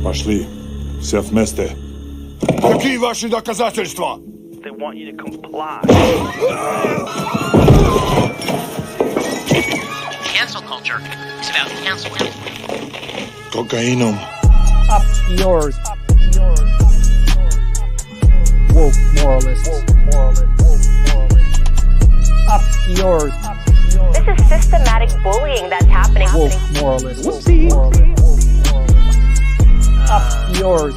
Пошли. Все вместе. Какие ваши доказательства? They want you to comply. Cancel culture. It's about canceling. Кокаином. Up yours. Woke moralists. Up yours. This is systematic bullying that's happening. Woke moralists. Whoopsie. Up yours.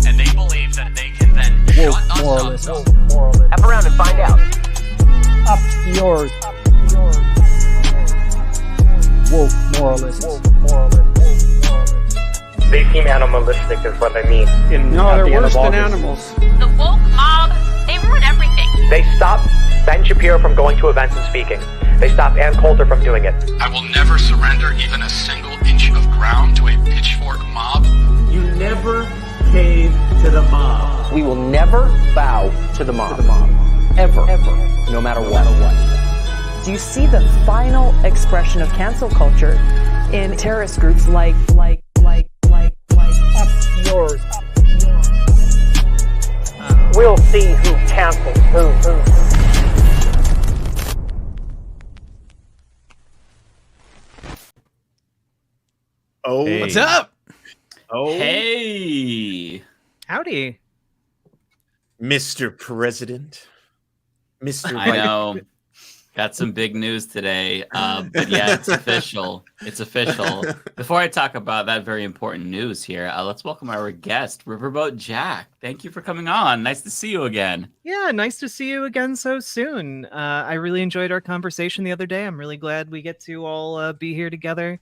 And they believe that they can then Woke shut us moralists. up. Up around and find out. Up yours. Woke moralists. They seem animalistic is what I mean. No, they're worse than animals. The woke mob, they ruin everything. They stop Ben Shapiro from going to events and speaking. They stop Ann Coulter from doing it. I will never surrender even a single inch of ground to a pitchfork mob. You never cave to the mob. We will never bow to the mob. Ever. No matter what. Do you see the final expression of cancel culture in terrorist groups like Up yours. We'll see who cancels who. Oh, Hey. what's up? Oh, Hey, howdy. Mr. President. Mr. I know. Got some big news today. But yeah, it's official. It's official. Before I talk about that very important news here, let's welcome our guest, RiverBoatJack. Thank you for coming on. Nice to see you again. Yeah, nice to see you again so soon. I really enjoyed our conversation the other day. I'm really glad we get to all be here together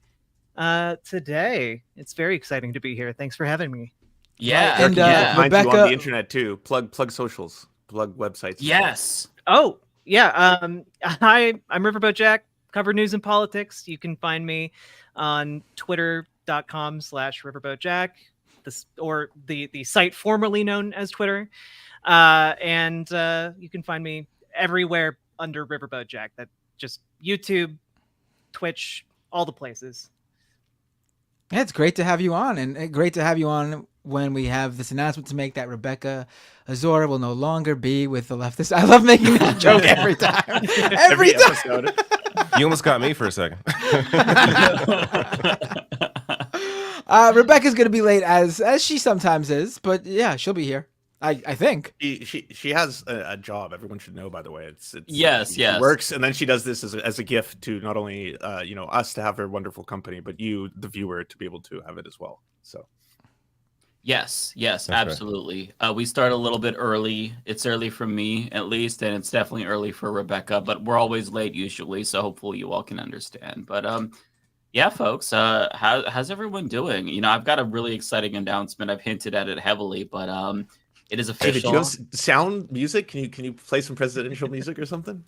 today. It's very exciting to be here. Thanks for having me. Yeah. And yeah. Rebecca, you on the internet too. Plug socials. Plug websites. Yes. Oh, yeah. Hi, I'm RiverBoatJack, cover news and politics. You can find me on twitter.com/RiverBoatJack, or the site formerly known as Twitter. And you can find me everywhere under RiverBoatJack. That just YouTube, Twitch, all the places. Yeah, it's great to have you on, and great to have you on when we have this announcement to make that Rebecca Azor will no longer be with the leftists. I love making that joke every time. Every time. Episode. You almost got me for a second. Rebecca's going to be late as she sometimes is, but yeah, she'll be here. I think. She has a job. Everyone should know, by the way. It's yes. She works, and then she does this as a gift to not only us to have her wonderful company, but you, the viewer, to be able to have it as well. So. Yes, That's absolutely. Right. We start a little bit early. It's early for me, at least, and it's definitely early for Rebecca, but we're always late usually, so hopefully you all can understand. But yeah, folks, how's everyone doing? You know, I've got a really exciting announcement. I've hinted at it heavily, but it is official. Hey, did you have sound music? Can you play some presidential music or something?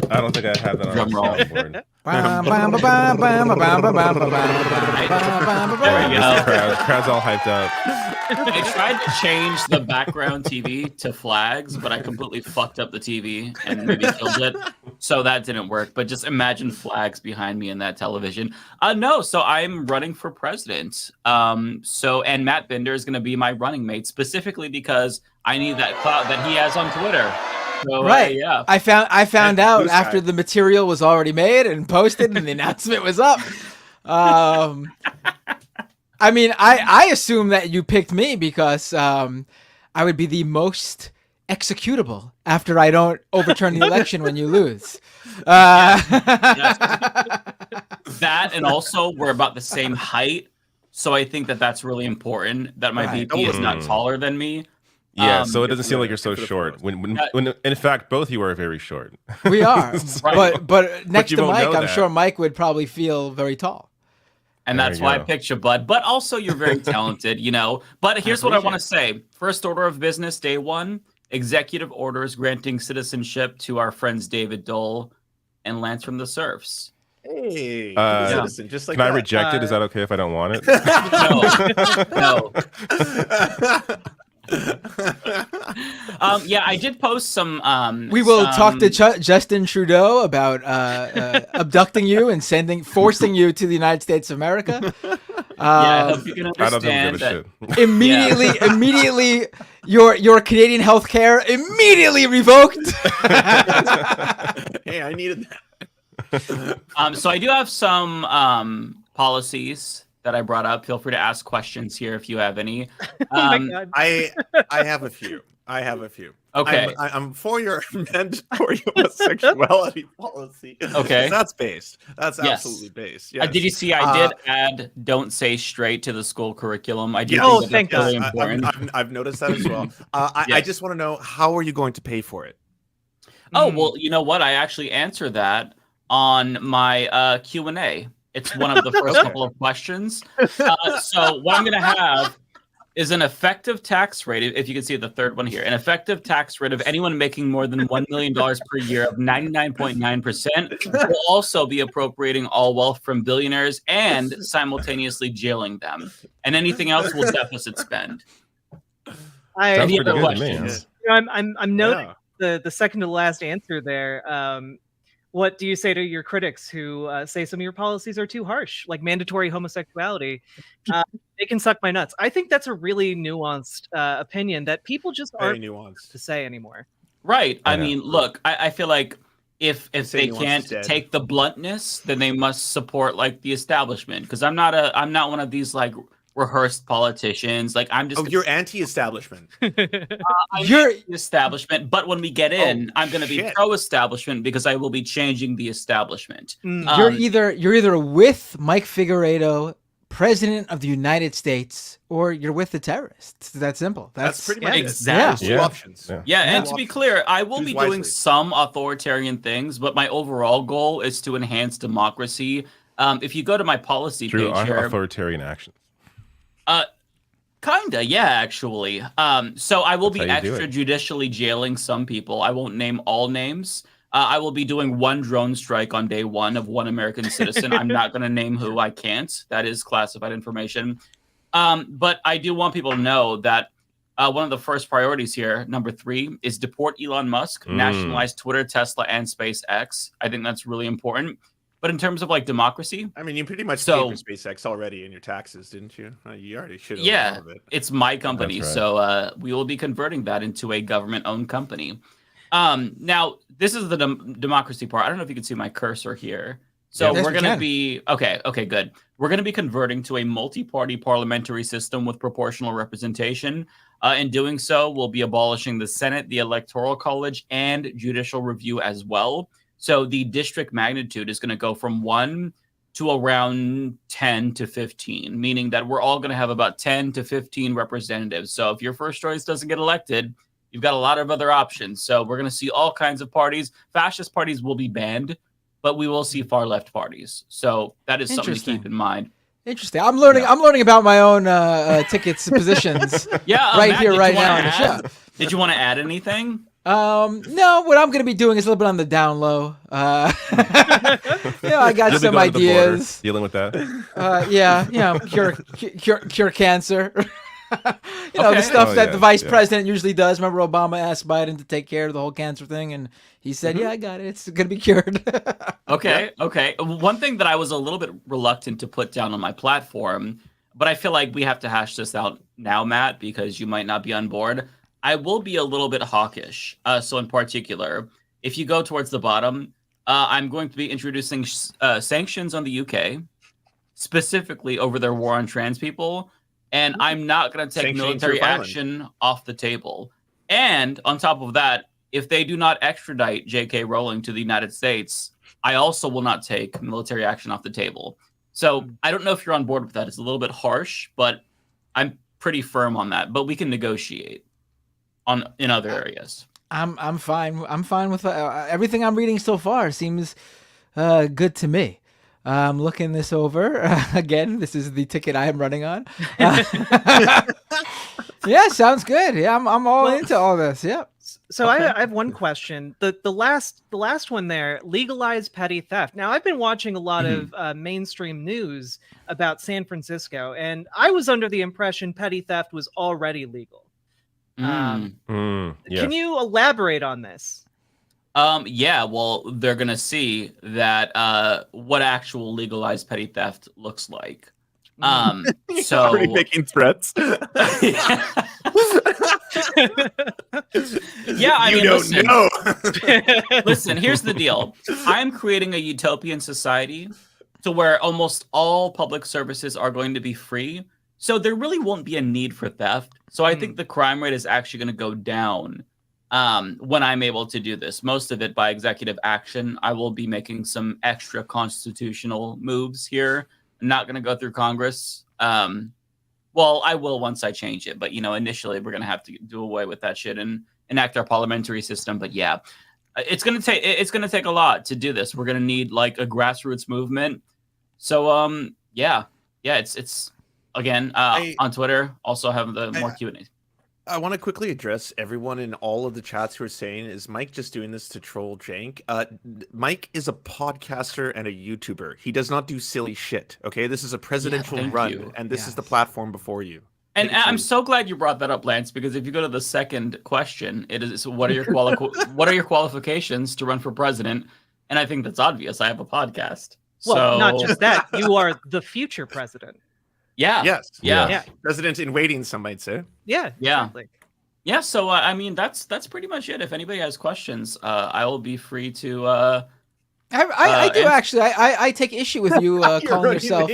I don't think I have that on Drum the roll. soundboard. There we go. Crowd's all hyped up. I tried to change the background TV to flags, but I completely fucked up the TV and maybe killed it. So that didn't work. But just imagine flags behind me in that television. No, so I'm running for president. And Matt Binder is going to be my running mate, specifically because I need that clout that he has on Twitter. So, right. Yeah. I found out after the material was already made and posted and the announcement was up. I mean, I assume that you picked me because I would be the most executable after I don't overturn the election when you lose. Yes. That, and also we're about the same height. So I think that's really important that my VP is not taller than me. Yeah, so it doesn't seem like you're so short. When in fact both you are very short. We are, right. but next to Mike, I'm sure Mike would probably feel very tall. And that's why I picked you, bud. But also, you're very talented, you know. But here's what I want to say: first order of business, day one, executive orders granting citizenship to our friends David Doel and Lance from the Serfs. Hey, citizen, just like can I reject it? Is that okay if I don't want it? No. Yeah, I did post some. We will talk to Justin Trudeau about abducting you and forcing you to the United States of America. I hope you can I don't think understand we that. give a shit. Immediately, your Canadian healthcare immediately revoked. Hey, I needed that. So I do have some policies that I brought up. Feel free to ask questions here if you have any. I have a few. Okay. I'm for your mandatory homosexuality policy. Okay. That's based. That's Yes. absolutely based. Yes. Did you see I did add "Don't say straight" to the school curriculum? I do Yes. think that's really important. I've noticed that as well. I just want to know, how are you going to pay for it? Oh, well, you know what? I actually answer that on my Q&A. It's one of the first couple of questions. So what I'm going to have is an effective tax rate, if you can see the third one here, an effective tax rate of anyone making more than $1 million per year of 99.9% will also be appropriating all wealth from billionaires and simultaneously jailing them. And anything else will deficit spend. Any other questions? I'm noting the second to last answer there. What do you say to your critics who say some of your policies are too harsh, like mandatory homosexuality? They can suck my nuts. I think that's a really nuanced opinion that people just aren't to say anymore. Right. I mean, look, I feel like if they can't dead. take the bluntness, then they must support like the establishment. Because I'm not one of these like rehearsed politicians. Like I'm just. Oh, you're anti-establishment. You're establishment, but when we get in, I'm going to be pro-establishment because I will be changing the establishment. You're either with Mike Figueredo, President of the United States, or you're with the terrorists. It's that simple. That's pretty much exactly. Two options. Yeah, and to be clear, I will be doing some authoritarian things, but my overall goal is to enhance democracy. If you go to my policy page here, authoritarian actions. Kinda, yeah, actually. So I will be extrajudicially jailing some people. I won't name all names. I will be doing one drone strike on day one of one American citizen. I'm not going to name who. I can't. That is classified information. But I do want people to know that one of the first priorities here, number 3, is deport Elon Musk, nationalize Twitter, Tesla, and SpaceX. I think that's really important. But in terms of like democracy, I mean, you pretty much paid for SpaceX already in your taxes, didn't you? You already should have. Yeah, all of it. it's my company, That's right. so we will be converting that into a government-owned company. Now, this is the democracy part. I don't know if you can see my cursor here. So we're going to be okay, good. We're going to be converting to a multi-party parliamentary system with proportional representation. In doing so, we'll be abolishing the Senate, the Electoral College, and judicial review as well. So the district magnitude is going to go from 1 to around 10 to 15, meaning that we're all going to have about 10 to 15 representatives. So if your first choice doesn't get elected, you've got a lot of other options. So we're going to see all kinds of parties. Fascist parties will be banned, but we will see far left parties. So that is something to keep in mind. Interesting. I'm learning about my own tickets positions. Right Matt, here, right now on the show. Did you want to add anything? No, what I'm going to be doing is a little bit on the down low. I got You'll be some going to the border, ideas. dealing with that. Cure cancer. The stuff that the vice president usually does. Remember, Obama asked Biden to take care of the whole cancer thing, and he said, "Yeah, I got it. It's going to be cured." Okay. One thing that I was a little bit reluctant to put down on my platform, but I feel like we have to hash this out now, Matt, because you might not be on board. I will be a little bit hawkish. So in particular, if you go towards the bottom, I'm going to be introducing sanctions on the UK, specifically over their war on trans people. And I'm not going to take military action off the table. And on top of that, if they do not extradite J.K. Rowling to the United States, I also will not take military action off the table. So I don't know if you're on board with that. It's a little bit harsh, but I'm pretty firm on that. But we can negotiate in other areas. I'm fine. I'm fine with everything I'm reading so far. Seems good to me. I'm looking this over again. This is the ticket I am running on. Yeah, sounds good. Yeah, I'm all into all this. Yeah. So I have one question. The last one there, legalize petty theft. Now I've been watching a lot of mainstream news about San Francisco, and I was under the impression petty theft was already legal. Can you elaborate on this? Yeah, well, they're going to see that what actual legalized petty theft looks like. So already making threats. Yeah, I mean, listen, here's the deal. I'm creating a utopian society to where almost all public services are going to be free. So there really won't be a need for theft. So I think the crime rate is actually going to go down when I'm able to do this. Most of it by executive action. I will be making some extra constitutional moves here. I'm not going to go through Congress. Well, I will once I change it. But, initially we're going to have to do away with that shit and enact our parliamentary system. But yeah, it's going to take a lot to do this. We're going to need like a grassroots movement. So, it's again, on Twitter, also have the more Q&A. I want to quickly address everyone in all of the chats who are saying, is Mike just doing this to troll Cenk? Mike is a podcaster and a YouTuber. He does not do silly shit, okay? This is a presidential run, and this is the platform before you. And I'm so glad you brought that up, Lance, because if you go to the second question, it is, what are your what are your qualifications to run for president? And I think that's obvious. I have a podcast. Well, not just that. You are the future president. Yeah. Yes. Yeah. President in waiting, some might say. Yeah. Exactly. Yeah. So I mean, that's pretty much it. If anybody has questions, I will be free to. I do actually. I take issue with you calling yourself.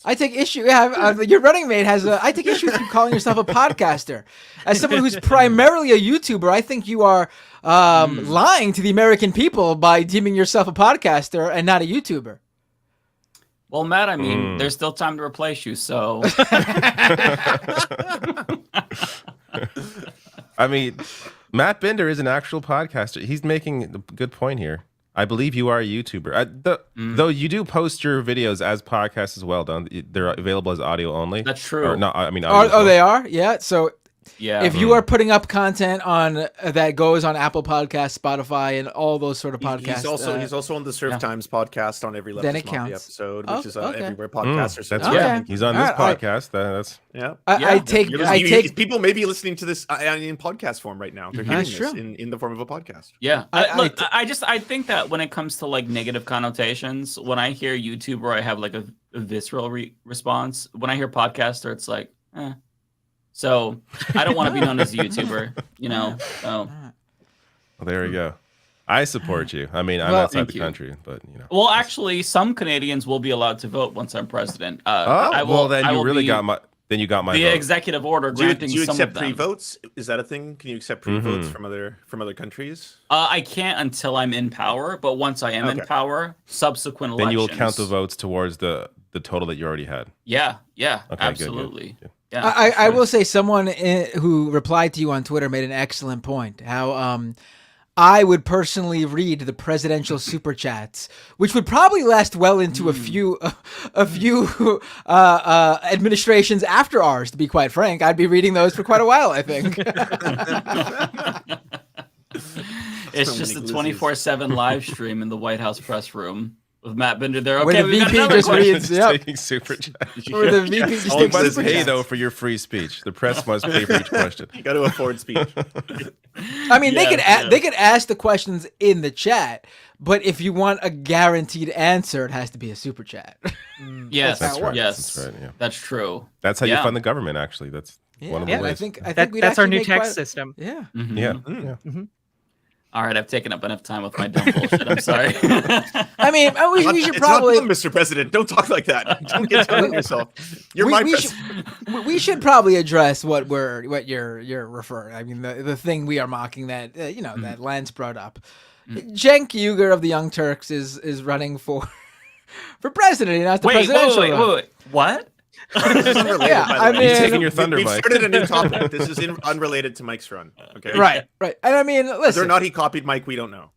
I take issue. Yeah, your running mate has. I take issue with you calling yourself a podcaster. As someone who's primarily a YouTuber, I think you are lying to the American people by deeming yourself a podcaster and not a YouTuber. Well, Matt, I mean, there's still time to replace you, so. I mean, Matt Bender is an actual podcaster. He's making a good point here. I believe you are a YouTuber. Though you do post your videos as podcasts as well, don't they? They're available as audio only. That's true. Or not, I mean, audio they are? Yeah. So yeah, if you are putting up content on that goes on Apple Podcasts, Spotify, and all those sort of podcasts, he's also on the Surf Times podcast on every Leftist Mafia episode, which is everywhere podcasts are. That's right. He's on this podcast. That's I take people may be listening to this in podcast form right now. They're hearing this in the form of a podcast. Yeah. I think that when it comes to like negative connotations, when I hear YouTuber, I have like a visceral response. When I hear podcaster, it's like, So I don't want to be known as a YouTuber, So. Well, there we go. I support you. I mean, I'm outside the country, but Well, actually, some Canadians will be allowed to vote once I'm president. Then you got my the vote. Executive order granting do you some accept of them. pre-votes? Is that a thing? Can you accept pre-votes from other countries? I can't until I'm in power, but once I am in power, subsequent elections. Then you will count the votes towards the total that you already had. Yeah, Okay, absolutely. Good. Yeah, I will say someone who replied to you on Twitter made an excellent point. How I would personally read the presidential super chats, which would probably last well into a few administrations after ours. To be quite frank, I'd be reading those for quite a while, I think. It's just a 24/7 live stream in the White House press room. With Matt Bender there. Okay, where the VP just reads, taking super chat. Where the VP just takes must super pay chats. though for your free speech. The press must pay for each question. You got to afford speech. I mean, they could ask the questions in the chat, but if you want a guaranteed answer, it has to be a super chat. Yes, That's right. yes, That's right, yeah. That's true. That's how you fund the government. Actually, that's one of the ways. I think that's our new tax system. Yeah. Mm-hmm. All right, I've taken up enough time with my dumb bullshit. I'm sorry. I mean, we should probably, Mr. President, don't talk like that. Don't get down on yourself. You're my president. We should probably address what you're referring. I mean, the thing we are mocking that that Lance brought up. Cenk Uygur of the Young Turks is running for president. Not the presidential. Wait. What? This is unrelated, Yeah, by the I way. mean, He's taking your thunder, We've Mike. started a new topic. This is unrelated to Mike's run. Okay. Right. And I mean, listen. Whether or not he copied Mike, we don't know.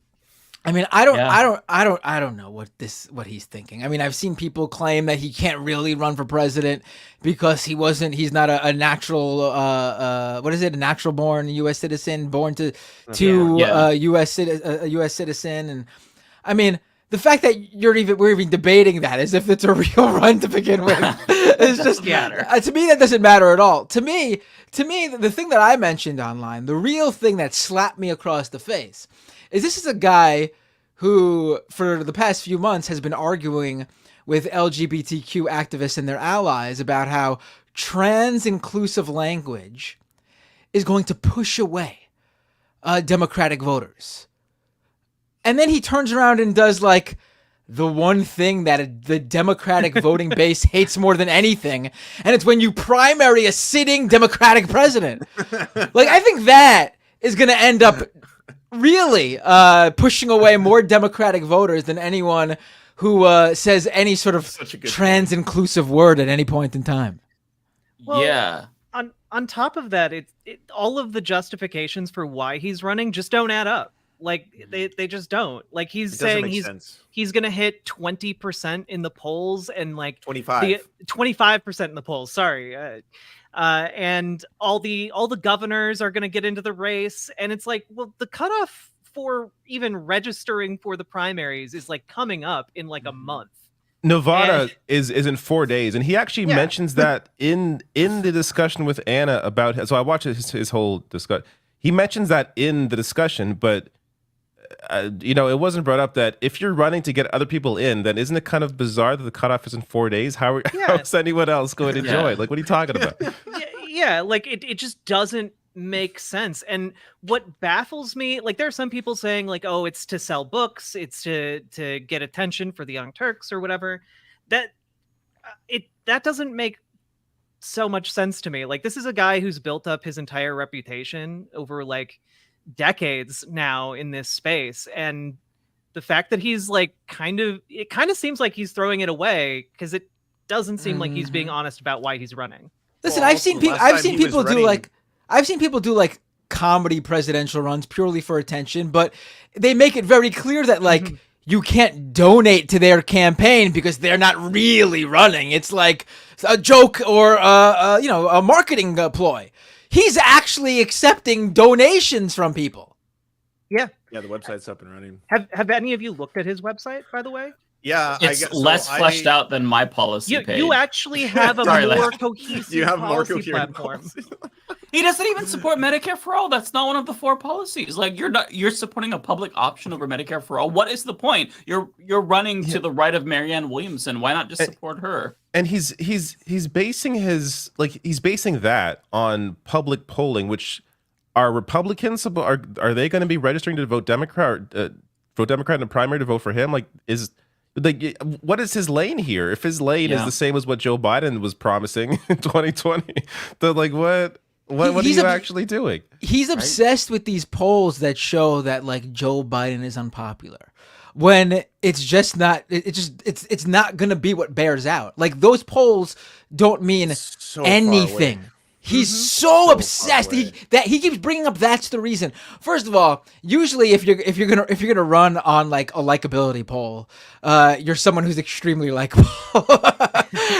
I mean, I don't know what he's thinking. I mean, I've seen people claim that he can't really run for president because he's not a natural a natural born U.S. citizen, born to a U.S. citizen, and I mean, the fact that we're even debating that as if it's a real run to begin with is just to me that doesn't matter at all. To me, the thing that I mentioned online, the real thing that slapped me across the face is this is a guy who for the past few months has been arguing with LGBTQ activists and their allies about how trans-inclusive language is going to push away Democratic voters. And then he turns around and does like the one thing that the Democratic voting base hates more than anything, and it's when you primary a sitting Democratic president. Like, I think that is going to end up really pushing away more Democratic voters than anyone who says any sort of trans-inclusive word at any point in time. Well, yeah. On top of that, all of the justifications for why he's running just don't add up. Like they just don't. Like he's saying he's going to hit 20% in the polls and like 25% in the polls. Sorry. And all the governors are going to get into the race, and it's like, well, the cutoff for even registering for the primaries is like coming up in like a month. Nevada is in 4 days, and he actually mentions that in the discussion with Anna about. So I watched his whole discussion. He mentions that in the discussion, but it wasn't brought up that if you're running to get other people in, then isn't it kind of bizarre that the cutoff is in 4 days? How is anyone else going to join? Like, what are you talking about? Yeah, like it just doesn't make sense. And what baffles me, like there are some people saying like, oh, it's to sell books, it's to get attention for the Young Turks or whatever. That doesn't make so much sense to me. Like, this is a guy who's built up his entire reputation over like decades now in this space, and the fact that he's like it kind of seems like he's throwing it away because it doesn't seem like he's being honest about why he's running. Listen, I've seen people do like comedy presidential runs purely for attention, but they make it very clear that like you can't donate to their campaign because they're not really running. It's like a joke or a marketing ploy. He's actually accepting donations from people. Yeah, the website's up and running. Have any of you looked at his website, by the way? Yeah, it's less fleshed out than my policy page. You actually have a more cohesive policy platform. He doesn't even support Medicare for all. That's not one of the 4 policies. Like you're supporting a public option over Medicare for all. What is the point? You're running to the right of Marianne Williamson. Why not just support her? And he's basing that on public polling, which are Republicans are they going to be registering to vote Democrat in the primary to vote for him? What is his lane here? If his lane is the same as what Joe Biden was promising in 2020, then like what are you actually doing? He's obsessed with these polls that show that like Joe Biden is unpopular, when it's just not. It's not gonna be what bears out. Like those polls don't mean anything. He's so obsessed that he keeps bringing up. That's the reason. First of all, usually if you're gonna run on like a likability poll, you're someone who's extremely likable,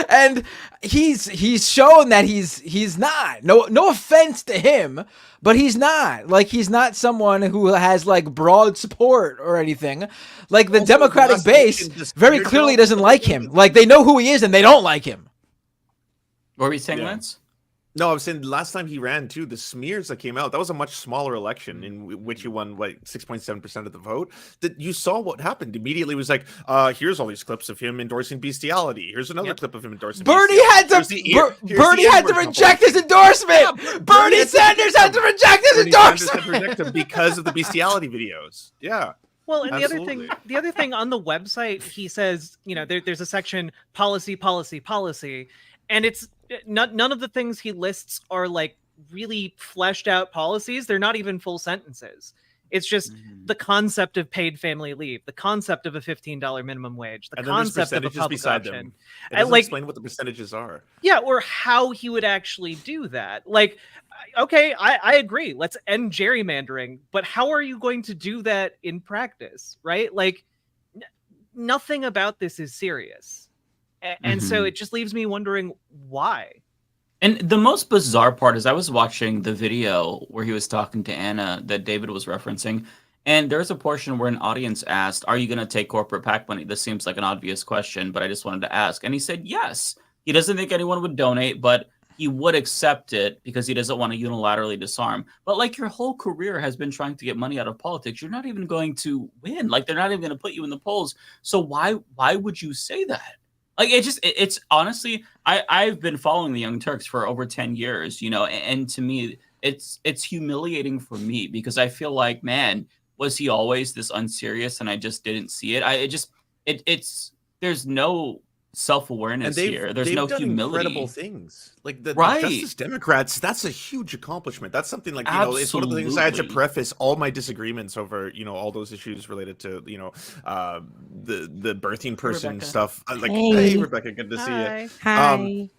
and he's shown that he's not. No offense to him, but he's not. Like he's not someone who has like broad support or anything. Like the Democratic base very clearly doesn't like him. Like they know who he is and they don't like him. What were you saying, Lance? No, I was saying last time he ran too, the smears that came out, that was a much smaller election in which he won like 6.7% of the vote. That you saw what happened immediately. It was like, here's all these clips of him endorsing bestiality. Here's another clip of him endorsing Bernie had to reject his endorsement. Yeah, Bernie Sanders had to reject his endorsement because of the bestiality videos. Yeah. Well, and the other thing on the website, he says, there's a section policy, and it's none of the things he lists are like really fleshed out policies. They're not even full sentences. It's just the concept of paid family leave, the concept of a $15 minimum wage, the concept of a public option. It doesn't explain what the percentages are. Yeah, or how he would actually do that. Like, okay, I agree. Let's end gerrymandering, but how are you going to do that in practice, right? Like, nothing about this is serious. And so it just leaves me wondering why. And the most bizarre part is I was watching the video where he was talking to Anna that David was referencing, and there's a portion where an audience asked, are you going to take corporate PAC money? This seems like an obvious question, but I just wanted to ask. And he said yes. He doesn't think anyone would donate, but he would accept it because he doesn't want to unilaterally disarm. But like your whole career has been trying to get money out of politics. You're not even going to win. Like they're not even going to put you in the polls. So why would you say that? Like it's honestly, I've been following the Young Turks for over 10 years, you know, and to me it's humiliating for me because I feel like, man, was he always this unserious and I just didn't see it? It's there's no self-awareness here. There's no humility. Incredible things like the right. Justice Democrats. That's a huge accomplishment. That's something like, you know, it's one of the things I had to preface all my disagreements over, you know, all those issues related to, you know, the birthing person Rebecca. Stuff. Like, hey, Rebecca, good to see you. Hi.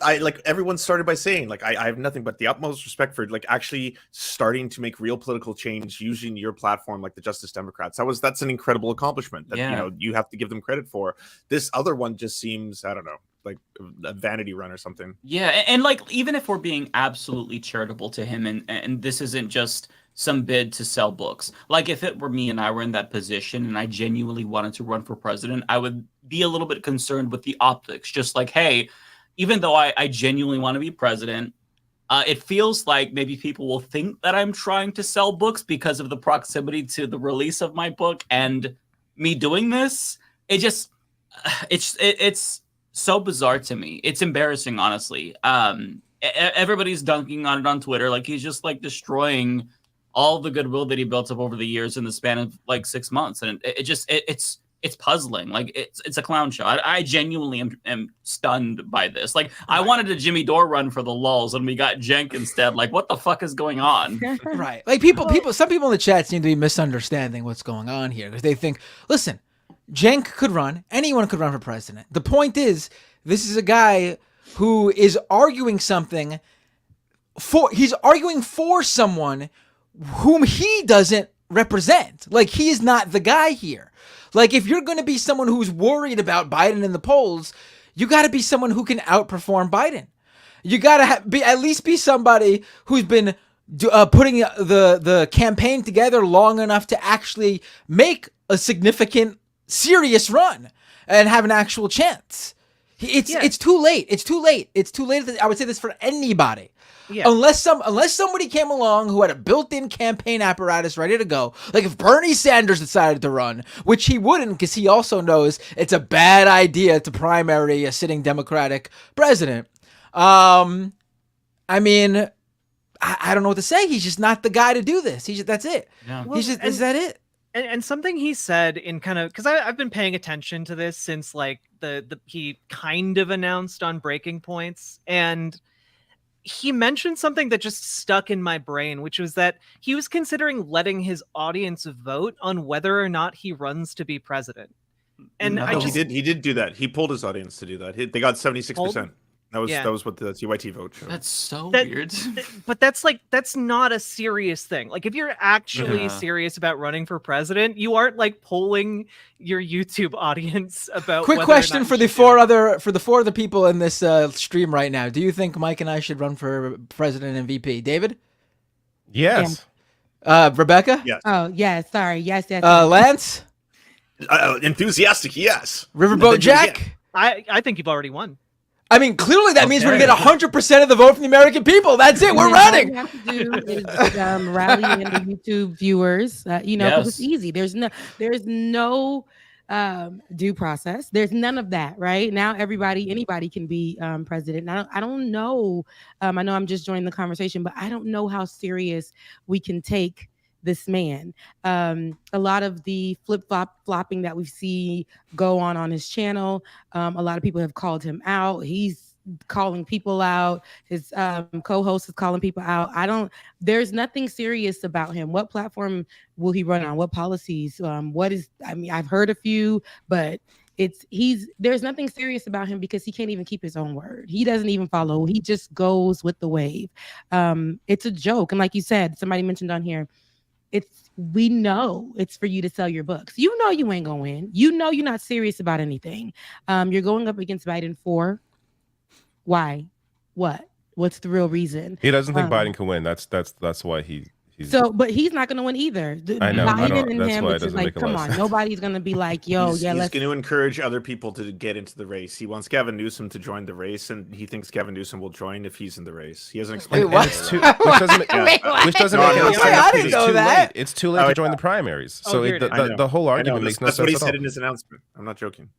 I like everyone started by saying like I have nothing but the utmost respect for like actually starting to make real political change using your platform like the Justice Democrats. That's an incredible accomplishment that you know you have to give them credit for. This other one just seems, I don't know, like a vanity run or something. Yeah, and like even if we're being absolutely charitable to him, and this isn't just some bid to sell books. Like if it were me and I were in that position and I genuinely wanted to run for president, I would be a little bit concerned with the optics. Just like, hey, even though I genuinely want to be president, it feels like maybe people will think that I'm trying to sell books because of the proximity to the release of my book and me doing this. It's so bizarre to me. It's embarrassing, honestly. Everybody's dunking on it on Twitter. Like he's just like destroying all the goodwill that he built up over the years in the span of like 6 months. And it's puzzling. Like it's a clown show. I genuinely am stunned by this. Like I wanted a Jimmy Dore run for the lulz, and we got Cenk instead. Like what the fuck is going on? Right. Like some people in the chat seem to be misunderstanding what's going on here because they think, listen, Cenk could run. Anyone could run for president. The point is, this is a guy who is arguing something he's arguing for someone whom he doesn't represent. Like he is not the guy here. Like, if you're going to be someone who's worried about Biden in the polls, you got to be someone who can outperform Biden. You got to at least be somebody who's been putting the campaign together long enough to actually make a significant, serious run and have an actual chance. It's too late. It's too late. It's too late. I would say this for anybody. Yeah. Unless somebody came along who had a built-in campaign apparatus ready to go, like if Bernie Sanders decided to run, which he wouldn't because he also knows it's a bad idea to primary a sitting Democratic president. I mean, I don't know what to say. He's just not the guy to do this. That's it. Yeah. Well, is that it? And something he said in kind of, because I've been paying attention to this since like he kind of announced on Breaking Points, and he mentioned something that just stuck in my brain, which was that he was considering letting his audience vote on whether or not he runs to be president. And he did do that. He pulled his audience to do that. They got 76%. That was what the TYT vote showed. That's so weird. But that's not a serious thing. Like if you're actually serious about running for president, you aren't like polling your YouTube audience about. Quick question for the four other people in this stream right now. Do you think Mike and I should run for president and VP? David? Yes. Rebecca? Yes. Oh yes. Sorry. Yes. Lance? Enthusiastic. Yes. RiverBoatJack? I think you've already won. I mean, clearly that means we're going to get 100% of the vote from the American people. That's it. We're running. All we have to do is rally in the YouTube viewers, because it's easy. There's no due process. There's none of that, right? Now anybody can be president. I don't know. I know I'm just joining the conversation, but I don't know how serious we can take this man. A lot of the flopping that we see go on his channel, a lot of people have called him out. He's calling people out. His co-host is calling people out. There's nothing serious about him. What platform will he run on? What policies? I've heard a few, but there's nothing serious about him because he can't even keep his own word. He doesn't even follow. He just goes with the wave. It's a joke. And like you said, somebody mentioned on here, we know it's for you to sell your books. You know you ain't gonna win. You know you're not serious about anything. You're going up against Biden for why? What? What's the real reason? He doesn't think Biden can win. That's why he But he's not going to win either. I know. Biden and that's him, why it it's doesn't like, make a come lot of on, sense. nobody's going to be like, yo, he's let's. going to encourage other people to get into the race. He wants Gavin Newsom to join the race, and he thinks Gavin Newsom will join if he's in the race. He hasn't explained Which doesn't make any sense. I didn't know that. It's too late to join the primaries. So the whole argument makes no sense. That's what he at said all. in his announcement. I'm not joking.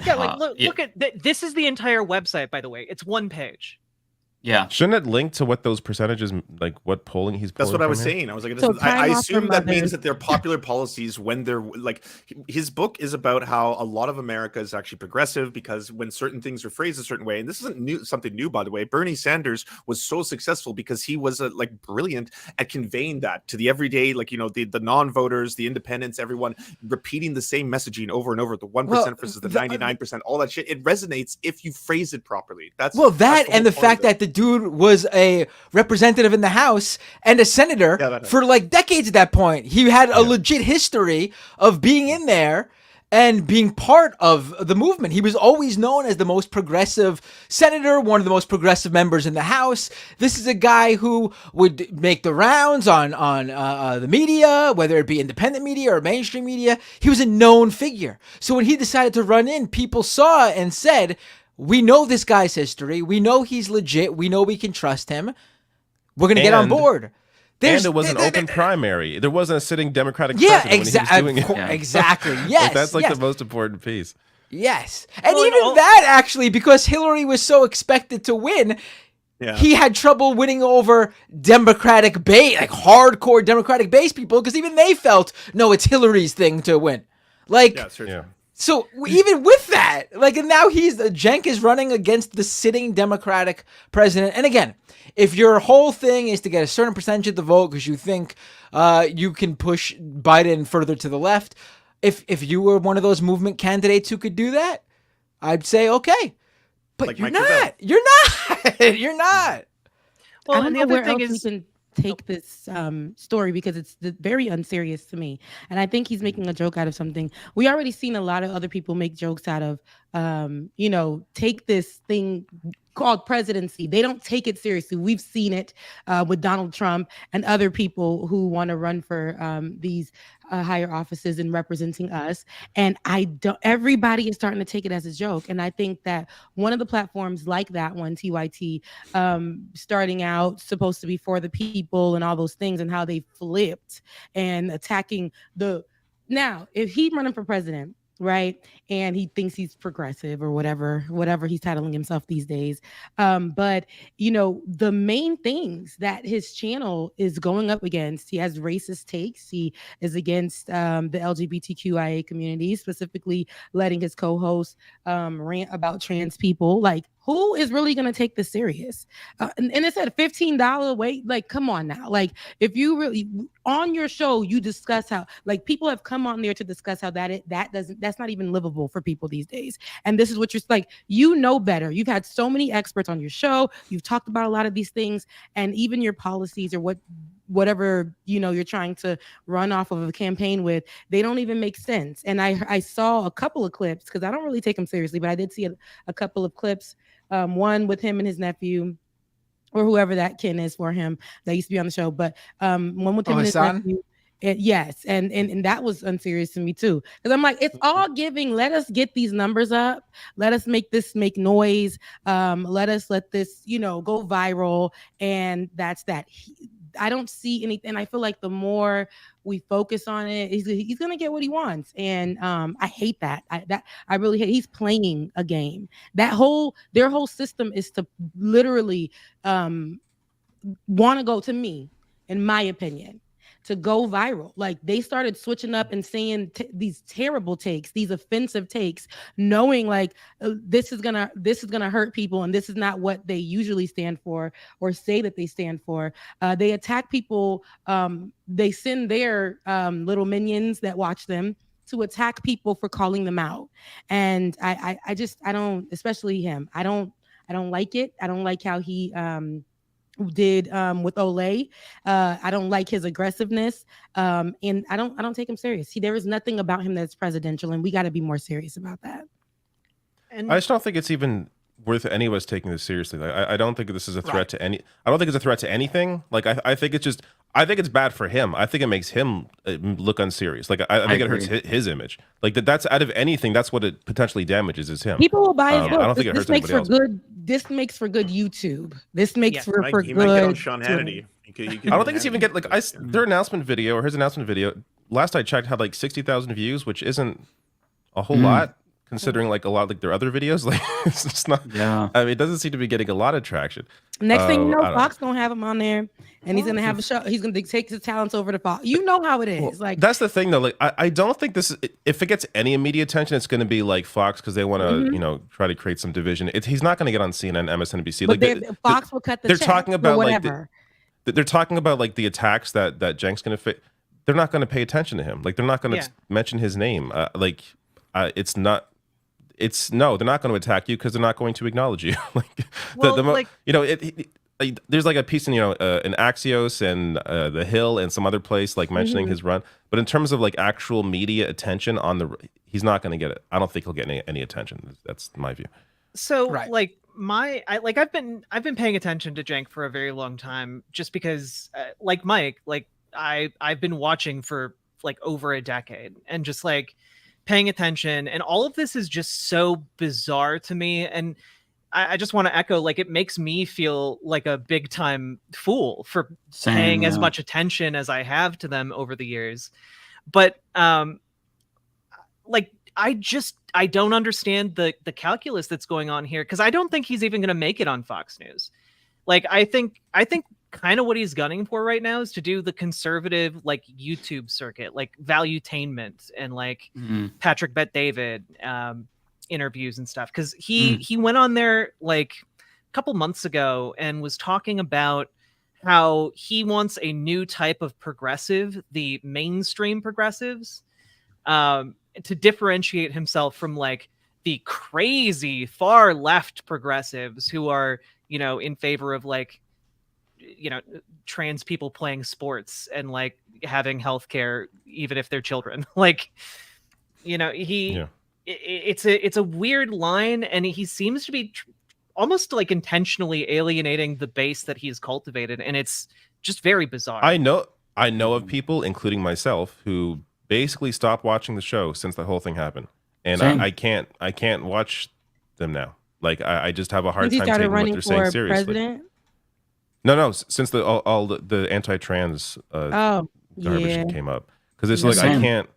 Yeah, like look at this is the entire website, by the way. It's one page. Yeah. Shouldn't it link to what those percentages, like what polling he's polling? That's what I was from here? saying. I was like, So I time off assume from that means others. that they're popular policies when they're like, his book is about how a lot of America is actually progressive because when certain things are phrased a certain way, and this isn't something new, by the way, Bernie Sanders was so successful because he was like brilliant at conveying that to the everyday, like, the non-voters, the independents, everyone repeating the same messaging over and over, the 1% versus the 99%, all that shit. It resonates if you phrase it properly. That's the fact that the dude was a representative in the House and a senator for like decades at that point. He had a legit history of being in there and being part of the movement. He was always known as the most progressive senator, one of the most progressive members in the House. This is a guy who would make the rounds on the media, whether it be independent media or mainstream media. He was a known figure. So when he decided to run in, people saw and said, we know this guy's history. We know he's legit. We know we can trust him. We're going to get on board. And it was an open primary. There wasn't a sitting Democratic president when he was doing it. Exactly. Yes. That's like the most important piece. Yes. And that actually, because Hillary was so expected to win, he had trouble winning over Democratic base, like hardcore Democratic base people, because even they felt, no, it's Hillary's thing to win. Like, so even with that, like, and now Cenk is running against the sitting Democratic president. And again, if your whole thing is to get a certain percentage of the vote because you think you can push Biden further to the left, if you were one of those movement candidates who could do that, I'd say okay. But like you're not. You're not. You're not. Well, and the other thing is, we can take this story because it's very unserious to me, and I think he's making a joke out of something. We already seen a lot of other people make jokes out of, take this thing called presidency. They don't take it seriously. We've seen it with Donald Trump and other people who want to run for these higher offices and representing us. And everybody is starting to take it as a joke. And I think that one of the platforms like that one, TYT, starting out supposed to be for the people and all those things, and how they flipped and attacking now, if he's running for president, right, and he thinks he's progressive or whatever he's titling himself these days, but the main things that his channel is going up against, he has racist takes. He is against the LGBTQIA community, specifically letting his co-host rant about trans people. Like, who is really going to take this serious? And it's at a $15 weight. Like, come on now. Like, if you really on your show, you discuss how, like, people have come on there to discuss how that's not even livable for people these days. And this is what you're like, better. You've had so many experts on your show. You've talked about a lot of these things, and even your policies or whatever you're trying to run off of a campaign with, they don't even make sense. And I saw a couple of clips, because I don't really take them seriously, but I did see a couple of clips, one with him and his nephew, or whoever that kin is for him that used to be on the show, but one with him and his nephew. Yes, and that was unserious to me too, because I'm like, it's all giving. Let us get these numbers up. Let us make noise. Let this go viral, and that's that. I don't see anything. I feel like the more we focus on it, he's gonna get what he wants, and I hate that. I really hate. He's playing a game. Their whole system is to literally want to go, to me, in my opinion, to go viral. Like, they started switching up and saying these terrible takes, these offensive takes, knowing like this is gonna hurt people, and this is not what they usually stand for or say that they stand for. They attack people. They send their little minions that watch them to attack people for calling them out. And I don't, especially him. I don't like it. I don't like how he did with Olay. I don't like his aggressiveness, and I don't take him serious. There is nothing about him that's presidential, and we got to be more serious about that. And I just don't think it's even worth any of us taking this seriously. Like, I don't think this is a threat to any. I don't think it's a threat to anything. Like I think it's just. I think it's bad for him. I think it makes him look unserious. Like I think it hurts his image. Like that's out of anything. That's what it potentially damages is him. People will buy his book. I don't think it hurts anybody else. This makes for good YouTube. This makes for He good. might get on Sean Hannity. I don't think it's even get like their announcement video or his announcement video. Last I checked, had like 60,000 views, which isn't a whole lot considering like a lot like their other videos. Like it's just not. Yeah. I mean, it doesn't seem to be getting a lot of traction. Next thing you know, Fox gonna have him on there, and he's gonna have a show. He's gonna take his talents over to Fox. You know how it is. Well, like that's the thing, though. Like I don't think this. If it gets any immediate attention, it's going to be like Fox because they want to, try to create some division. He's not going to get on CNN, MSNBC. But like Fox will cut the. They're check talking about whatever. They're talking about like the attacks that Cenk's going to fit. They're not going to pay attention to him. Like they're not going to mention his name. It's not. It's no, they're not going to attack you because they're not going to acknowledge you. There's like a piece in in Axios and The Hill and some other place like mentioning his run, but in terms of like actual media attention he's not going to get it. I don't think he'll get any attention. That's my view. So I've been paying attention to Cenk for a very long time, just because like Mike, like I've been watching for like over a decade and just like paying attention, and all of this is just so bizarre to me. And I just want to echo, like, it makes me feel like a big time fool for paying as much attention as I have to them over the years. But like, I don't understand the calculus that's going on here, because I don't think he's even going to make it on Fox News. Like, I think kind of what he's gunning for right now is to do the conservative like YouTube circuit, like Valuetainment and like Patrick Bet David interviews and stuff, because he went on there like a couple months ago and was talking about how he wants a new type of progressive, the mainstream progressives, to differentiate himself from like the crazy far left progressives who are, in favor of like, trans people playing sports and like having healthcare even if they're children. Like, it's a weird line, and he seems to be almost like intentionally alienating the base that he's cultivated, and it's just very bizarre. I know of people, including myself, who basically stopped watching the show since the whole thing happened, and I can't watch them now. Like I just have a hard time taking what they're saying seriously. President? No, since all the anti-trans garbage came up, because it's like I can't.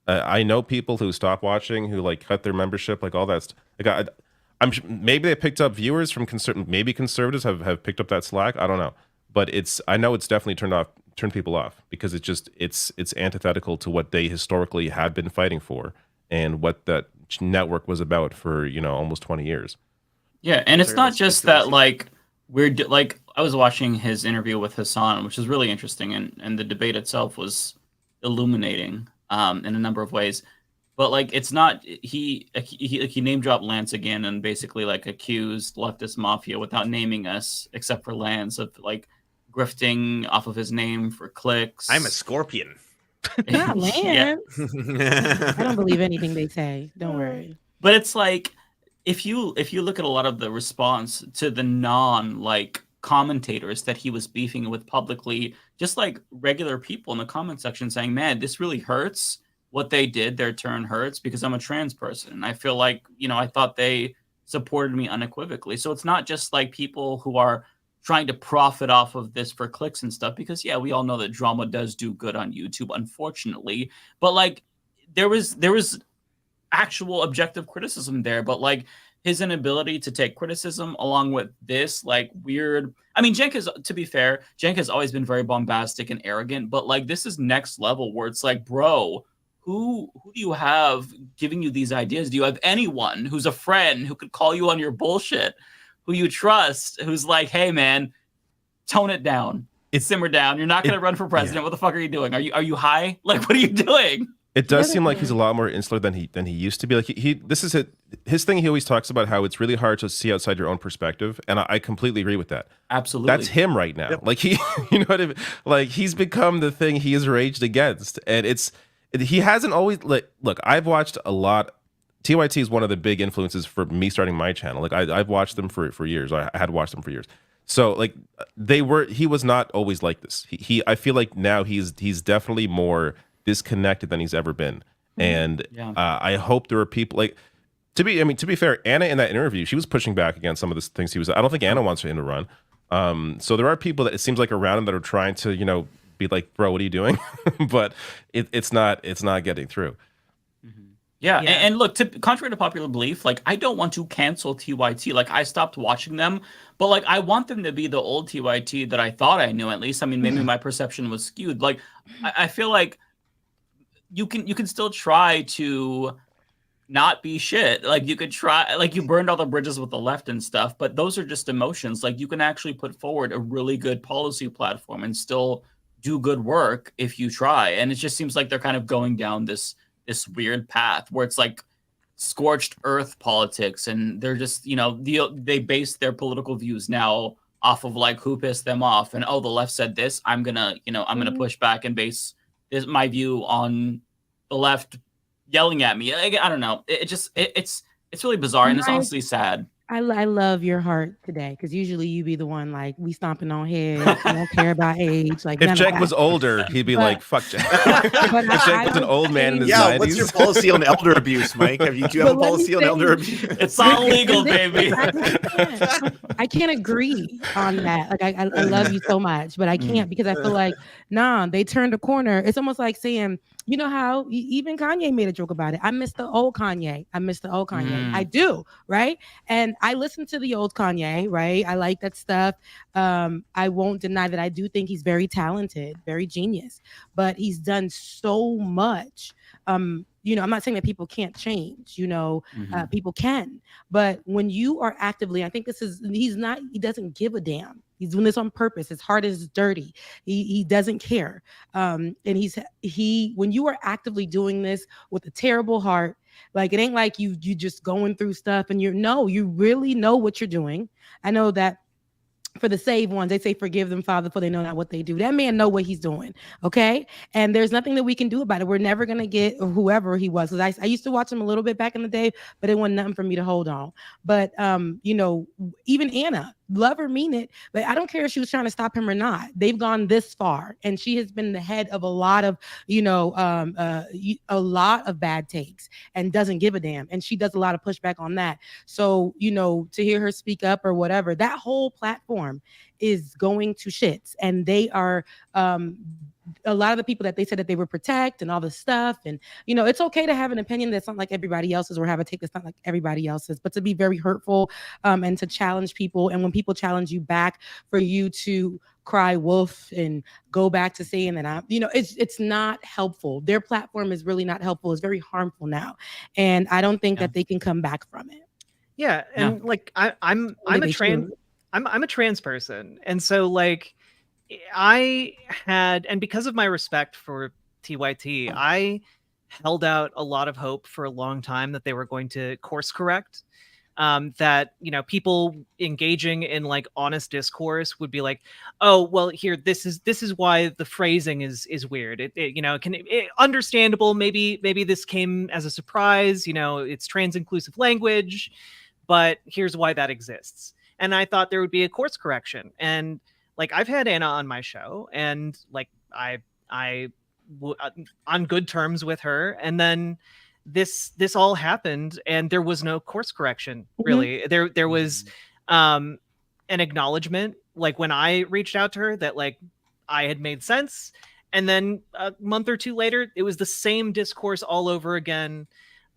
I know people who stopped watching, who like cut their membership, like all that stuff. Like maybe they picked up viewers from maybe conservatives have picked up that slack. I don't know, but I know it's definitely turned people off, because it's antithetical to what they historically have been fighting for and what that network was about for almost 20 years. Yeah, and it's not just that like like I was watching his interview with Hassan, which is really interesting, and the debate itself was illuminating in a number of ways. But like, it's not he name dropped Lance again and basically like accused Leftist Mafia without naming us, except for Lance, of like grifting off of his name for clicks. I'm a scorpion. Not Lance. I don't believe anything they say. Don't worry. But it's like, if you look at a lot of the response to the like commentators that he was beefing with publicly, just like regular people in the comment section saying, man, this really hurts. What they did, their turn hurts because I'm a trans person. And I feel like, I thought they supported me unequivocally. So it's not just like people who are trying to profit off of this for clicks and stuff, because we all know that drama does do good on YouTube, unfortunately. But like, there was actual objective criticism there, but like his inability to take criticism along with this like weird, I mean, to be fair, Cenk has always been very bombastic and arrogant, but like this is next level where it's like, bro, who do you have giving you these ideas? Do you have anyone who's a friend who could call you on your bullshit, who you trust, who's like, hey man, tone it down, simmer down, you're not going to run for president. What the fuck are you doing? Are you high? Like, what are you doing? It does seem like he's a lot more insular than he used to be. Like this is his thing. He always talks about how it's really hard to see outside your own perspective, and I completely agree with that. Absolutely, that's him right now. Yep. Like you know what I mean? Like he's become the thing he is raged against, and he hasn't always look. I've watched a lot TYT is one of the big influences for me starting my channel. Like I've watched them for years. I had watched them for years. So like he was not always like this. I feel like now he's definitely more disconnected than he's ever been. And I hope there are people like, to be fair, Anna in that interview, she was pushing back against some of the things he was. I don't think Anna wants him to run. So there are people that it seems like around him that are trying to, be like, bro, what are you doing? But it's not getting through. Yeah. And look, contrary to popular belief, like I don't want to cancel TYT. Like I stopped watching them, but like I want them to be the old TYT that I thought I knew at least. I mean, maybe my perception was skewed. Like I feel like you can still try to not be shit. Like you could try, like you burned all the bridges with the left and stuff, but those are just emotions. Like you can actually put forward a really good policy platform and still do good work if you try. And it just seems like they're kind of going down this weird path where it's like scorched earth politics, and they're just, they base their political views now off of like who pissed them off, and the left said this, I'm gonna push back and base my view on the left yelling at me. I don't know. It's really bizarre, and it's honestly sad. I love your heart today, because usually you be the one like we stomping on heads. You don't care about age. Like if Jack was older, he'd be like, "Fuck Jack." If Jack was an old man in his 90s. What's your policy on elder abuse, Mike? Do you have a policy on elder abuse? It's all legal, baby. I can't agree on that. Like I love you so much, but I can't, because I feel like they turned a corner. It's almost like saying, you know how even Kanye made a joke about it. I miss the old Kanye. I do, right? And I listen to the old Kanye, right? I like that stuff. I won't deny that I do think he's very talented, very genius, but he's done so much. I'm not saying that people can't change, people can, but when you are actively, I think he doesn't give a damn. He's doing this on purpose. His heart is dirty. He doesn't care. And when you are actively doing this with a terrible heart, like it ain't like you just going through stuff and you really know what you're doing. I know that for the saved ones, they say, forgive them, Father, for they know not what they do. That man know what he's doing, okay? And there's nothing that we can do about it. We're never going to get whoever he was. Because I used to watch him a little bit back in the day, but it wasn't nothing for me to hold on. But, even Anna, love her, mean it, but I don't care if she was trying to stop him or not. They've gone this far, and she has been the head of a lot of, a lot of bad takes and doesn't give a damn. And she does a lot of pushback on that. So, to hear her speak up or whatever, that whole platform is going to shits, and they are a lot of the people that they said that they would protect and all this stuff. And it's okay to have an opinion that's not like everybody else's, or have a take that's not like everybody else's, but to be very hurtful and to challenge people, and when people challenge you back, for you to cry wolf and go back to saying that it's not helpful. Their platform is really not helpful. It's very harmful now, and I don't think that they can come back from it. Yeah, and like I'm a trans person, and so like I had, and because of my respect for TYT, I held out a lot of hope for a long time that they were going to course correct. That people engaging in like honest discourse would be like, oh well, here this is why the phrasing is weird. It understandable. Maybe this came as a surprise. It's trans inclusive language, but here's why that exists. And I thought there would be a course correction. And like I've had Anna on my show, and like I on good terms with her, and then this all happened, and there was no course correction really. There was an acknowledgement, like when I reached out to her, that like I had made sense, and then a month or two later it was the same discourse all over again,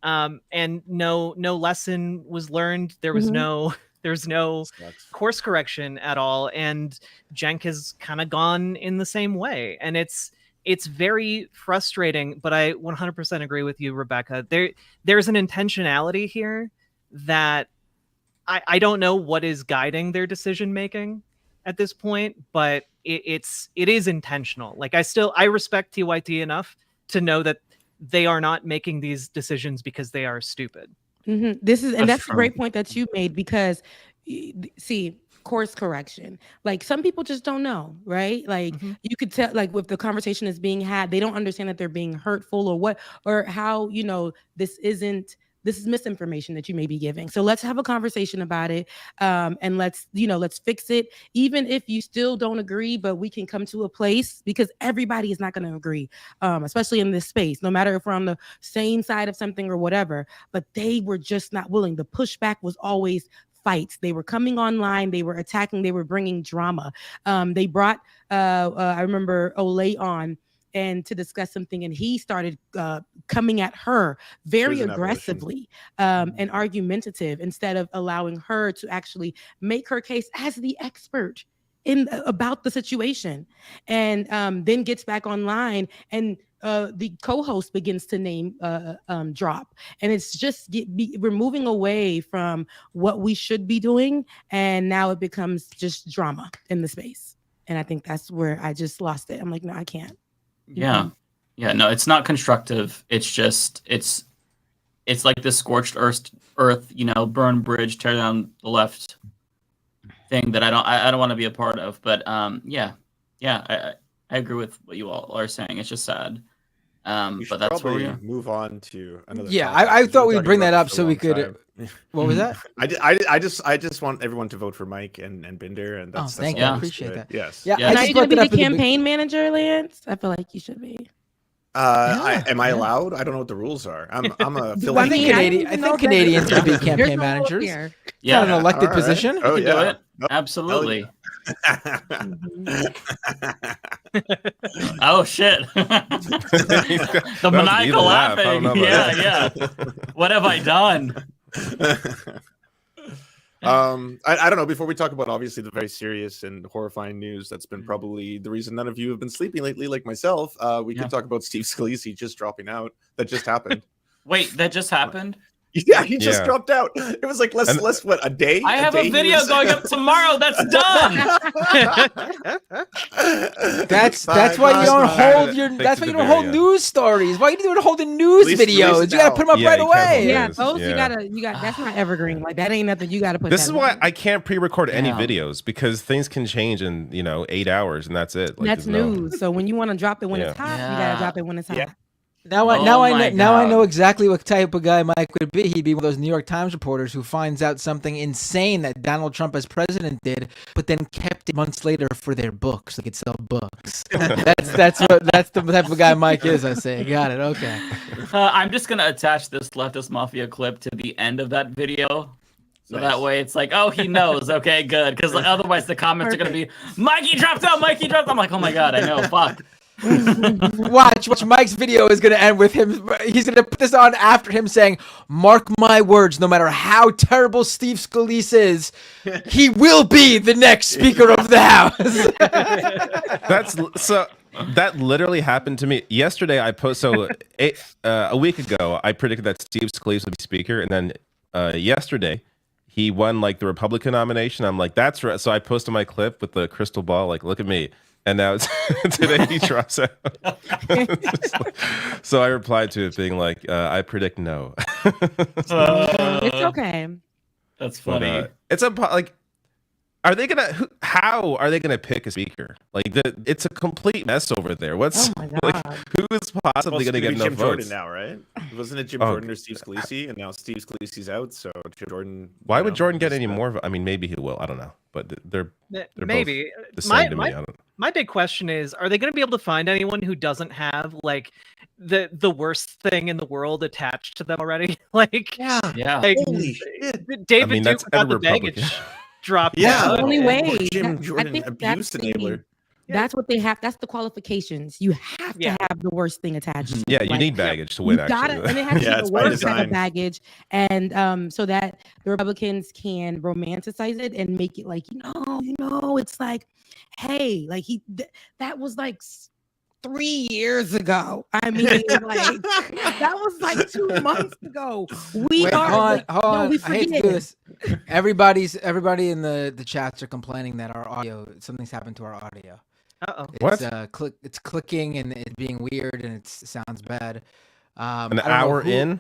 and no lesson was learned. There's no course correction at all, and Cenk has kind of gone in the same way, and it's very frustrating. But I 100% agree with you, Rebecca. There's an intentionality here that I don't know what is guiding their decision making at this point, but it is intentional. Like I respect TYT enough to know that they are not making these decisions because they are stupid. That's a great point that you made, because see, course correction, like some people just don't know, right? Like you could tell, like if the conversation is being had, they don't understand that they're being hurtful or how this isn't this is misinformation that you may be giving. So let's have a conversation about it. And let's fix it. Even if you still don't agree, but we can come to a place, because everybody is not going to agree, especially in this space, no matter if we're on the same side of something or whatever, but they were just not willing. The pushback was always fights. They were coming online, they were attacking, they were bringing drama. They brought, I remember Olay on, and to discuss something, and he started coming at her very aggressively and argumentative, instead of allowing her to actually make her case as the expert about the situation. And then gets back online, and the co-host begins to name drop, and it's just we're moving away from what we should be doing, and now it becomes just drama in the space. And I think that's where I just lost it. I'm like, no, I can't. Yeah. Yeah, no, it's not constructive. It's just it's like this scorched earth, burn bridge, tear down the left thing that I don't want to be a part of. But I agree with what you all are saying. It's just sad. But that's where we move on to another. Yeah, I thought we'd bring that up so we could. What was that? I just want everyone to vote for Mike and Binder, and that's thank you. I appreciate that. Yes. Yeah. And are you going to be the campaign manager, Lance? I feel like you should be. Am I allowed? I don't know what the rules are. I'm a. I think Canadians can be campaign managers. Yeah, an elected position. Oh, you can do it. Absolutely. Oh shit! The maniacal laughing. Yeah. What have I done? I don't know. Before we talk about obviously the very serious and horrifying news that's been probably the reason none of you have been sleeping lately, like myself, we could talk about Steve Scalise just dropping out. That just happened. Wait, that just happened? Yeah, he just dropped out. It was like less what, a day? I have a video going up tomorrow. That's done. That's why you don't hold That's why you don't hold news stories. Why you don't hold the news videos? You gotta put them up right away. Yeah, those you got. That's not evergreen. Like that ain't nothing. You gotta put. This is why I can't pre-record any videos, because things can change in 8 hours, and that's it. Like, that's news. So when you want to drop it when it's hot, you gotta drop it when it's hot. Yeah. Now I know exactly what type of guy Mike would be. He'd be one of those New York Times reporters who finds out something insane that Donald Trump as president did, but then kept it months later for their books. They could sell books. That's the type of guy Mike is. I say, got it. Okay. I'm just gonna attach this Leftist Mafia clip to the end of that video. So that way it's like, oh, he knows. Okay, good. Because otherwise the comments are gonna be, Mikey dropped out. Mikey dropped out. I'm like, oh my god, I know. Fuck. Watch Mike's video is going to end with him. He's going to put this on after him saying, mark my words, no matter how terrible Steve Scalise is, he will be the next Speaker of the House. That literally happened to me yesterday. A week ago, I predicted that Steve Scalise would be Speaker, and then yesterday he won like the Republican nomination. I'm like, that's right. So I posted my clip with the crystal ball, like, look at me. And now today he drops out. So I replied to it being like, I predict no. It's okay. That's funny. How are they gonna pick a speaker? Like it's a complete mess over there. Who is possibly gonna get no Jim votes? Jordan now, right? Wasn't it Jim Jordan or Steve Scalise? And now Steve Scalise's out, so Jim Jordan. Why would Jordan get any more? I mean, maybe he will. I don't know, but they're maybe both the same to me. My big question is: are they going to be able to find anyone who doesn't have like the worst thing in the world attached to them already? Like, like, holy shit! David Duke without the baggage. Drop. The only way. Jim Jordan abuse enabler. That's what they have. That's the qualifications. You have to have the worst thing attached. Yeah, you need baggage to win. And it has to be the worst type of baggage, and so that the Republicans can romanticize it and make it like it's like, hey, like that was like 3 years ago. I mean, like that was like 2 months ago. Hold on. I hate to do this. Everybody in the chats are complaining that our audio, something's happened to our audio. It's clicking and it being weird and it sounds bad. An hour in?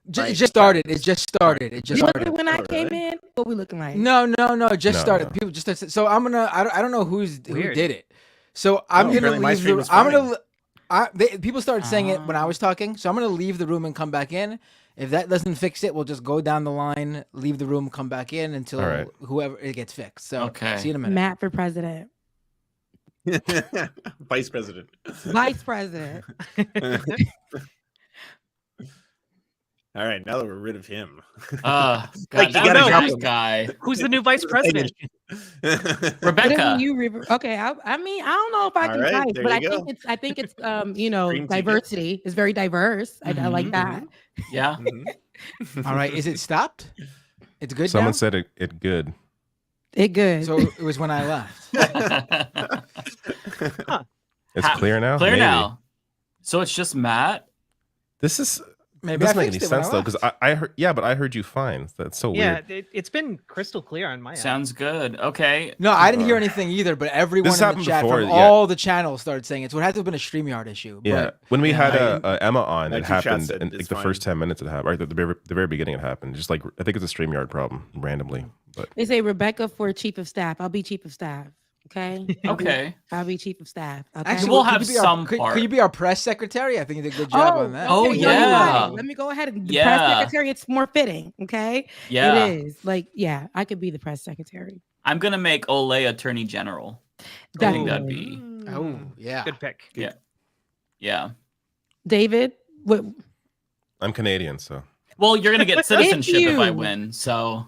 It just started. It just started. When I came in, what we looking like? No. It just started. No. People just started. So I'm gonna. I don't know who did it. So I'm gonna leave the. People started saying it when I was talking. So I'm gonna leave the room and come back in. If that doesn't fix it, we'll just go down the line, leave the room, come back in until whoever it gets fixed. So see you in a minute. Matt for president. Vice president. Vice president. All right, now that we're rid of him. God, Like, you that gotta drop nice him. guy. Who's the new vice president? Rebecca. Okay, I mean, I don't know if I All can right, type, there but you I think it's you know, Dream team. diversity is very diverse. I like that. Yeah. All right, is it stopped? It's good. Someone now? said it good. It good. So it was when I left. It's clear now. Clear Maybe. now. So it's just Matt. This is. Maybe doesn't I make any fixed it when sense I though, because I heard. Yeah, but I heard you fine. That's so Yeah, weird. it's been crystal clear on my end. Sounds good. Okay. No, I didn't hear anything either, but everyone This in the happened chat before, from yeah. all the channels started saying it. So it had to have been a StreamYard issue. Yeah, But when we had I- Emma on, my it two chats happened said in it's like the fine. first 10 minutes. It happened. Right, the very beginning. It happened. Just like I think it's a StreamYard problem randomly. But They say Rebecca for chief of staff. I'll be chief of staff. Okay. Okay. I'll be chief of staff. Okay? actually, We'll could have you be our- some could, part. could you be our press secretary? I think you did a good job on that. Oh, okay, no, you're yeah. right. Let me go ahead and the Yeah. press secretary. It's more fitting. Okay. Yeah. It is. Like, yeah, I could be the press secretary. I'm gonna make Ole Attorney General. I think that'd be. Oh, yeah. Good pick. Yeah. Yeah. David, what? I'm Canadian, so Well, you're gonna get citizenship if I you. win. So.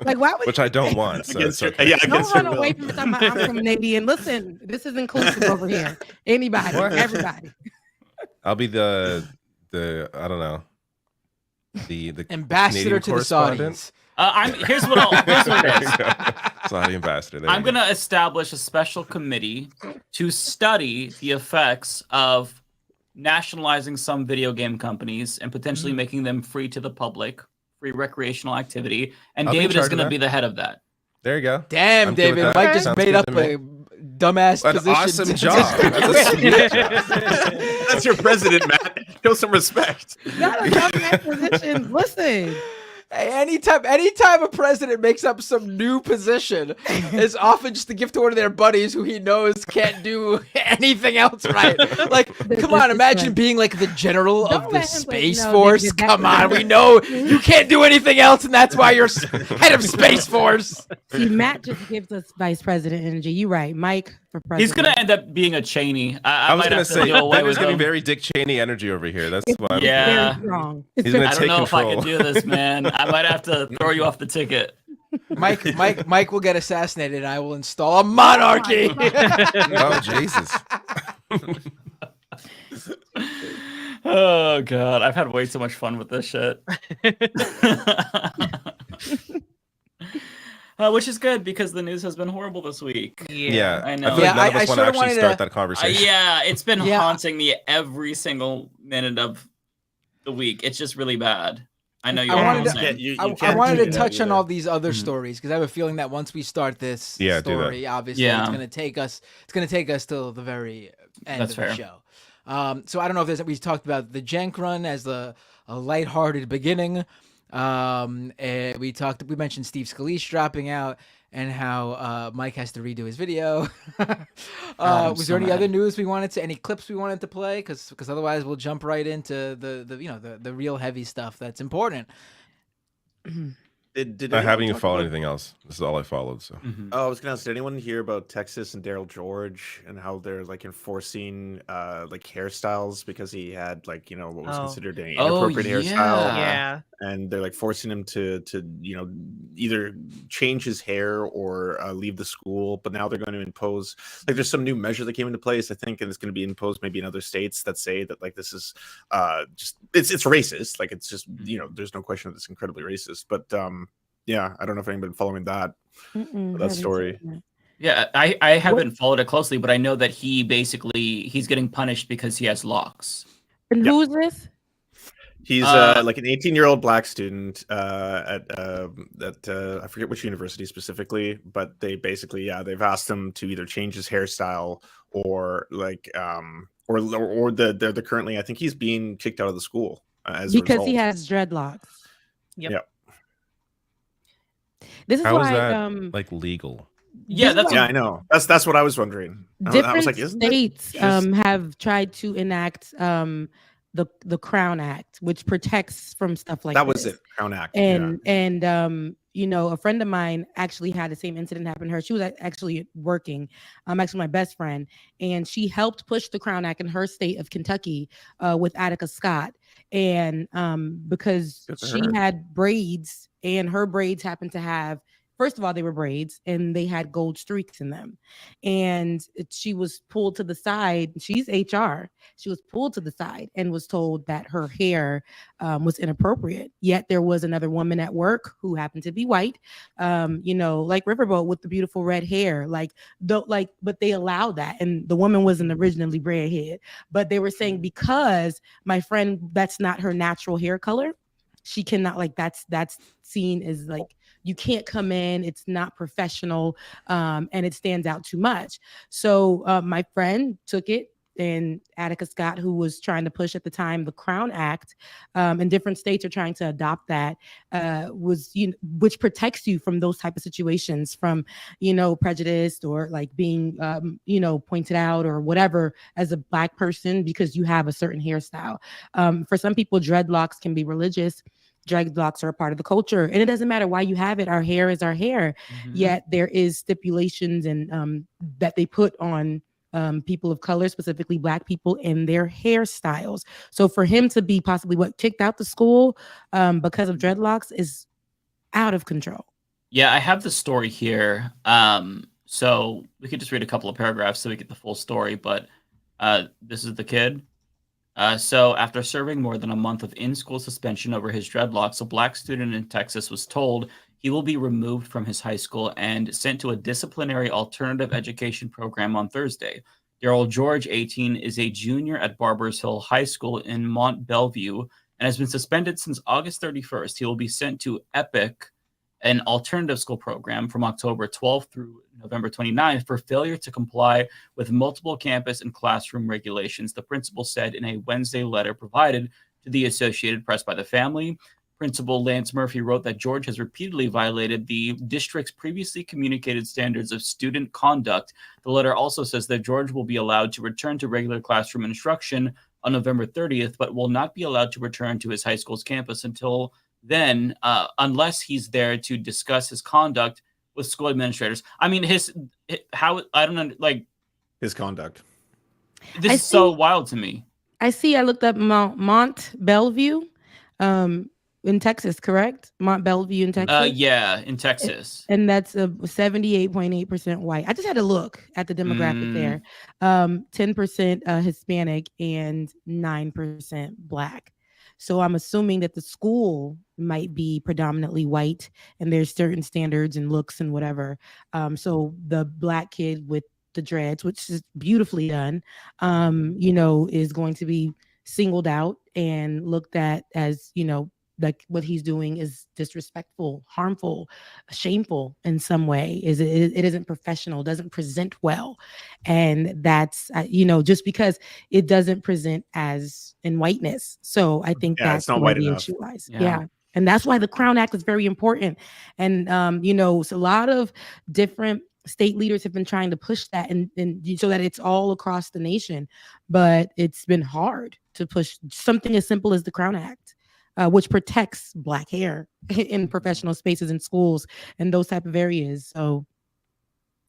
Like, why would which I don't want. So it's Against okay. yeah, don't against run your away will. from somebody? I'm Canadian. Listen, this is inclusive over here. Anybody, everybody. I'll be the I don't know the Ambassador Canadian to the correspondent. Saudis. Here's what it is. Saudi ambassador. There I'm you go. gonna establish a special committee to study the effects of nationalizing some video game companies and potentially making them free to the public, free recreational activity. And I'll be in David is charge of going to that. be the head of that. There you go. Damn, I'm good with David. that. Mike just Sounds made good up to me. a dumbass An position. awesome job. That's a sweet job. That's your president, Matt. Show some respect. Not a dumbass position. Listen. Hey, anytime a president makes up some new position, it's often just to give to one of their buddies who he knows can't do anything else right. Like, come on, imagine being like the general Don't of the let him, like, Space no, Force. nigga, Come that's- on, we know you can't do anything else, and that's why you're head of Space Force. See, Matt just gives us vice president energy. You right, Mike for president. He's going to end up being a Cheney. I was might gonna have to say do away Bender's with giving him. very Dick Cheney energy over here. That's why. I'm Yeah. Very strong. He's gonna I don't take know control. if I can do this, man. I might have to throw you off the ticket. Mike will get assassinated, and I will install a monarchy. Oh Jesus! Oh god, I've had way too much fun with this shit. Which is good because the news has been horrible this week. Yeah, I know. I feel like none of I us want to sorta actually wanted start to- that conversation. Yeah, it's been Yeah. haunting me every single minute of the week. It's just really bad. I know you I all wanted know to- the same. I wanted to touch on all these other stories because I have a feeling that once we start this Yeah, do that. story, obviously Yeah. it's going to take us till the very end That's of fair. the show. So I don't know if we talked about the Cenk run as a lighthearted beginning. We mentioned Steve Scalise dropping out and how Mike has to redo his video. Was there any other news we wanted to, any clips we wanted to play? Because otherwise we'll jump right into the real heavy stuff that's important. Did I anyone haven't even talk followed about- anything else. This is all I followed. So Oh, I was gonna ask, did anyone hear about Texas and Daryl George and how they're like enforcing like hairstyles because he had like, you know, what was considered an inappropriate hairstyle? Yeah. And they're like forcing him to you know, either change his hair or leave the school. But now they're going to impose, like, there's some new measure that came into place, I think, and it's going to be imposed maybe in other states that say that like this is just it's racist. Like, it's just, you know, there's no question that it's incredibly racist. But yeah, I don't know if anybody's following that story. Yeah, I haven't followed it closely, but I know that he's getting punished because he has locks. And who is this? He's like an 18-year-old black student at I forget which university specifically, but they basically, they've asked him to either change his hairstyle or like or they're currently, I think he's being kicked out of the school as a Because result. he has dreadlocks. Yep. This is how why is that like legal? Yeah, I know. That's what I was wondering. I was Different like, isn't it? states have tried to enact the Crown Act, which protects from stuff like that was this. it, Crown Act. And you know, a friend of mine actually had the same incident happen to her. She was actually working, actually my best friend, and she helped push the Crown Act in her state of Kentucky with Attica Scott. And because she had braids, and her braids happened to have, first of all, they were braids and they had gold streaks in them. And she was pulled to the side. She's HR. She was pulled to the side and was told that her hair was inappropriate. Yet there was another woman at work who happened to be white, you know, like Riverboat with the beautiful red hair. But they allowed that. And the woman wasn't originally redhead. But they were saying, because my friend, that's not her natural hair color, she cannot, like, that's seen as like, you can't come in, it's not professional, and it stands out too much. So my friend took it, and Attica Scott, who was trying to push at the time the Crown Act, and different states are trying to adopt that, which protects you from those type of situations, from, you know, prejudice or like being, you know, pointed out or whatever as a Black person because you have a certain hairstyle. For some people, dreadlocks can be religious. Dreadlocks are a part of the culture, and it doesn't matter why you have it. Our hair is our hair. Yet there is stipulations and that they put on people of color, specifically Black people, in their hairstyles. So for him to be possibly kicked out the school because of dreadlocks is out of control. Yeah, I have the story here. So we could just read a couple of paragraphs so we get the full story. But this is the kid. So after serving more than a month of in-school suspension over his dreadlocks, a Black student in Texas was told he will be removed from his high school and sent to a disciplinary alternative education program on Thursday. Daryl George, 18, is a junior at Barbers Hill High School in Mont Bellevue and has been suspended since August 31st. He will be sent to EPIC, an alternative school program, from October 12th through November 29th for failure to comply with multiple campus and classroom regulations, the principal said in a Wednesday letter provided to the Associated Press by the family. Principal Lance Murphy wrote that George has repeatedly violated the district's previously communicated standards of student conduct. The letter also says that George will be allowed to return to regular classroom instruction on November 30th, but will not be allowed to return to his high school's campus until then, unless he's there to discuss his conduct with school administrators. I mean, I don't know, like, his conduct. This is so wild to me. I looked up Mont Bellevue in Texas, correct? Mont Bellevue in Texas? Yeah, in Texas. And that's a 78.8% white. I just had to look at the demographic there. 10% Hispanic and 9% Black. So I'm assuming that the school might be predominantly white and there's certain standards and looks and whatever. So the Black kid with the dreads, which is beautifully done, you know, is going to be singled out and looked at as, you know, like what he's doing is disrespectful, harmful, shameful in some way. It isn't professional, doesn't present well. And that's, you know, just because it doesn't present as in whiteness. So I think that's not where white the enough. issue lies. Yeah. And that's why the Crown Act is very important. And, you know, so a lot of different state leaders have been trying to push that and so that it's all across the nation. But it's been hard to push something as simple as the Crown Act. Which protects Black hair in professional spaces in schools and those type of areas. So,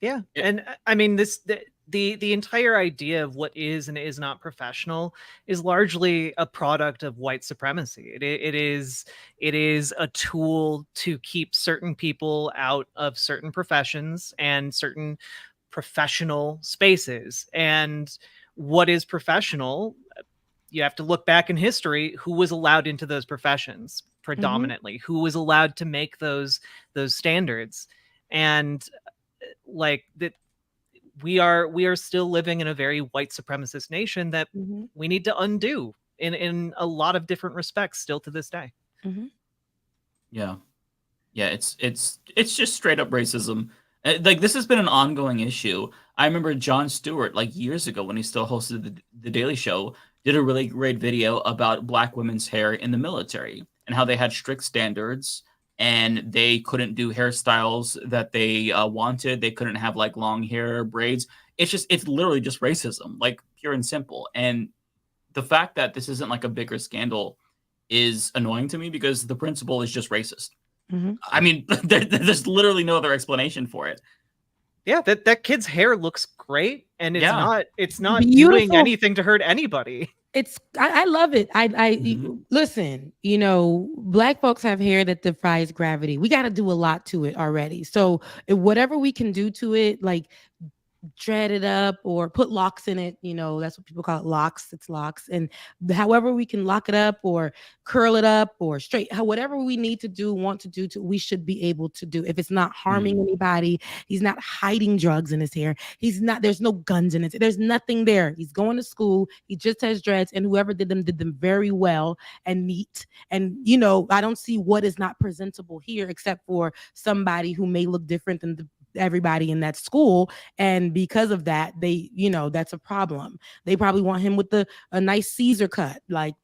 yeah. And I mean, the entire idea of what is and is not professional is largely a product of white supremacy. It is a tool to keep certain people out of certain professions and certain professional spaces. And what is professional? You have to look back in history, who was allowed into those professions predominantly, who was allowed to make those standards. And like that, we are still living in a very white supremacist nation that we need to undo in a lot of different respects still to this day. Yeah. It's just straight up racism. Like, this has been an ongoing issue. I remember Jon Stewart, like, years ago when he still hosted the Daily Show, did a really great video about Black women's hair in the military and how they had strict standards and they couldn't do hairstyles that they wanted. They couldn't have like long hair, braids. It's literally just racism, like pure and simple. And the fact that this isn't like a bigger scandal is annoying to me because the principal is just racist. Mm-hmm. I mean, there's literally no other explanation for it. Yeah, that kid's hair looks great, and it's not Beautiful. doing anything to hurt anybody. I love it. Listen, Black folks have hair that defies gravity. We got to do a lot to it already. So whatever we can do to it, like dread it up or put locks in it, that's what people call it, locks. It's locks. And however we can lock it up or curl it up or straight, whatever we need to do, want to do, we should be able to do. If it's not harming anybody, he's not hiding drugs in his hair. There's no guns in it. There's nothing there. He's going to school. He just has dreads, and whoever did them very well and neat. And, I don't see what is not presentable here except for somebody who may look different than everybody in that school, and because of that, they that's a problem. They probably want him with a nice Caesar cut, like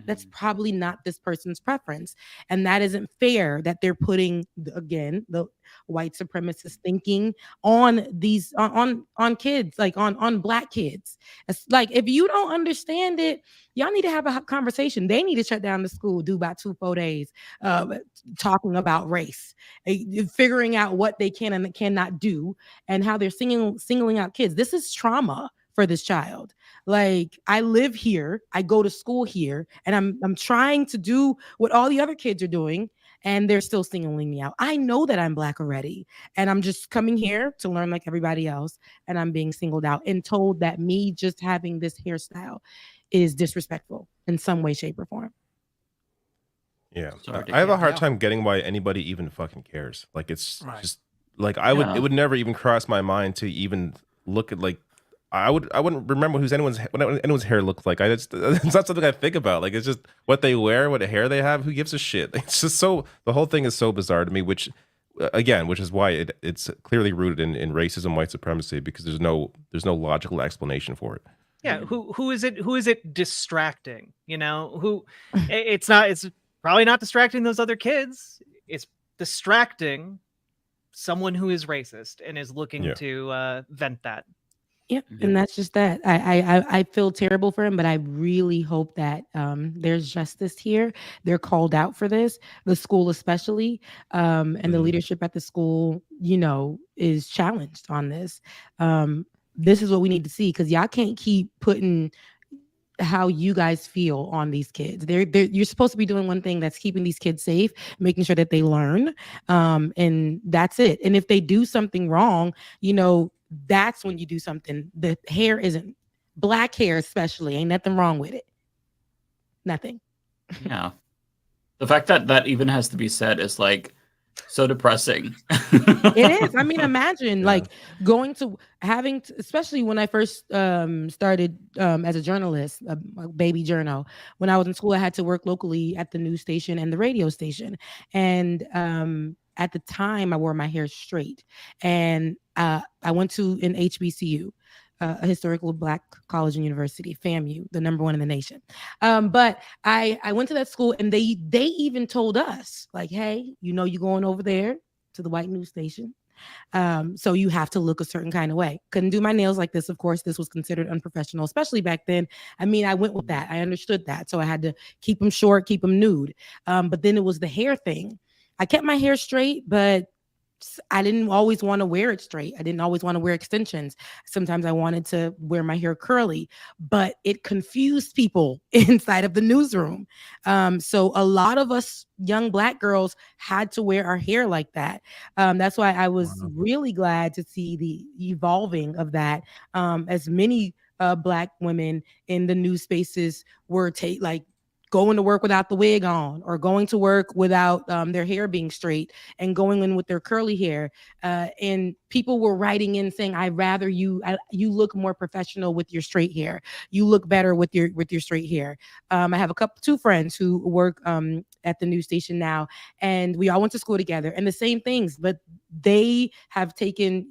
that's probably not this person's preference, and that isn't fair that they're putting again the white supremacist thinking on these on kids, like on Black kids. It's like, if you don't understand it, y'all need to have a conversation. They need to shut down the school, do about 2-4 days talking about race, figuring out what they can and cannot do, and how they're singling out kids. This is trauma for this child. Like, I live here, I go to school here, and I'm trying to do what all the other kids are doing, and they're still singling me out. I know that I'm Black already, and I'm just coming here to learn like everybody else, and I'm being singled out and told that me just having this hairstyle is disrespectful in some way, shape, or form. Yeah, I have a hard time getting why anybody even fucking cares. Like, it's just like it would never even cross my mind to even look at, like, I wouldn't remember what anyone's hair looked like. It's not something I think about. Like, it's just what they wear, what hair they have. Who gives a shit? It's just the whole thing is so bizarre to me. Which is why it's clearly rooted in racism, white supremacy, because there's no logical explanation for it. Yeah, who is it distracting? It's probably not distracting those other kids. It's distracting someone who is racist and is looking to vent that. Yep, and that's just that. I feel terrible for him, but I really hope that there's justice here. They're called out for this, the school especially, and the leadership at the school, is challenged on this. This is what we need to see, because y'all can't keep putting how you guys feel on these kids. You're supposed to be doing one thing, that's keeping these kids safe, making sure that they learn, and that's it. And if they do something wrong, that's when you do something. The hair isn't Black hair, especially, ain't nothing wrong with it. Nothing. Yeah. The fact that even has to be said is like so depressing. It is. I mean, imagine like going to especially when I first started as a journalist, a baby journal. When I was in school, I had to work locally at the news station and the radio station. And at the time, I wore my hair straight. And I went to an HBCU, a historical Black college and university, FAMU, the #1 in the nation. But I went to that school, and they even told us, like, hey, you're going over there to the white news station. So you have to look a certain kind of way. Couldn't do my nails like this. Of course, this was considered unprofessional, especially back then. I mean, I went with that. I understood that. So I had to keep them short, keep them nude. But then it was the hair thing. I kept my hair straight, but I didn't always want to wear it straight. I didn't always want to wear extensions. Sometimes I wanted to wear my hair curly, but it confused people inside of the newsroom. So a lot of us young Black girls had to wear our hair like that. That's why I was really glad to see the evolving of that. As many Black women in the news spaces were going to work without the wig on, or going to work without their hair being straight, and going in with their curly hair. And people were writing in saying, "I'd rather you look more professional with your straight hair. You look better with your straight hair." I have two friends who work at the news station now, and we all went to school together, and the same things, but they have taken,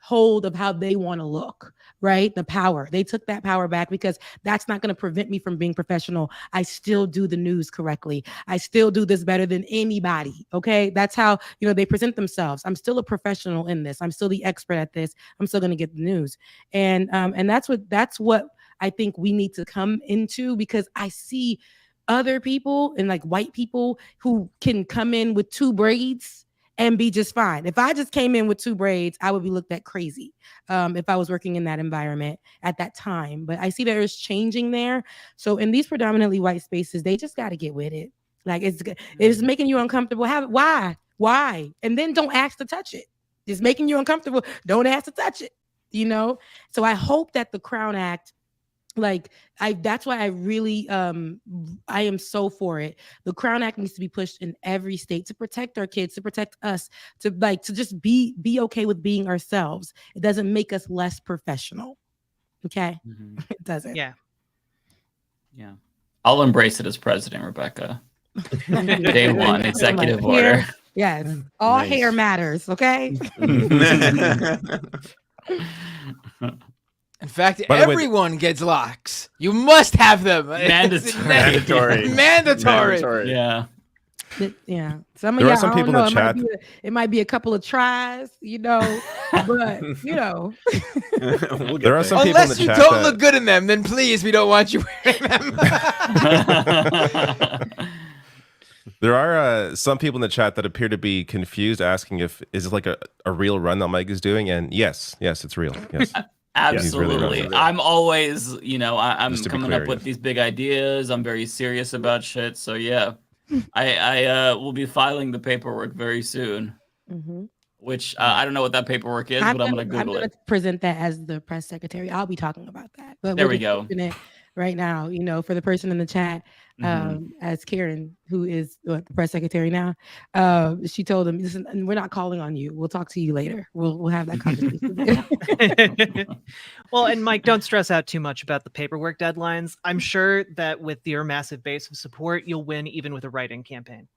hold of how they want to look, right? The power. They took that power back, because that's not going to prevent me from being professional. I still do the news correctly. I still do this better than anybody. Okay. That's how, they present themselves. I'm still a professional in this. I'm still the expert at this. I'm still going to get the news. And that's what I think we need to come into, because I see other people and like white people who can come in with 2 braids and be just fine. If I just came in with 2 braids, I would be looked at crazy if I was working in that environment at that time. But I see there is changing there. So in these predominantly white spaces, they just got to get with it. Like it's making you uncomfortable. Why? And then don't ask to touch it. It's making you uncomfortable. Don't ask to touch it. So I hope that the Crown Act, that's why I really I am so for it. The Crown Act needs to be pushed in every state to protect our kids, to protect us, to just be okay with being ourselves. It doesn't make us less professional. Okay. It doesn't. Yeah. I'll embrace it as president, Rebecca. Day 1, executive order. Yes. All hair matters. Okay. In fact, everyone gets locks. You must have them. Mandatory. Mandatory. Yeah. Yeah. There are some people in the chat. It might be a couple of tries, but there are some people in the chat. Unless you don't look good in them, then please, we don't want you wearing them. There are some people in the chat that appear to be confused, asking is it like a real run that Mike is doing? And yes, it's real. Yes. Absolutely. Really I'm always, I'm coming up with these big ideas. I'm very serious about shit. So yeah, I will be filing the paperwork very soon. Which I don't know what that paperwork is, but I'm gonna Google it. Present that as the press secretary. I'll be talking about that. But there we go. Right now, for the person in the chat, as Karen, who is the press secretary now, she told him, "Listen, we're not calling on you. We'll talk to you later. We'll have that conversation." Well, and Mike, don't stress out too much about the paperwork deadlines. I'm sure that with your massive base of support, you'll win even with a write-in campaign.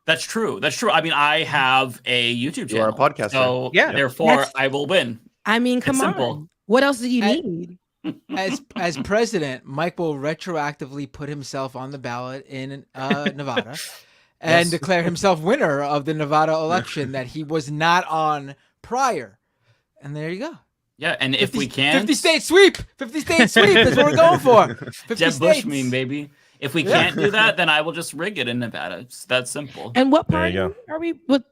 That's true. I mean, I have a YouTube channel. You are a podcaster. So therefore, I will win. I mean, come on. Simple. What else do you need? As president, Mike will retroactively put himself on the ballot in Nevada and declare himself winner of the Nevada election that he was not on prior. And there you go. Yeah, and if we can 50 state sweep. 50 state sweep is what we're going for. 50 Jeb states. Bush meme, baby. If we can't do that, then I will just rig it in Nevada. It's that simple. And what party are we with?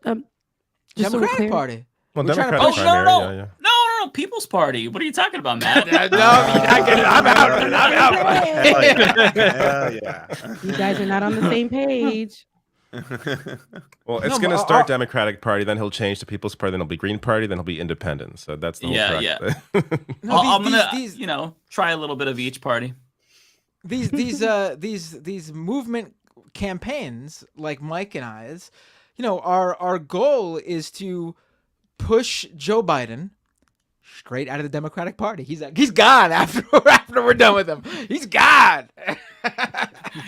Democratic Party. Well, Democratic primary. No. People's Party. What are you talking about, Matt? I'm out. Hell yeah. You guys are not on the same page. Well, it's going to start Democratic Party, then he'll change to People's Party, then it'll be Green Party, then he'll be Independent. So that's the whole track. Yeah. I'm gonna, try a little bit of each party. These movement campaigns, like Mike and I's, our goal is to push Joe Biden straight out of the Democratic Party. He's gone after we're done with him. He's gone.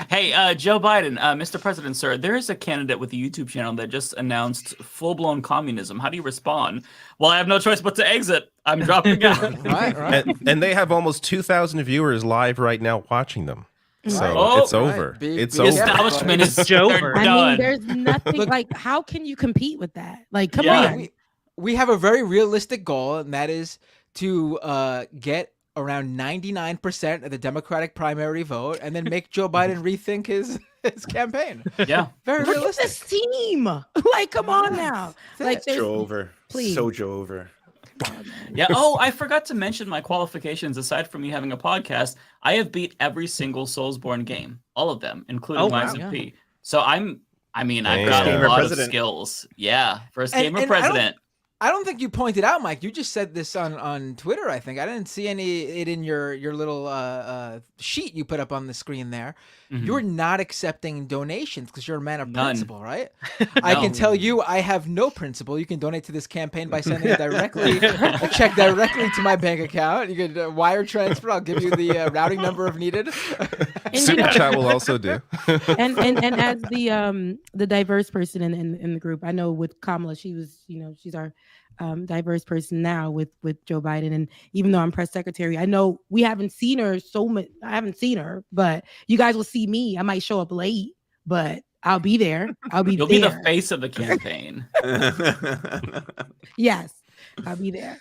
Hey, Joe Biden, Mr. President, sir, there is a candidate with a YouTube channel that just announced full-blown communism. How do you respond? Well, I have no choice but to exit. I'm dropping out. Right. And they have almost 2,000 viewers live right now watching them. So it's over. It's over. The establishment is over. I mean, there's nothing how can you compete with that? Like, come on. We have a very realistic goal, and that is to get around 99% of the Democratic primary vote, and then make Joe Biden rethink his campaign. Yeah, very Look realistic. at this team. Like, come on now. Like, Joe over. Please. So Joe over. Yeah. Oh, I forgot to mention my qualifications. Aside from me having a podcast, I have beat every single Soulsborne game, all of them, including Lies of P. So I've got a lot of skills. Yeah, first gamer president. I don't think you pointed out, Mike. You just said this on Twitter, I think. I didn't see it in your little sheet you put up on the screen there. Mm-hmm. You're not accepting donations because you're a man of principle, right? I can tell you I have no principle. You can donate to this campaign by sending a check directly to my bank account. You can wire transfer. I'll give you the routing number if needed. Super chat will also do. and as the diverse person in the group, I know with Kamala, she was, she's our diverse person now with Joe Biden. And even though I'm press secretary, I know we haven't seen her so much. I haven't seen her, but you guys will see me. I might show up late, but I'll be there. You'll be the face of the campaign. Yes, I'll be there.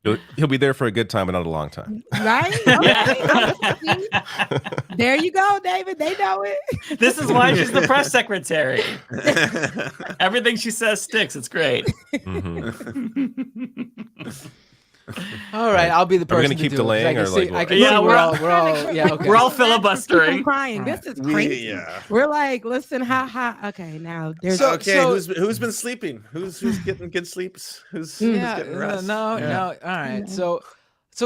He'll be there for a good time, but not a long time. Right? Okay. There you go, David. They know it. This is why she's the press secretary. Everything she says sticks. It's great. All right, I'll be the person. Are we gonna keep delaying, or like? We're all filibustering. I'm crying. This is crazy. We're like, listen, okay, now there's who's been sleeping? Who's getting good sleeps? Who's getting rest? No. All right, so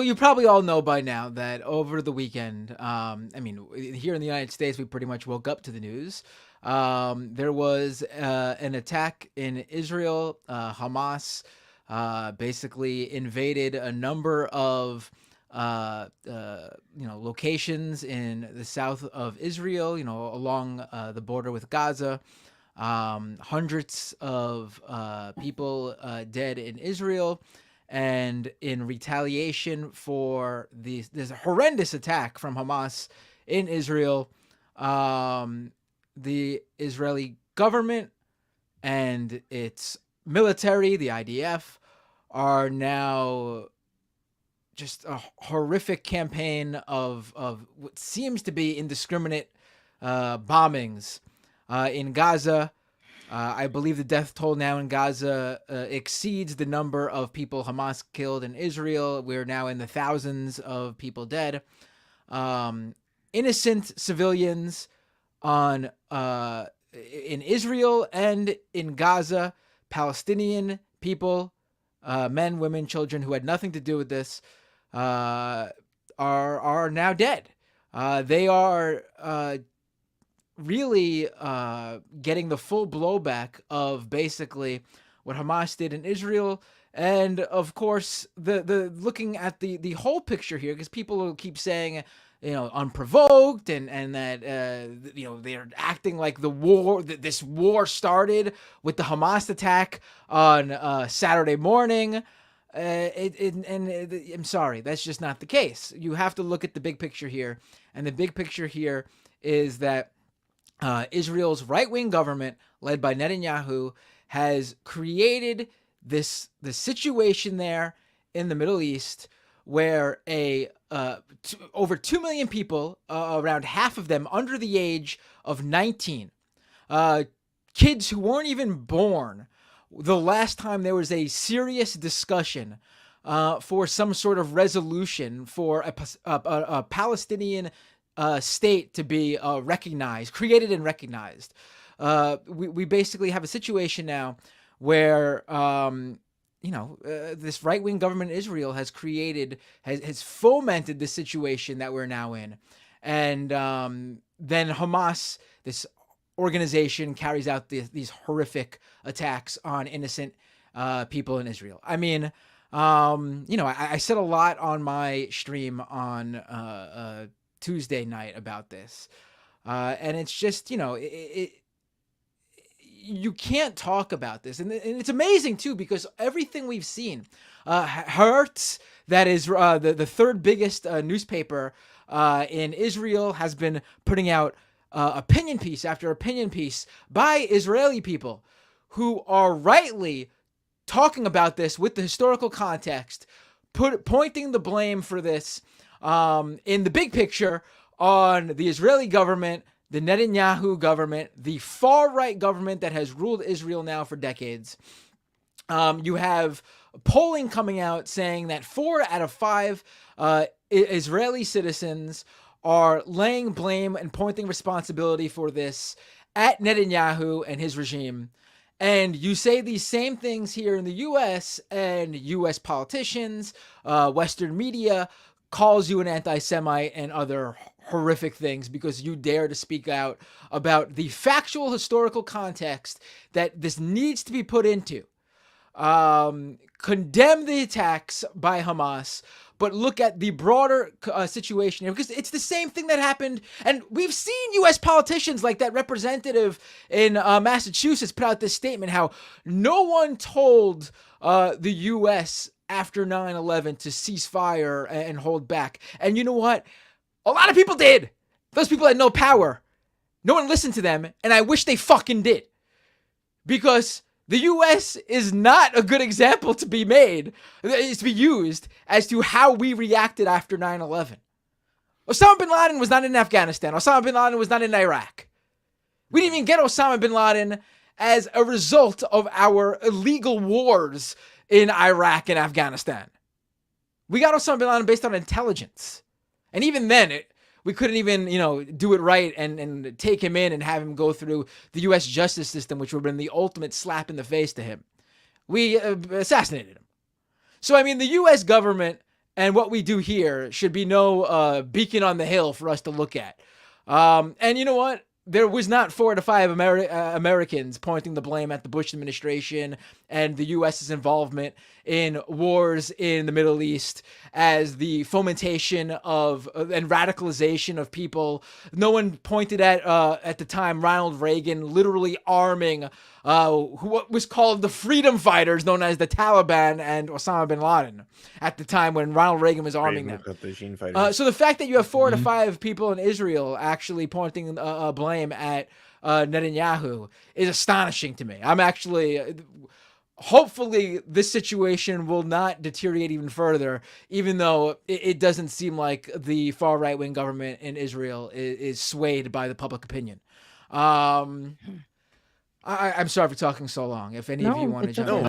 you probably all know by now that over the weekend, I mean, here in the United States, we pretty much woke up to the news. There was an attack in Israel. Hamas basically invaded a number of locations in the south of Israel, along the border with Gaza. Hundreds of people dead in Israel, and in retaliation for this horrendous attack from Hamas in Israel, the Israeli government and its military, the IDF, are now just a horrific campaign of what seems to be indiscriminate bombings in Gaza. I believe the death toll now in Gaza exceeds the number of people Hamas killed in Israel. We're now in the thousands of people dead. Innocent civilians in Israel and in Gaza, Palestinian people, men, women, children who had nothing to do with this, are now dead. They are really getting the full blowback of basically what Hamas did in Israel, and of course the looking at the whole picture here, because people will keep saying, unprovoked, and that they're acting like this war started with the Hamas attack on Saturday morning. I'm sorry, that's just not the case. You have to look at the big picture here, and the big picture here is that Israel's right-wing government, led by Netanyahu, has created this situation there in the Middle East where over 2 million people, around half of them under the age of 19, kids who weren't even born the last time there was a serious discussion for some sort of resolution for a Palestinian state to be created and recognized. We basically have a situation now where this right-wing government in Israel has fomented the situation that we're now in. And then Hamas, this organization, carries out these horrific attacks on innocent people in Israel. I mean, I said a lot on my stream on Tuesday night about this. And it's just, you can't talk about this. And it's amazing, too, because everything we've seen, Hertz, that is the third biggest newspaper in Israel, has been putting out opinion piece after opinion piece by Israeli people who are rightly talking about this with the historical context, pointing the blame for this in the big picture on the Israeli government, the Netanyahu government, the far-right government that has ruled Israel now for decades. You have polling coming out saying that 4 out of 5 Israeli citizens are laying blame and pointing responsibility for this at Netanyahu and his regime. And you say these same things here in the U.S., and U.S. politicians, Western media calls you an anti-Semite and other horrific things because you dare to speak out about the factual historical context that this needs to be put into. Condemn the attacks by Hamas, but look at the broader situation here, because it's the same thing that happened. And we've seen U.S. politicians like that representative in Massachusetts put out this statement how no one told the U.S. after 9/11 to cease fire and hold back. And you know what? A lot of people did. Those people had no power. No one listened to them, and I wish they fucking did. Because The U.S. is not a good example to be made, to be used as to how we reacted after 9/11. Osama bin Laden was not in Afghanistan. Osama bin Laden was not in Iraq. We didn't even get Osama bin Laden as a result of our illegal wars in Iraq and Afghanistan. We got Osama bin Laden based on intelligence. And even then, we couldn't even, do it right and take him in and have him go through the U.S. justice system, which would have been the ultimate slap in the face to him. We assassinated him. So, the U.S. government and what we do here should be no beacon on the hill for us to look at. And you know what? There was not 4 to 5 Americans pointing the blame at the Bush administration and the U.S.'s involvement in wars in the Middle East as the fomentation of and radicalization of people. No one pointed at the time Ronald Reagan literally arming what was called the freedom fighters, known as the Taliban and Osama bin Laden, at the time when Ronald Reagan was arming them. So the fact that you have 4 to 5 people in Israel actually pointing blame at Netanyahu is astonishing to me. I'm actually... Hopefully, this situation will not deteriorate even further, even though it doesn't seem like the far right-wing government in Israel is swayed by the public opinion. I'm sorry for talking so long. If any of you want to jump in.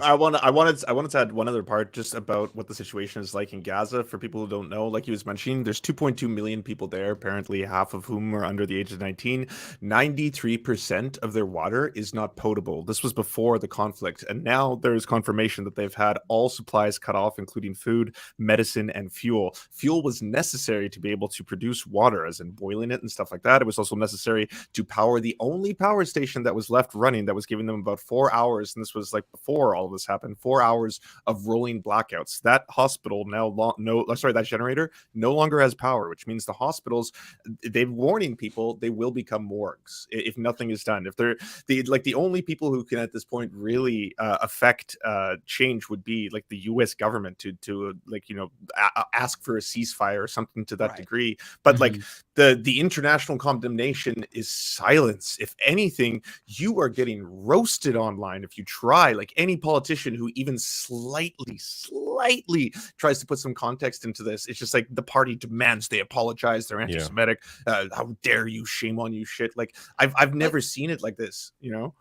I wanted to add one other part just about what the situation is like in Gaza. For people who don't know, like he was mentioning, there's 2.2 million people there, apparently half of whom are under the age of 19. 93% of their water is not potable. This was before the conflict. And now there's confirmation that they've had all supplies cut off, including food, medicine, and fuel. Fuel was necessary to be able to produce water, as in boiling it and stuff like that. It was also necessary to power the only power station that was left running that was giving them about 4 hours, and this was like before all of this happened, 4 hours of rolling blackouts. That hospital that generator no longer has power, which means the hospitals, they're warning people they will become morgues if nothing is done. If they're the only people who can at this point really affect change would be like the U.S. government to ask for a ceasefire or something to that degree. But like the international condemnation is silence. If anything, you are getting roasted online if you try. Like any politician who even slightly tries to put some context into this, it's just like the party demands they apologize. They're anti-Semitic. How dare you? Shame on you! Shit. Like I've never seen it like this.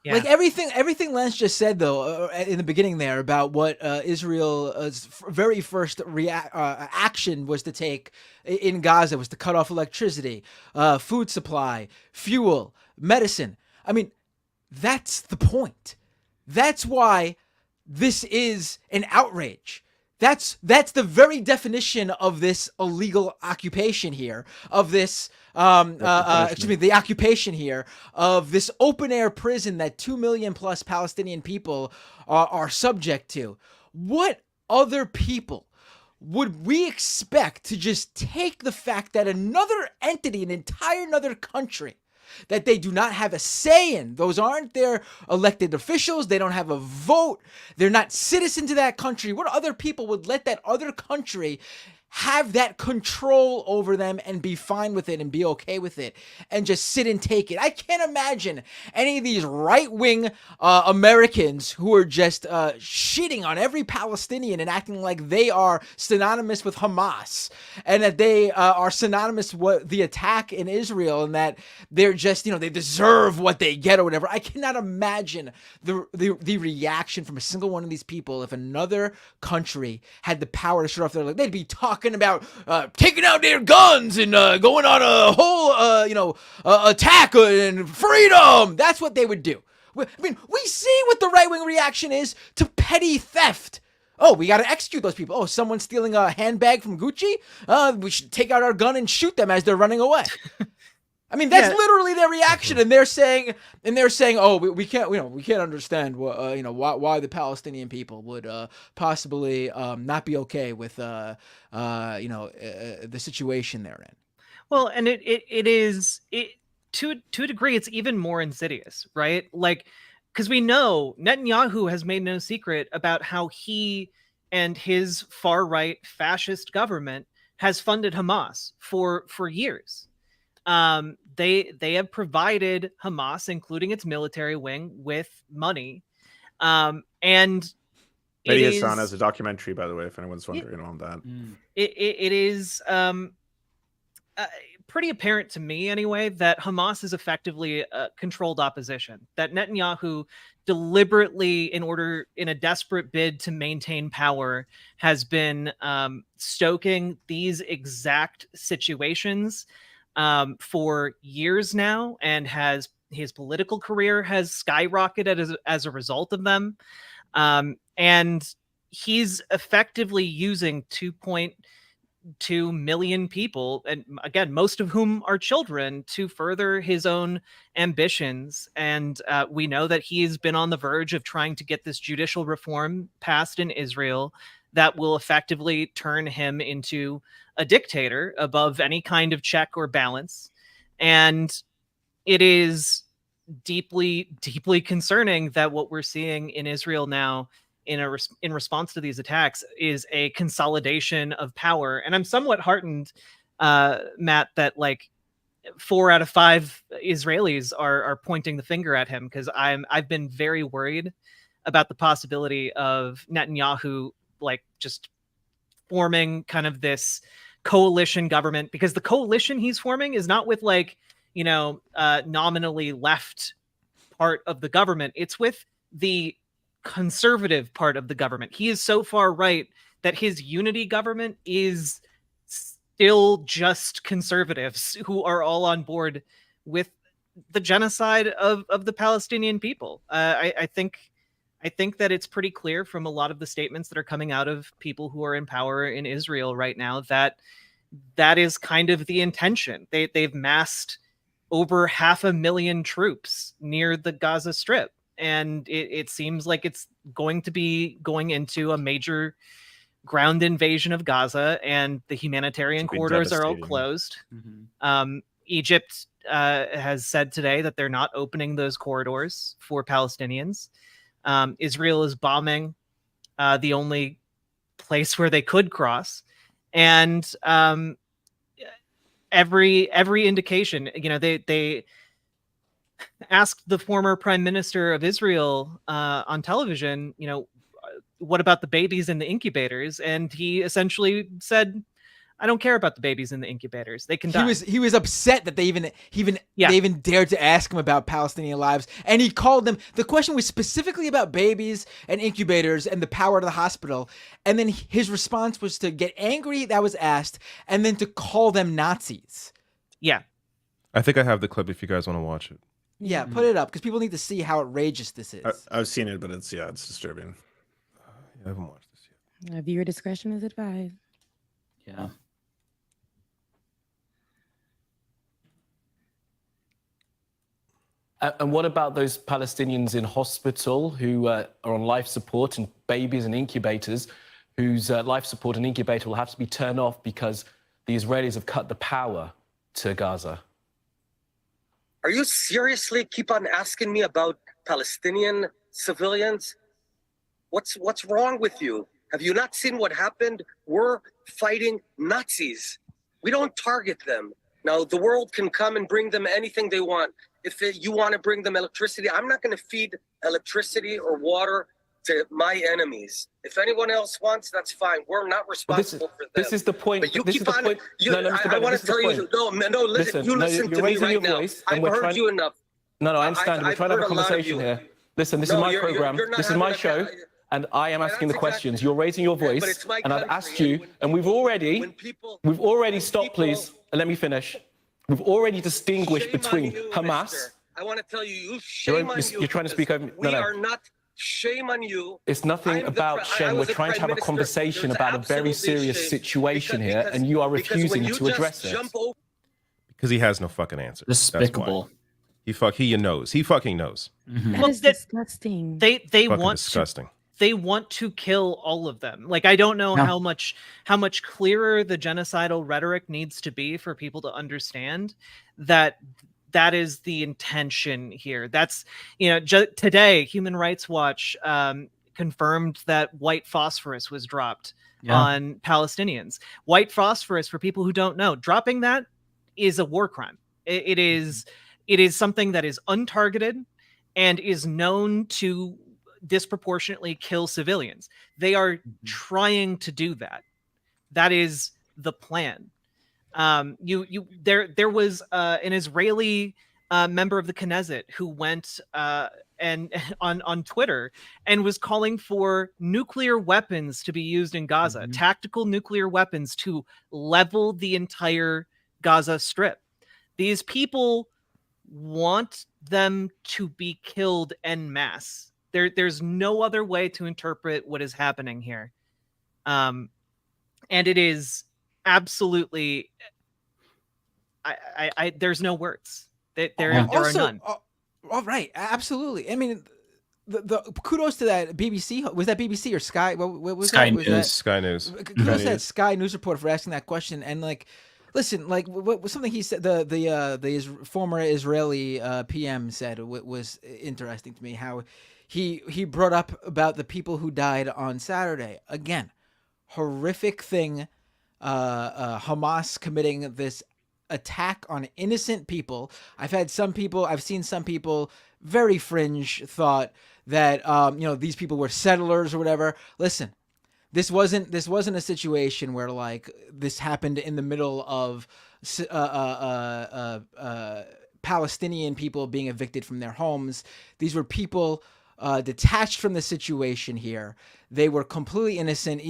Like everything Lance just said though in the beginning there about what Israel's very first action was to take in Gaza was to cut off electricity, food supply, fuel, medicine. That's the point. That's why this is an outrage. That's the very definition of this illegal occupation here, of this, the occupation here of this open air prison that 2 million plus Palestinian people are subject to. What other people would we expect to just take the fact that another entity, an entire another country, that they do not have a say in? Those aren't their elected officials. They don't have a vote. They're not citizens of that country. What other people would let that other country have that control over them and be fine with it and be okay with it and just sit and take it? I can't imagine any of these right-wing Americans who are just shitting on every Palestinian and acting like they are synonymous with Hamas and that they are synonymous with the attack in Israel and that they're just, they deserve what they get or whatever. I cannot imagine the reaction from a single one of these people if another country had the power to shut off their light. They'd be talking about taking out their guns and going on a whole attack and freedom. That's what they would do. We see what the right-wing reaction is to petty theft. Oh, we got to execute those people. Oh, someone's stealing a handbag from Gucci? We should take out our gun and shoot them as they're running away. That's literally their reaction, and they're saying, oh, we can't understand why the Palestinian people would possibly not be okay with the situation they're in. Well, and it is to a degree, it's even more insidious, right? Like, because we know Netanyahu has made no secret about how he and his far right fascist government has funded Hamas for years. they have provided Hamas, including its military wing, with money, and Mehdi Hassan has a documentary, by the way, if anyone's wondering on that. It is pretty apparent to me, anyway, that Hamas is effectively a controlled opposition. That Netanyahu deliberately, in a desperate bid to maintain power, has been stoking these exact situations for years now, and his political career has skyrocketed as a result of them. And he's effectively using 2.2 million people, and again, most of whom are children, to further his own ambitions. And we know that he's been on the verge of trying to get this judicial reform passed in Israel that will effectively turn him into a dictator above any kind of check or balance. And it is deeply, deeply concerning that what we're seeing in Israel now in response to these attacks is a consolidation of power. And I'm somewhat heartened, Matt, that like 4 out of 5 Israelis are pointing the finger at him, because I've been very worried about the possibility of Netanyahu like just forming kind of this coalition government, because the coalition he's forming is not with like, nominally left part of the government. It's with the conservative part of the government. He is so far right that his unity government is still just conservatives who are all on board with the genocide of the Palestinian people. I think that it's pretty clear from a lot of the statements that are coming out of people who are in power in Israel right now that is kind of the intention. They've massed over 500,000 troops near the Gaza Strip, and it seems like it's going to be going into a major ground invasion of Gaza, and the humanitarian corridors are all closed. Egypt has said today that they're not opening those corridors for Palestinians. Israel is bombing the only place where they could cross, and every indication, they asked the former prime minister of Israel on television, what about the babies in the incubators? And he essentially said, I don't care about the babies in the incubators. They can die. He was upset that they even dared to ask him about Palestinian lives, and he called them. The question was specifically about babies and incubators and the power of the hospital, and then his response was to get angry that was asked, and then to call them Nazis. Yeah, I think I have the clip if you guys want to watch it. Yeah, put it up because people need to see how outrageous this is. I've seen it, but it's disturbing. I haven't watched this yet. Viewer discretion is advised. Yeah. And what about those Palestinians in hospital who are on life support, and babies in incubators whose life support and incubator will have to be turned off because the Israelis have cut the power to Gaza? Are you seriously keep on asking me about Palestinian civilians? What's wrong with you? Have you not seen what happened? We're fighting Nazis. We don't target them. Now, the world can come and bring them anything they want. If you want to bring them electricity, I'm not going to feed electricity or water to my enemies. If anyone else wants, that's fine. We're not responsible for them. This is the point. But you this keep is the on. point. I want to tell you. No, listen. You listen to me right now. I've heard you enough. No, I understand. We're trying to have a conversation here. Listen, this is my program. This is my show. And I am asking the questions. You're raising your voice, and I've asked you, and we've already stopped, please. Let me finish. We've already distinguished between Hamas. I want to tell you, shame on you. You're trying to speak over. We are not. Shame on you. It's nothing about shame. We're trying to have a conversation about a very serious situation here, and you are refusing to address it. Because he has no fucking answer. Despicable. He knows. He fucking knows. That is disgusting. They want disgusting. They want to kill all of them. Like, I don't know how much clearer the genocidal rhetoric needs to be for people to understand that is the intention here. That's, today Human Rights Watch confirmed that white phosphorus was dropped on Palestinians. White phosphorus, for people who don't know, dropping that is a war crime. It is something that is untargeted and is known to disproportionately kill civilians. They are trying to do that. That is the plan. There was an Israeli member of the Knesset who went and on Twitter and was calling for nuclear weapons to be used in Gaza, tactical nuclear weapons to level the entire Gaza Strip. These people want them to be killed en masse. There's no other way to interpret what is happening here. And it is absolutely, there's no words. There are none. All right, absolutely. I mean, the kudos to that BBC. Was that BBC or Sky? What was Sky that? News. Was Sky News. Kudos to that Sky News report for asking that question. And like, listen, like what was something he said? The former Israeli PM said was interesting to me. How he brought up about the people who died on Saturday. Again, horrific thing. Hamas committing this attack on innocent people. I've seen some people very fringe thought that these people were settlers or whatever. Listen, this wasn't a situation where like this happened in the middle of Palestinian people being evicted from their homes. These were people detached from the situation here. They were completely innocent.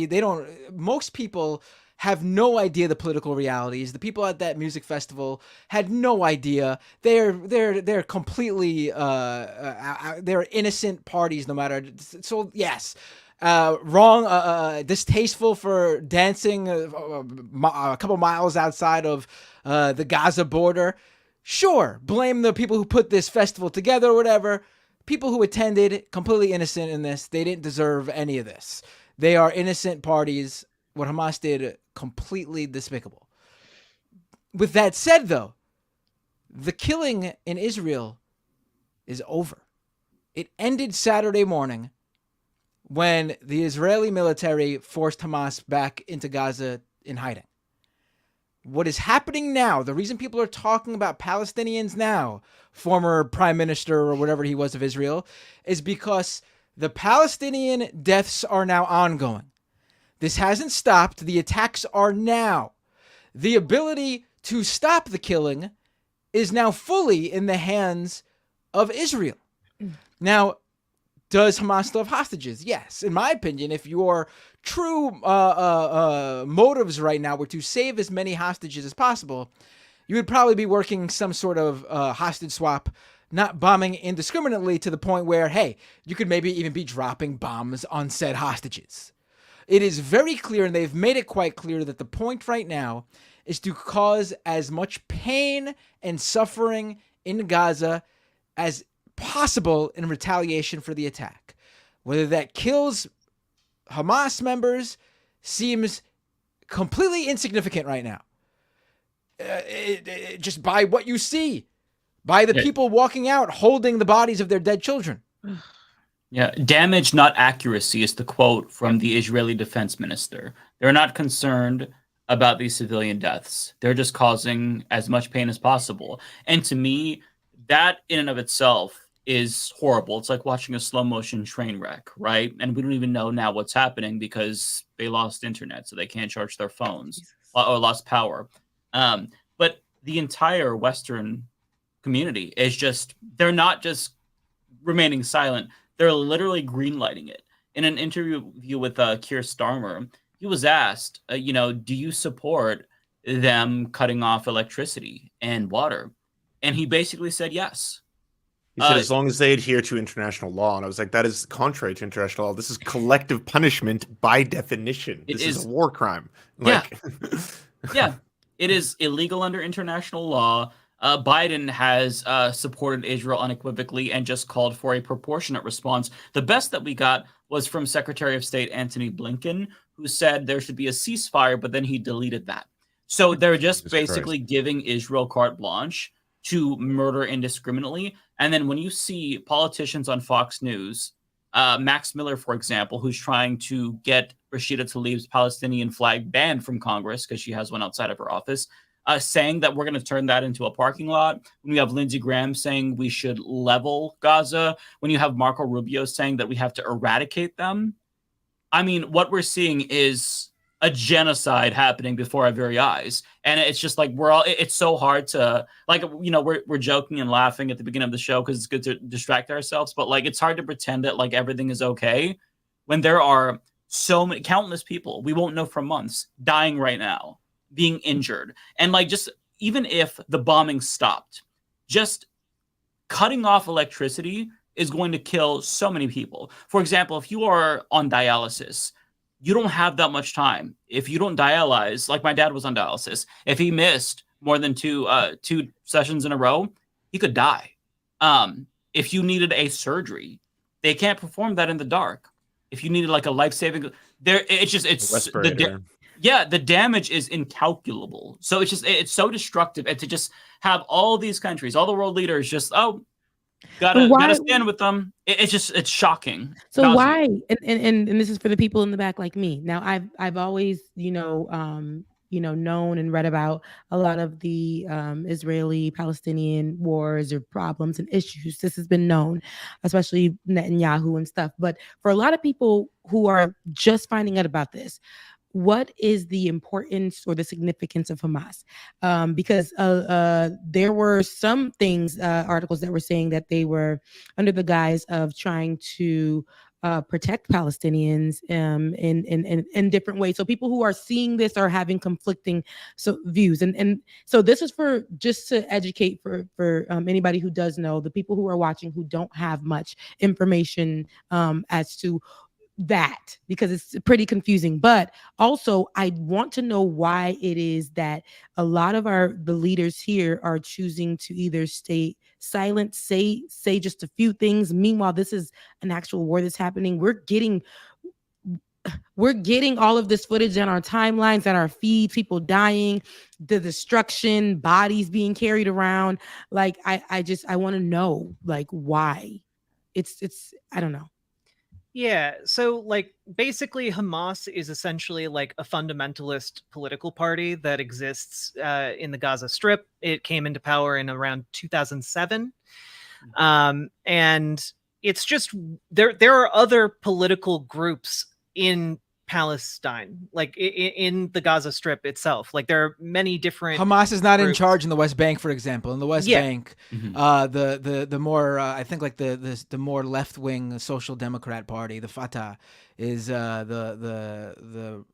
Most people have no idea the political realities. The people at that music festival had no idea. They're completely they're innocent parties no matter. So yes, wrong, distasteful for dancing a couple miles outside of the Gaza border. Sure, blame the people who put this festival together or whatever. People who attended, completely innocent in this. They didn't deserve any of this. They are innocent parties. What Hamas did, completely despicable. With that said, though, the killing in Israel is over. It ended Saturday morning when the Israeli military forced Hamas back into Gaza in hiding. What is happening now, the reason people are talking about Palestinians now, former prime minister or whatever he was of Israel, is because the Palestinian deaths are now ongoing. This hasn't stopped. The attacks are now. The ability to stop the killing is now fully in the hands of Israel. Now, does Hamas still have hostages? Yes. In my opinion, if your true motives right now were to save as many hostages as possible, you would probably be working some sort of hostage swap, not bombing indiscriminately to the point where, hey, you could maybe even be dropping bombs on said hostages. It is very clear, and they've made it quite clear, that the point right now is to cause as much pain and suffering in Gaza as possible in retaliation for the attack. Whether that kills Hamas members seems completely insignificant right now. Just by what you see, by the people walking out holding the bodies of their dead children. Yeah, damage, not accuracy is the quote from the Israeli defense minister. They're not concerned about these civilian deaths. They're just causing as much pain as possible. And to me, that in and of itself is horrible. It's like watching a slow motion train wreck, right? And we don't even know now what's happening because they lost internet, so they can't charge their phones or lost power. But the entire Western community is just, they're not just remaining silent. They're literally greenlighting it. In an interview with Keir Starmer, he was asked, do you support them cutting off electricity and water? And he basically said yes. He said as long as they adhere to international law. And I was like, that is contrary to international law. This is collective punishment by definition. This is a war crime. Yeah, it is illegal under international law. Biden has supported Israel unequivocally and just called for a proportionate response. The best that we got was from Secretary of State Antony Blinken, who said there should be a ceasefire, but then he deleted that. So they're just basically giving Israel carte blanche to murder indiscriminately. And then when you see politicians on Fox News, Max Miller, for example, who's trying to get Rashida Tlaib's Palestinian flag banned from Congress because she has one outside of her office, saying that we're going to turn that into a parking lot, when you have Lindsey Graham saying we should level Gaza, when you have Marco Rubio saying that we have to eradicate them, I mean, what we're seeing is a genocide happening before our very eyes. And it's just like, it's so hard to, like, you know, we're joking and laughing at the beginning of the show because it's good to distract ourselves, but like, it's hard to pretend that like everything is okay when there are so many, countless people we won't know for months dying right now, being injured. And like, just even if the bombing stopped, just cutting off electricity is going to kill so many people. For example, if you are on dialysis, you don't have that much time. If you don't dialyze, like my dad was on dialysis, if he missed more than two sessions in a row, he could die. If you needed a surgery, they can't perform that in the dark. If you needed like a life-saving, the damage is incalculable. So it's so destructive. And to just have all these countries, all the world leaders just, gotta stand with them. It's shocking. So why? And this is for the people in the back like me. Now I've always known and read about a lot of the Israeli-Palestinian wars or problems and issues. This has been known, especially Netanyahu and stuff. But for a lot of people who are just finding out about this, what is the importance or the significance of Hamas? Because there were some articles that were saying that they were under the guise of trying to protect Palestinians in different ways. So people who are seeing this are having conflicting views. And so this is for just to educate for anybody who does know, the people who are watching who don't have much information as to that, because it's pretty confusing. But also I want to know why it is that a lot of the leaders here are choosing to either stay silent, say just a few things. Meanwhile, this is an actual war that's happening. We're getting all of this footage on our timelines, on our feed, people dying, the destruction, bodies being carried around. Like I want to know like why. It's I don't know. Yeah, so like basically Hamas is essentially like a fundamentalist political party that exists in the Gaza Strip. It came into power in around 2007. And it's just there are other political groups in Palestine, like in the Gaza Strip itself. Like there are many different. Hamas is not in charge in the West Bank, for example. In the West Bank, the more I think like the more left wing Social Democrat Party, the Fatah, is the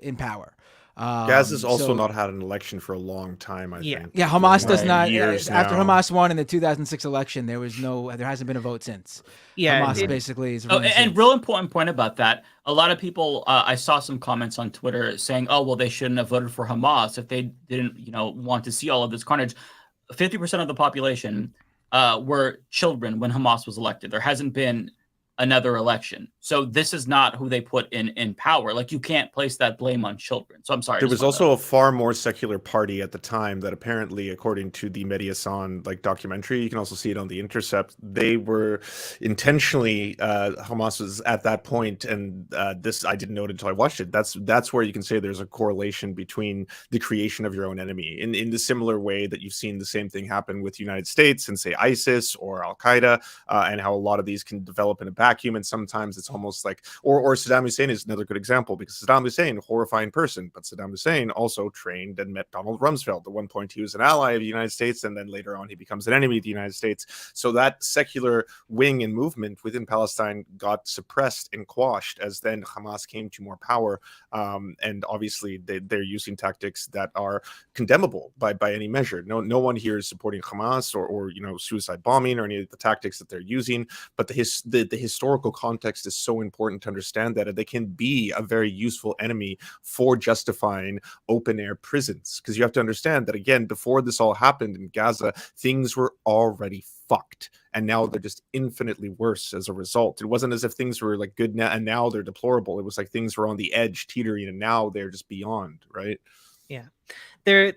in power. Gaza's also not had an election for a long time, I think. Yeah, Hamas does not. Years after now. Hamas won in the 2006 election, there hasn't been a vote since. Yeah, Hamas basically is. And real important point about that. A lot of people, I saw some comments on Twitter saying, "Oh, well, they shouldn't have voted for Hamas if they didn't, want to see all of this carnage." 50% of the population were children when Hamas was elected. There hasn't been another election. So this is not who they put in power. Like you can't place that blame on children. So I'm sorry. There was also a far more secular party at the time that apparently, according to the Mehdi Hassan documentary, you can also see it on The Intercept, they were intentionally, Hamas was at that point, and this I didn't know it until I watched it. That's where you can say there's a correlation between the creation of your own enemy in the similar way that you've seen the same thing happen with the United States and say ISIS or Al-Qaeda, and how a lot of these can develop in a vacuum, and sometimes it's almost like, or Saddam Hussein is another good example, because Saddam Hussein, a horrifying person, but Saddam Hussein also trained and met Donald Rumsfeld. At one point he was an ally of the United States, and then later on he becomes an enemy of the United States. So that secular wing and movement within Palestine got suppressed and quashed as then Hamas came to more power, and obviously they're using tactics that are condemnable by any measure. No one here is supporting Hamas or suicide bombing or any of the tactics that they're using, but the historical context is so important to understand that they can be a very useful enemy for justifying open air prisons, because you have to understand that, again, before this all happened in Gaza, things were already fucked, and now they're just infinitely worse as a result. It wasn't as if things were like good now and now they're deplorable. It was like things were on the edge, teetering, and now they're just beyond, right? Yeah, there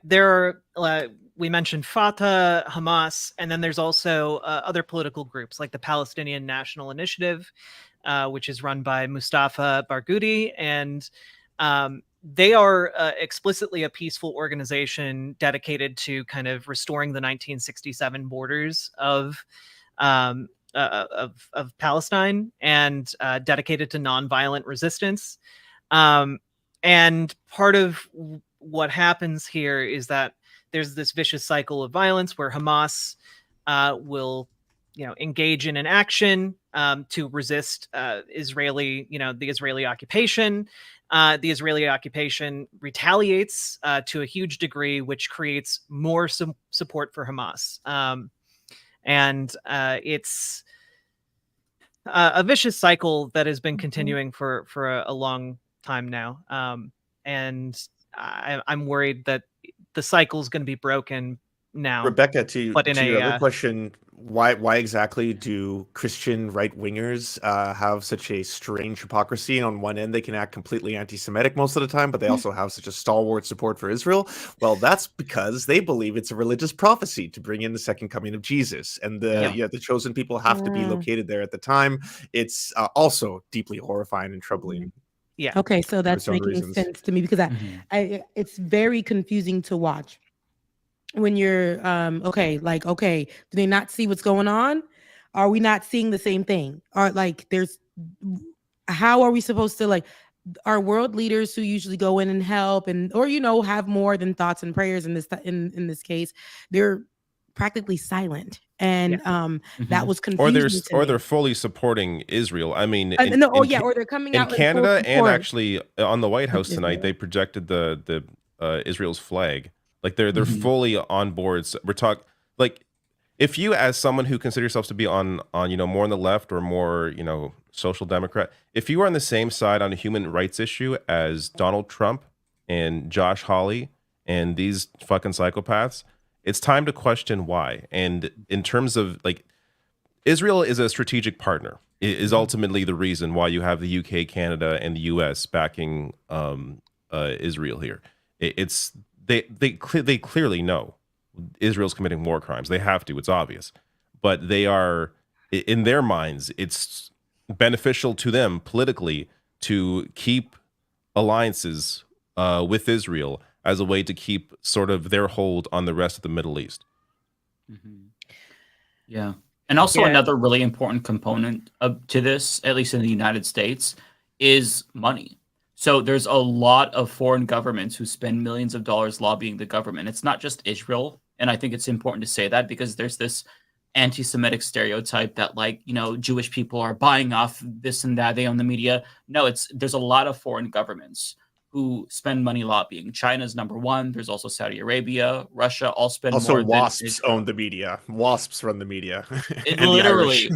are we mentioned Fatah, Hamas, and then there's also other political groups like the Palestinian National Initiative, which is run by Mustafa Barghouti. And they are explicitly a peaceful organization dedicated to kind of restoring the 1967 borders of Palestine, and dedicated to nonviolent resistance. And part of what happens here is that there's this vicious cycle of violence where Hamas will, engage in an action to resist the Israeli occupation. The Israeli occupation retaliates to a huge degree, which creates more support for Hamas. And it's a vicious cycle that has been continuing for a long time now. And I'm worried that the cycle is going to be broken now. Rebecca, to your other question, why exactly do Christian right-wingers have such a strange hypocrisy? On one end, they can act completely anti-Semitic most of the time, but they also have such a stalwart support for Israel. Well, that's because they believe it's a religious prophecy to bring in the second coming of Jesus, and the chosen people have to be located there at the time. It's also deeply horrifying and troubling. Yeah. Okay, so that's making sense to me, because I it's very confusing to watch when you're do they not see what's going on? Are we not seeing the same thing? Or how are we supposed to, our world leaders who usually go in and help or have more than thoughts and prayers in this case, they're practically silent, and that was confusing. Or they're fully supporting Israel. I mean, or they're coming out in Canada, and actually on the White House tonight, they projected the Israel's flag. Like they're fully on board. So we're talking if you, as someone who considers yourself to be on more on the left or more social democrat, if you are on the same side on a human rights issue as Donald Trump and Josh Hawley and these fucking psychopaths, it's time to question why. And in terms of Israel is a strategic partner. It is ultimately the reason why you have the UK, Canada, and the US backing Israel here. They clearly know Israel's committing war crimes. They have to. It's obvious. But they are, in their minds, it's beneficial to them politically to keep alliances with Israel as a way to keep sort of their hold on the rest of the Middle East. Yeah. And also another really important component to this, at least in the United States, is money. So there's a lot of foreign governments who spend millions of dollars lobbying the government. It's not just Israel. And I think it's important to say that, because there's this anti-Semitic stereotype that Jewish people are buying off this and that. They own the media. No, there's a lot of foreign governments who spend money lobbying. China's number one. There's also Saudi Arabia, Russia, all spend more. Also, WASPs own the media. WASPs run the media. Literally,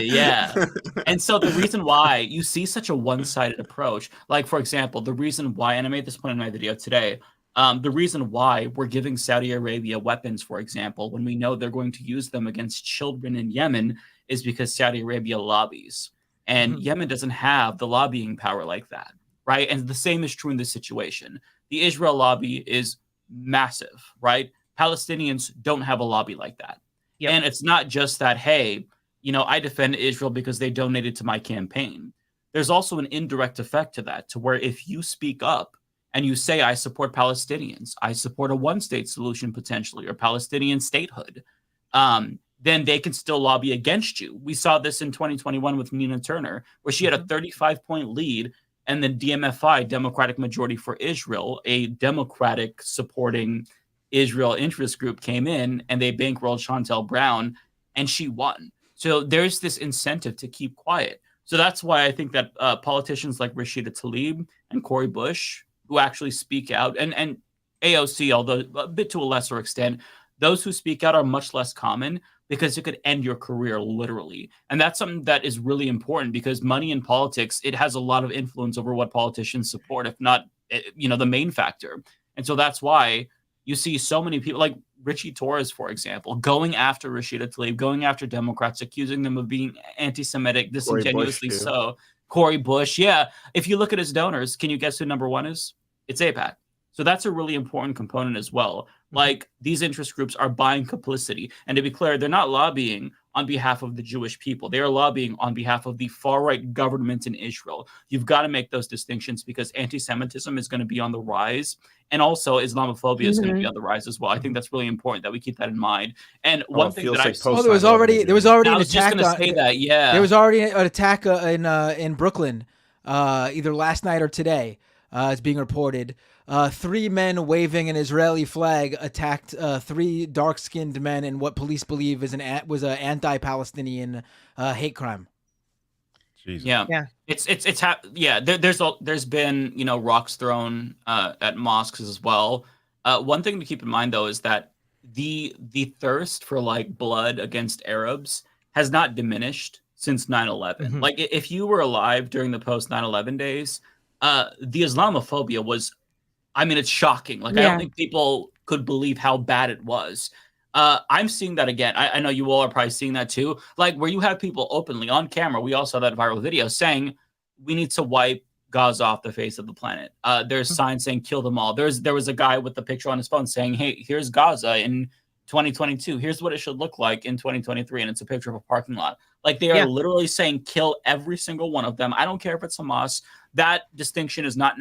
yeah. And so the reason why you see such a one-sided approach, for example, the reason why, and I made this point in my video today, the reason why we're giving Saudi Arabia weapons, for example, when we know they're going to use them against children in Yemen, is because Saudi Arabia lobbies. And Yemen doesn't have the lobbying power like that. Right. And the same is true in this situation. The Israel lobby is massive. Right. Palestinians don't have a lobby like that. Yep. And it's not just that, hey, I defend Israel because they donated to my campaign. There's also an indirect effect to that, to where if you speak up and you say, I support Palestinians, I support a one-state solution potentially, or Palestinian statehood, then they can still lobby against you. We saw this in 2021 with Nina Turner, where she had a 35-point lead. And the DMFI, Democratic Majority for Israel, a Democratic supporting Israel interest group, came in and they bankrolled Chantel Brown, and she won. So there's this incentive to keep quiet. So that's why I think that politicians like Rashida Tlaib and Cori Bush, who actually speak out, and AOC, although a bit to a lesser extent, those who speak out are much less common, because it could end your career literally. And that's something that is really important, because money in politics, it has a lot of influence over what politicians support, if not, the main factor. And so that's why you see so many people like Richie Torres, for example, going after Rashida Tlaib, going after Democrats, accusing them of being anti-Semitic, disingenuously so. Cori Bush. Yeah. If you look at his donors, can you guess who number one is? It's AIPAC. So that's a really important component as well. These interest groups are buying complicity. And to be clear, they're not lobbying on behalf of the Jewish people. They are lobbying on behalf of the far-right government in Israel. You've got to make those distinctions because anti-Semitism is going to be on the rise, and also Islamophobia is going to be on the rise as well. I think that's really important that we keep that in mind. And one thing that there was already an attack. There was already an attack in Brooklyn, either last night or today. It's being reported. 3 men waving an Israeli flag attacked 3 dark-skinned men in what police believe was an anti-Palestinian hate crime. Jesus. Yeah. There's been, you know, rocks thrown at mosques as well. One thing to keep in mind though is that the thirst for like blood against Arabs has not diminished since 9/11. Mm-hmm. Like if you were alive during the post 9/11 days, the Islamophobia was, I mean, it's shocking. Like I don't think people could believe how bad it was. I'm seeing that again. I know you all are probably seeing that too. Like where you have people openly on camera, we all saw that viral video saying we need to wipe Gaza off the face of the planet. There's signs saying kill them all. There was a guy with the picture on his phone saying, hey, here's Gaza in 2022. Here's what it should look like in 2023. And it's a picture of a parking lot. Like they are literally saying kill every single one of them. I don't care if it's Hamas. That distinction is not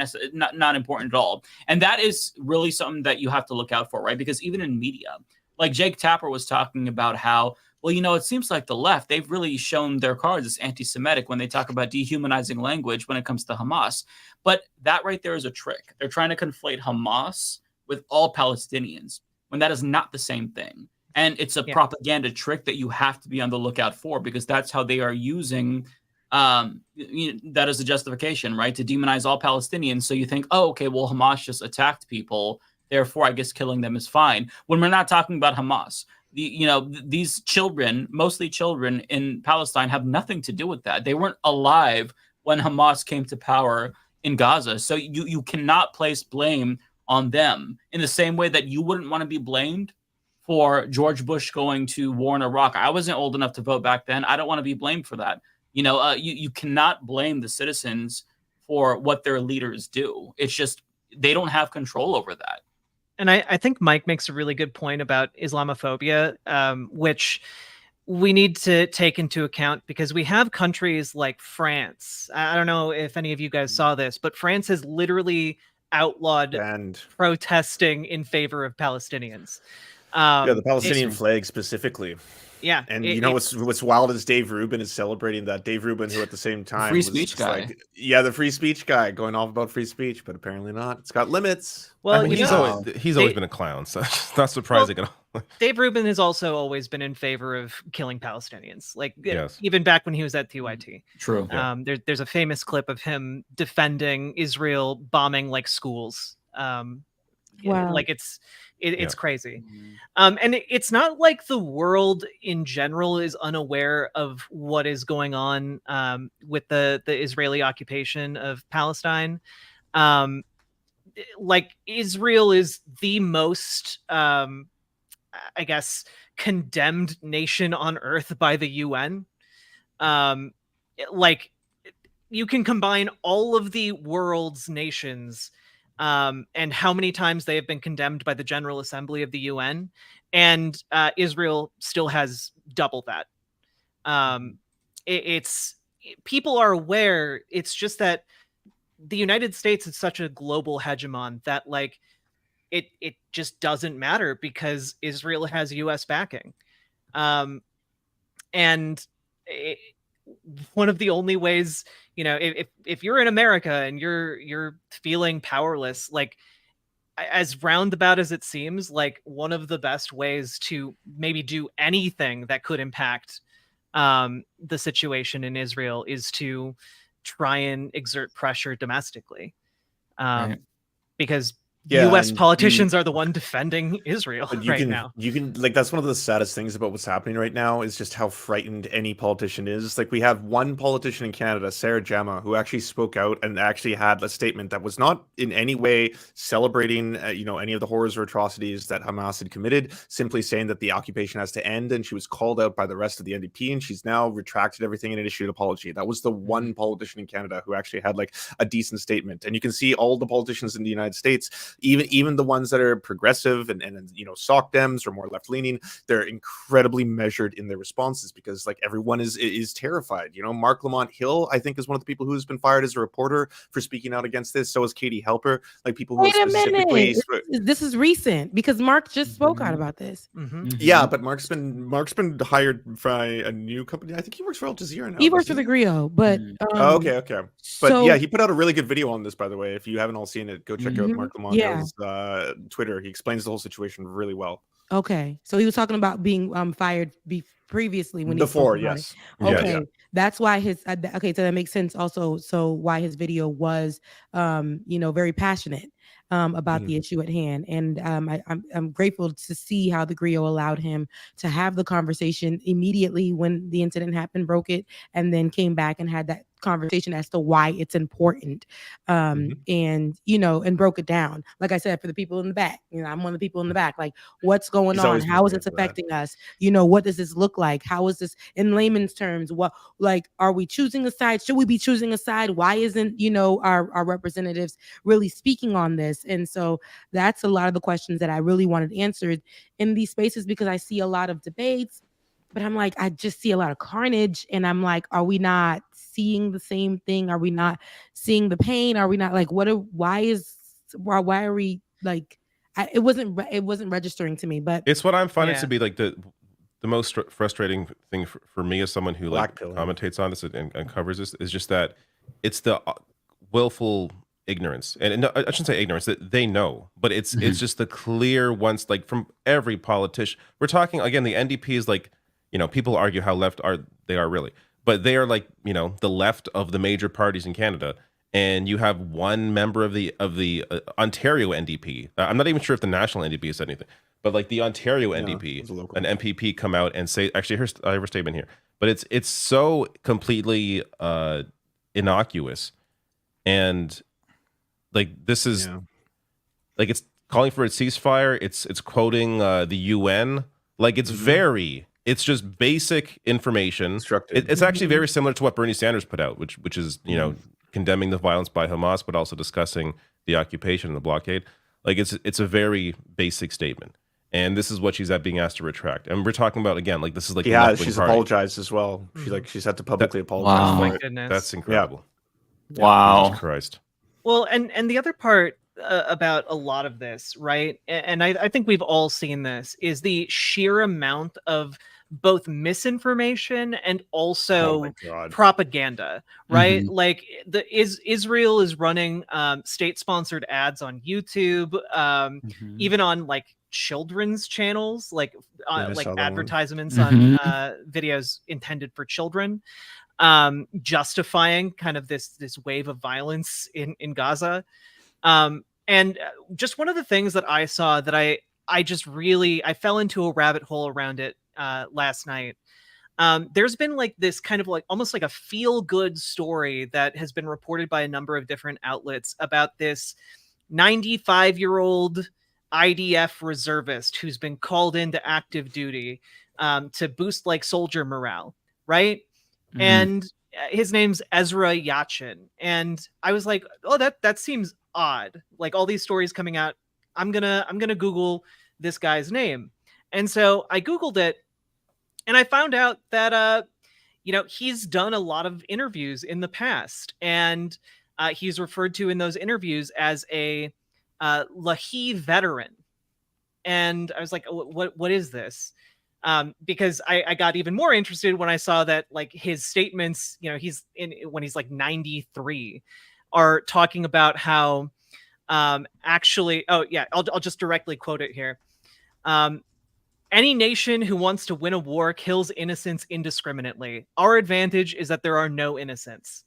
important at all. And that is really something that you have to look out for, right? Because even in media, like Jake Tapper was talking about how, well, you know, it seems like the left, they've really shown their cards as anti-Semitic when they talk about dehumanizing language when it comes to Hamas. But that right there is a trick. They're trying to conflate Hamas with all Palestinians when that is not the same thing. And it's a propaganda trick that you have to be on the lookout for because that's how they are using that as a justification, right? To demonize all Palestinians. So you think, oh, okay, well, Hamas just attacked people. Therefore, I guess killing them is fine. When we're not talking about Hamas, these children, mostly children in Palestine, have nothing to do with that. They weren't alive when Hamas came to power in Gaza. So you cannot place blame on them in the same way that you wouldn't want to be blamed for George Bush going to war in Iraq. I wasn't old enough to vote back then. I don't want to be blamed for that. You cannot blame the citizens for what their leaders do. It's just they don't have control over that. And I think Mike makes a really good point about Islamophobia, which we need to take into account because we have countries like France. I don't know if any of you guys saw this, but France has literally outlawed protesting in favor of Palestinians. The Palestinian flag specifically. Yeah. And what's wild is Dave Rubin is celebrating that. Dave Rubin, who at the same time free speech guy. The free speech guy going off about free speech, but apparently not. It's got limits. Well, I mean, he's always been a clown, so it's not surprising at all. Dave Rubin has also always been in favor of killing Palestinians, like even back when he was at TYT. True. There's a famous clip of him defending Israel bombing like schools. Like it's crazy. And it's not like the world in general is unaware of what is going on with the Israeli occupation of Palestine. Like Israel is the most, I guess, condemned nation on earth by the UN. Like you can combine all of the world's nations and how many times they have been condemned by the General Assembly of the UN, and Israel still has double that. People are aware. It's just that the United States is such a global hegemon that like it just doesn't matter because Israel has US backing. And one of the only ways, if you're in America and you're feeling powerless, like as roundabout as it seems, like one of the best ways to maybe do anything that could impact the situation in Israel is to try and exert pressure domestically. Because U.S. politicians are the one defending Israel now. You can that's one of the saddest things about what's happening right now is just how frightened any politician is. Like we have one politician in Canada, Sarah Jama, who actually spoke out and actually had a statement that was not in any way celebrating, any of the horrors or atrocities that Hamas had committed, simply saying that the occupation has to end. And she was called out by the rest of the NDP, and she's now retracted everything and issued an apology. That was the one politician in Canada who actually had like a decent statement. And you can see all the politicians in the United States even the ones that are progressive and sock Dems or more left leaning, they're incredibly measured in their responses because like everyone is terrified. Mark Lamont Hill, I think, is one of the people who's been fired as a reporter for speaking out against this. So is Katie Helper, like people who Wait a specifically. minute. This is recent because Mark just spoke out about this. Yeah, but Mark's been hired by a new company. I think he works for Al Jazeera now. He works for the Griot, but okay. But yeah, he put out a really good video on this, by the way. If you haven't all seen it, go check out Mark Lamont Hill's Twitter. He explains the whole situation really well. Okay, so he was talking about being fired previously when before, he yes. Okay, that's why his okay, so that makes sense also. So why his video was very passionate about the issue at hand, and I'm grateful to see how the Griot allowed him to have the conversation immediately when the incident happened, broke it, and then came back and had that conversation as to why it's important, and broke it down. Like I said, for the people in the back, I'm one of the people in the back. Like, what's going on? How is this affecting us? What does this look like? How is this in layman's terms? What, like, are we choosing a side? Should we be choosing a side? Why isn't our representatives really speaking on this? And so that's a lot of the questions that I really wanted answered in these spaces, because I see a lot of debates, but I'm like, I just see a lot of carnage, and I'm like, are we not seeing the same thing? Are we not seeing the pain? Are we not like, why are we like, it wasn't registering to me, but it's what I'm finding to be like the most frustrating thing for me as someone who commentates on this and covers this is just that it's the willful ignorance, and no, I shouldn't say ignorance, that they know, but it's just the clear ones, like from every politician. We're talking again, the NDP is like, people argue how left they are really, but they are like, the left of the major parties in Canada. And you have one member of the Ontario NDP. I'm not even sure if the national NDP has said anything, but like the Ontario NDP, an MPP, come out and say, actually, I have a statement here, but it's so completely innocuous, and like this is like, it's calling for a ceasefire. It's quoting the UN. Like it's just basic information. It's actually very similar to what Bernie Sanders put out, which is condemning the violence by Hamas, but also discussing the occupation and the blockade. Like it's a very basic statement, and this is what she's being asked to retract. And we're talking about, again, like this is like she's apologized as well. She's had to publicly apologize. Oh my for it. goodness, that's incredible. Yeah. Wow, Jesus Christ. Well, and the other part about a lot of this, right? And I think we've all seen this, is the sheer amount of both misinformation and also propaganda, right? Like Israel is running state-sponsored ads on YouTube, even on like children's channels, like advertisements on videos intended for children, justifying kind of this wave of violence in Gaza. And just one of the things that I saw that I just really, I fell into a rabbit hole around it last night. There's been like this kind of like almost like a feel-good story that has been reported by a number of different outlets about this 95-year-old IDF reservist who's been called into active duty to boost like soldier morale, right? And his name's Ezra Yachin, and I was like, oh, that seems odd. Like all these stories coming out, I'm gonna Google this guy's name. And so I Googled it, and I found out that he's done a lot of interviews in the past, and he's referred to in those interviews as a Lahi veteran. And I was like, what is this? Because I got even more interested when I saw that like his statements, when he's like 93, are talking about how actually, I'll just directly quote it here. Any nation who wants to win a war kills innocents indiscriminately. Our advantage is that there are no innocents.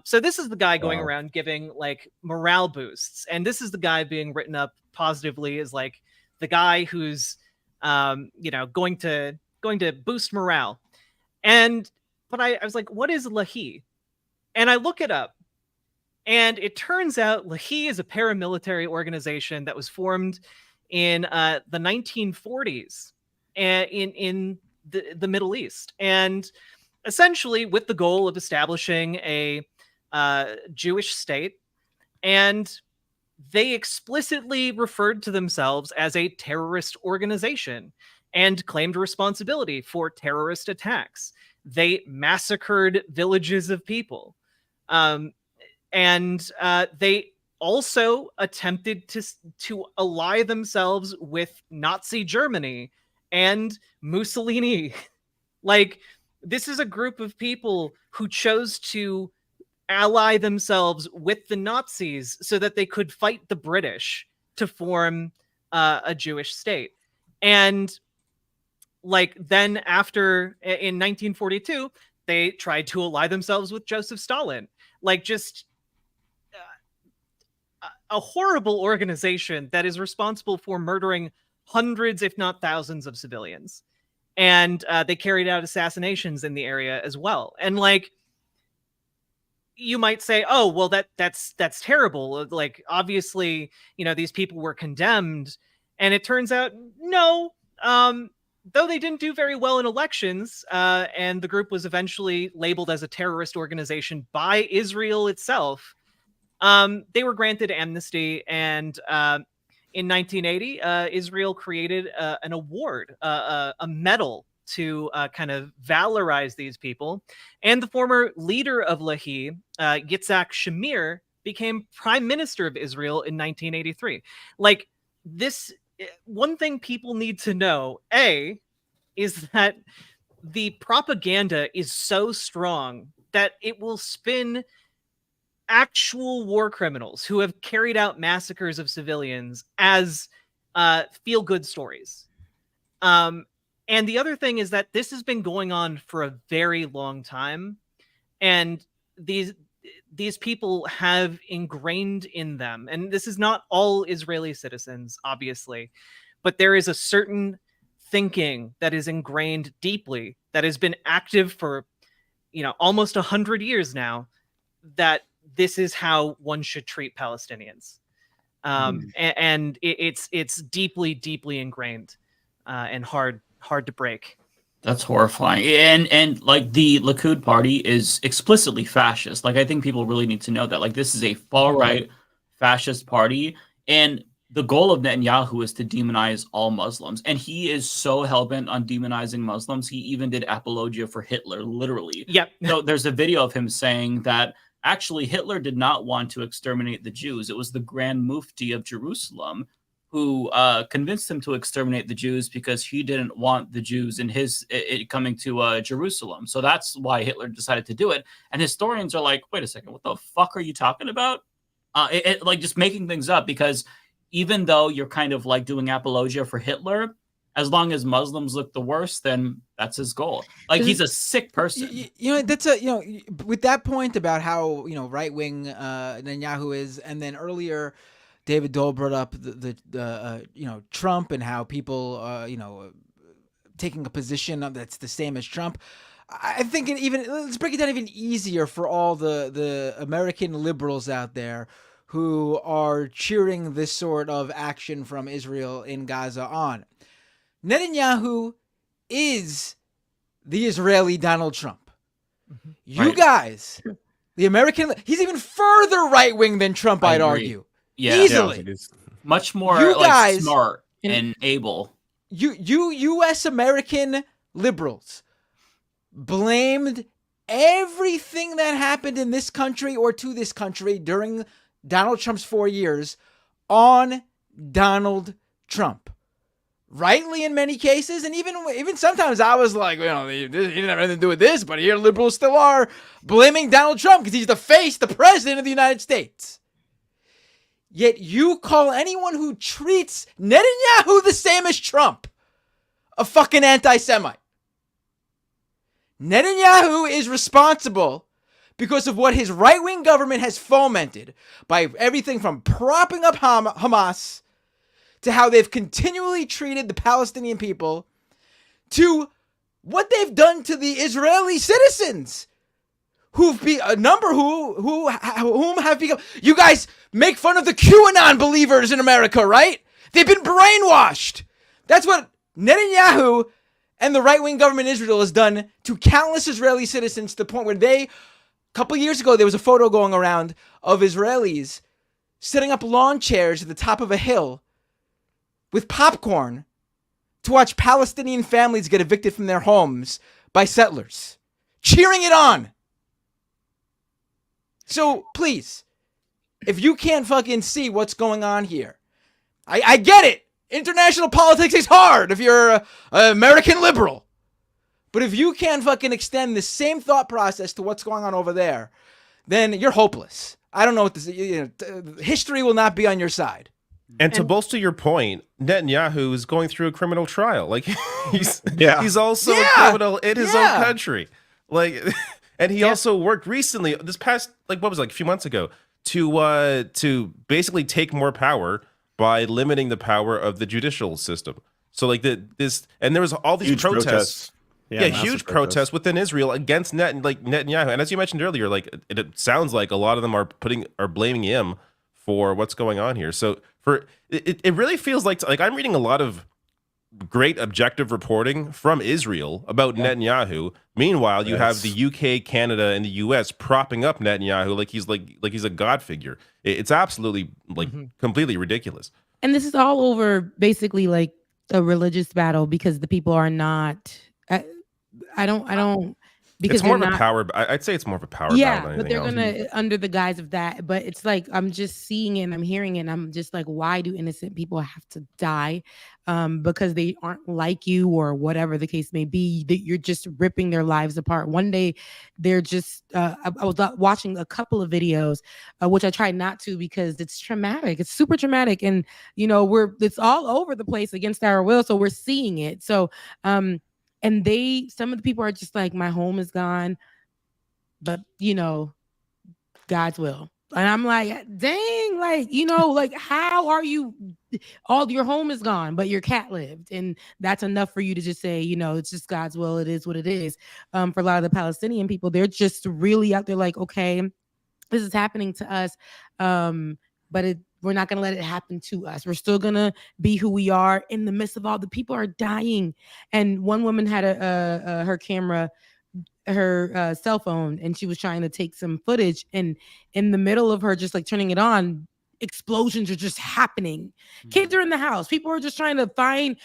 So this is the guy going around giving like morale boosts, and this is the guy being written up positively as like the guy who's going to boost morale. But I was like, what is Lahi? And I look it up, and it turns out Lahi is a paramilitary organization that was formed in the 1940s in the Middle East, and essentially with the goal of establishing a Jewish state. And they explicitly referred to themselves as a terrorist organization and claimed responsibility for terrorist attacks. They massacred villages of people. And they also attempted to ally themselves with Nazi Germany and Mussolini. Like, this is a group of people who chose to ally themselves with the Nazis so that they could fight the British to form a Jewish state. And like, then after, in 1942, they tried to ally themselves with Joseph Stalin. Like, just a horrible organization that is responsible for murdering hundreds, if not thousands, of civilians. And they carried out assassinations in the area as well. And like, you might say, oh, well, that's terrible. Like, obviously, you know, these people were condemned. And it turns out, no, though they didn't do very well in elections, and the group was eventually labeled as a terrorist organization by Israel itself, they were granted amnesty. And in 1980, Israel created an award, a medal to kind of valorize these people. And the former leader of Lehi, Yitzhak Shamir, became prime minister of Israel in 1983. Like, this, one thing people need to know, is that the propaganda is so strong that it will spin actual war criminals who have carried out massacres of civilians as feel-good stories. And the other thing is that this has been going on for a very long time, and these people have ingrained in them, and this is not all Israeli citizens, obviously, but there is a certain thinking that is ingrained deeply, that has been active for, you know, almost 100 years now, that this is how one should treat Palestinians. And it's deeply, deeply ingrained and hard to break. That's horrifying. And like, the Likud party is explicitly fascist. Like, I think people really need to know that. Like, this is a far-right fascist party, and the goal of Netanyahu is to demonize all Muslims. And he is so hell-bent on demonizing Muslims, he even did apologia for Hitler, literally. Yep. So there's a video of him saying that actually Hitler did not want to exterminate the Jews. It was the Grand Mufti of Jerusalem who convinced him to exterminate the Jews because he didn't want the Jews in coming to Jerusalem. So that's why Hitler decided to do it. And historians are like, wait a second, what the fuck are you talking about? Like, just making things up, because even though you're kind of like doing apologia for Hitler, as long as Muslims look the worst, then that's his goal. Like, he's a sick person. You know, that's with that point about how, you know, right wing Netanyahu is, and then earlier David Doel brought up the you know, Trump and how people you know, taking a position that's the same as Trump. I think let's break it down even easier for all the American liberals out there who are cheering this sort of action from Israel in Gaza on. Netanyahu is the Israeli Donald Trump. Mm-hmm. You guys, the American, he's even further right-wing than Trump, I'd argue. Yeah, easily. Yeah, much more you like guys, smart and able. You U.S. American liberals blamed everything that happened in this country or to this country during Donald Trump's 4 years on Donald Trump. Rightly in many cases, and even sometimes I was like, well, he didn't have anything to do with this, but here liberals still are blaming Donald Trump because he's the president of the United States. Yet you call anyone who treats Netanyahu the same as Trump a fucking anti-Semite. Netanyahu is responsible because of what his right-wing government has fomented by everything from propping up Hamas to how they've continually treated the Palestinian people, to what they've done to the Israeli citizens, whom have become. You guys make fun of the QAnon believers in America, right? They've been brainwashed. That's what Netanyahu and the right-wing government in Israel has done to countless Israeli citizens, to the point where a couple years ago, there was a photo going around of Israelis setting up lawn chairs at the top of a hill with popcorn to watch Palestinian families get evicted from their homes by settlers, cheering it on. So please, if you can't fucking see what's going on here, I get it. International politics is hard if you're an American liberal. But if you can't fucking extend the same thought process to what's going on over there, then you're hopeless. I don't know what this is. History will not be on your side. And to bolster your point, Netanyahu is going through a criminal trial. Like he's also a criminal in his own country. Like, and he also worked recently, this past a few months ago, to basically take more power by limiting the power of the judicial system. So and there was all these protests. Huge protests within Israel against Netanyahu. And as you mentioned earlier, it sounds like a lot of them are blaming him for what's going on here. So it really feels like I'm reading a lot of great objective reporting from Israel about Netanyahu. Meanwhile, you have the UK, Canada, and the US propping up Netanyahu like he's a god figure. It's absolutely completely ridiculous. And this is all over basically like a religious battle because the people are not. I don't. Because it's more of a power. I'd say it's more of a power battle than anything but they're else. gonna under the guise of that. But it's like I'm just seeing it and I'm hearing it. And I'm just like, why do innocent people have to die? Because they aren't like you or whatever the case may be. That you're just ripping their lives apart. One day, they're just. I was watching a couple of videos, which I tried not to because it's traumatic. It's super traumatic, and it's all over the place against our will. So we're seeing it. So and some of the people are just like, my home is gone, but God's will. And I'm like, dang, how are you? All your home is gone, but your cat lived. And that's enough for you to just say, it's just God's will. It is what it is. For a lot of the Palestinian people, they're just really out there like, okay, this is happening to us. But we're not going to let it happen to us. We're still going to be who we are in the midst of all the people are dying. And one woman had her camera, her cell phone, and she was trying to take some footage. And in the middle of her just turning it on, explosions are just happening. Kids are in the house. People are just trying to find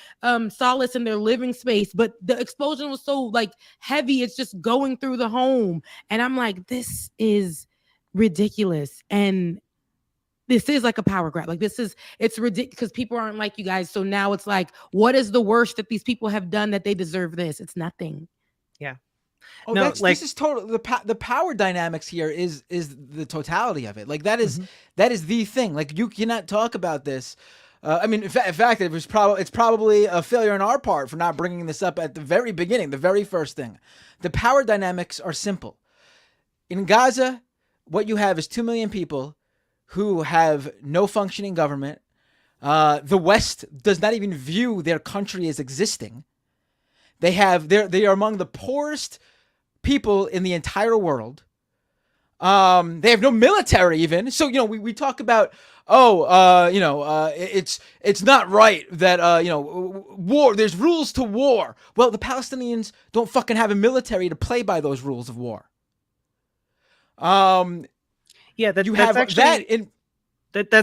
solace in their living space. But the explosion was so heavy. It's just going through the home. And I'm like, this is ridiculous. And this is like a power grab. It's ridiculous because people aren't like you guys. So now it's like, what is the worst that these people have done that they deserve this? It's nothing. Yeah. Oh, no, this is total. The power dynamics here is the totality of it. That is the thing. You cannot talk about this. In fact, it's probably a failure on our part for not bringing this up at the very beginning, the very first thing. The power dynamics are simple. In Gaza, what you have is 2 million people who have no functioning government. The West does not even view their country as existing. They are among the poorest people in the entire world. They have no military even. So, we talk about, it's not right that, war, there's rules to war. Well, the Palestinians don't fucking have a military to play by those rules of war. That's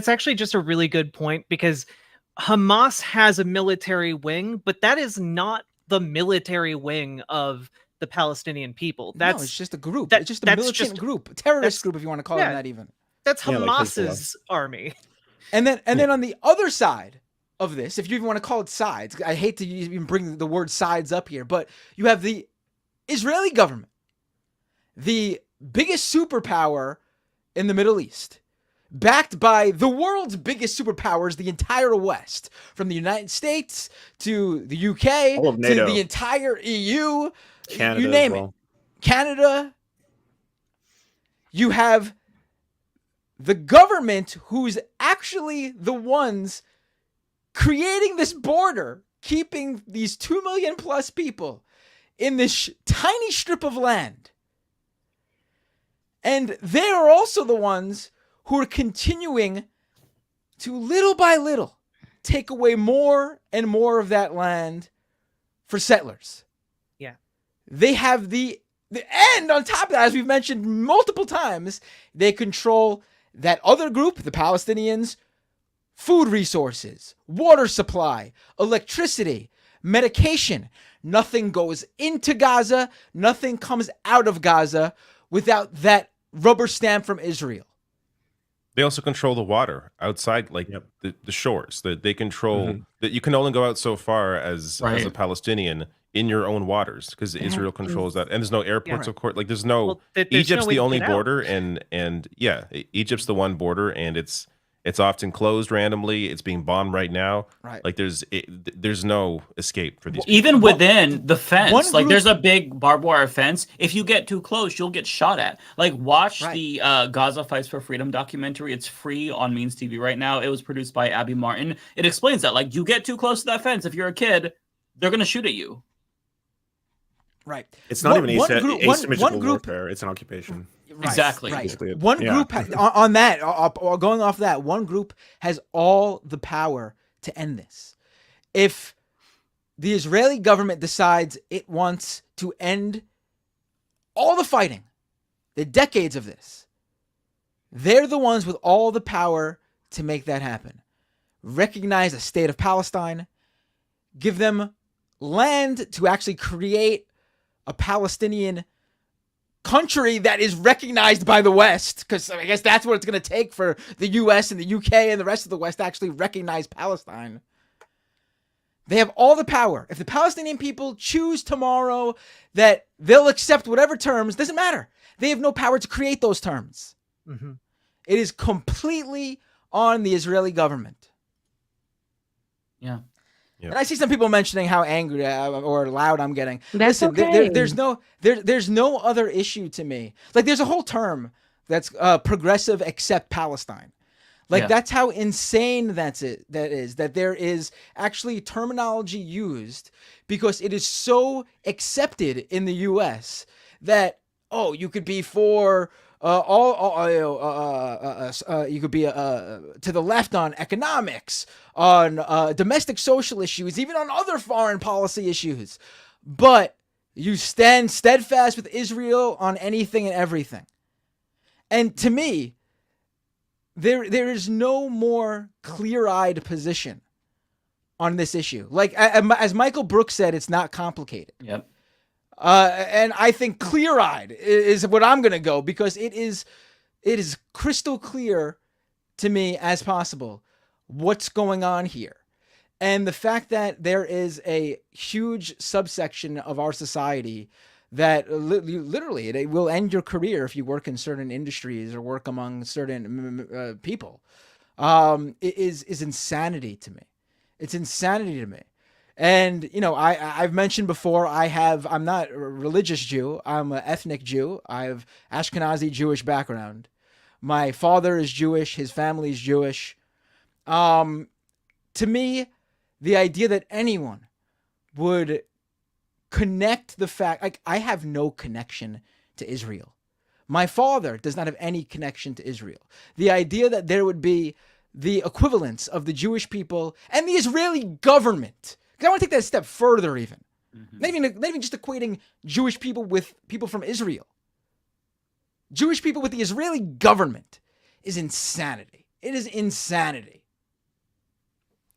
actually just a really good point because Hamas has a military wing, but that is not the military wing of the Palestinian people. It's just a group. It's just a militant group, a terrorist group, if you want to call them that even. That's Hamas's army. And then on the other side of this, if you even want to call it sides, I hate to even bring the word sides up here, but you have the Israeli government, the biggest superpower in the Middle East, backed by the world's biggest superpowers, the entire West, from the United States to the UK to the entire EU, Canada, you name it. Canada. You have the government who's actually the ones creating this border, keeping these 2 million plus people in this tiny strip of land. And they are also the ones who are continuing to, little by little, take away more and more of that land for settlers. Yeah. They have the end on top of that, as we've mentioned multiple times, they control that other group, the Palestinians, food resources, water supply, electricity, medication. Nothing goes into Gaza, nothing comes out of Gaza without that rubber stamp from Israel. They also control the water outside, like the shores. That they control that you can only go out so far as a Palestinian in your own waters, because Israel controls that, and there's no airports, of course. Like there's no Egypt's the only border, and Egypt's the one border, and it's often closed randomly. It's being bombed right now. Right. Like there's no escape for these people. Even within the fence, like there's a big barbed wire fence. If you get too close, you'll get shot at. Like watch the Gaza Fights for Freedom documentary. It's free on Means TV right now. It was produced by Abby Martin. It explains that, like, you get too close to that fence, if you're a kid, they're gonna shoot at you. Right. It's not even asymmetrical warfare. It's an occupation. Right, exactly. Right. One group on that, going off that, one group has all the power to end this. If the Israeli government decides it wants to end all the fighting, the decades of this, they're the ones with all the power to make that happen. Recognize a state of Palestine, give them land to actually create a Palestinian country that is recognized by the West, because I guess that's what it's going to take for the US and the UK and the rest of the West to actually recognize Palestine. They have all the power. If the Palestinian people choose tomorrow that they'll accept whatever terms, doesn't matter. They have no power to create those terms. Mm-hmm. It is completely on the Israeli government. Yeah. And I see some people mentioning how angry or loud I'm getting. That's Listen, okay. there's no other issue to me. Like there's a whole term that's progressive accept Palestine. Like that's how insane that is. That there is actually terminology used because it is so accepted in the U.S. that you could be for you could be to the left on economics, on domestic social issues, even on other foreign policy issues, but you stand steadfast with Israel on anything and everything. And to me, there is no more clear-eyed position on this issue. Like as Michael Brooks said, it's not complicated. Yep. And I think clear-eyed is what I'm going to go, because it is crystal clear to me as possible what's going on here. And the fact that there is a huge subsection of our society that literally it will end your career if you work in certain industries or work among certain people is insanity to me. It's insanity to me. And, I've mentioned before, I'm not a religious Jew. I'm an ethnic Jew. I have Ashkenazi Jewish background. My father is Jewish. His family is Jewish. To me, the idea that anyone would connect the fact, like, I have no connection to Israel. My father does not have any connection to Israel. The idea that there would be the equivalence of the Jewish people and the Israeli government. Because I want to take that a step further even. Mm-hmm. Not even just equating Jewish people with people from Israel. Jewish people with the Israeli government is insanity. It is insanity.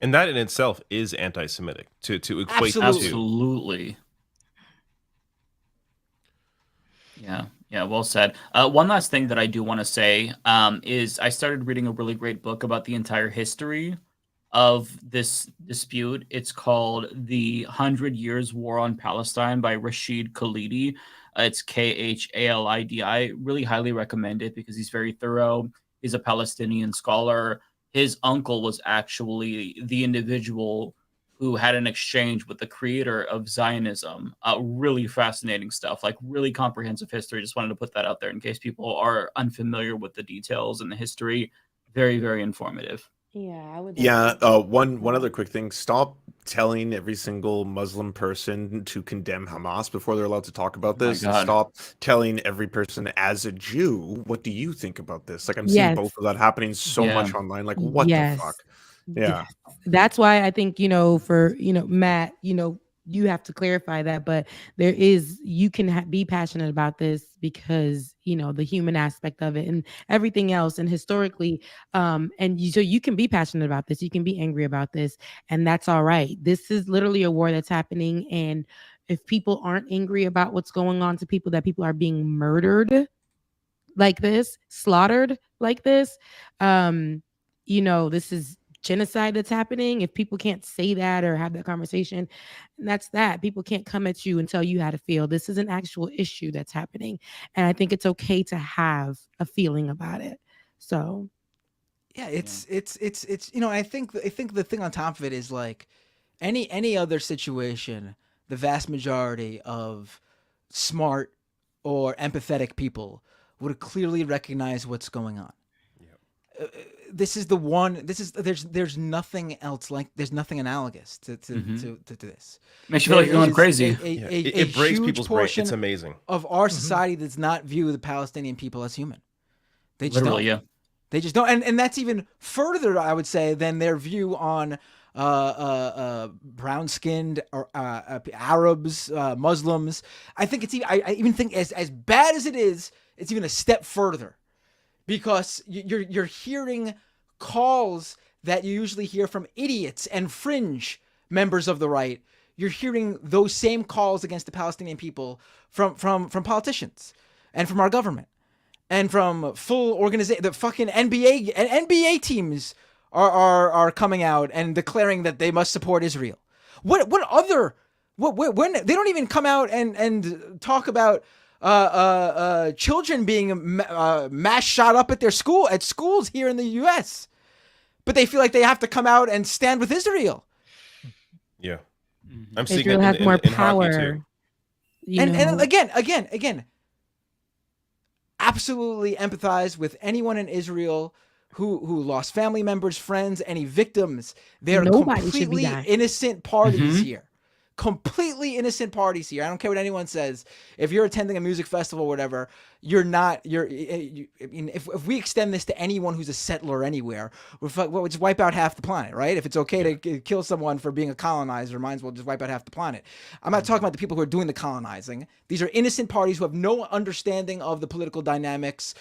And that in itself is anti-Semitic to equate Absolutely. Yeah, well said. One last thing that I do want to say is I started reading a really great book about the entire history of this dispute. It's called The 100 Years War on Palestine by Rashid Khalidi. It's Khalidi. Really highly recommend it because he's very thorough. He's a Palestinian scholar. His uncle was actually the individual who had an exchange with the creator of Zionism. Really fascinating stuff, like really comprehensive history. Just wanted to put that out there in case people are unfamiliar with the details and the history. Very, very informative. Yeah, I would. Yeah, one other quick thing. Stop telling every single Muslim person to condemn Hamas before they're allowed to talk about this. And stop telling every person as a Jew, what do you think about this? Like I'm seeing both of that happening so much online. Like what the fuck? Yeah. That's why I think, for, Matt, you have to clarify that. But you can be passionate about this because, the human aspect of it and everything else. And historically, so you can be passionate about this. You can be angry about this. And that's all right. This is literally a war that's happening. And if people aren't angry about what's going on to people, that people are being murdered like this, slaughtered like this, this is genocide that's happening. If people can't say that or have that conversation, that's that. People can't come at you and tell you how to feel. This is an actual issue that's happening. And I think it's okay to have a feeling about it. So yeah, it's I think the thing on top of it is like any other situation, the vast majority of smart or empathetic people would clearly recognize what's going on. This is the one. There's nothing else there's nothing analogous to this. Makes you feel like you're going crazy. It breaks people's brain. It's amazing. Of our society does not view the Palestinian people as human. They just Literally, don't. yeah. They just don't, and that's even further, I would say, than their view on brown-skinned Arabs, Muslims. I think it's even. I even think as bad as it is, it's even a step further. Because you're hearing calls that you usually hear from idiots and fringe members of the right. You're hearing those same calls against the Palestinian people from politicians and from our government and from full organization. The fucking NBA teams are coming out and declaring that they must support Israel. When they don't even come out and talk about children being mass shot up at schools here in the U.S., but they feel like they have to come out and stand with Israel. Yeah, I'm seeing Israel has more power. And again, absolutely empathize with anyone in Israel who lost family members, friends, any victims. They're completely innocent parties here. Completely innocent parties here. I don't care what anyone says. If you're attending a music festival or whatever, if we extend this to anyone who's a settler anywhere, we'll just wipe out half the planet, right? If it's okay to kill someone for being a colonizer, might as well just wipe out half the planet. I'm not talking about the people who are doing the colonizing. These are innocent parties who have no understanding of the political dynamics.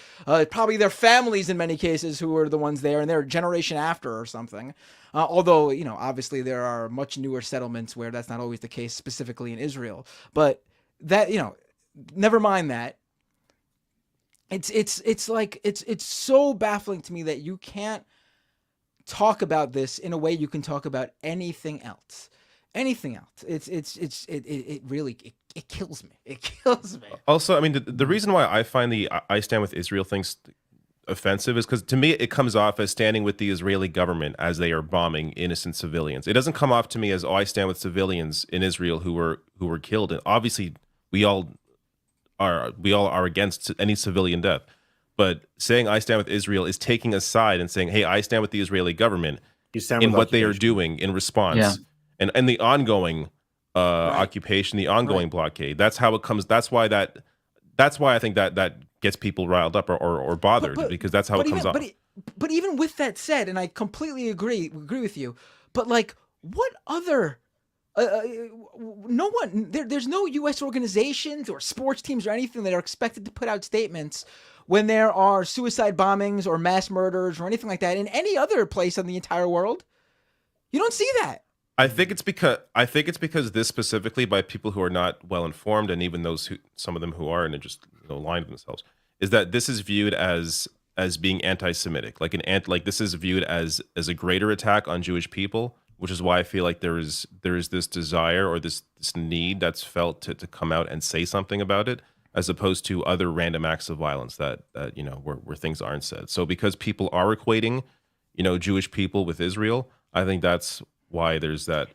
Probably their families in many cases who are the ones there, and they're a generation after or something. Although, obviously there are much newer settlements where that's not always the case, specifically in Israel. But that, never mind that. It's so baffling to me that you can't talk about this in a way you can talk about anything else. Anything else. It really kills me. It kills me. Also, I mean, the reason why I find the I Stand With Israel things offensive is because to me it comes off as standing with the Israeli government as they are bombing innocent civilians. It doesn't come off to me as, I stand with civilians in Israel who were killed. And obviously we all are against any civilian death. But saying I stand with Israel is taking a side and saying, hey, I stand with the Israeli government in what they are doing in response and the ongoing occupation, the ongoing blockade. That's how it comes. That's why I think that gets people riled up or bothered, because that's how it comes off. But even with that said, and I completely agree with you, but like, what other no one there's no U.S. organizations or sports teams or anything that are expected to put out statements when there are suicide bombings or mass murders or anything like that in any other place in the entire world. You don't see that. I think it's because this specifically, by people who are not well informed, and even some of them who are and are just lying to themselves, is that this is viewed as being anti-Semitic, like this is viewed as a greater attack on Jewish people, which is why I feel like there is this desire or this need that's felt to come out and say something about it, as opposed to other random acts of violence that where things aren't said. So because people are equating Jewish people with Israel, I think that's why there's that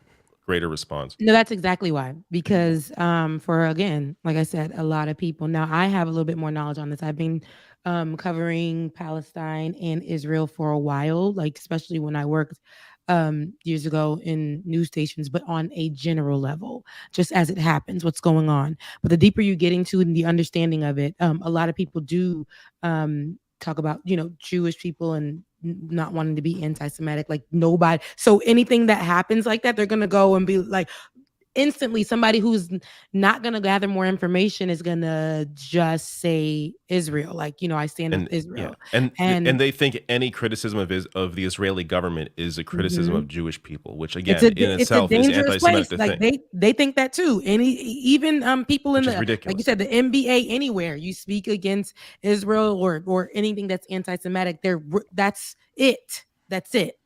greater response. No, that's exactly why. Because for, again, like I said, a lot of people. Now, I have a little bit more knowledge on this. I've been covering Palestine and Israel for a while, like especially when I worked years ago in news stations, but on a general level, just as it happens, what's going on. But the deeper you get into the understanding of it, a lot of people do talk about, Jewish people and not wanting to be anti-Semitic, like nobody. So anything that happens like that, they're going to go and be like, instantly somebody who's not going to gather more information is going to just say Israel, like, I stand with Israel. Yeah. And they think any criticism of the Israeli government is a criticism of Jewish people, which again in itself is anti-Semitic. Like they think that too. Even people in the ridiculous. Like you said, the NBA, anywhere you speak against Israel or anything that's anti-Semitic, that's it. That's it.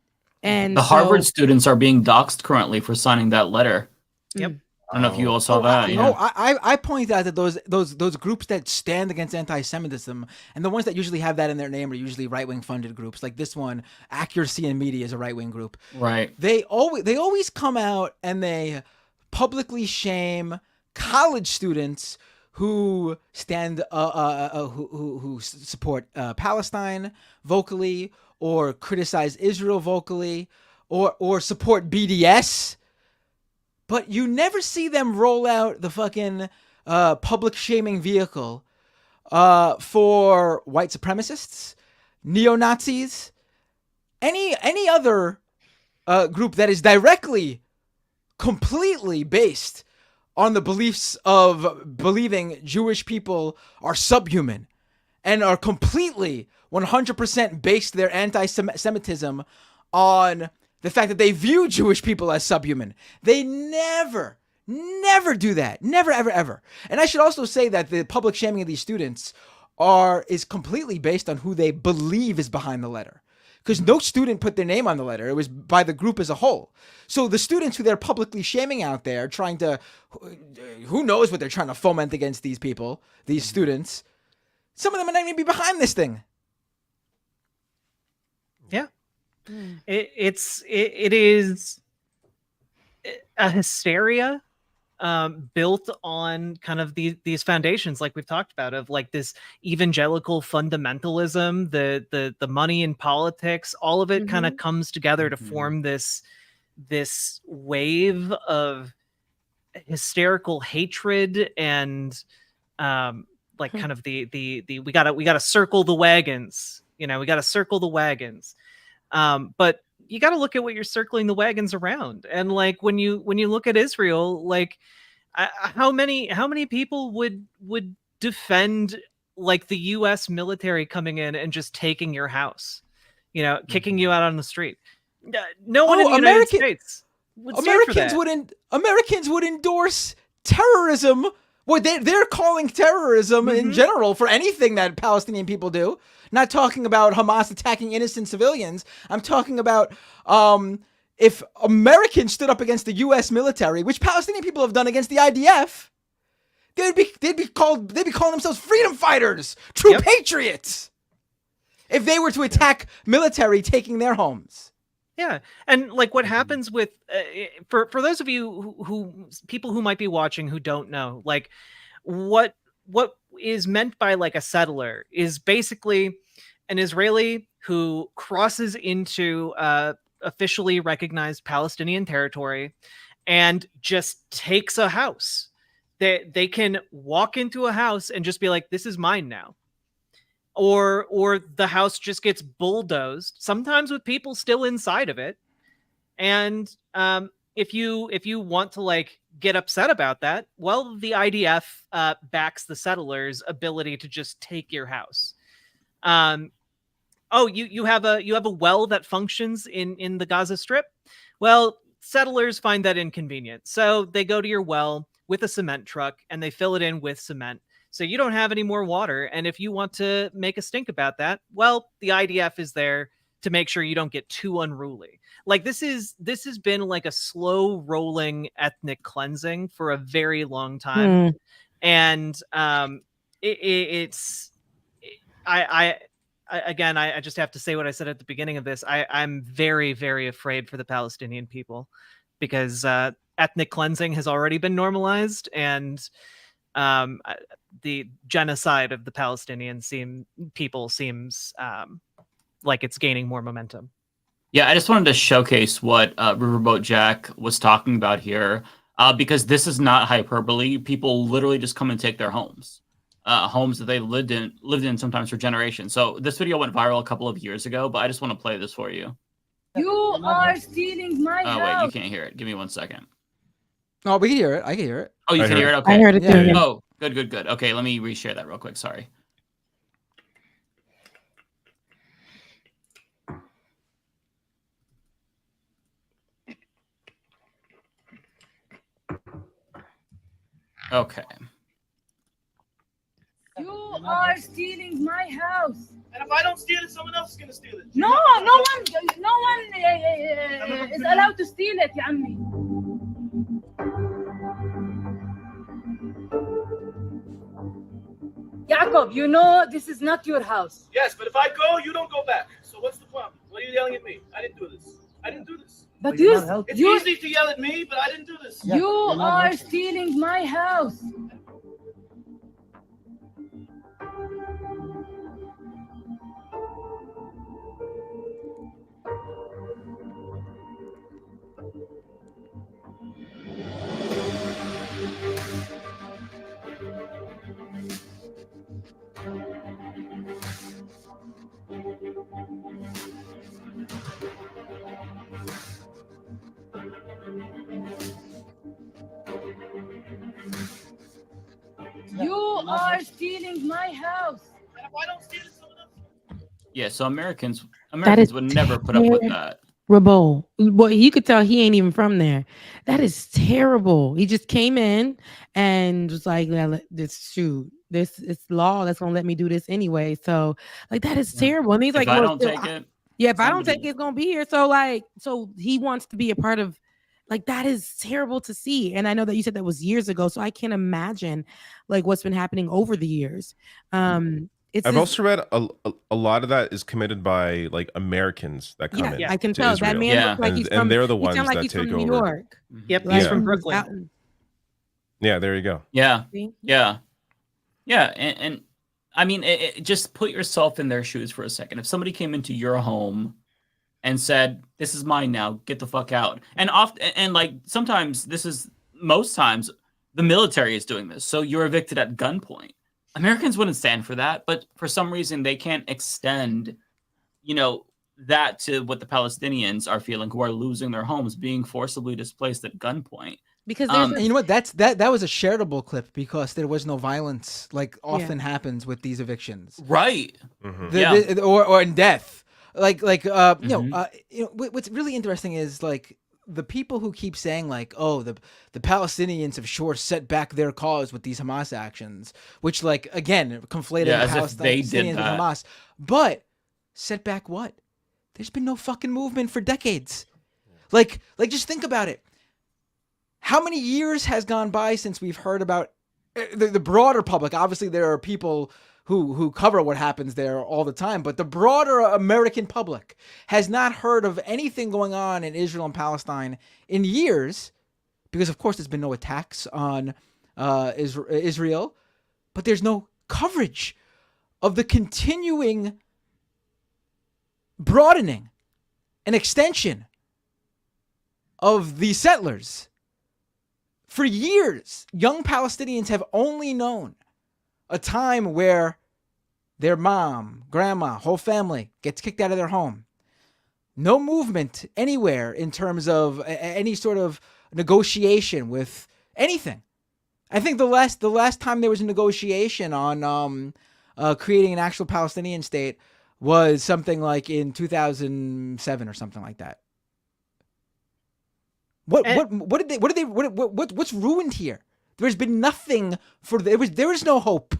And the Harvard students are being doxxed currently for signing that letter. Yep. I don't know if you all saw that. I point out that those groups that stand against anti-Semitism, and the ones that usually have that in their name, are usually right-wing funded groups. Like this one, Accuracy in Media, is a right-wing group. Right. They always come out and they publicly shame college students who stand who support Palestine vocally, or criticize Israel vocally, or support BDS. But you never see them roll out the fucking public shaming vehicle for white supremacists, neo-Nazis, any other group that is directly, completely based on the beliefs of believing Jewish people are subhuman, and are completely 100% based their anti-Semitism on the fact that they view Jewish people as subhuman. They never do that. Never, ever, ever. And I should also say that the public shaming of these students is completely based on who they believe is behind the letter. Because no student put their name on the letter. It was by the group as a whole. So the students who they're publicly shaming out there, trying to, who knows what they're trying to foment against these people, these students, some of them might not even be behind this thing. Yeah. It is a hysteria built on kind of these foundations, like we've talked about, of like this evangelical fundamentalism, the money in politics, all of it kind of comes together to form this wave of hysterical hatred and like kind of the we gotta circle the wagons, we gotta circle the wagons. But you got to look at what you're circling the wagons around. And like, when you look at Israel, like how many people would defend like the US military coming in and just taking your house, kicking you out on the street? No one in the United States would stand for that. Americans would endorse terrorism. Well, they're calling terrorism in general for anything that Palestinian people do. Not talking about Hamas attacking innocent civilians. I'm talking about if Americans stood up against the U.S. military, which Palestinian people have done against the IDF, they'd be calling themselves freedom fighters, true patriots. If they were to attack military taking their homes. Yeah, and like what happens with for those of you who people who might be watching who don't know, like what is meant by like a settler is basically an Israeli who crosses into officially recognized Palestinian territory and just takes a house. They can walk into a house and just be like, this is mine now. Or the house just gets bulldozed, sometimes with people still inside of it. And if you want to like get upset about that, well, the IDF backs the settlers' ability to just take your house. You have a well that functions in the Gaza Strip. Well, settlers find that inconvenient, so they go to your well with a cement truck and they fill it in with cement. So you don't have any more water. And if you want to make a stink about that, well, the IDF is there to make sure you don't get too unruly. Like this has been like a slow rolling ethnic cleansing for a very long time. And I just have to say what I said at the beginning of this. I'm very, very afraid for the Palestinian people because ethnic cleansing has already been normalized, and the genocide of the Palestinian people seems like it's gaining more momentum. Yeah, I just wanted to showcase what RiverBoatJack was talking about here, because this is not hyperbole. People literally just come and take their homes, homes that they've lived in sometimes for generations. So this video went viral a couple of years ago, but I just want to play this for you. You are stealing my house. Oh wait, you can't hear it. Give me 1 second. No, we can hear it. I can hear it. Oh, you can hear it? Okay. I heard it too. Oh, good. Okay, let me reshare that real quick. Sorry. Okay. You are stealing my house. And if I don't steal it, someone else is gonna steal it. No one is allowed to steal it, يا عمي. Jacob, you know this is not your house. Yes, but if I go, you don't go back. So what's the problem? What are you yelling at me? I didn't do this. But it's easy to yell at me, but I didn't do this. You are stealing my house. You are stealing my house. And if I don't steal it, someone else. Yeah, so Americans would never put up with that. Rabo, well, you could tell he ain't even from there. That is terrible. He just came in and was like, "This it's law that's gonna let me do this anyway." So, like, that is terrible. And he's like, if I don't take it, if I don't take it, it's gonna be here. So he wants to be a part of. Like, that is terrible to see. And I know that you said that was years ago, so I can't imagine like what's been happening over the years. I've also read a lot of that is committed by like Americans that come in. I can tell Israel. that man looks like he's from. And they're the ones like that he's take from over. New York. Yep, Like, he's from Brooklyn. Yeah, there you go. Yeah. And I mean, just put yourself in their shoes for a second. If somebody came into your home and said, "This is mine now, get the fuck out," and like sometimes most times the military is doing this, so you're evicted at gunpoint. Americans wouldn't stand for that, but for some reason they can't extend, that to what the Palestinians are feeling, who are losing their homes, being forcibly displaced at gunpoint. Because you know what? That was a shareable clip because there was no violence, like often happens with these evictions. Right. Or in death. What's really interesting is like the people who keep saying like, oh, the Palestinians have sure set back their cause with these Hamas actions, which like again conflated the Palestinians with Hamas. But set back what? There's been no fucking movement for decades. Like just think about it. How many years has gone by since we've heard about the broader public? Obviously, there are people who cover what happens there all the time, but the broader American public has not heard of anything going on in Israel and Palestine in years, because of course there's been no attacks on Israel, but there's no coverage of the continuing broadening and extension of the settlers. For years, young Palestinians have only known a time where their mom, grandma, whole family gets kicked out of their home. No movement anywhere in terms of any sort of negotiation with anything. I think the last time there was a negotiation on creating an actual Palestinian state was something like in 2007 or something like that. What's ruined here? There's been nothing there is no hope.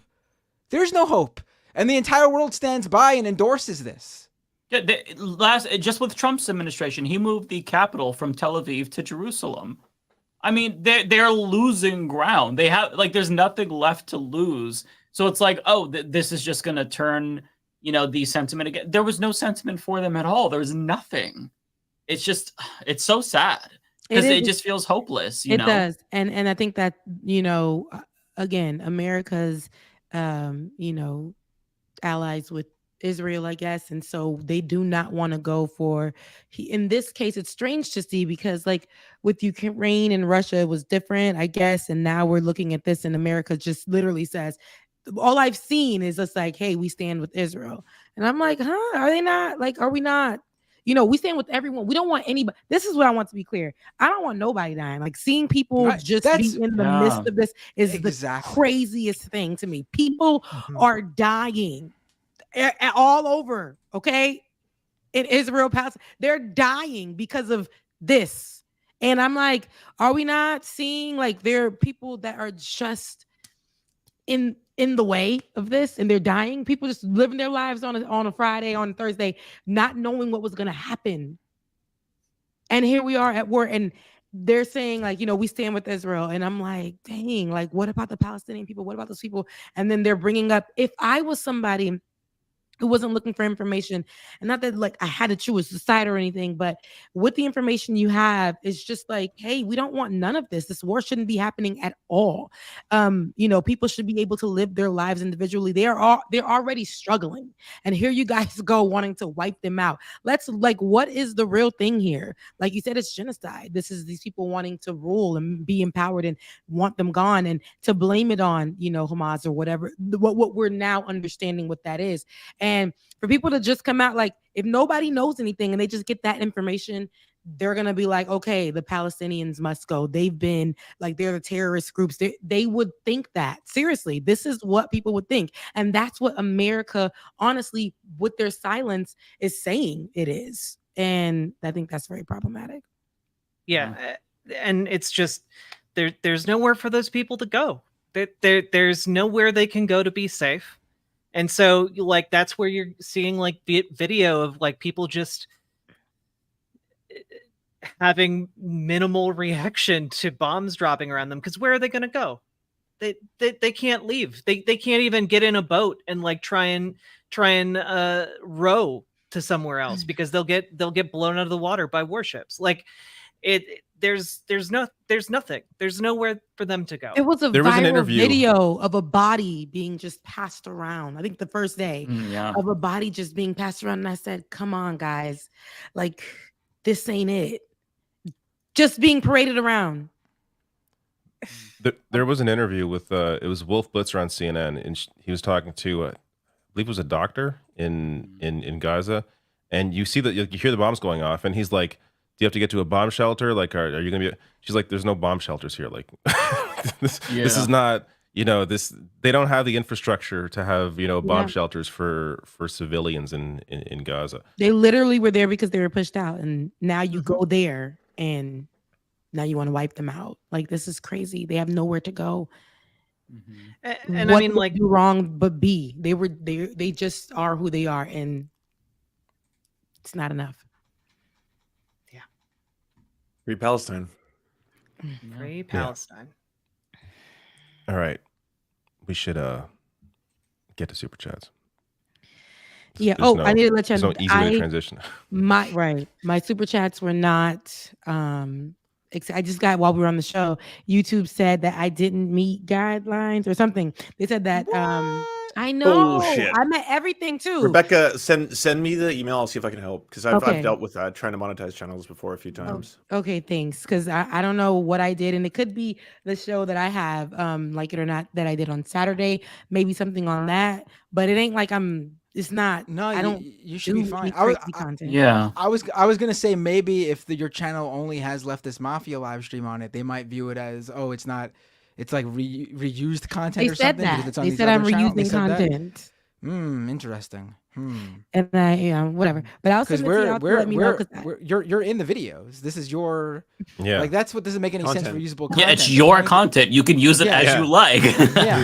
There is no hope. And the entire world stands by and endorses this. Yeah, just with Trump's administration, he moved the capital from Tel Aviv to Jerusalem. I mean, they're losing ground. They have there's nothing left to lose. So it's like, oh, this is just going to turn, the sentiment again. There was no sentiment for them at all. There was nothing. It's so sad. Because it just feels hopeless. It does. And I think that, again, America's, allies with Israel, I guess. And so they do not want to go for, in this case, it's strange to see because like with Ukraine and Russia, it was different, I guess. And now we're looking at this and America just literally says, all I've seen is just like, hey, we stand with Israel. And I'm like, huh? Are they not? Like, are we not? You know, we stand with everyone. We don't want anybody. This is what I want to be clear. I don't want nobody dying. Like seeing people just be in the midst of this is the craziest thing to me. People are dying all over. Okay, in Israel, Palestine, they're dying because of this. And I'm like, are we not seeing like there are people that are just in the way of this and they're dying? People just living their lives on a Friday, on a Thursday, not knowing what was going to happen. And here we are at war, and they're saying like, you know, we stand with Israel. And I'm like, dang, like, what about the Palestinian people? What about those people? And then they're bringing up, if I was somebody who wasn't looking for information, and not that like I had to choose a side or anything, but with the information you have, it's just like, hey, we don't want none of this. This war shouldn't be happening at all. You know, people should be able to live their lives individually. They're already struggling, and here you guys go wanting to wipe them out. Let's like, what is the real thing here? Like you said, it's genocide. This is these people wanting to rule and be empowered and want them gone, and to blame it on, you know, Hamas or whatever. What we're now understanding what that is. And for people to just come out, like, if nobody knows anything and they just get that information, they're going to be like, okay, the Palestinians must go. They've been like, they're the terrorist groups. They would think that. Seriously, this is what people would think. And that's what America, honestly, with their silence is saying it is. And I think that's very problematic. Yeah. And it's just, there's nowhere for those people to go. There's nowhere they can go to be safe. And so, like, that's where you're seeing, like, video of, like, people just having minimal reaction to bombs dropping around them. Because where are they going to go? They can't leave. They can't even get in a boat and, like, try and row to somewhere else, because they'll get blown out of the water by warships. Like, there's nothing. There's nowhere for them to go. It was there was an interview video of a body being just passed around. I think the first day of a body just being passed around. And I said, come on, guys. Like, this ain't it. Just being paraded around. There was an interview with, it was Wolf Blitzer on CNN. And he was talking to, I believe it was a doctor in Gaza. And you see that, you hear the bombs going off. And he's like, do you have to get to a bomb shelter? Like, are you going to be... She's like, there's no bomb shelters here. Like, this is not, you know, they don't have the infrastructure to have, you know, bomb shelters for civilians in Gaza. They literally were there because they were pushed out. And now you go there and now you want to wipe them out. Like, this is crazy. They have nowhere to go. And what I mean, like, do wrong but be? They just are who they are, and it's not enough. Free Palestine. Free Palestine. All right. We should get to super chats. Yeah. I need to let you know. There's no easy way to transition. My super chats were not I just got, while we were on the show, YouTube said that I didn't meet guidelines or something. They said that I know. Bullshit. I met everything too. Rebecca, send me the email. I'll see if I can help, because I've dealt with trying to monetize channels before a few times. Okay, thanks. Because I don't know what I did, and it could be the show that I have, like it or not, that I did on Saturday. Maybe something on that, but it ain't like it's not. No, I don't. You should be fine. Content. I was gonna say, maybe if your channel only has Leftist Mafia live stream on it, they might view it as, it's not. It's like reused content or something. They said I'm reusing content. Interesting. And whatever. But I'll send it to y'all to let me know, you're in the videos. This is your like, that's what doesn't make any sense for usable content. Yeah, it's your content. You can use it as you like.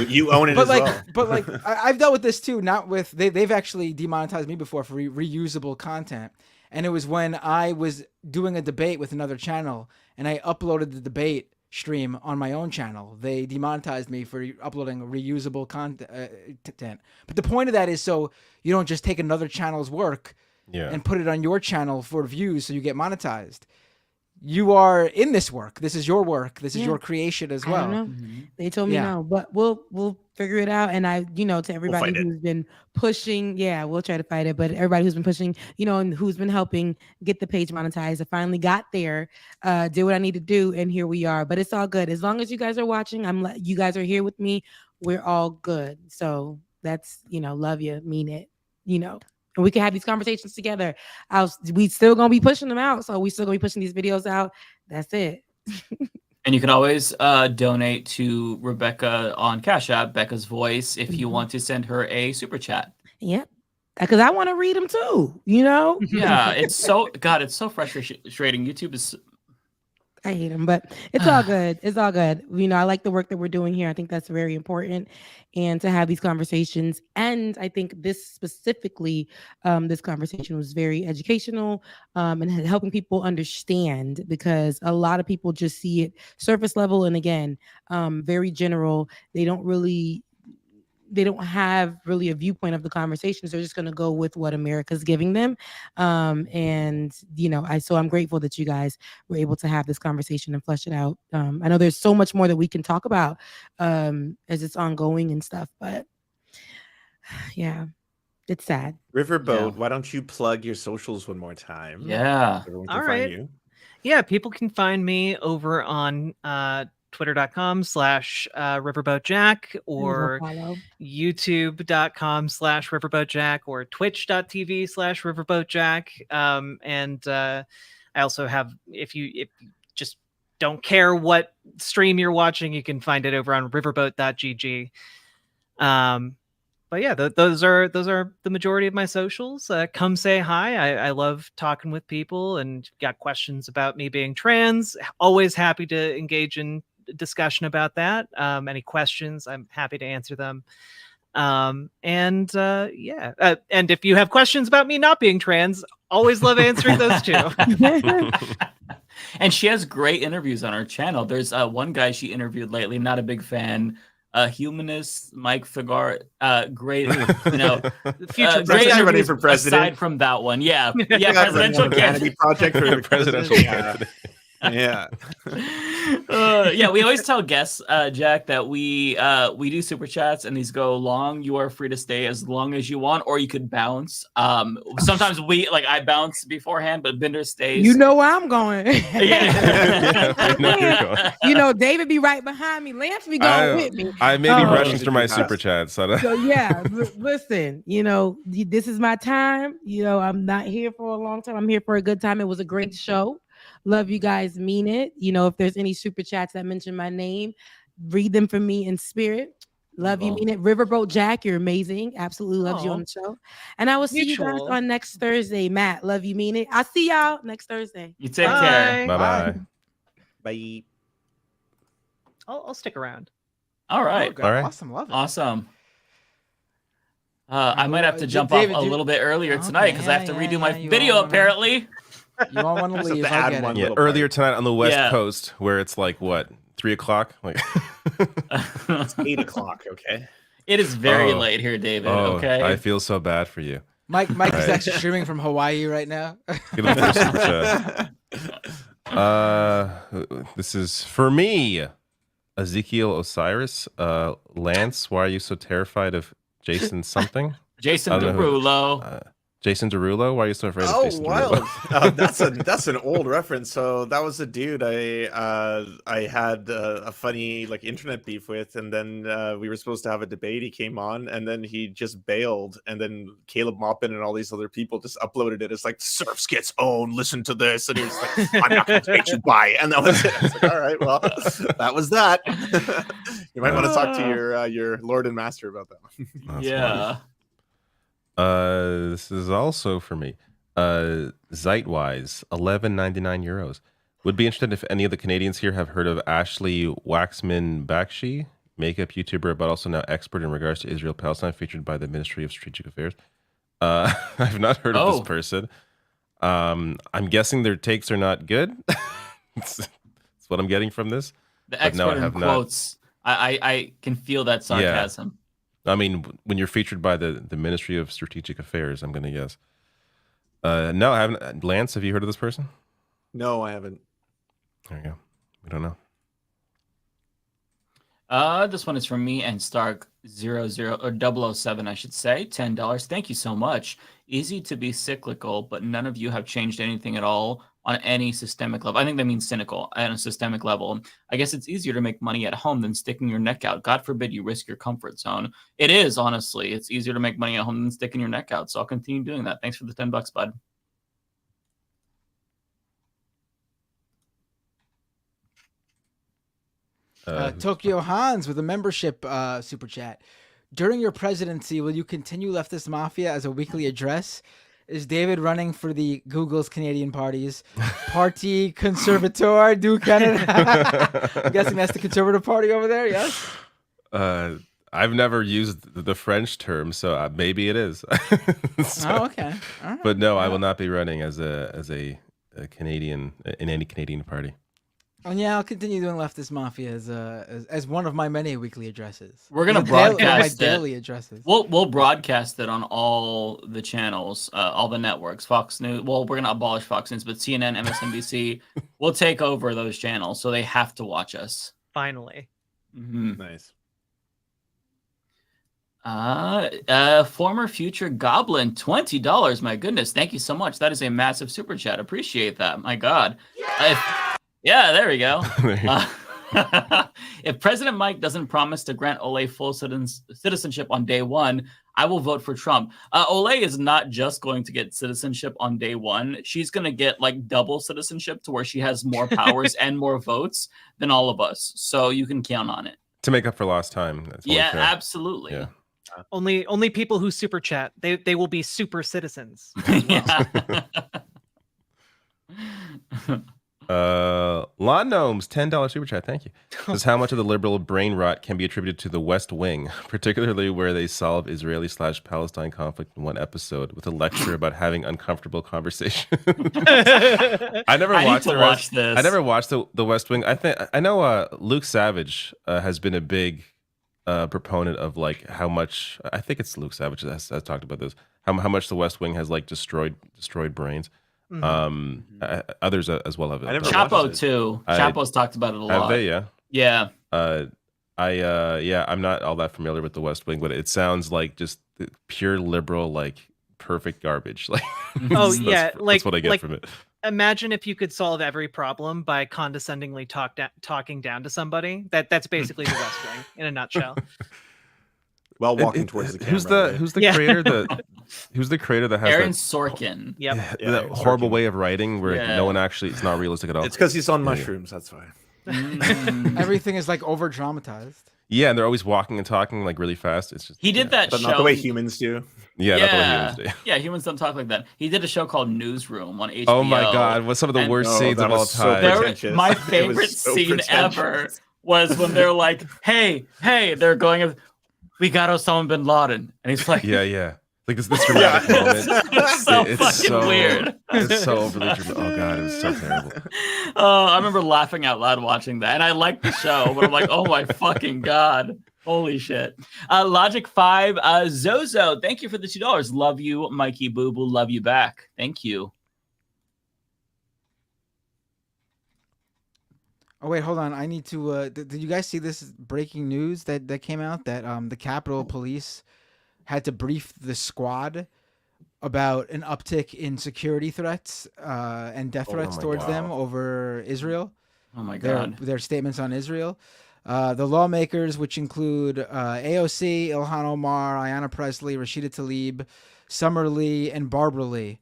You own it as well. But like, I've dealt with this too. Not with they've actually demonetized me before for reusable content. And it was when I was doing a debate with another channel, and I uploaded the debate stream on my own channel. They demonetized me for uploading reusable content. But the point of that is so you don't just take another channel's work and put it on your channel for views so you get monetized. You are in this work. This is your work. This is your creation as well. I don't know. They told me no, but we'll figure it out. And to everybody who's been pushing, we'll try to fight it. But everybody who's been pushing, and who's been helping get the page monetized, I finally got there, did what I need to do, and here we are. But it's all good. As long as you guys are watching, you guys are here with me. We're all good. So that's, love you, mean it, and we can have these conversations together. We still gonna be pushing them out, so we still gonna be pushing these videos out. That's it. And you can always donate to Rebecca on Cash App, Becca's Voice, if you want to send her a super chat. Yep. Because I want to read them too, you know? Yeah, it's so frustrating. YouTube is. I hate them, but it's all good. It's all good. You know, I like the work that we're doing here. I think that's very important, and to have these conversations. And I think this specifically, this conversation was very educational, and helping people understand, because a lot of people just see it surface level, and again, very general. They don't have really a viewpoint of the conversations. They're just going to go with what America's giving them. And, you know, so I'm grateful that you guys were able to have this conversation and flesh it out. I know there's so much more that we can talk about as it's ongoing and stuff, but yeah, it's sad. Riverboat, why don't you plug your socials one more time? Yeah. All right. Yeah, people can find me over on twitter.com/RiverBoatJack or youtube.com/RiverBoatJack or twitch.tv/RiverBoatJack. And I also have, if you just don't care what stream you're watching, you can find it over on riverboat.gg. But yeah, those are the majority of my socials. Come say hi. I love talking with people, and got questions about me being trans. Always happy to engage in discussion about that. Any questions, I'm happy to answer them. And if you have questions about me not being trans, always love answering those too. And she has great interviews on her channel. There's one guy she interviewed lately, not a big fan. Humanist Mike Figar, great, future great interview for president. Aside from that one, presidential candidate project for the presidential candidate. Yeah. We always tell guests, Jack, that we do super chats and these go long. You are free to stay as long as you want, or you could bounce. Sometimes I bounce beforehand, but Binder stays. You know where I'm going. You know, David be right behind me. Lance be going with me. I may be rushing through my super chats. So yeah, listen, you know, this is my time. You know, I'm not here for a long time. I'm here for a good time. It was a great show. Love you guys, mean it. You know, if there's any super chats that mention my name, read them for me in spirit. Love you, mean it. RiverBoatJack, you're amazing. Absolutely loves you on the show. And I will see you guys on next Thursday. Matt, love you, mean it. I'll see y'all next Thursday. You take care. Bye-bye. Bye. I'll stick around. All right. All right. Awesome. Love it. Awesome. I might have to jump off a little bit earlier tonight because I have to redo my video, apparently. You don't want to leave. I get it. Yeah, earlier tonight on the West Coast, where it's like what, 3 o'clock? Like it's 8 o'clock. Okay. It is very late here, David. Okay. I feel so bad for you. Mike is actually streaming from Hawaii right now. Get him first super chat. This is for me, Ezekiel Osiris. Lance, why are you so terrified of Jason something? Jason Derulo. Jason Derulo? Why are you so afraid of Jason Derulo? That's an old reference. So that was a dude I had a funny internet beef with, and then we were supposed to have a debate. He came on, and then he just bailed, and then Caleb Maupin and all these other people just uploaded it. It's like Serfs gets owned. Listen to this, and he was like, "I'm not going to take you by," and that was it. I was like, "All right, well, that was that." You might want to talk to your Lord and Master about that one. Yeah. This is also for me. Zeitwise, 11.99 euros. Would be interested if any of the Canadians here have heard of Ashley Waxman Bakshi, makeup YouTuber, but also now expert in regards to Israel Palestine, featured by the Ministry of Strategic Affairs. I've not heard of this person. I'm guessing their takes are not good. That's what I'm getting from this. The expert in quotes. I can feel that sarcasm. Yeah. I mean, when you're featured by the Ministry of Strategic Affairs, I'm going to guess. No, I haven't. Lance, have you heard of this person? No, I haven't. There you go. We don't know. This one is from me and Stark 007, I should say, $10. Thank you so much. Easy to be cyclical, but none of you have changed anything at all on any systemic level. I think that means cynical at a systemic level. I guess it's easier to make money at home than sticking your neck out. God forbid you risk your comfort zone. It is, honestly. It's easier to make money at home than sticking your neck out. So I'll continue doing that. Thanks for the $10, bud. Tokyo Hans with a membership super chat. During your presidency, will you continue Leftist Mafia as a weekly address? Is David running for the Google's Canadian parties? Parti Conservateur du Canada. I'm guessing that's the Conservative Party over there, yes? I've never used the French term, so maybe it is. Oh, okay. All right. But no, I will not be running as a Canadian in any Canadian party. And yeah, I'll continue doing Leftist Mafia as one of my many weekly addresses. We're gonna broadcast my daily addresses. We'll broadcast it on all the channels, all the networks. Fox News. Well, we're gonna abolish Fox News, but CNN, MSNBC, we'll take over those channels, so they have to watch us. Finally. Mm-hmm. Nice. Former future goblin, $20. My goodness, thank you so much. That is a massive super chat. Appreciate that. My God. Yeah, there we go. If President Mike doesn't promise to grant Olay full citizenship on day one, I will vote for Trump. Olay is not just going to get citizenship on day one. She's going to get like double citizenship to where she has more powers and more votes than all of us. So you can count on it. To make up for lost time. That's yeah, absolutely. Yeah. Only people who super chat, they will be super citizens. As well. Lawn Gnomes, $10 super chat. Thank you. Says how much of the liberal brain rot can be attributed to the West Wing, particularly where they solve Israeli/Palestine conflict in one episode with a lecture about having uncomfortable conversation. I never watched this. I never watched the West Wing. I know Luke Savage has been a big proponent of like how much. I think it's Luke Savage that has talked about this. How much the West Wing has like destroyed brains. Mm-hmm. Others as well have it. Chapo too. Chapo's talked about it a lot. Have they? Yeah. Yeah. I'm not all that familiar with the West Wing, but it sounds like just pure liberal, like perfect garbage. Like, that's what I get from it. Imagine if you could solve every problem by condescendingly talking down to somebody. That's basically the West Wing in a nutshell. While walking towards the camera. Who's the creator? Who's the creator that has Aaron that, Sorkin? Yep. that horrible way of writing where no one actually, it's not realistic at all. It's because he's on mushrooms. That's why. Everything is like over dramatized. Yeah, and they're always walking and talking like really fast. It's just he did that but show, not the way humans do. Yeah, not the way humans do. Yeah, humans don't talk like that. He did a show called Newsroom on HBO. Oh my God, what's some of the worst scenes of all time? My favorite scene ever was when they're like, "Hey, they're going. We got Osama bin Laden," and he's like, "Yeah." Like this dramatic moment. It's so weird. It's so overly dramatic. Oh God, it was so terrible. I remember laughing out loud watching that, and I liked the show, but I'm like, oh my fucking God. Holy shit. Logic 5, Zozo, thank you for the $2. Love you, Mikey Boo Boo. Love you back. Thank you. Oh wait, hold on. I need to. Did you guys see this breaking news that came out that the Capitol Police had to brief the squad about an uptick in security threats and death threats towards them over Israel? Oh my God. Their statements on Israel. The lawmakers, which include AOC, Ilhan Omar, Ayanna Pressley, Rashida Tlaib, Summer Lee, and Barbara Lee.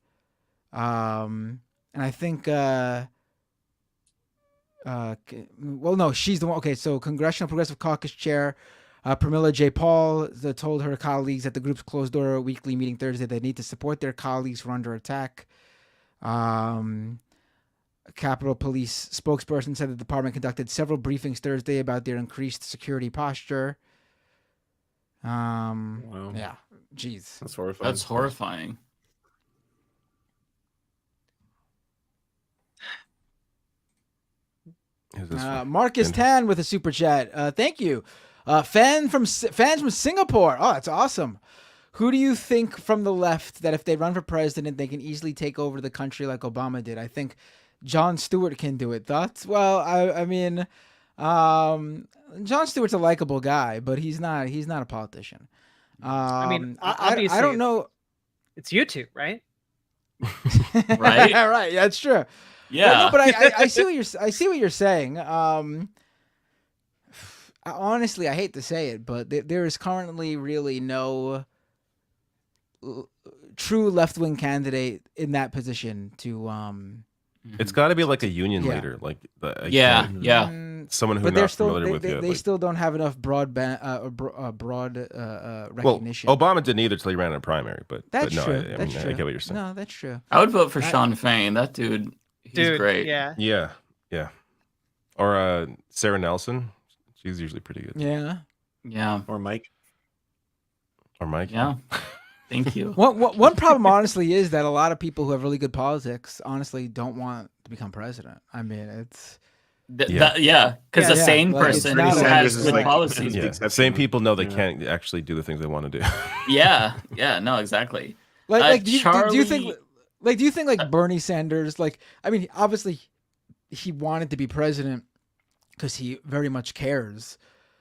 And I think... she's the one. Okay, so Congressional Progressive Caucus Chair Pramila J. Paul told her colleagues at the group's closed-door weekly meeting Thursday they need to support their colleagues who are under attack. Capitol Police spokesperson said the department conducted several briefings Thursday about their increased security posture. Wow. Yeah, jeez. That's horrifying. That's horrifying. Marcus Tan with a super chat. Thank you. Fans from Singapore. Oh, that's awesome. Who do you think from the left that if they run for president, they can easily take over the country like Obama did? I think Jon Stewart can do it. Thoughts? Well, I mean, Jon Stewart's a likable guy, but he's not a politician. I mean, obviously, I don't know. It's YouTube, right? Right? Right. That's true. Yeah. Well, no, but I see what you're saying. Honestly, I hate to say it, but there is currently really no true left-wing candidate in that position to. It's got to be like a union leader, like someone who but not still, familiar with they, it. they still don't have enough broad recognition. Well, Obama didn't either till he ran in a primary, but That's no, true. I That's mean, true. I get what you're saying. No, that's true. I would vote for Sean Fain. That dude, he's great. Yeah. Yeah. Or Sarah Nelson. She's usually pretty good. Yeah. Or Mike. Yeah. Thank you. One problem, honestly, is that a lot of people who have really good politics, honestly, don't want to become president. I mean, it's because a sane person who has good policies. Yeah. Same people know they can't actually do the things they want to do. Yeah. No, exactly. Do you think like Bernie Sanders? Like, I mean, obviously, he wanted to be president because he very much cares.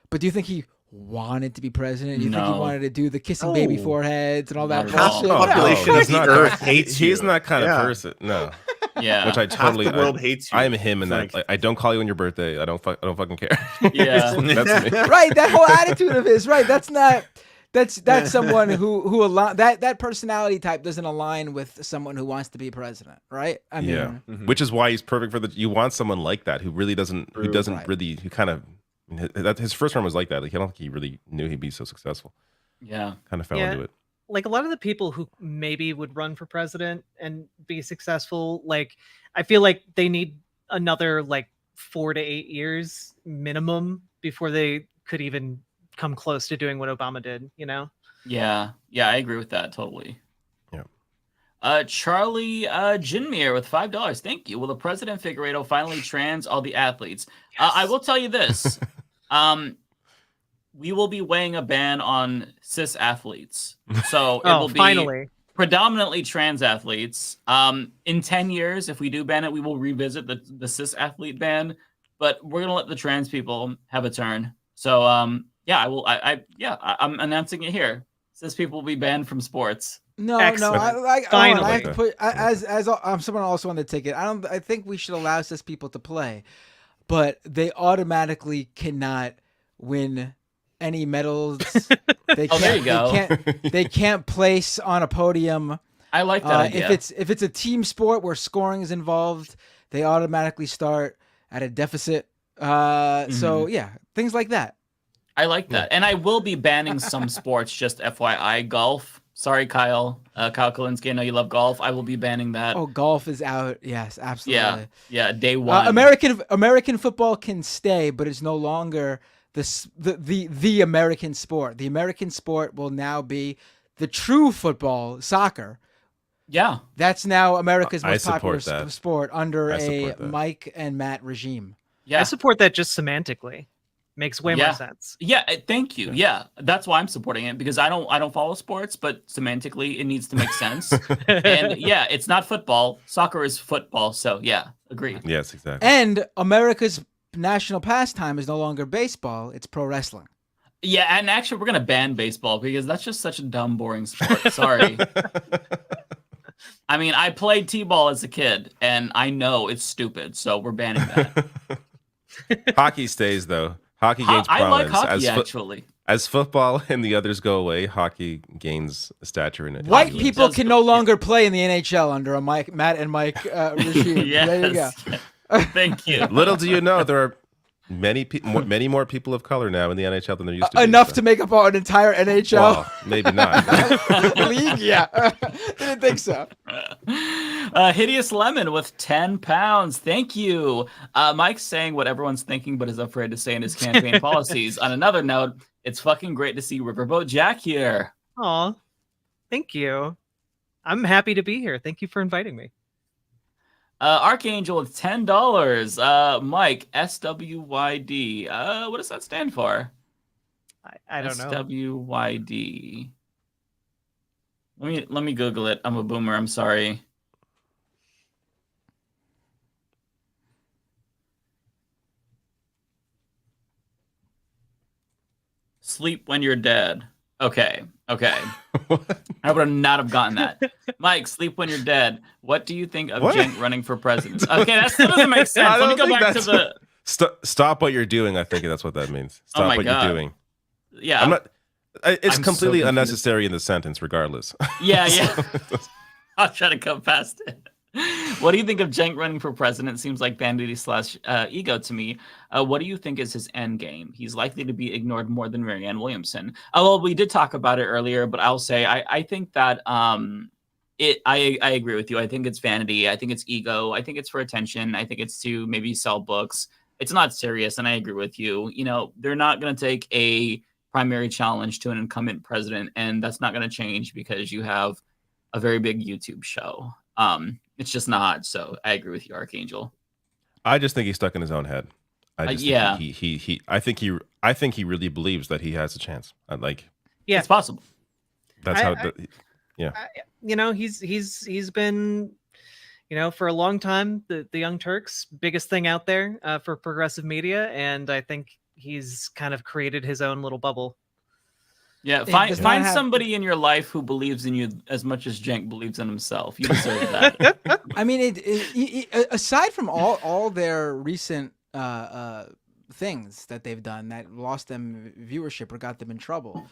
But do you think he wanted to be president? Do you think he wanted to do the kissing baby foreheads and all that bullshit? Population of the earth hates you. He's not kind of person. No. Yeah. Which I totally. Half the world hates you. I am him in that. Like, I don't call you on your birthday. I don't fucking care. Yeah. That's me. Right. That whole attitude of his. Right. That's not. That's someone who that personality type doesn't align with someone who wants to be president, right? I mean, which is why he's perfect for you want someone like that who really doesn't, who kind of, his first run was like that. Like, I don't think he really knew he'd be so successful. Yeah, kind of fell into it. Like a lot of the people who maybe would run for president and be successful, like I feel like they need another like 4 to 8 years minimum before they could even come close to doing what Obama did, you know? Yeah, I agree with that totally. Yeah. Charlie Jinmir with $5. Thank you. Will the president Figueredo finally trans all the athletes? Yes. I will tell you this. We will be weighing a ban on cis athletes. So it will be finally predominantly trans athletes. In 10 years, if we do ban it, we will revisit the cis athlete ban, but we're going to let the trans people have a turn. So, yeah, I will. I'm announcing it here. Cis people will be banned from sports. No. Excellent. I Finally. have to put as someone also on the ticket. I think we should allow cis people to play, but they automatically cannot win any medals. They can't, there you go. They can't place on a podium. I like that idea. If it's a team sport where scoring is involved, they automatically start at a deficit. So yeah, things like that. I like that. And I will be banning some sports, just FYI. Golf. Sorry, Kyle. Kyle Kalinske, I know you love golf. I will be banning that. Oh, golf is out. Yes, absolutely. Yeah, day one. American football can stay, but it's no longer the American sport. The American sport will now be the true football, soccer. Yeah. That's now America's most popular that. sport under a Mike and Matt regime. Yeah. I support that just semantically. Makes way more sense. Yeah, thank you. Yeah, that's why I'm supporting it, because I don't follow sports, but semantically it needs to make sense. And yeah, it's not football. Soccer is football. So yeah, agreed. Yes, exactly. And America's national pastime is no longer baseball; it's pro wrestling. Yeah, and actually we're gonna ban baseball because that's just such a dumb, boring sport. Sorry. I mean, I played t-ball as a kid, and I know it's stupid, so we're banning that. Hockey stays though. Hockey gains prominence. I like hockey, actually. As football and the others go away, hockey gains stature in it. White people can no longer play in the NHL under a Matt and Mike regime. Yes. There you go. Thank you. Little do you know, there are many more people of color now in the NHL than there used to be. Enough to make up an entire NHL? Well, maybe not. League? Yeah. Didn't think so. Hideous Lemon with £10. Thank you. Mike's saying what everyone's thinking but is afraid to say in his campaign policies. On another note, it's fucking great to see Riverboat Jack here. Aw, thank you. I'm happy to be here. Thank you for inviting me. Archangel with $10. Mike, SWYD. What does that stand for? I don't know. SWYD. Let me Google it. I'm a boomer. I'm sorry. sleep when you're dead. Okay. I would not have gotten that. Mike, sleep when you're dead. What do you think of Cenk running for president? Okay, that still doesn't make sense. Let me go back to the... Stop what you're doing, I think that's what that means. Stop what you're doing. Yeah. I'm not... It's completely unnecessary in the sentence, regardless. Yeah. I'll try to come past it. What do you think of Cenk running for president? Seems like vanity / ego to me. What do you think is his end game? He's likely to be ignored more than Marianne Williamson. Well, we did talk about it earlier, but I'll say I think that I agree with you. I think it's vanity. I think it's ego. I think it's for attention. I think it's to maybe sell books. It's not serious, and I agree with you. You know, they're not going to take a primary challenge to an incumbent president, and that's not going to change because you have a very big YouTube show. It's just not. So I agree with you, Archangel. I just think he's stuck in his own head. I think he really believes that he has a chance. It's possible. That's you know, he's been, you know, for a long time the Young Turks, biggest thing out there for progressive media, and I think he's kind of created his own little bubble. Yeah, find somebody in your life who believes in you as much as Cenk believes in himself. You deserve that. I mean, aside from all their recent things that they've done that lost them viewership or got them in trouble,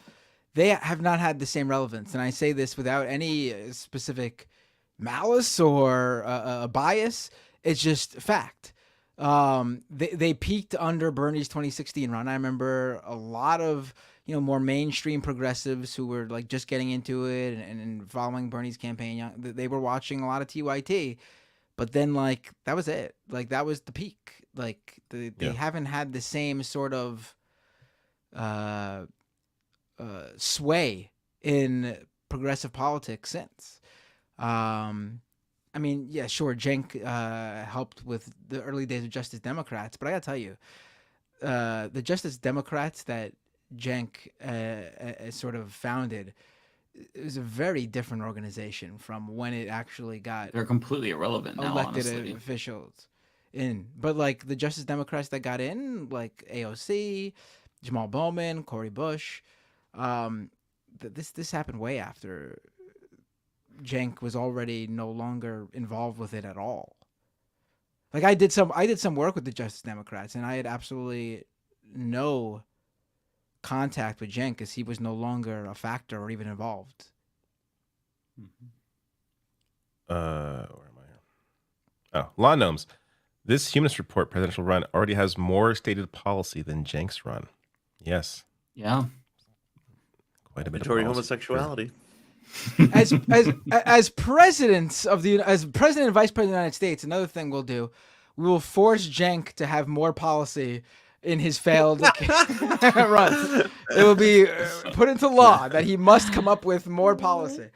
they have not had the same relevance. And I say this without any specific malice or a bias. It's just fact. They peaked under Bernie's 2016 run. I remember a lot of more mainstream progressives who were like just getting into it and following Bernie's campaign. They were watching a lot of TYT, but then like that was it. Like that was the peak. Like they haven't had the same sort of sway in progressive politics since. I mean, yeah, sure, Cenk helped with the early days of Justice Democrats, but I gotta tell you, the Justice Democrats that Cenk sort of founded, it was a very different organization from when it actually got. They're completely irrelevant now, elected honestly. Officials in, but like the Justice Democrats that got in, like AOC, Jamal Bowman, Cori Bush, this happened way after Cenk was already no longer involved with it at all. Like I did some work with the Justice Democrats, and I had absolutely no contact with Cenk because he was no longer a factor or even involved. Where am I here? Oh, Law Gnomes. This Humanist Report presidential run already has more stated policy than Cenk's run. Yes. Yeah. Quite a bit of homosexuality. As presidents of as president and vice president of the United States, another thing we'll do, we will force Cenk to have more policy in his failed run. It will be put into law that he must come up with more policy.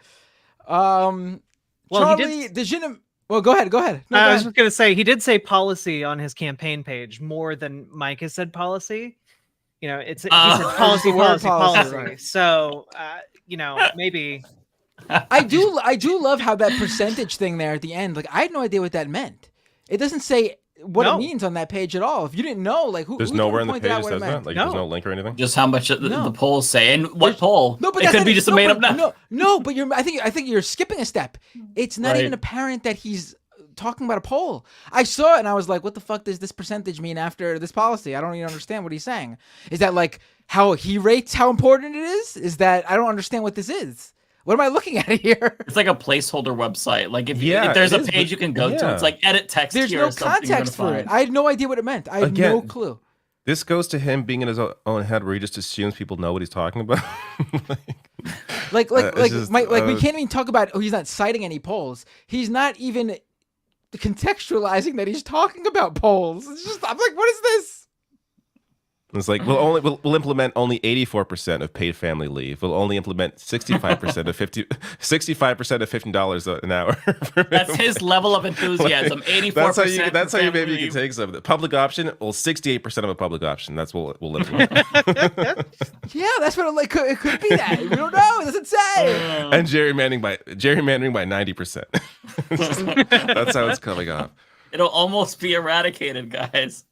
Charlie, well, go ahead. No, I was just going to say, he did say policy on his campaign page more than Mike has said policy. You know, he said policy. Right. So, maybe. I do love how that percentage thing there at the end, like I had no idea what that meant. It doesn't say what it means on that page at all. If you didn't know, like there's nowhere in the page that says that. Like there's no link or anything. Just how much the polls say, and what poll? No, but it could be just a made up number. No, but I think you're skipping a step. It's not even apparent that he's talking about a poll. I saw it and I was like, what the fuck does this percentage mean after this policy? I don't even understand what he's saying. Is that like how he rates how important it is? Is that I don't understand what this is. What am I looking at here? It's like a placeholder website. Like if there's a page you can go to, it's like edit text. There's here no context for it. I had no idea what it meant. I had no clue. This goes to him being in his own head, where he just assumes people know what he's talking about. we can't even talk about. Oh, he's not citing any polls. He's not even contextualizing that he's talking about polls. It's just I'm like, what is this? It's like we'll implement only 84% of paid family leave. We'll only implement 65% of $15 an hour. That's his level of enthusiasm. 84%. That's how you maybe you can take some of the public option. Well, 68% of a public option. That's what we'll implement. Yeah, that's what it could be. That we don't know. It doesn't say. And gerrymandering by 90%. That's how it's coming off. It'll almost be eradicated, guys.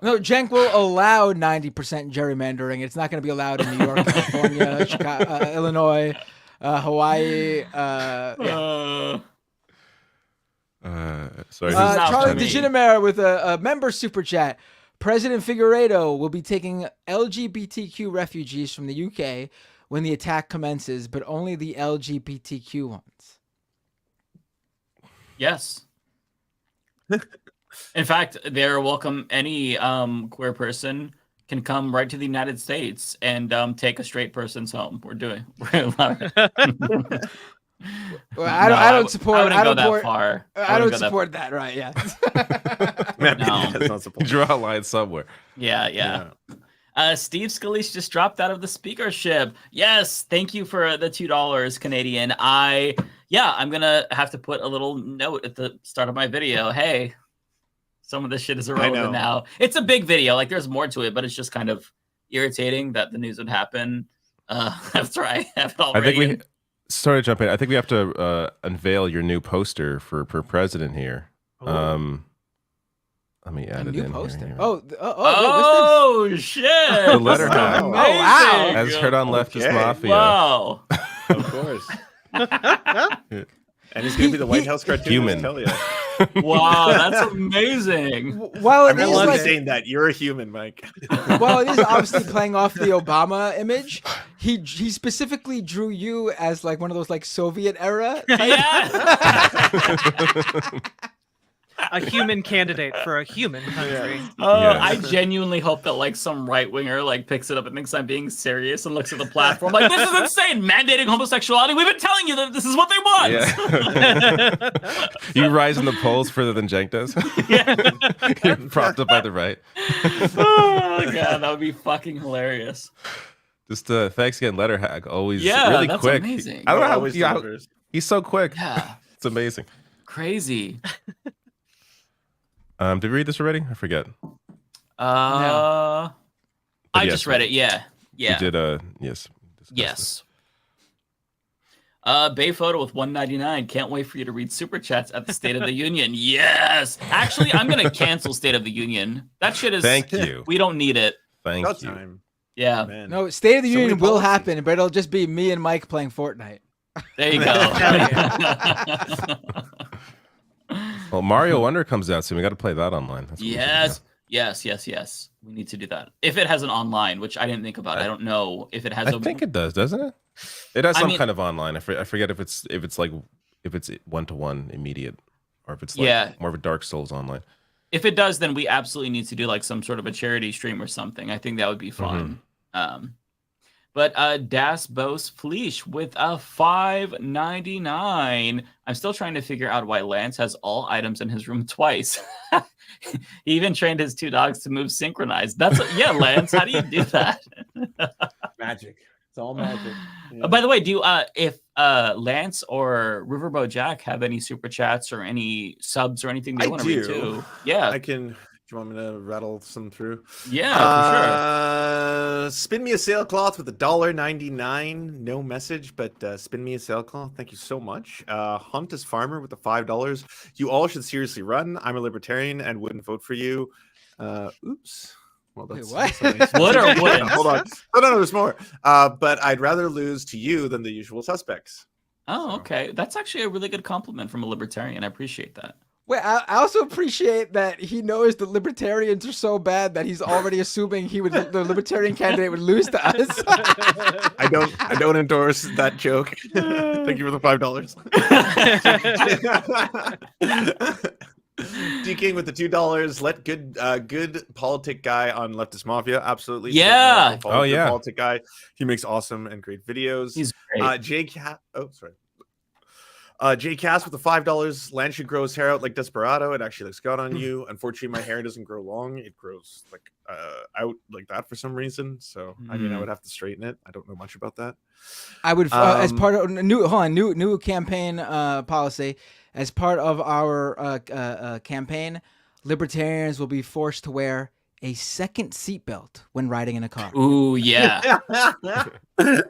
No, Cenk will allow 90% gerrymandering. It's not going to be allowed in New York, California, Chicago, Illinois, Hawaii. Sorry. Charlie DeGinemer with a member super chat. President Figueiredo will be taking LGBTQ refugees from the UK when the attack commences, but only the LGBTQ ones. Yes. In fact, they're welcome. Any queer person can come right to the United States and take a straight person's home. We're Well, I don't support. I wouldn't go that far. I don't support that. Right? Yeah. No. Draw a line somewhere. Yeah. Steve Scalise just dropped out of the speakership. Yes, thank you for the $2 Canadian. I'm gonna have to put a little note at the start of my video. Hey, some of this shit is irrelevant now. It's a big video. Like, there's more to it, but it's just kind of irritating that the news would happen after I have it already. Sorry to jump in. I think we have to unveil your new poster for president here. Let me add it in. Poster. Here. Oh, shit! The letter hack. Oh, wow! As heard on Leftist Mafia. Wow! Of course. And he's gonna be the White House cartoon. Human. Tell you. Wow, that's amazing. While it I is love like saying that you're a human, Mike. While it is obviously playing off the Obama image, he specifically drew you as like one of those like Soviet era. A human candidate for a human country. I genuinely hope that like some right winger like picks it up and thinks I'm being serious and looks at the platform like, this is insane, mandating homosexuality. We've been telling you that this is what they want. Yeah. You rise in the polls further than Cenk does. You're propped up by the right. Oh god, that would be fucking hilarious. Just thanks again, letter hack. Always Yeah, really that's quick. amazing. I don't know how he's so quick. Yeah, it's amazing. Crazy. Did we read this already? I forget. I just read it. Yeah. We did. Yes. Yes. Bay Photo with $1.99. Can't wait for you to read super chats at the State of the Union. Yes. Actually, I'm gonna cancel State of the Union. That shit is. Thank you. We don't need it. Thank you. Time. Yeah. Man. No, State of the Union will happen, but it'll just be me and Mike playing Fortnite. There you go. Well, Mario Wonder comes out soon. We got to play that online. That's Yes. We need to do that. If it has an online, which I didn't think about. I don't know if it has. I think it does, doesn't it? It has some kind of online. I forget if it's one-to-one immediate, or if it's like more of a Dark Souls online. If it does, then we absolutely need to do like some sort of a charity stream or something. I think that would be fun. But Das Bos Fleesh with a $5.99. I'm still trying to figure out why Lance has all items in his room twice. He even trained his 2 dogs to move synchronized. Lance, how do you do that? Magic. It's all magic. Yeah. By the way, do you, if Lance or RiverBoatJack have any super chats or any subs or anything they want to read too? Yeah, I can. Do you want me to rattle some through? Yeah, for sure. Spin me a sailcloth with $1.99. No message, but spin me a sailcloth. Thank you so much. Hunt as Farmer with the $5. You all should seriously run. I'm a libertarian and wouldn't vote for you. Oops. Well, that's what? Would or wouldn't? Hold on. No, there's more. But I'd rather lose to you than the usual suspects. Oh, okay. That's actually a really good compliment from a libertarian. I appreciate that. Wait, I also appreciate that he knows the libertarians are so bad that he's already assuming the libertarian candidate would lose to us. I don't endorse that joke. Thank you for the $5. D King with the $2. Let good politic guy on Leftist Mafia. Absolutely. Yeah. Politic guy. He makes awesome and great videos. He's great. Jay Cass with the $5. Lance should grow his hair out like Desperado. It actually looks good on you. Unfortunately, my hair doesn't grow long. It grows like out like that for some reason. So I mean, I would have to straighten it. I don't know much about that. I would, as part of new campaign policy, as part of our campaign, libertarians will be forced to wear a second seatbelt when riding in a car. Ooh, yeah.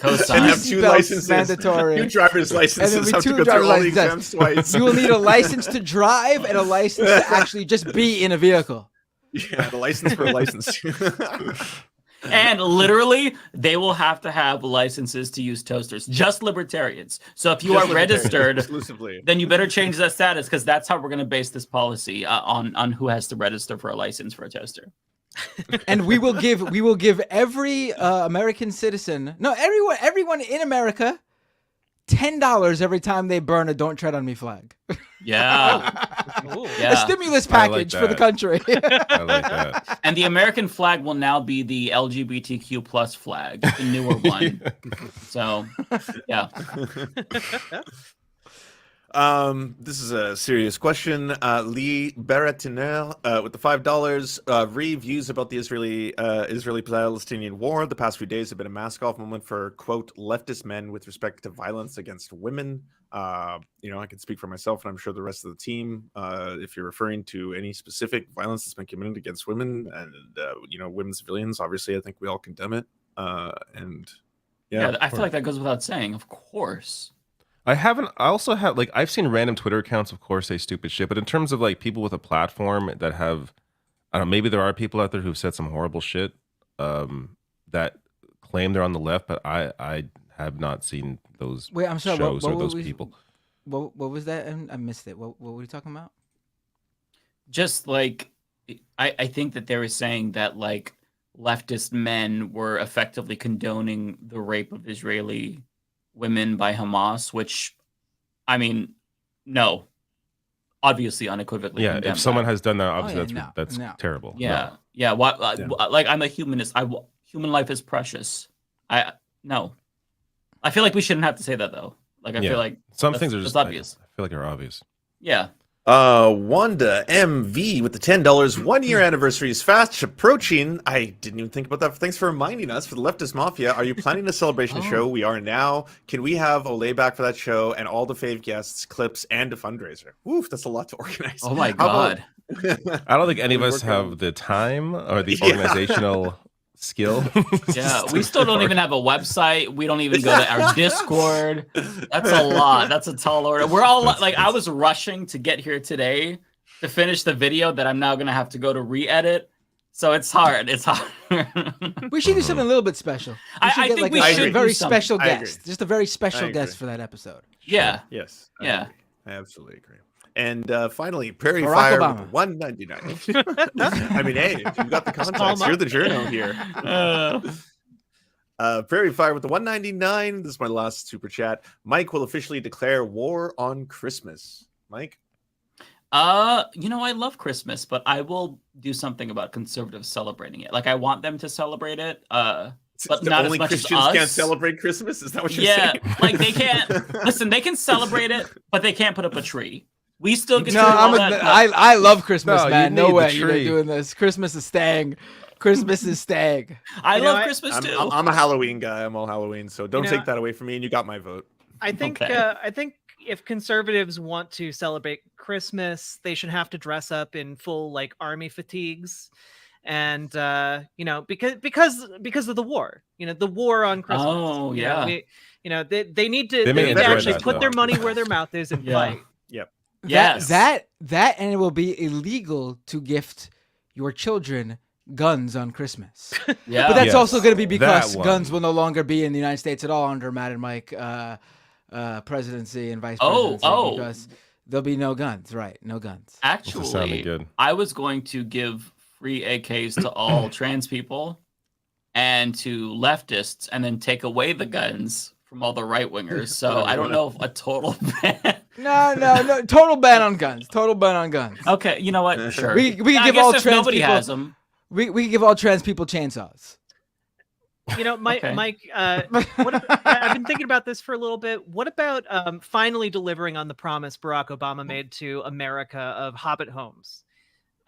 Co-sign. Have 2 licenses. Mandatory. 2 driver's licenses. Have to go through all the exams twice. You will need a license to drive and a license to actually just be in a vehicle. Yeah, the license for a license. And literally, they will have to have licenses to use toasters. Just libertarians. So if you are registered, exclusively, then you better change that status, because that's how we're going to base this policy on who has to register for a license for a toaster. And we will give every American citizen, no, everyone in America, $10 every time they burn a "Don't Tread on Me" flag. Yeah. A stimulus package for the country. I like that. And the American flag will now be the LGBTQ plus flag, the newer one. So, yeah. This is a serious question. Lee Baratinel with the $5. Views about the Israeli-Palestinian war. The past few days have been a mask-off moment for, quote, leftist men with respect to violence against women. I can speak for myself, and I'm sure the rest of the team. If you're referring to any specific violence that's been committed against women and women civilians, obviously, I think we all condemn it. Yeah, I feel like that goes without saying. Of course. I also have, like, I've seen random Twitter accounts, of course, say stupid shit, but in terms of, like, people with a platform that have, I don't know, maybe there are people out there who've said some horrible shit that claim they're on the left, but I have not seen those Wait, I'm sorry, shows what or those was, people. What was that? I missed it. What were you talking about? Just, like, I think that they were saying that, like, leftist men were effectively condoning the rape of Israeli women by Hamas, which, I mean, no, obviously unequivocally. Yeah, if someone has done that, obviously that's terrible. Yeah, yeah. Like, I'm a humanist. Human life is precious. I feel like we shouldn't have to say that, though. Like, I feel like some things are just obvious. I feel like they're obvious. Yeah. Wanda MV with the $10. 1 year anniversary is fast approaching. I didn't even think about that. Thanks for reminding us. For the Leftist Mafia, are you planning a celebration show? We are now. Can we have Olay back for that show and all the fave guests, clips, and a fundraiser? Oof, that's a lot to organize. Oh my god. I don't think any of us have the time or the organizational skill. Yeah, we still don't even have a website. We don't even go to our Discord. That's a lot. That's a tall order. We're all like, I was rushing to get here today to finish the video that I'm now going to have to go to re-edit. So it's hard. It's hard. We should do something a little bit special. I think like we should a very do something. special guest. Just a very special guest for that episode. Yeah. Yes. Yeah. I absolutely agree. And finally, Prairie Barack Fire Obama. $1.99. I mean, hey, you got the context. You're the journo here. Prairie Fire with the $1.99. This is my last super chat. Mike will officially declare war on Christmas. Mike? I love Christmas, but I will do something about conservatives celebrating it. Like, I want them to celebrate it. But not only as much Christians as us. can't celebrate Christmas? Is that what you're saying? Yeah, like they can't. Listen, they can celebrate it, but they can't put up a tree. We still get I love Christmas, man. No way you're doing this. Christmas is staying. Christmas is staying. I love Christmas too. I'm a Halloween guy. I'm all Halloween, so don't take that away from me. And you got my vote. I think if conservatives want to celebrate Christmas, they should have to dress up in full like army fatigues, and because of the war. The war on Christmas. Oh yeah. They need to actually put their money where their mouth is and fight. Yep. Yes. That and it will be illegal to gift your children guns on Christmas. Yeah. But that's also going to be because That one. guns will no longer be in the United States at all under Matt and Mike presidency and vice presidency. Because there'll be no guns, right? No guns. Actually, good. I was going to give free AKs to all trans people and to leftists, and then take away the guns from all the right wingers. So I don't know if a total ban. No. Total ban on guns. Total ban on guns. Okay, you know what? Sure. We can I give guess all if trans nobody people. has them. We can give all trans people chainsaws. Mike, I've been thinking about this for a little bit. What about finally delivering on the promise Barack Obama made to America of Hobbit homes?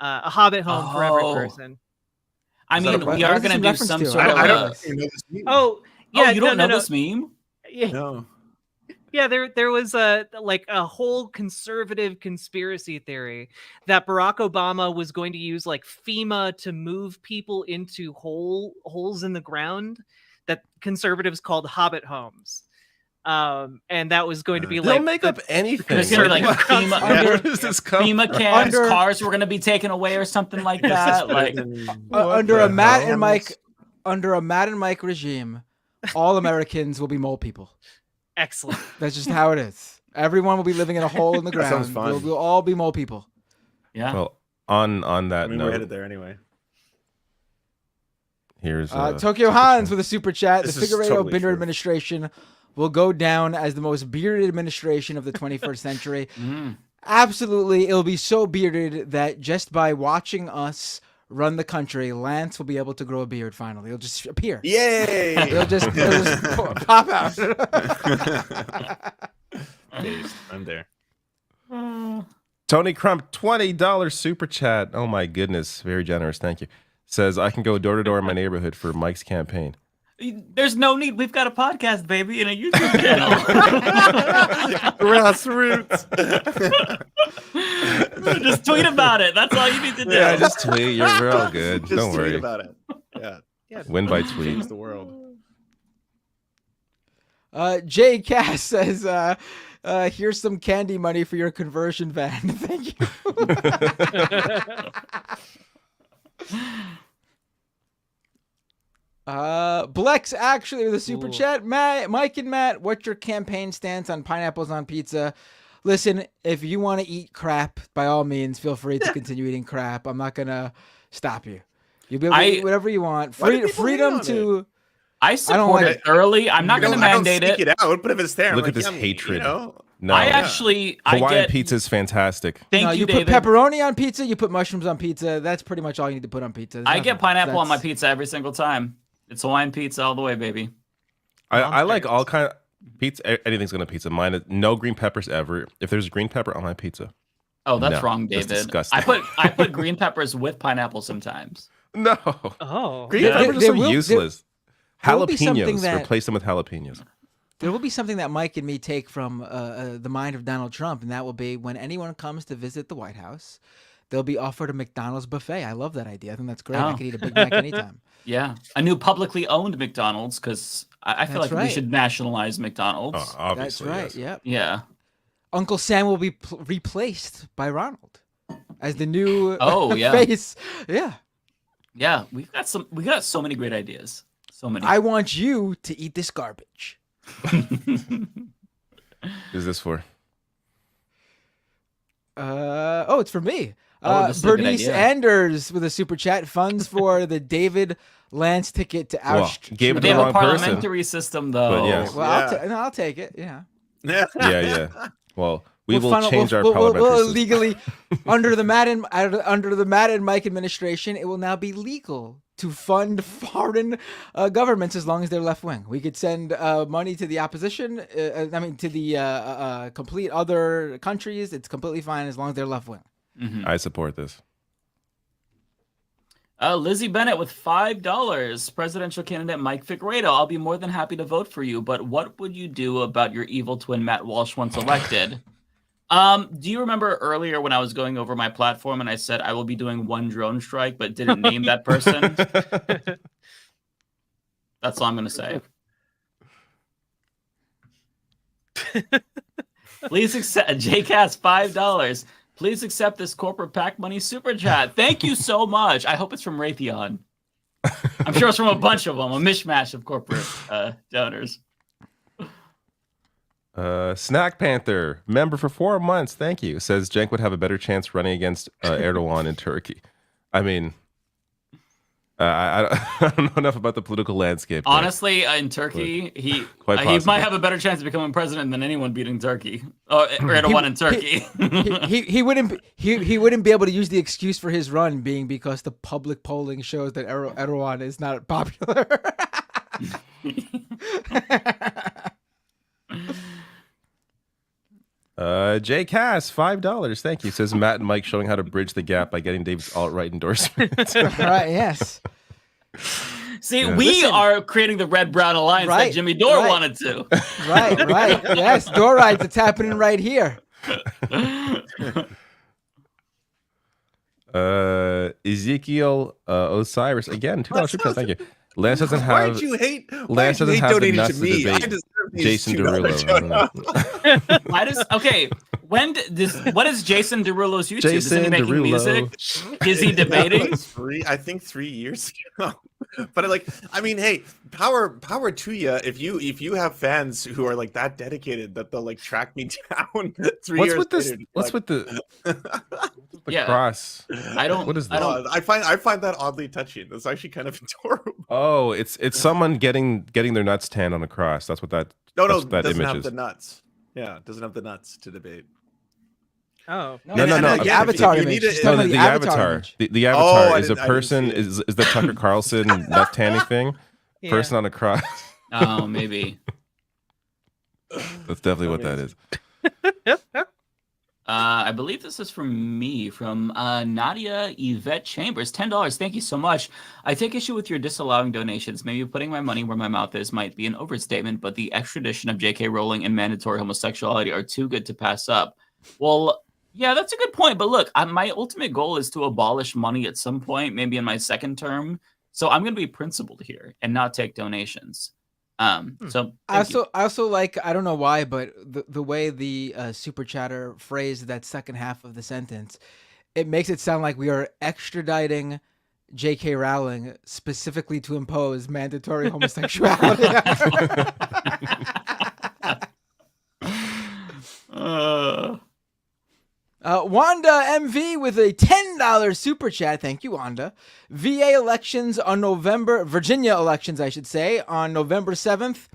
A Hobbit home for every person. I mean, we are going to do some sort of. I don't know this meme. You don't know this meme? Yeah. No. Yeah, there was a whole conservative conspiracy theory that Barack Obama was going to use like FEMA to move people into holes in the ground that conservatives called Hobbit homes. And that was going to be They'll like make up anything. There's gonna be like FEMA camps, cars were gonna be taken away or something like that. Like under a Matt and Mike regime, all Americans will be mole people. Excellent. That's just how it is. Everyone will be living in a hole in the ground. Sounds fun. We'll all be mole people. Yeah. Well, on that note, we're headed there anyway. Here's Tokyo Hans with a super chat. This The is Figueiredo totally Binder true. administration will go down as the most bearded administration of the 21st century. Absolutely. It'll be so bearded that just by watching us run the country, Lance will be able to grow a beard finally. It'll just appear. Yay! It'll just pop out. I'm there. Tony Crump, $20 super chat. Oh my goodness, very generous. Thank you. Says I can go door to door in my neighborhood for Mike's campaign. there's no need. We've got a podcast, baby, and a YouTube channel. Grassroots. Just tweet about it. That's all you need to do. Yeah, just tweet. We're all good. Just Don't tweet worry about it. Yeah. Win by tweet. Change the world. Jay Cass says, here's some candy money for your conversion van. Thank you. Blex actually with a super chat. Mike and Matt, what's your campaign stance on pineapples on pizza? Listen, if you want to eat crap, by all means, feel free to continue eating crap. I'm not gonna stop you. You'll be able to eat whatever you want. Freedom to. I support it thoroughly. I'm not going to mandate it out, but if it's there, look at this hatred. No, Hawaiian pizza is fantastic. Thank you, put David. pepperoni on pizza. You put mushrooms on pizza. That's pretty much all you need to put on pizza. I get pineapple on my pizza every single time. It's Hawaiian pizza all the way, baby. I like all kind of pizza. Anything's going to pizza. Mine is no green peppers ever. If there's green pepper on my pizza. Oh, that's wrong, David. That's disgusting. I put green peppers with pineapple sometimes. No. Oh. Green peppers are so useless. There will be something Jalapenos. that- Replace them with jalapenos. There will be something that Mike and me take from the mind of Donald Trump, and that will be when anyone comes to visit the White House, they'll be offered a McDonald's buffet. I love that idea. I think that's great. I can eat a Big Mac anytime. Yeah, a new publicly owned McDonald's, because I feel That's like we right. should nationalize McDonald's. Obviously, That's right. yes. Yep. Yeah. Uncle Sam will be replaced by Ronald as the new yeah. face. Yeah. Yeah, we got so many great ideas. So many. I want you to eat this garbage. Who's this for? It's for me. This is a good Bernice idea. Anders with a super chat. Funds for the David Lance ticket to Auschwitz. Gave it They the have wrong a parliamentary person. system, though. But yes. Well, I'll take it. Yeah. Yeah. Well, we will funnel- change our we'll parliamentary system. illegally under the Madden Mike administration, it will now be legal to fund foreign governments as long as they're left wing. We could send money to the opposition. To the complete other countries. It's completely fine as long as they're left wing. Mm-hmm. I support this. Lizzie Bennett with $5. Presidential candidate Mike Figueiredo. I'll be more than happy to vote for you, but what would you do about your evil twin Matt Walsh once elected? Do you remember earlier when I was going over my platform and I said I will be doing one drone strike, but didn't name that person? That's all I'm going to say. Please accept JCast $5. Please accept this corporate PAC money super chat. Thank you so much. I hope it's from Raytheon. I'm sure it's from a bunch of them, a mishmash of corporate donors. Snack Panther, member for 4 months. Thank you. Says Cenk would have a better chance running against Erdogan in Turkey. I mean, I don't know enough about the political landscape. Honestly, in Turkey, he Quite might have a better chance of becoming president than anyone beating Turkey. Erdogan in Turkey. He wouldn't be able to use the excuse for his run being because the public polling shows that Erdogan is not popular. Jay Cass, $5. Thank you. Says Matt and Mike showing how to bridge the gap by getting David's alt-right endorsement. Right, yes. See, we are creating the red-brown alliance that Jimmy Dore wanted to. Right. Yes, Dore rights. It's happening right here. Ezekiel Osiris, again, $2 super chat. Thank you. Lance doesn't have. Why did you hate? Lance doesn't have the donating nuts to to me? I debate. deserve Jason Derulo. Why does what is Jason Derulo's YouTube? Is he making Derulo. music? Is he debating? I think 3 years ago. But I mean, hey, power to you if you have fans who are like that dedicated that they'll like track me down 3 years later. What's with the cross? I don't. What is this? I find that oddly touching. That's actually kind of adorable. Oh, it's someone getting their nuts tanned on a cross. That's what that. No, that doesn't image have is. the nuts. Yeah, doesn't have the nuts to debate. Oh no! The avatar image. The avatar. The avatar is a person. Is the Tucker Carlson nut tanning thing? Yeah. Person on a cross. Oh, maybe. That's definitely what that is. I believe this is from me, from Nadia Yvette Chambers. $10. Thank you so much. I take issue with your disallowing donations. Maybe putting my money where my mouth is might be an overstatement, but the extradition of J.K. Rowling and mandatory homosexuality are too good to pass up. Well, yeah, that's a good point. But look, my ultimate goal is to abolish money at some point, maybe in my second term. So I'm going to be principled here and not take donations. So I also like, I don't know why, but the way the super chatter phrased that second half of the sentence, it makes it sound like we are extraditing J.K. Rowling specifically to impose mandatory homosexuality. Wanda MV with a $10 super chat. Thank you, Wanda. Virginia elections, on November 7th.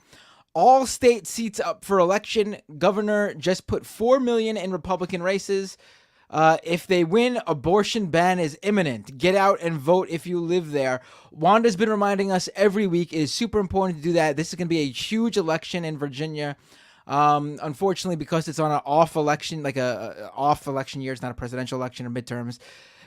All state seats up for election. Governor just put 4 million in Republican races. If they win, abortion ban is imminent. Get out and vote if you live there. Wanda's been reminding us every week. It is super important to do that. This is going to be a huge election in Virginia. Unfortunately, because it's on an off election, like a off election year, it's not a presidential election or midterms,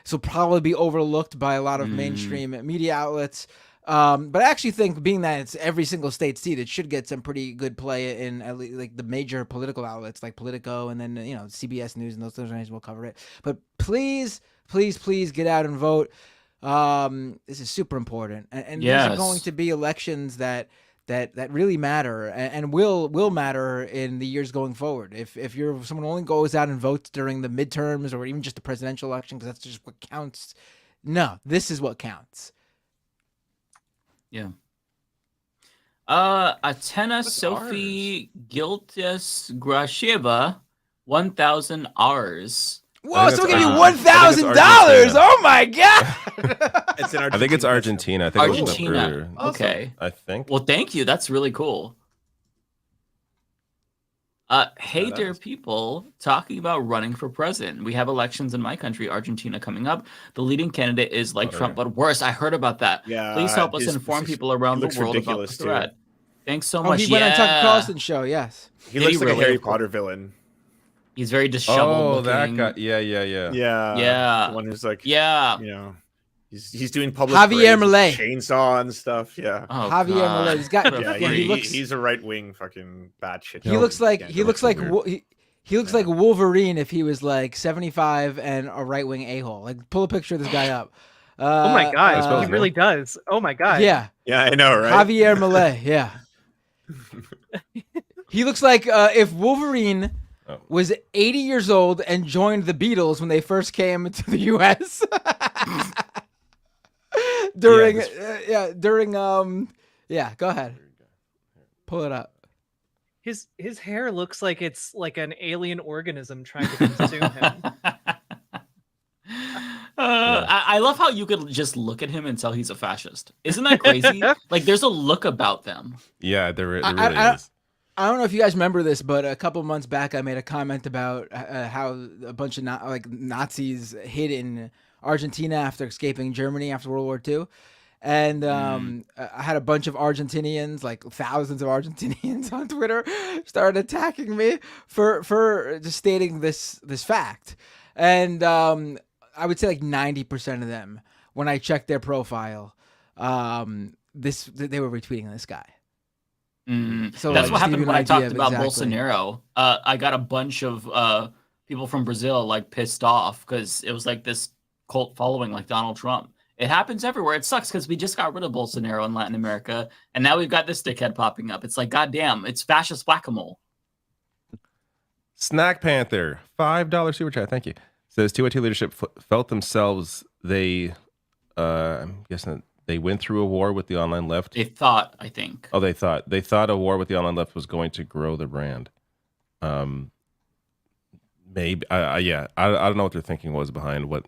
so probably be overlooked by a lot of mainstream media outlets. But I actually think, being that it's every single state seat, it should get some pretty good play in at least like the major political outlets like Politico, and then CBS News and those things will cover it. But please get out and vote. This is super important, and these are going to be elections that really matter and will matter in the years going forward. If you're someone who only goes out and votes during the midterms or even just the presidential election because that's just what counts, no, this is what counts. Yeah. Atena Sophie Giltis Grasheva, 1,000 Rs. Whoa, someone gave you $1,000! Oh my god! It's in Argentina. I think it's Argentina. I think Argentina. Okay. I think. Well, thank you. That's really cool. Hey there, people, talking about running for president. We have elections in my country, Argentina, coming up. The leading candidate is like Trump, but worse. I heard about that. Yeah, please help us inform people around the world about the threat. Thanks so much. He went on Tucker Carlson's show, yes. He looks like a Harry Potter villain. He's very disheveled looking. That guy. Yeah. The one who's like, yeah. He's doing public Javier Milei, chainsaw and stuff. Yeah. Oh, Javier Milei. He's got. He's a right wing fucking batshit. He looks like Wolverine if he was like 75 and a right wing a-hole. Like, pull a picture of this guy up. Oh my god, he really does. Oh my god. Yeah, I know, right? Javier Milei. Yeah. He looks like if Wolverine was 80 years old and joined the Beatles when they first came to the U.S. Go ahead, pull it up. His hair looks like it's like an alien organism trying to consume him. I love how you could just look at him and tell he's a fascist. Isn't that crazy? Like, there's a look about them. Yeah, there really is. I don't know if you guys remember this, but a couple months back, I made a comment about how a bunch of Nazis hid in Argentina after escaping Germany after World War II. And I had a bunch of Argentinians, like thousands of Argentinians on Twitter, started attacking me for just stating this fact. And I would say like 90% of them, when I checked their profile, they were retweeting this guy. So that's what happened when I talked about Bolsonaro. I got a bunch of people from Brazil like pissed off because it was like this cult following like Donald Trump. It happens everywhere. It sucks because we just got rid of Bolsonaro in Latin America, and now we've got this dickhead popping up. It's like, goddamn, it's fascist whack-a-mole. Snack Panther, $5 super chat. Thank you. Says 202 leadership felt themselves. I'm guessing they went through a war with the online left. They thought, I think. Oh, they thought a war with the online left was going to grow the brand. Maybe. Yeah. I don't know what their thinking was behind what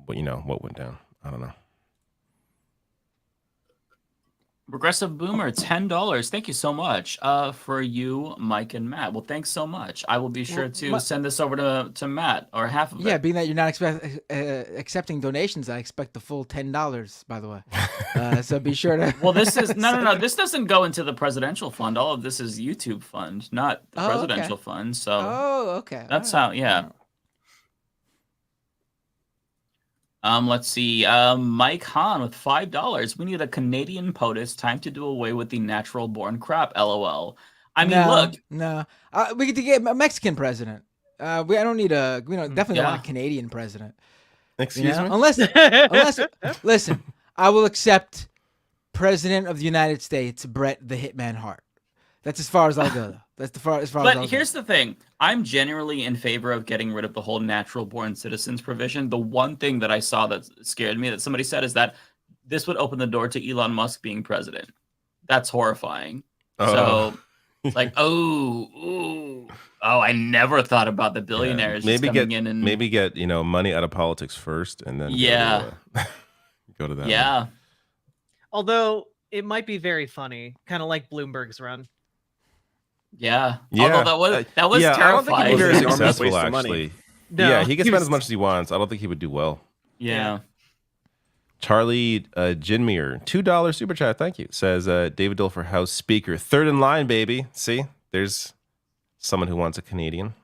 went down. I don't know. Progressive Boomer, $10. Thank you so much for you, Mike and Matt. Well, thanks so much. I will be sure to send this over to Matt, or half of it. Yeah, being that you're not accepting donations, I expect the full $10, by the way. So be sure to... Well, this is... No. This doesn't go into the presidential fund. All of this is YouTube fund, not the presidential fund. So okay. That's how... Yeah. Let's see. Mike Hahn with $5. We need a Canadian POTUS. Time to do away with the natural born crap. LOL. I mean, look. No. We get to get a Mexican president. I don't need a. We don't definitely don't want a Canadian president. Excuse me. Unless, listen. I will accept President of the United States, Brett the Hitman Hart. That's as far as I'll go, though. That's as far as I'll go. But here's the thing. I'm genuinely in favor of getting rid of the whole natural-born citizens provision. The one thing that I saw that scared me that somebody said is that this would open the door to Elon Musk being president. That's horrifying. So, like, I never thought about the billionaires just coming in and... Maybe get, money out of politics first, and then go to that. Yeah. One. Although, it might be very funny, kind of like Bloomberg's run. Yeah. Although that was terrifying. I don't think he'd be very successful, actually. No, yeah, he can spend as much as he wants. I don't think he would do well. Yeah. Charlie Jinmir, $2 super chat. Thank you. Says David Doel for House Speaker. Third in line, baby. See, there's someone who wants a Canadian.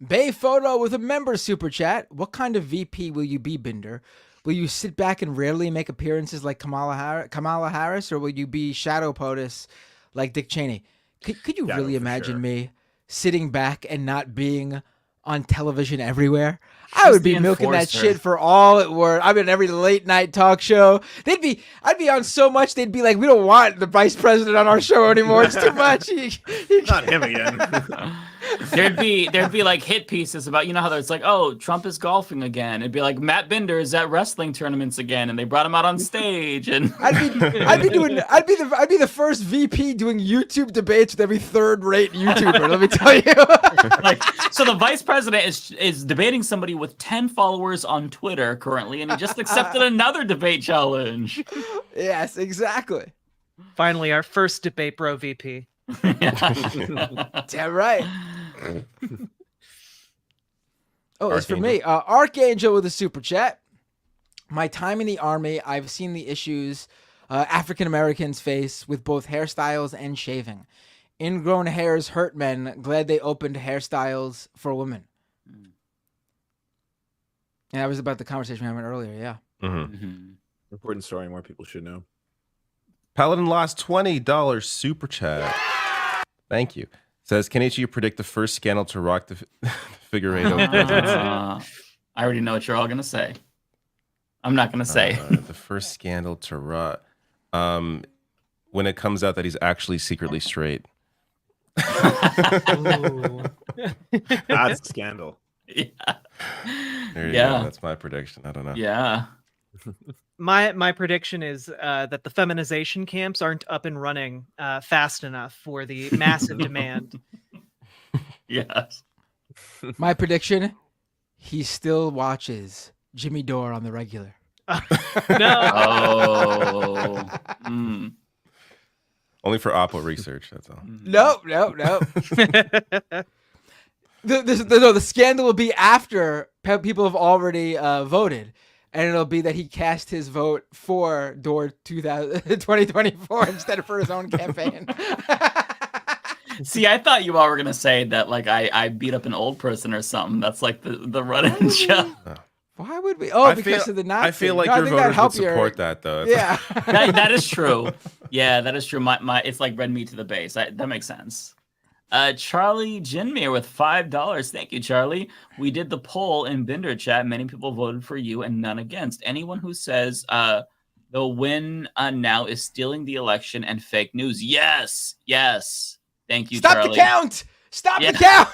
Bay Photo with a member super chat. What kind of VP will you be, Binder? Will you sit back and rarely make appearances like Kamala Harris, or will you be shadow POTUS like Dick Cheney? Could you really imagine me sitting back and not being on television everywhere? I would be milking that shit for all it worth. I'm in every late night talk show. I'd be on so much they'd be like, we don't want the vice president on our show anymore. It's too much. Not him again. There'd be like hit pieces about, how it's like, oh, Trump is golfing again. It'd be like Matt Binder is at wrestling tournaments again, and they brought him out on stage. And I'd be the first VP doing YouTube debates with every third-rate YouTuber. Let me tell you. So the vice president is debating somebody with 10 followers on Twitter currently, and he just accepted another debate challenge. Yes, exactly. Finally, our first debate bro VP. Damn right. As for me, Archangel with a super chat. My time in the army, I've seen the issues African Americans face with both hairstyles and shaving. Ingrown hairs hurt men. Glad they opened hairstyles for women. And that was about the conversation we had earlier. Yeah. Important story. More people should know. Paladin lost $20 super chat. Thank you. Says, can each of you predict the first scandal to rock the figure eight over presidency? I already know what you're all going to say. I'm not going to say. The first scandal to rock. When it comes out that he's actually secretly straight. That's a scandal. Yeah. There you go. That's my prediction. I don't know. Yeah. My prediction is that the feminization camps aren't up and running fast enough for the massive demand. Yes. My prediction, he still watches Jimmy Dore on the regular. No. Only for Oppo research, that's all. Nope. The scandal will be after people have already voted. And it'll be that he cast his vote for Dore 2024 instead of for his own campaign. See, I thought you all were going to say that like I beat up an old person or something. That's like the run-in show. Why would we? Oh, because of the Nazi. I feel like your voters would support that, though. Yeah. that is true. Yeah, that is true. My it's like red meat to the base. That makes sense. Charlie Jinmir with $5. Thank you, Charlie. We did the poll in Binder chat. Many people voted for you and none against. Anyone who says the win now is stealing the election and fake news. Yes. Thank you, Stop Charlie. the count. Stop the count.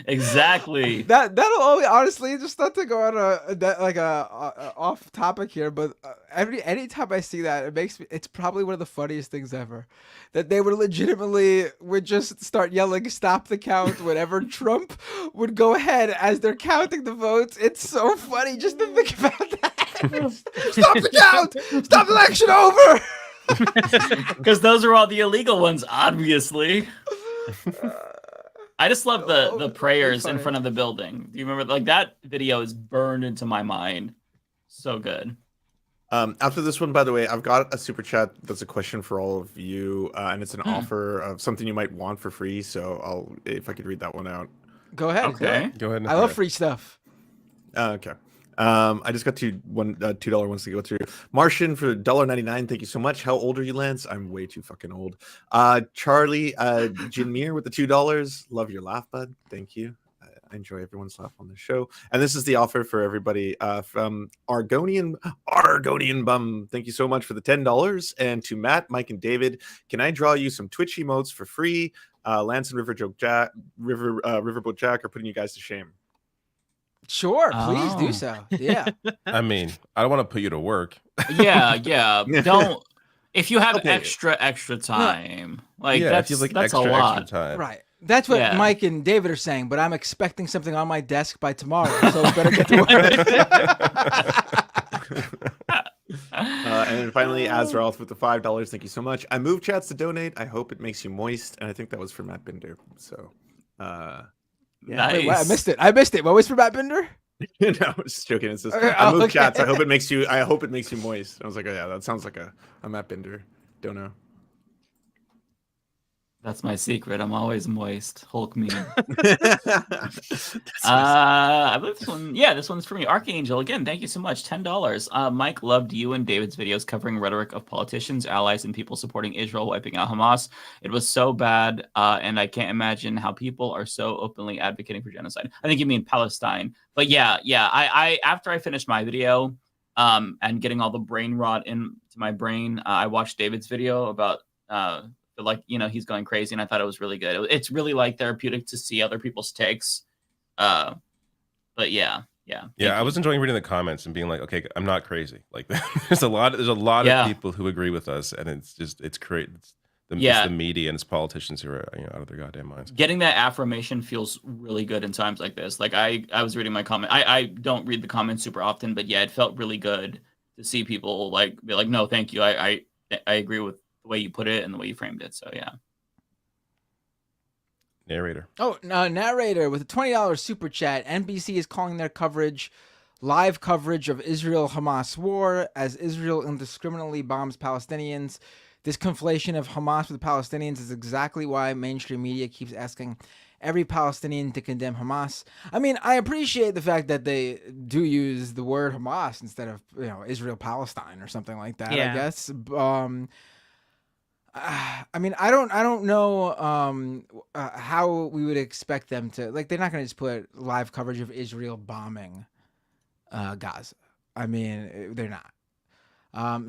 Exactly. That'll only, honestly, just not to go on a off topic here, but anytime I see that, it's probably one of the funniest things ever. That they would just start yelling "Stop the count" whenever Trump would go ahead as they're counting the votes. It's so funny just to think about that. Stop the count. Stop the election over. Because those are all the illegal ones, obviously. I just love the prayers in front of the building. Do you remember? Like, that video is burned into my mind. So good. After this one, by the way, I've got a super chat that's a question for all of you, and it's an offer of something you might want for free. So if I could read that one out. Go ahead. Okay. Go ahead. I love free stuff. Okay. I just got $2 ones to go through. Martian for $1.99. Thank you so much. How old are you, Lance? I'm way too fucking old. Charlie Jinmir with the $2. Love your laugh, bud. Thank you. I enjoy everyone's laugh on the show. And this is the offer for everybody from Argonian Bum. Thank you so much for the $10. And to Matt, Mike, and David, can I draw you some Twitch emotes for free? Lance and RiverBoatJack are putting you guys to shame. Sure, please do so. Yeah. I mean, I don't want to put you to work. Yeah. Don't. If you have extra time, like that's a lot. Time. Right. That's what Mike and David are saying, but I'm expecting something on my desk by tomorrow, so better get to work. And then finally, Azrael with the $5. Thank you so much. I moved chats to donate. I hope it makes you moist, and I think that was for Matt Binder. So, yeah. Nice. Wait, I missed it. What was for Matt Binder? No, I'm just joking. It says I moved chats. I hope it makes you moist. I was like, oh yeah, that sounds like a Matt Binder. Don't know. That's my secret. I'm always moist. Hulk meme. I believe this one. Yeah, this one's for me. Archangel, again, thank you so much. $10. Mike loved you and David's videos covering rhetoric of politicians, allies, and people supporting Israel wiping out Hamas. It was so bad, and I can't imagine how people are so openly advocating for genocide. I think you mean Palestine. But yeah. I after I finished my video, and getting all the brain rot into my brain, I watched David's video about like, he's going crazy, and I thought it was really good. It's really like therapeutic to see other people's takes. But yeah. I was enjoying reading the comments and being like, okay, I'm not crazy. Like, there's a lot of people who agree with us, and it's great. It's the media and it's politicians who are out of their goddamn minds. Getting that affirmation feels really good in times like this. Like, I was reading my comment. I don't read the comments super often, but yeah, it felt really good to see people like be like, no, thank you. I agree with the way you put it and the way you framed it. So yeah. Narrator. Narrator with a $20 super chat. NBC is calling their live coverage of Israel-Hamas war as Israel indiscriminately bombs Palestinians. This conflation of Hamas with the Palestinians is exactly why mainstream media keeps asking every Palestinian to condemn Hamas. I mean, I appreciate the fact that they do use the word Hamas instead of Israel-Palestine or something like that. I guess. I mean, I don't know how we would expect them to, like, they're not going to just put live coverage of Israel bombing Gaza. I mean, they're not.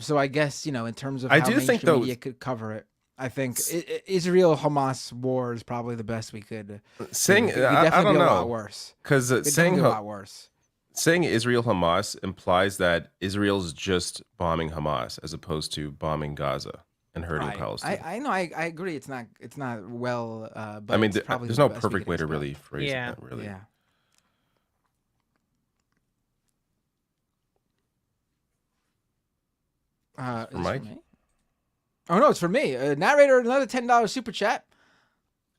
So I guess, in terms of how mainstream media could cover it, I think Israel-Hamas war is probably the best we could. Saying, I don't know. A lot worse. Because saying a lot worse. Saying Israel-Hamas implies that Israel's just bombing Hamas as opposed to bombing Gaza and hurting Palestine. I know. I agree. It's not well. But I mean, there's no perfect way to really phrase that. Really. Yeah. For Mike? Oh no, it's for me. Narrator, another $10 super chat.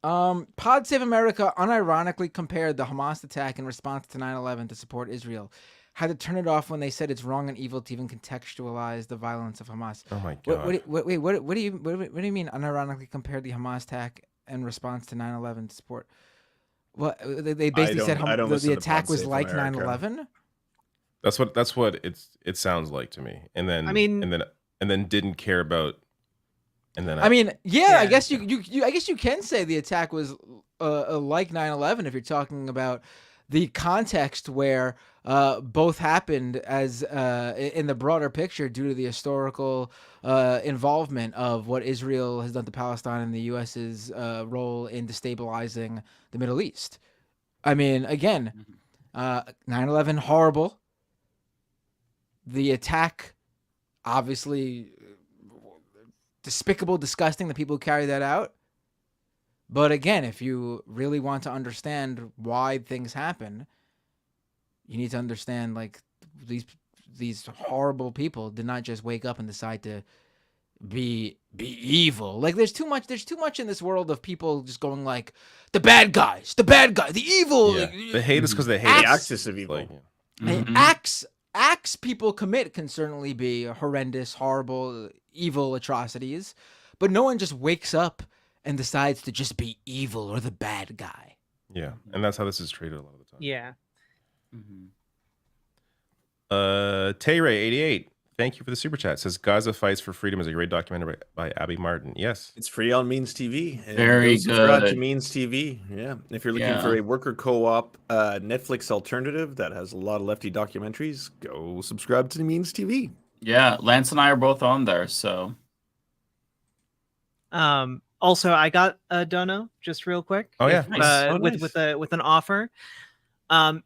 Pod Save America unironically compared the Hamas attack in response to 9/11 to support Israel. Had to turn it off when they said it's wrong and evil to even contextualize the violence of Hamas. Oh my god! What do you mean unironically compared the Hamas attack in response to 9/11 to support? What they basically said the attack was like 9/11. That's what it sounds like to me. And then didn't care about And then I mean, I guess you can say the attack was like 9/11 if you're talking about the context where both happened as in the broader picture due to the historical involvement of what Israel has done to Palestine and the U.S.'s role in destabilizing the Middle East. I mean, again, 9/11 horrible. The attack, obviously despicable, disgusting, the people who carry that out. But again, if you really want to understand why things happen, you need to understand like these horrible people did not just wake up and decide to be evil. Like there's too much in this world of people just going like the bad guys, the evil. Yeah. They hate us because they hate the axis of evil. Acts people commit can certainly be horrendous, horrible, evil atrocities, but no one just wakes up and decides to just be evil or the bad guy. Yeah, and that's how this is treated a lot of the time. Yeah. Tayray88, thank you for the super chat. Says Gaza Fights for Freedom is a great documentary by Abby Martin. Yes, it's free on Means TV. Very good. Subscribe to Means TV. Yeah, if you're looking for a worker co-op Netflix alternative that has a lot of lefty documentaries, go subscribe to Means TV. Yeah, Lance and I are both on there. So, also, I got a dono just real quick. Oh yeah, nice. with an offer.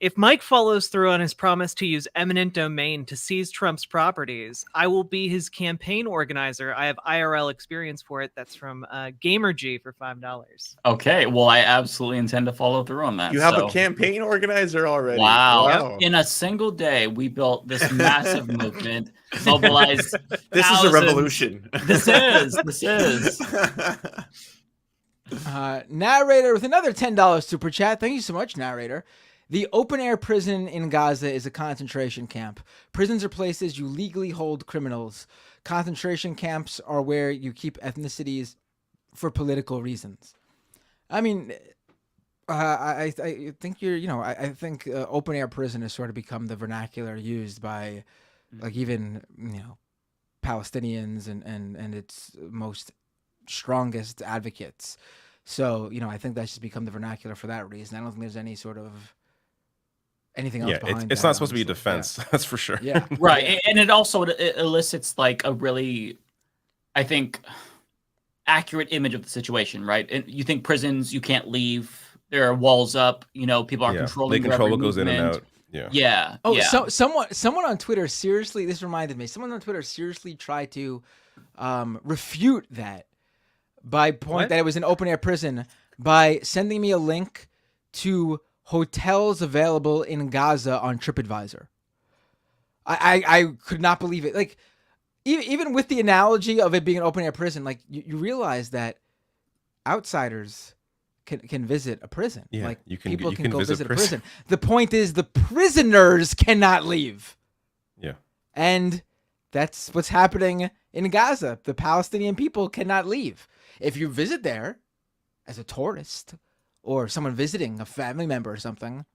If Mike follows through on his promise to use eminent domain to seize Trump's properties, I will be his campaign organizer. I have IRL experience for it. That's from GamerG for $5. Okay, well, I absolutely intend to follow through on that. You have a campaign organizer already. Wow. In a single day, we built this massive movement, mobilized This is a revolution. This is. Narrator with another $10 super chat. Thank you so much, narrator. The open-air prison in Gaza is a concentration camp. Prisons are places you legally hold criminals. Concentration camps are where you keep ethnicities for political reasons. I mean, I think I think open-air prison has sort of become the vernacular used by, like, even Palestinians and its most strongest advocates. So I think that's just become the vernacular for that reason. I don't think there's any sort of anything else behind it's that, not supposed to be a defense. That's for sure. Yeah. Right. And it also elicits like a really, I think, accurate image of the situation, right? And you think prisons, you can't leave. There are walls up, people are controlling. They control what goes in and out. Yeah. Oh, so someone on Twitter seriously, this reminded me, someone on Twitter seriously tried to refute that by point that it was an open air prison by sending me a link to hotels available in Gaza on TripAdvisor. I could not believe it. Like, even with the analogy of it being an open air prison, like you realize that outsiders can visit a prison. Yeah, like people can go visit a prison. The point is the prisoners cannot leave. Yeah. And that's what's happening in Gaza. The Palestinian people cannot leave. If you visit there as a tourist or someone visiting a family member or something,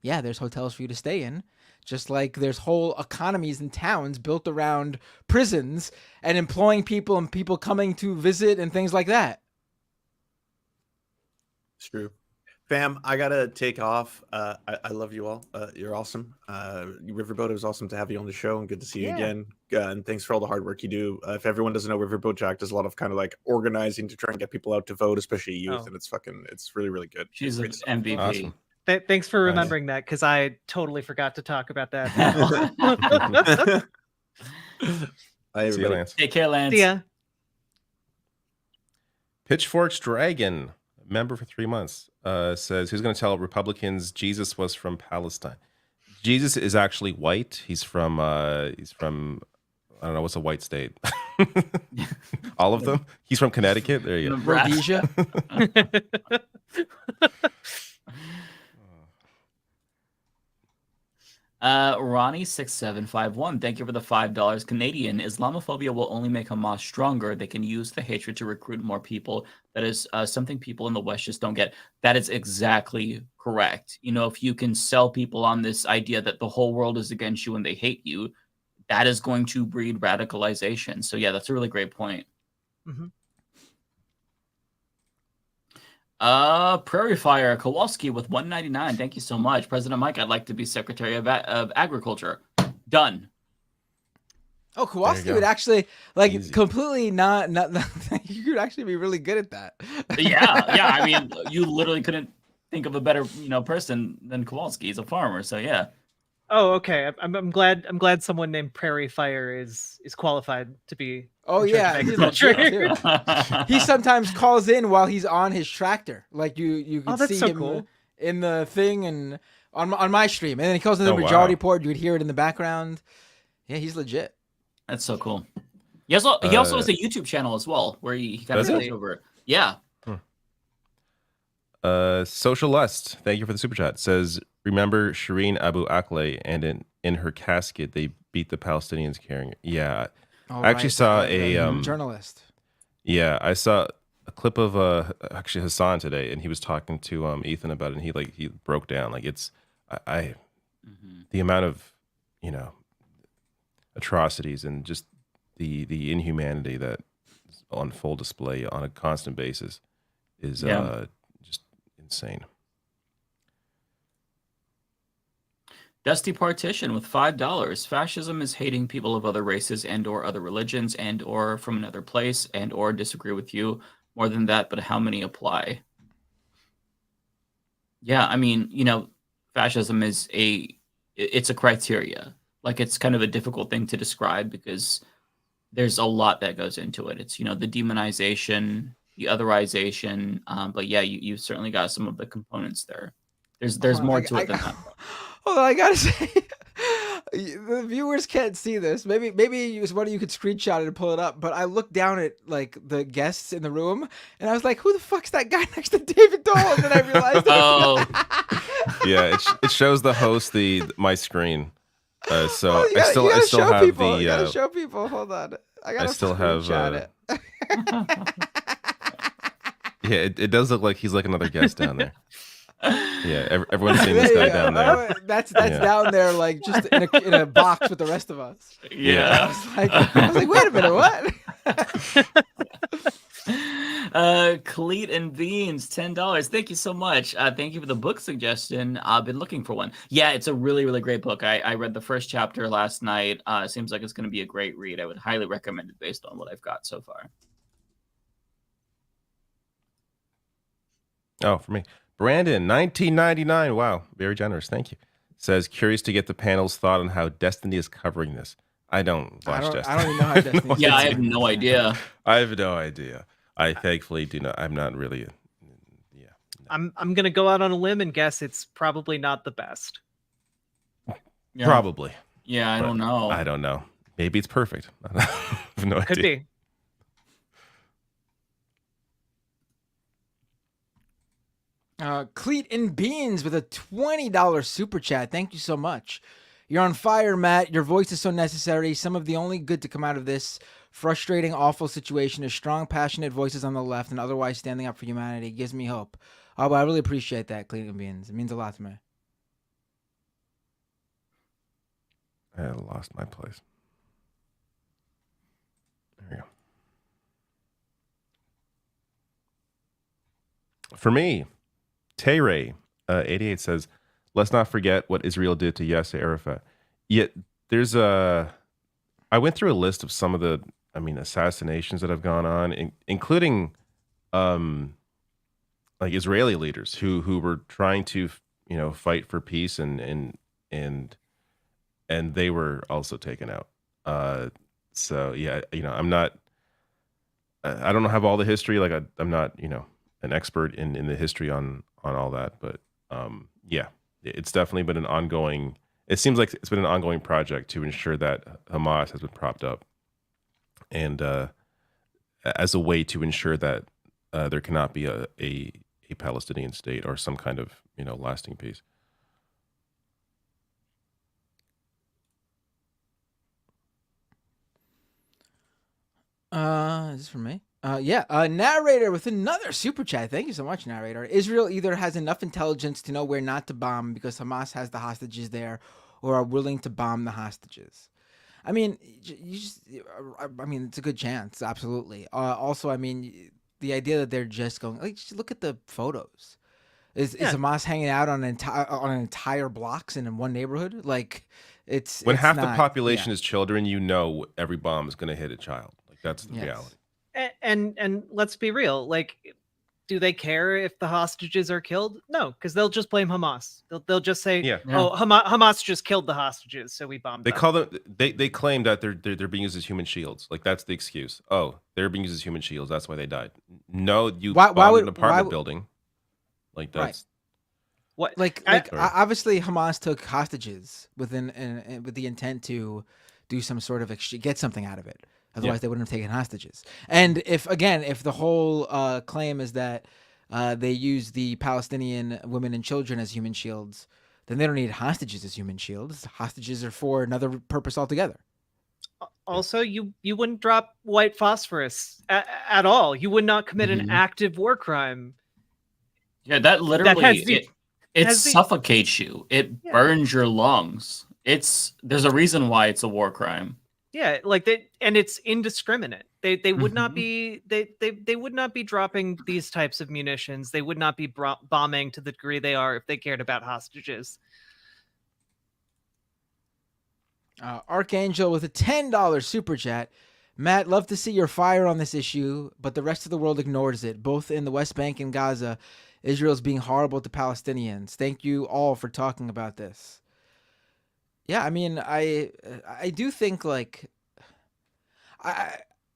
yeah, there's hotels for you to stay in. Just like there's whole economies and towns built around prisons and employing people and people coming to visit and things like that. It's true. Fam, I gotta take off. I love you all. You're awesome. Riverboat, it was awesome to have you on the show and good to see you again. And thanks for all the hard work you do. If everyone doesn't know, RiverBoatJack does a lot of kind of like organizing to try and get people out to vote, especially youth, and it's really, really good. She's an MVP. Awesome. Thanks for remembering that, because I totally forgot to talk about that. Bye, See you, Lance. Take care, Lance. See ya. Pitchforks Dragon, member for 3 months, says, who's going to tell Republicans Jesus was from Palestine? Jesus is actually white. He's from I don't know, what's a white state? All of them? He's from Connecticut. There you go. Rhodesia. Ronnie6751, thank you for the $5 Canadian. Islamophobia will only make Hamas stronger. They can use the hatred to recruit more people. That is something people in the West just don't get. That is exactly correct. If you can sell people on this idea that the whole world is against you and they hate you, that is going to breed radicalization. So yeah, that's a really great point. Mm-hmm. Prairie Fire Kowalski with 199. Thank you so much, President Mike. I'd like to be Secretary of Agriculture. Done. Oh, Kowalski would actually completely not. You could actually be really good at that. Yeah. I mean, you literally couldn't think of a better person than Kowalski. He's a farmer, so yeah. Oh, okay. I'm glad someone named Prairie Fire is qualified to be. Oh yeah, he sometimes calls in while he's on his tractor. Like you could see him in the thing and on my stream, and then he calls in the Majority Report. You would hear it in the background. Yeah, he's legit. That's so cool. He also has a YouTube channel as well where he kind of goes over. Yeah. Social Lust, thank you for the super chat. Says, remember Shireen Abu Akleh, and in her casket they beat the Palestinians carrying it. Yeah. I actually saw a journalist. Yeah, I saw a clip of actually Hassan today, and he was talking to Ethan about it, and he broke down like it's the amount of atrocities and just the inhumanity that is on full display on a constant basis is just insane. Dusty Partition with $5. Fascism is hating people of other races and or other religions and or from another place and or disagree with you. More than that, but how many apply? Yeah, I mean, fascism is it's a criteria. Like, it's kind of a difficult thing to describe because there's a lot that goes into it. It's, the demonization, the otherization. But yeah, you certainly got some of the components there. There's more to it than that. Hold on, I gotta say, the viewers can't see this. Maybe one of you could screenshot it and pull it up. But I looked down at the guests in the room, and I was like, "Who the fuck's that guy next to David Doel?" And then I realized. Yeah, it shows the host my screen. So I still have people. the. You gotta show people. Hold on, I still have. it. Yeah, it does look like he's like another guest down there. Yeah, everyone's seen this guy down there. That's down there, like just in a box with the rest of us. Yeah. I was like, wait a minute, what? Cleat and Beans, $10. Thank you so much. Thank you for the book suggestion. I've been looking for one. Yeah, it's a really, really great book. I read the first chapter last night. It seems like it's going to be a great read. I would highly recommend it based on what I've got so far. Oh, for me. Brandon, $19.99. Wow, very generous. Thank you. Says, curious to get the panel's thought on how Destiny is covering this. I don't watch Destiny. I don't even know how Destiny is. Yeah, I have no idea. I have no idea. I thankfully do not. I'm not really. I'm gonna go out on a limb and guess it's probably not the best. Yeah. Probably. Yeah, I don't know. I don't know. Maybe it's perfect. I have no idea. Could be. Cleat and Beans with a $20 super chat. Thank you so much. You're on fire, Matt. Your voice is so necessary. Some of the only good to come out of this frustrating, awful situation is strong, passionate voices on the left and otherwise standing up for humanity. It gives me hope. Oh, but I really appreciate that, Cleat and Beans. It means a lot to me. I lost my place. There we go. For me, Tayray 88 says, let's not forget what Israel did to Yasser Arafat. Yet there's I went through a list of some of the assassinations that have gone on, including like Israeli leaders who were trying to fight for peace and they were also taken out. So yeah, I'm not. I don't have all the history. Like I'm not an expert in the history on all that, but yeah, it's definitely been an ongoing. It seems like it's been an ongoing project to ensure that Hamas has been propped up, and as a way to ensure that there cannot be a Palestinian state or some kind of lasting peace. Is this for me? Yeah, narrator with another super chat. Thank you so much, narrator. Israel either has enough intelligence to know where not to bomb because Hamas has the hostages there, or are willing to bomb the hostages. I mean, it's a good chance, absolutely. Also, the idea that they're just going, like, just look at the photos. Is Hamas hanging out on an entire blocks and in one neighborhood? Like, when half the not, population is children, you know every bomb is going to hit a child. Like, that's the reality. And let's be real. Like, do they care if the hostages are killed? No, because they'll just blame Hamas. They'll just say, "Oh, Hamas just killed the hostages, so we bombed." They call them. They claim that they're being used as human shields. Like, that's the excuse. Oh, they're being used as human shields. That's why they died. No, you bombed an apartment building. Like, that's what. Like obviously Hamas took hostages with the intent to do some sort of get something out of it. Otherwise, they wouldn't have taken hostages. And if the whole claim is that they use the Palestinian women and children as human shields, then they don't need hostages as human shields. Hostages are for another purpose altogether. Also, you wouldn't drop white phosphorus at all. You would not commit an active war crime. Yeah, that literally it suffocates you. It burns your lungs. There's a reason why it's a war crime. Yeah, and it's indiscriminate. They would not be they would not be dropping these types of munitions. They would not be bombing to the degree they are if they cared about hostages. Archangel with a $10 super chat. Matt, love to see your fire on this issue, but the rest of the world ignores it. Both in the West Bank and Gaza, Israel's being horrible to Palestinians. Thank you all for talking about this. Yeah, I mean, I do think, like,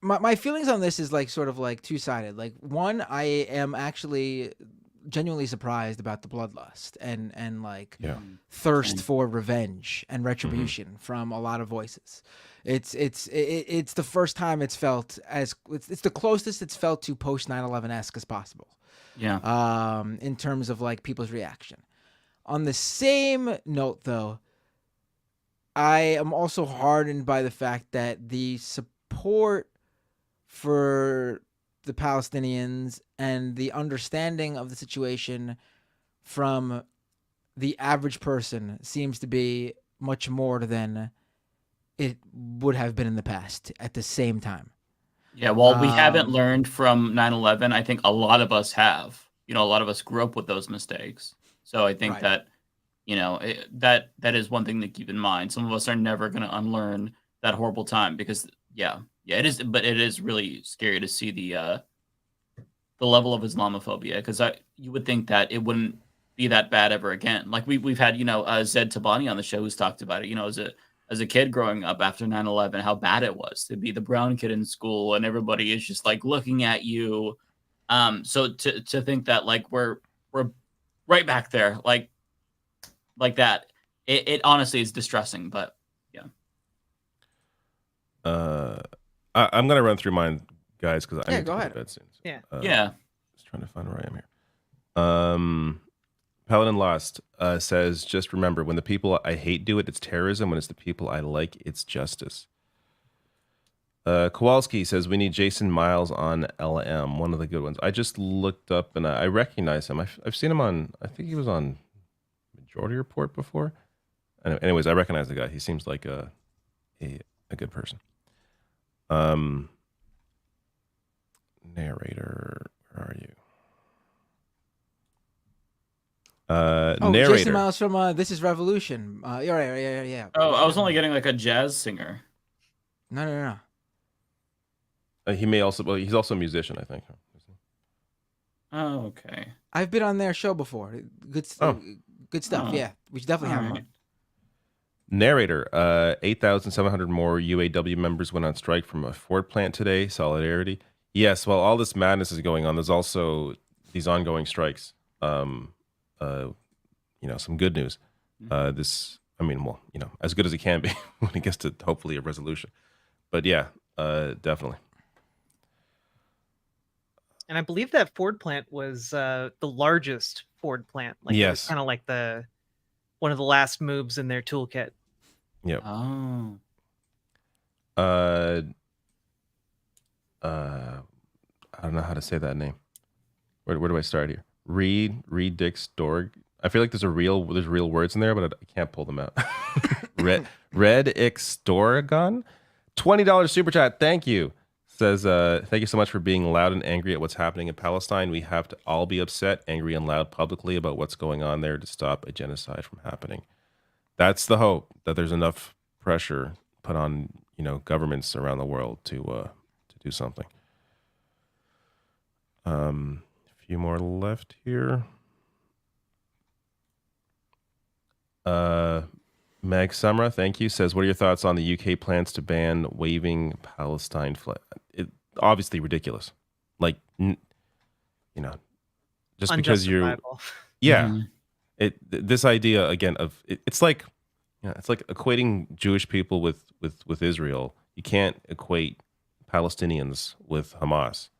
my feelings on this is, like, sort of like two-sided. Like, one, I am actually genuinely surprised about the bloodlust and like thirst for revenge and retribution from a lot of voices. It's the first time it's felt as it's the closest it's felt to post 9/11-esque as possible. Yeah. In terms of like people's reaction. On the same note, though, I am also hardened by the fact that the support for the Palestinians and the understanding of the situation from the average person seems to be much more than it would have been in the past at the same time. Yeah, well, we haven't learned from 9/11. I think a lot of us have. You know, a lot of us grew up with those mistakes. So I think that, you know, that is one thing to keep in mind. Some of us are never going to unlearn that horrible time because, yeah, it is. But it is really scary to see the level of Islamophobia, because you would think that it wouldn't be that bad ever again. Like we've had, you know, Zed Tabani on the show who's talked about it. You know, as a kid growing up after 9/11, how bad it was to be the brown kid in school and everybody is just like looking at you. So to think that like we're right back there, like that, it honestly is distressing. But yeah. I'm gonna run through mine, guys, because I need to go to bed soon. So, yeah. Just trying to find where I am here. Paladin Lost says, just remember, when the people I hate do it, it's terrorism. When it's the people I like, it's justice. Kowalski says, we need Jason Miles on LM, one of the good ones. I just looked up and I recognize him. I've seen him on, I think he was on Majority Report before. Anyways, I recognize the guy. He seems like a good person. Narrator, where are you? Narrator. Jason Miles from This Is Revolution. You're right, yeah. Oh, I was only getting like a jazz singer. No. He may also, well, he's also a musician, I think. Oh, okay. I've been on their show before. Good stuff. Yeah, we should definitely have him on. Narrator, 8,700 more UAW members went on strike from a Ford plant today. Solidarity. Yes, while all this madness is going on, there's also these ongoing strikes. You know, some good news. This, I mean, well, you know, as good as it can be when it gets to hopefully a resolution. But yeah, definitely. And I believe that Ford plant was the largest Ford plant. Like, yes. Kind of like one of the last moves in their toolkit. Yep. Oh. I don't know how to say that name. Where do I start here? Reed Dix Dorg. I feel like there's real words in there, but I can't pull them out. Red Ixtorgon, $20 super chat. Thank you. Says, thank you so much for being loud and angry at what's happening in Palestine. We have to all be upset, angry, and loud publicly about what's going on there to stop a genocide from happening. That's the hope, that there's enough pressure put on, governments around the world to do something. A few more left here. Meg Sumra, thank you, says, what are your thoughts on the UK plans to ban waving Palestine flag? Obviously ridiculous. Like, just because you're, this idea again of it's like equating Jewish people with Israel. You can't equate Palestinians with Hamas.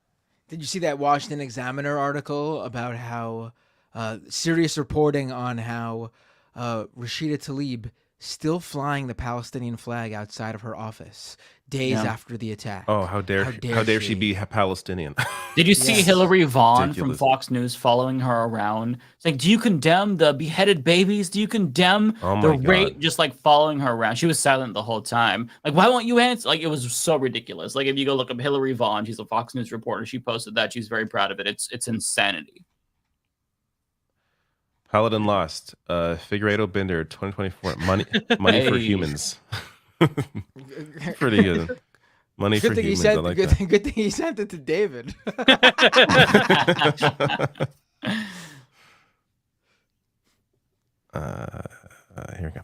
Did you see that Washington Examiner article about how serious reporting on how Rashida Tlaib still flying the Palestinian flag outside of her office days after the attack? Oh, how dare she be Palestinian? Did you see Hillary Vaughn from Fox News following her around? It's like, do you condemn the beheaded babies? Do you condemn the rape? Just like following her around. She was silent the whole time. Like, why won't you answer? Like, it was so ridiculous. Like, if you go look up Hillary Vaughn, she's a Fox News reporter. She posted that. She's very proud of it. It's insanity. Paladin Lost, Figueiredo Binder, 2024. Money for humans. Pretty good. Money for humans. I like that. Good thing he sent it to David. Here we go.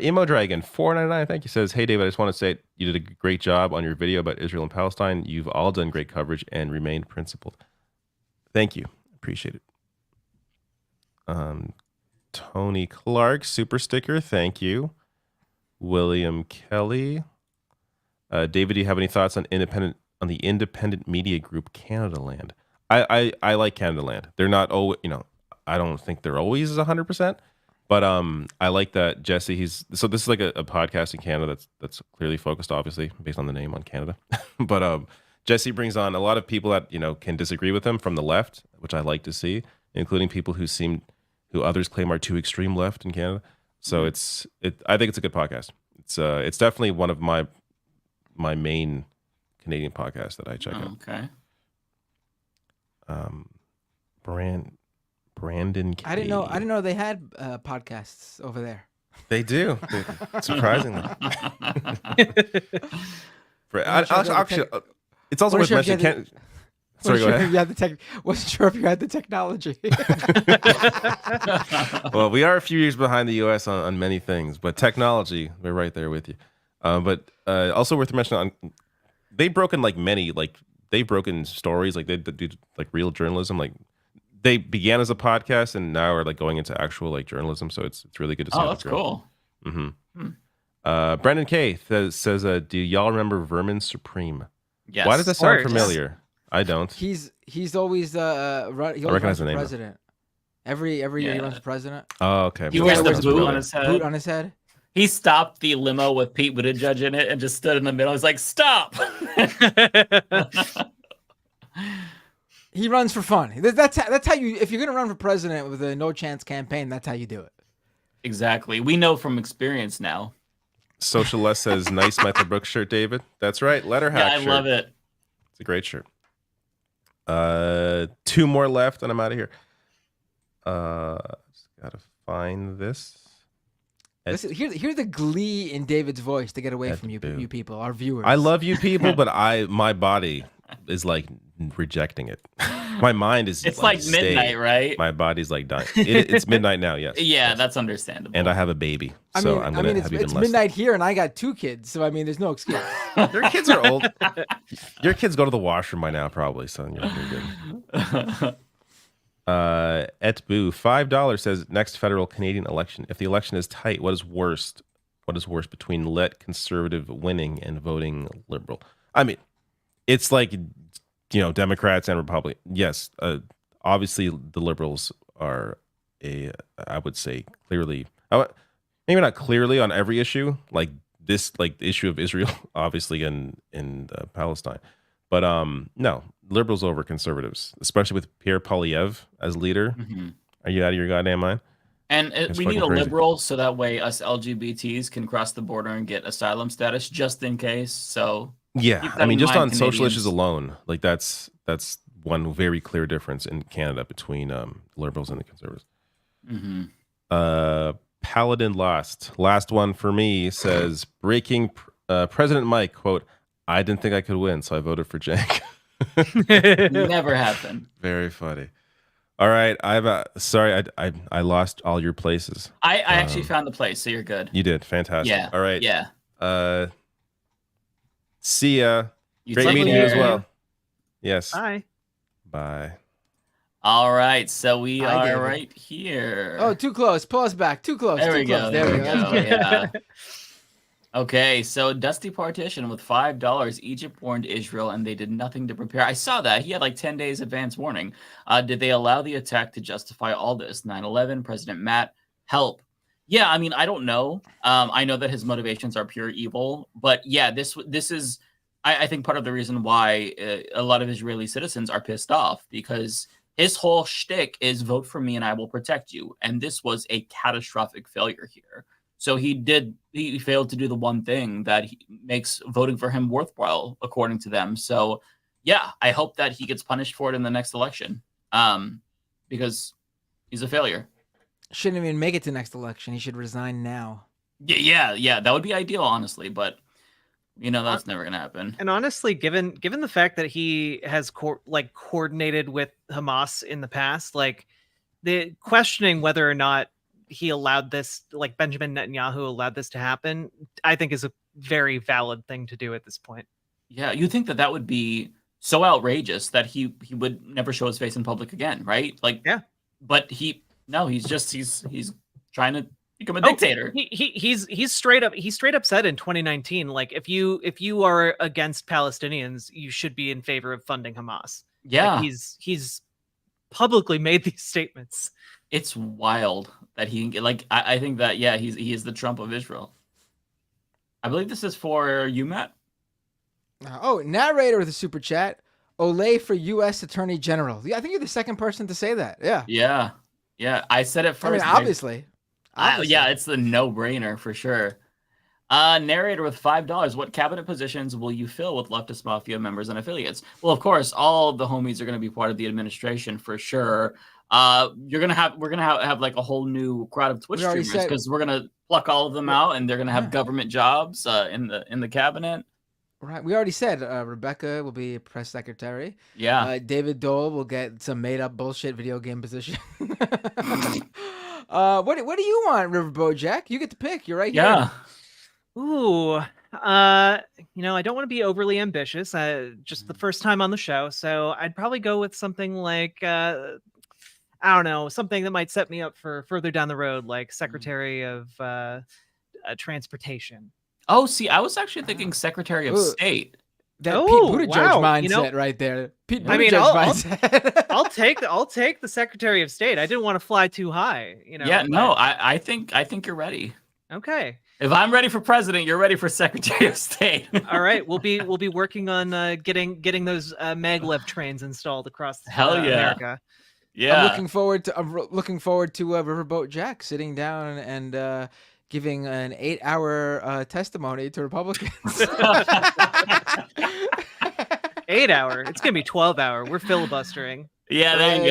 Emo Dragon 499, thank you, says, hey David, I just want to say you did a great job on your video about Israel and Palestine. You've all done great coverage and remained principled. Thank you. Appreciate it. Tony Clark, super sticker, thank you. William Kelly, David, do you have any thoughts on the independent media group Canada Land? I like Canada Land. They're not I don't think they're always 100%, but I like that Jesse. So this is like a podcast in Canada that's clearly focused, obviously based on the name on Canada, but Jesse brings on a lot of people that can disagree with him from the left, which I like to see, including people who others claim are too extreme left in Canada. So I think it's a good podcast. It's definitely one of my main Canadian podcasts that I check out. Okay. Brandon K. I didn't know they had podcasts over there. They do, surprisingly. Actually, it's also worth mentioning. Sorry, go ahead. Wasn't sure if you had the technology. Well, we are a few years behind the U.S. on many things, but technology, we're right there with you. But also worth mentioning, they've broken they've broken stories, like they do like real journalism. Like they began as a podcast and now are like going into actual like journalism. So it's really good to see. Oh, that's cool. Mm-hmm. Brendan K says, do y'all remember Vermin Supreme? Yes. Why does that sound familiar? I don't. He's always he always runs for president. Every year he runs for president. Oh, okay. He wears the boot on his head. He stopped the limo with Pete Buttigieg in it and just stood in the middle. He's like, stop. He runs for fun. That's how you, if you're gonna run for president with a no chance campaign, that's how you do it. Exactly. We know from experience now. Socialist says, nice Michael Brooks shirt, David. That's right. Letter hack shirt. I love it. It's a great shirt. 2 more left and I'm out of here. Just gotta find this. Listen, hear the glee in David's voice to get away from you people, our viewers. I love you people, but my body is like rejecting it. My mind is. It's like midnight, right? My body's like dying. It's midnight now. Yes. Yeah, that's understandable. And I have a baby, so I'm gonna have even it's less. midnight here, and I got 2 kids, so I mean, there's no excuse. Your kids are old. Your kids go to the washroom by now, probably. So you're good. Etboo, $5 says, next federal Canadian election. If the election is tight, what is worse between conservative winning and voting liberal? I mean, it's like, Democrats and Republicans. Yes, obviously the liberals are I would say clearly, maybe not clearly on every issue, like this, like the issue of Israel, obviously in Palestine. But no, liberals over conservatives, especially with Pierre Poilievre as leader. Mm-hmm. Are you out of your goddamn mind? And we need a liberal so that way us LGBTs can cross the border and get asylum status just in case. So Yeah, I mean, just on social issues alone, like that's one very clear difference in Canada between liberals and the conservatives. Paladin last one for me says breaking President Mike, quote, I didn't think I could win, so I voted for Cenk. Never happened. Very funny. All right, sorry, I lost all your places. I actually found the place, so you're good. You did, fantastic. Yeah. All right. Yeah. See ya. Great meeting you as well. Yes. Bye. Bye. All right, so we are right here. Oh, too close. Pull us back. Too close. There Too we close. go. There we go. Yeah. Okay, so Dusty Partition with $5. Egypt warned Israel, and they did nothing to prepare. I saw that. He had like 10 days advance warning. Did they allow the attack to justify all this? 9/11, President Matt, help. Yeah, I mean, I don't know. I know that his motivations are pure evil, but yeah, this is, I think, part of the reason why a lot of Israeli citizens are pissed off, because his whole shtick is vote for me and I will protect you. And this was a catastrophic failure here. So he failed to do the one thing that makes voting for him worthwhile, according to them. So yeah, I hope that he gets punished for it in the next election, because he's a failure. Shouldn't even make it to next election. He should resign now. Yeah. That would be ideal, honestly, but that's never gonna happen. And honestly, given the fact that he has coordinated with Hamas in the past, like the questioning whether or not he allowed this, like Benjamin Netanyahu allowed this to happen, I think is a very valid thing to do at this point. Yeah, you think that would be so outrageous that he would never show his face in public again, right? Like, yeah. But he's trying to become a dictator. He's straight up said in 2019, like if you are against Palestinians, you should be in favor of funding Hamas. Yeah, like he's publicly made these statements. It's wild that I think that he is the Trump of Israel. I believe this is for you, Matt. Oh, narrator with a super chat. Olay for U.S. Attorney General. Yeah, I think you're the second person to say that. Yeah. Yeah. I said it first. I mean, obviously. Yeah, it's the no-brainer for sure. Narrator with $5. What cabinet positions will you fill with Leftist Mafia members and affiliates? Well, of course, all of the homies are going to be part of the administration for sure. We're gonna have like a whole new crowd of Twitch streamers, because we're gonna pluck all of them out, and they're gonna have government jobs in the cabinet. Right. We already said Rebecca will be press secretary. Yeah. David Doel will get some made up bullshit video game position. What do you want, RiverBoatJack? You get to pick. You're right here. Yeah. Ooh. I don't want to be overly ambitious. Just the first time on the show, so I'd probably go with something like I don't know, something that might set me up for further down the road, like Secretary of Transportation. Oh, see, I was actually thinking Secretary of State. That Pete Buttigieg mindset right there. Pete Buttigieg mindset. I'll take the Secretary of State. I didn't want to fly too high. Yeah, no, I think you're ready. Okay. If I'm ready for president, you're ready for Secretary of State. All right, we'll be working on getting those maglev trains installed across America. Yeah, I'm looking forward to RiverBoatJack sitting down and giving an 8-hour testimony to Republicans. 8 hour. It's gonna be 12 hour. We're filibustering. Yeah, there you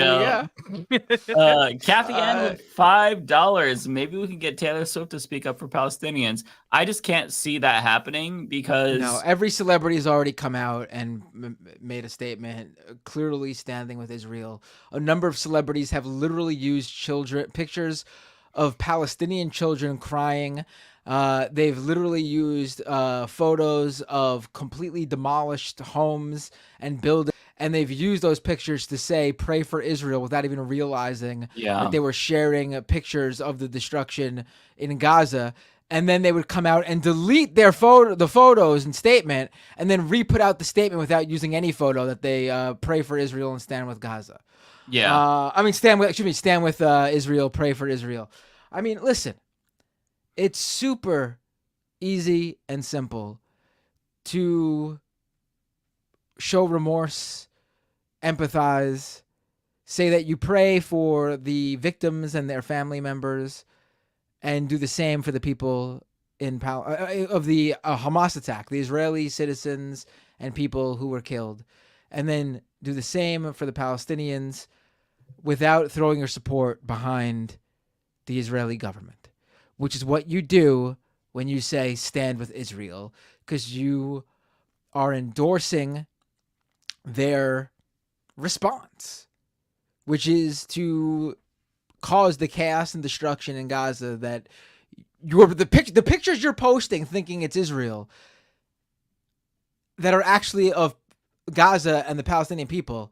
go. Kathy Ann with $5. Maybe we can get Taylor Swift to speak up for Palestinians. I just can't see that happening because every celebrity has already come out and made a statement clearly standing with Israel. A number of celebrities have literally used pictures of Palestinian children crying. They've literally used photos of completely demolished homes and buildings. And they've used those pictures to say, pray for Israel, without even realizing that they were sharing pictures of the destruction in Gaza. And then they would come out and delete the photos and statement, and then re-put out the statement without using any photo that they pray for Israel and stand with Gaza. Yeah. Stand with Israel, pray for Israel. I mean, listen, it's super easy and simple to show remorse, empathize, say that you pray for the victims and their family members, and do the same for the people of the Hamas attack, the Israeli citizens and people who were killed, and then do the same for the Palestinians without throwing your support behind the Israeli government, which is what you do when you say stand with Israel, because you are endorsing their response, which is to cause the chaos and destruction in Gaza that the pictures you're posting thinking it's Israel that are actually of Gaza and the Palestinian people.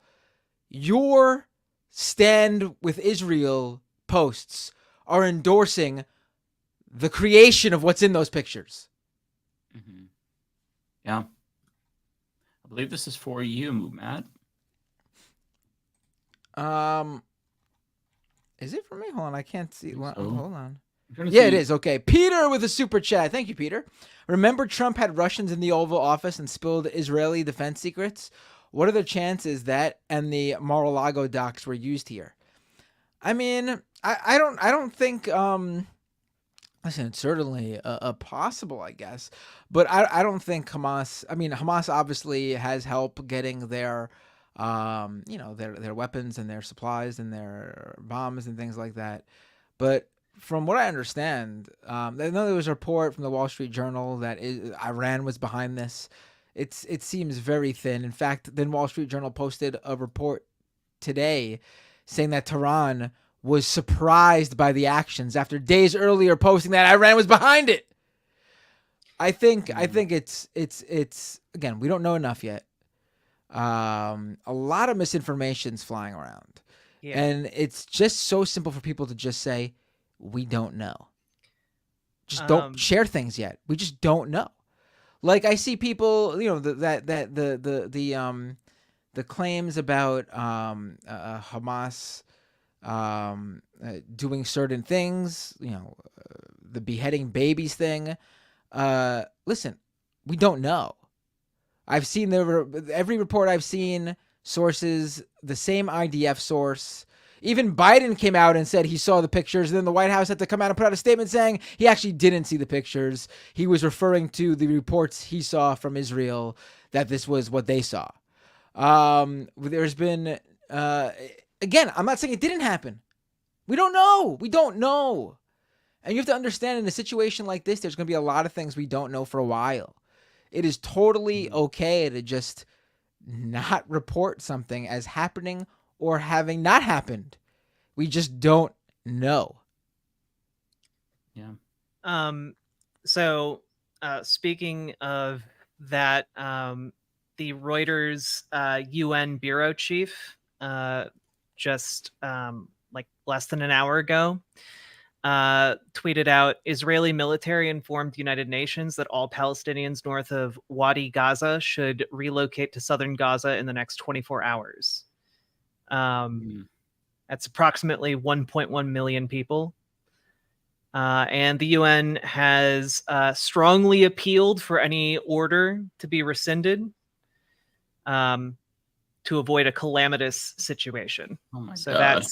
Your stand with Israel posts are endorsing the creation of what's in those pictures. Mm-hmm. Yeah. I believe this is for you, Matt. Is it for me? Hold on, I can't see. Well, so. Hold on. Yeah, it is. Okay. Peter with a super chat. Thank you, Peter. Remember Trump had Russians in the Oval Office and spilled Israeli defense secrets? What are the chances that and the Mar-a-Lago docs were used here? I mean, I don't think, listen, it's certainly a possible, I guess, but I don't think Hamas obviously has help getting their, their weapons and their supplies and their bombs and things like that. But from what I understand, I know there was a report from the Wall Street Journal that Iran was behind this. It seems very thin. In fact, the Wall Street Journal posted a report today saying that Tehran was surprised by the actions after days earlier posting that Iran was behind it. I think it's again, we don't know enough yet. A lot of misinformation's flying around. Yeah. And it's just so simple for people to just say, we don't know. Just don't share things yet. We just don't know. Like I see people, the claims about Hamas doing certain things, the beheading babies thing. Listen, we don't know. I've seen every report I've seen, sources, the same IDF source. Even Biden came out and said he saw the pictures. And then the White House had to come out and put out a statement saying he actually didn't see the pictures. He was referring to the reports he saw from Israel that this was what they saw. There's been, again, I'm not saying it didn't happen. We don't know. We don't know. And you have to understand in a situation like this, there's going to be a lot of things we don't know for a while. It is totally okay to just not report something as happening or having not happened. We just don't know. Yeah. So speaking of that, the Reuters UN bureau chief just like less than an hour ago tweeted out, Israeli military informed the United Nations that all Palestinians north of Wadi Gaza should relocate to southern Gaza in the next 24 hours. That's approximately 1.1 million people. And the UN has strongly appealed for any order to be rescinded to avoid a calamitous situation. Oh my so God.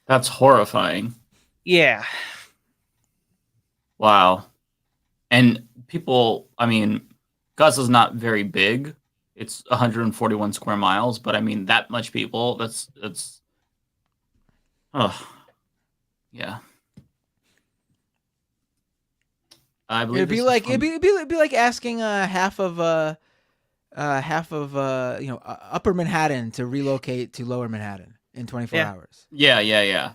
That's horrifying. Yeah. Wow. And people, Gaza's not very big. It's 141 square miles, but that much people, that's yeah. I believe it'd be like asking half of Upper Manhattan to relocate to Lower Manhattan in 24 hours. Yeah.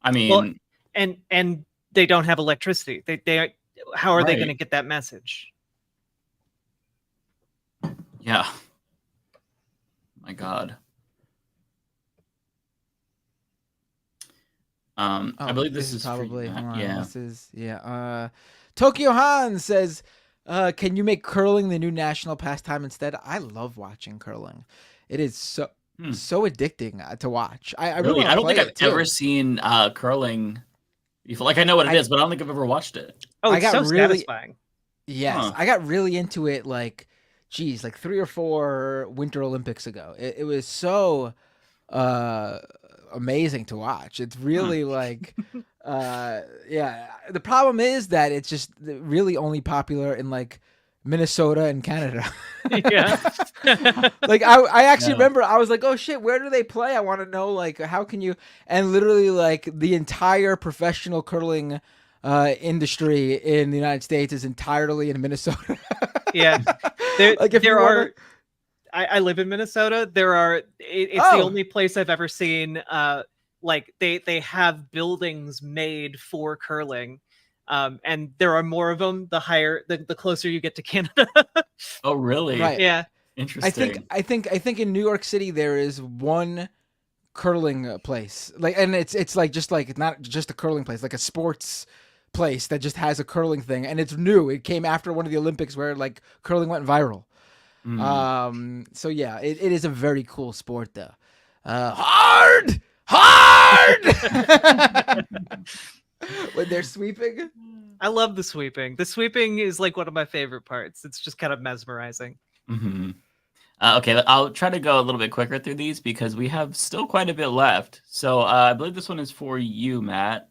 Well, and they don't have electricity. They how are they going to get that message? Yeah. My God. I believe this is probably yeah. This is Tokyo Han says, can you make curling the new national pastime instead? I love watching curling. It is so addicting to watch. I really I don't think I've ever seen curling. Like I know what it is, but I don't think I've ever watched it. Oh, it's so satisfying. Yes, I got really into it like 3 or 4 Winter Olympics ago. It was so amazing to watch. It's really like Yeah. The problem is that it's just really only popular in like Minnesota and Canada. Yeah. Like I actually remember I was like, oh shit, where do they play? I want to know, like, how can you? And literally, like, the entire professional curling industry in the United States is entirely in Minnesota. Yeah. I live in Minnesota. It's the only place I've ever seen like they have buildings made for curling. And there are more of them the closer you get to Canada. Oh, really? Right. Yeah. Interesting. I think in New York City there is one curling place, like, and it's like just like not just a curling place, like a sports place that just has a curling thing, and it's new. It came after one of the Olympics where like curling went viral. So yeah, it is a very cool sport though. Hard. When they're sweeping. I love the sweeping. The sweeping is like one of my favorite parts. It's just kind of mesmerizing. Mm-hmm. Okay, I'll try to go a little bit quicker through these because we have still quite a bit left. So I believe this one is for you, Matt.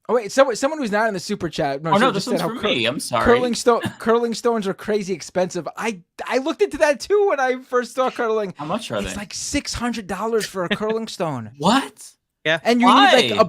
Oh wait, someone who's not in the super chat. No, this one's for me. I'm sorry. Curling stones are crazy expensive. I looked into that too when I first saw curling. How much are they? It's like $600 for a curling stone. What? Yeah. And you need like a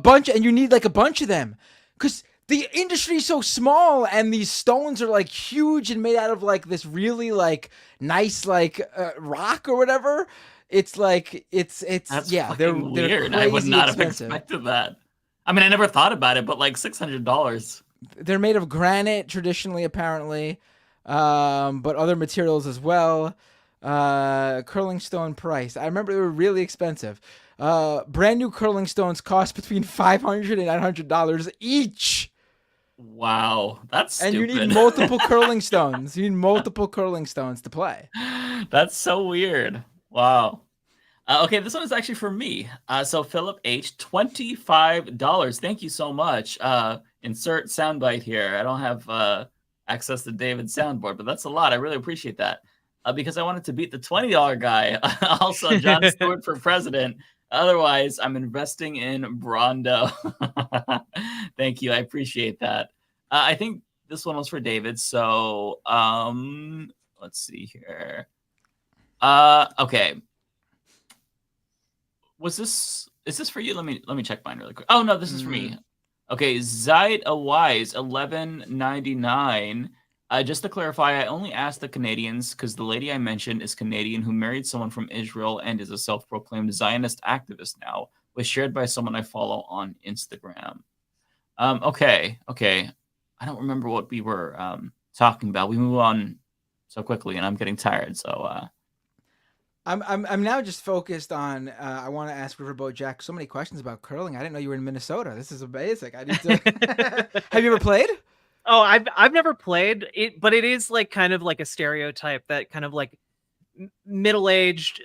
bunch, of them, because the industry is so small, and these stones are like huge and made out of like this really like nice like rock or whatever. It's like it's That's yeah, they're weird. I would not have expected that. I mean, I never thought about it, but like $600. They're made of granite traditionally, apparently, but other materials as well. Curling stone price. I remember they were really expensive. Brand new curling stones cost between $500 and $900 each. Wow, that's stupid. And you need multiple curling stones. You need multiple curling stones to play. That's so weird. Wow. Okay, this one is actually for me. So Philip H, $25. Thank you so much. Insert soundbite here. I don't have access to David's soundboard, but that's a lot. I really appreciate that. Because I wanted to beat the $20 guy. Also, Jon Stewart for president. Otherwise, I'm investing in Brondo. Thank you. I appreciate that. I think this one was for David. So let's see here. Okay. Is this for you? Let me check mine really quick. Oh no, this is for me. Okay, Zaid Awise, $11.99. Just to clarify, I only asked the Canadians because the lady I mentioned is Canadian who married someone from Israel and is a self-proclaimed Zionist activist now. Was shared by someone I follow on Instagram. Okay. I don't remember what we were talking about. We move on so quickly, and I'm getting tired. So I'm now just focused on. I want to ask RiverBoatJack so many questions about curling. I didn't know you were in Minnesota. This is basic. I need to. Have you ever played? Oh, I've never played it, but it is like kind of like a stereotype that kind of like middle-aged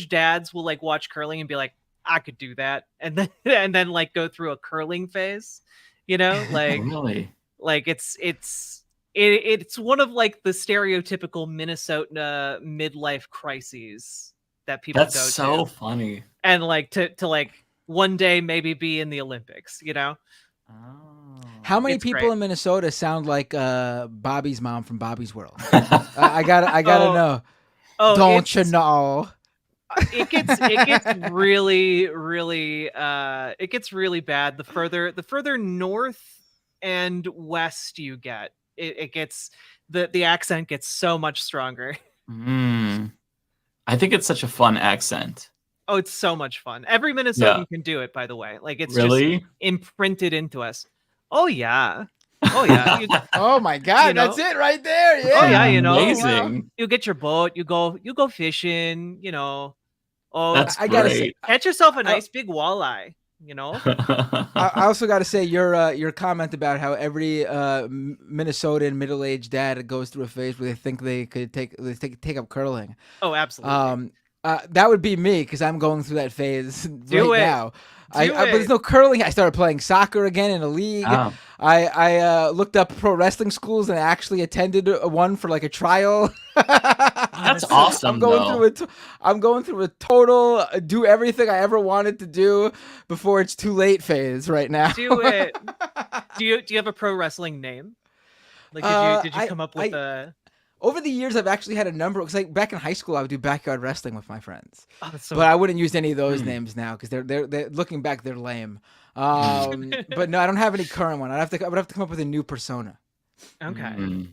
dads will like watch curling and be like, I could do that, and then like go through a curling phase, you know, like really, like it's one of like the stereotypical Minnesota midlife crises that people go to. That's so funny, and like to like one day maybe be in the Olympics, you know. How many people in Minnesota sound like Bobby's mom from Bobby's World? I gotta know. Oh, don't you know? It gets really it gets really bad the further north and west you get. It gets the accent gets so much stronger. I think it's such a fun accent. Oh, it's so much fun. Every Minnesotan can do it, by the way. Like it's really just imprinted into us. Oh yeah. Oh yeah. Oh my God, that's it right there. Yeah. Oh yeah, you know. Amazing. You get your boat, you go fishing, you know. Oh, that's I gotta say, catch yourself a nice big walleye, you know. I also got to say your comment about how every Minnesotan middle-aged dad goes through a phase where they think they could take up curling. Oh, absolutely. That would be me because I'm going through that phase now. But there's no curling. I started playing soccer again in a league. Oh. I looked up pro wrestling schools and I actually attended one for like a trial. That's awesome. I'm going through a total do everything I ever wanted to do before it's too late phase right now. Do it. Do you have a pro wrestling name? Like, did you come up with a? Over the years, I've actually had a number. Because like back in high school, I would do backyard wrestling with my friends. Oh, that's so but I wouldn't use any of those names now because they're looking back, they're lame. But no, I don't have any current one. I would have to come up with a new persona. Okay.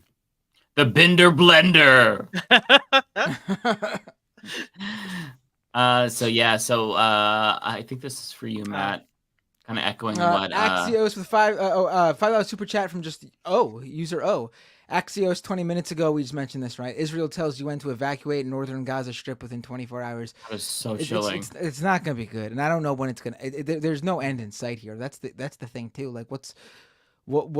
The Bender Blender. So I think this is for you, Matt. Kind of echoing what Axios with $5 super chat from just user O. Axios 20 minutes ago, we just mentioned this, right? Israel tells UN to evacuate northern Gaza Strip within 24 hours. That was so chilling. It's not going to be good, and I don't know when it's going to. There's no end in sight here. That's the thing too. Like, what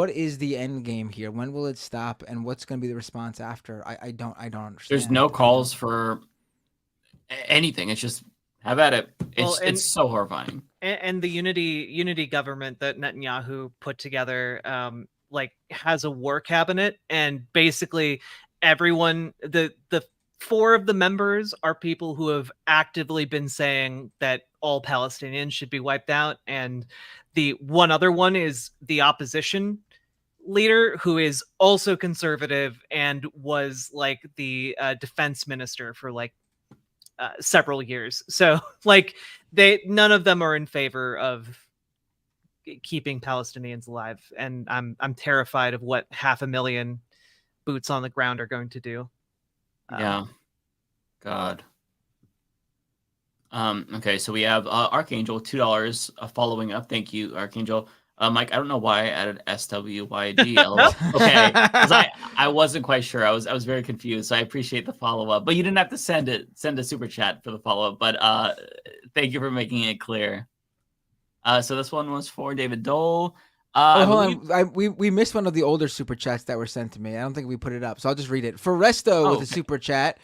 is the end game here? When will it stop, and what's going to be the response after? I don't understand. There's no calls for anything. It's just have at it. It's so horrifying. And the unity government that Netanyahu put together, has a war cabinet, and basically everyone, the 4 of the members are people who have actively been saying that all Palestinians should be wiped out, and the one other one is the opposition leader, who is also conservative and was like the defense minister for several years. So none of them are in favor of keeping Palestinians alive, and I'm terrified of what 500,000 boots on the ground are going to do. Yeah. God. Okay, so we have Archangel, $2 following up. Thank you, Archangel. Mike, I don't know why I added SWYG. Okay, because I wasn't quite sure. I was very confused. So I appreciate the follow up, but you didn't have to send a super chat for the follow up. But thank you for making it clear. So this one was for David Doel. Hold on. We missed one of the older super chats that were sent to me. I don't think we put it up, so I'll just read it. For Resto with a super chat.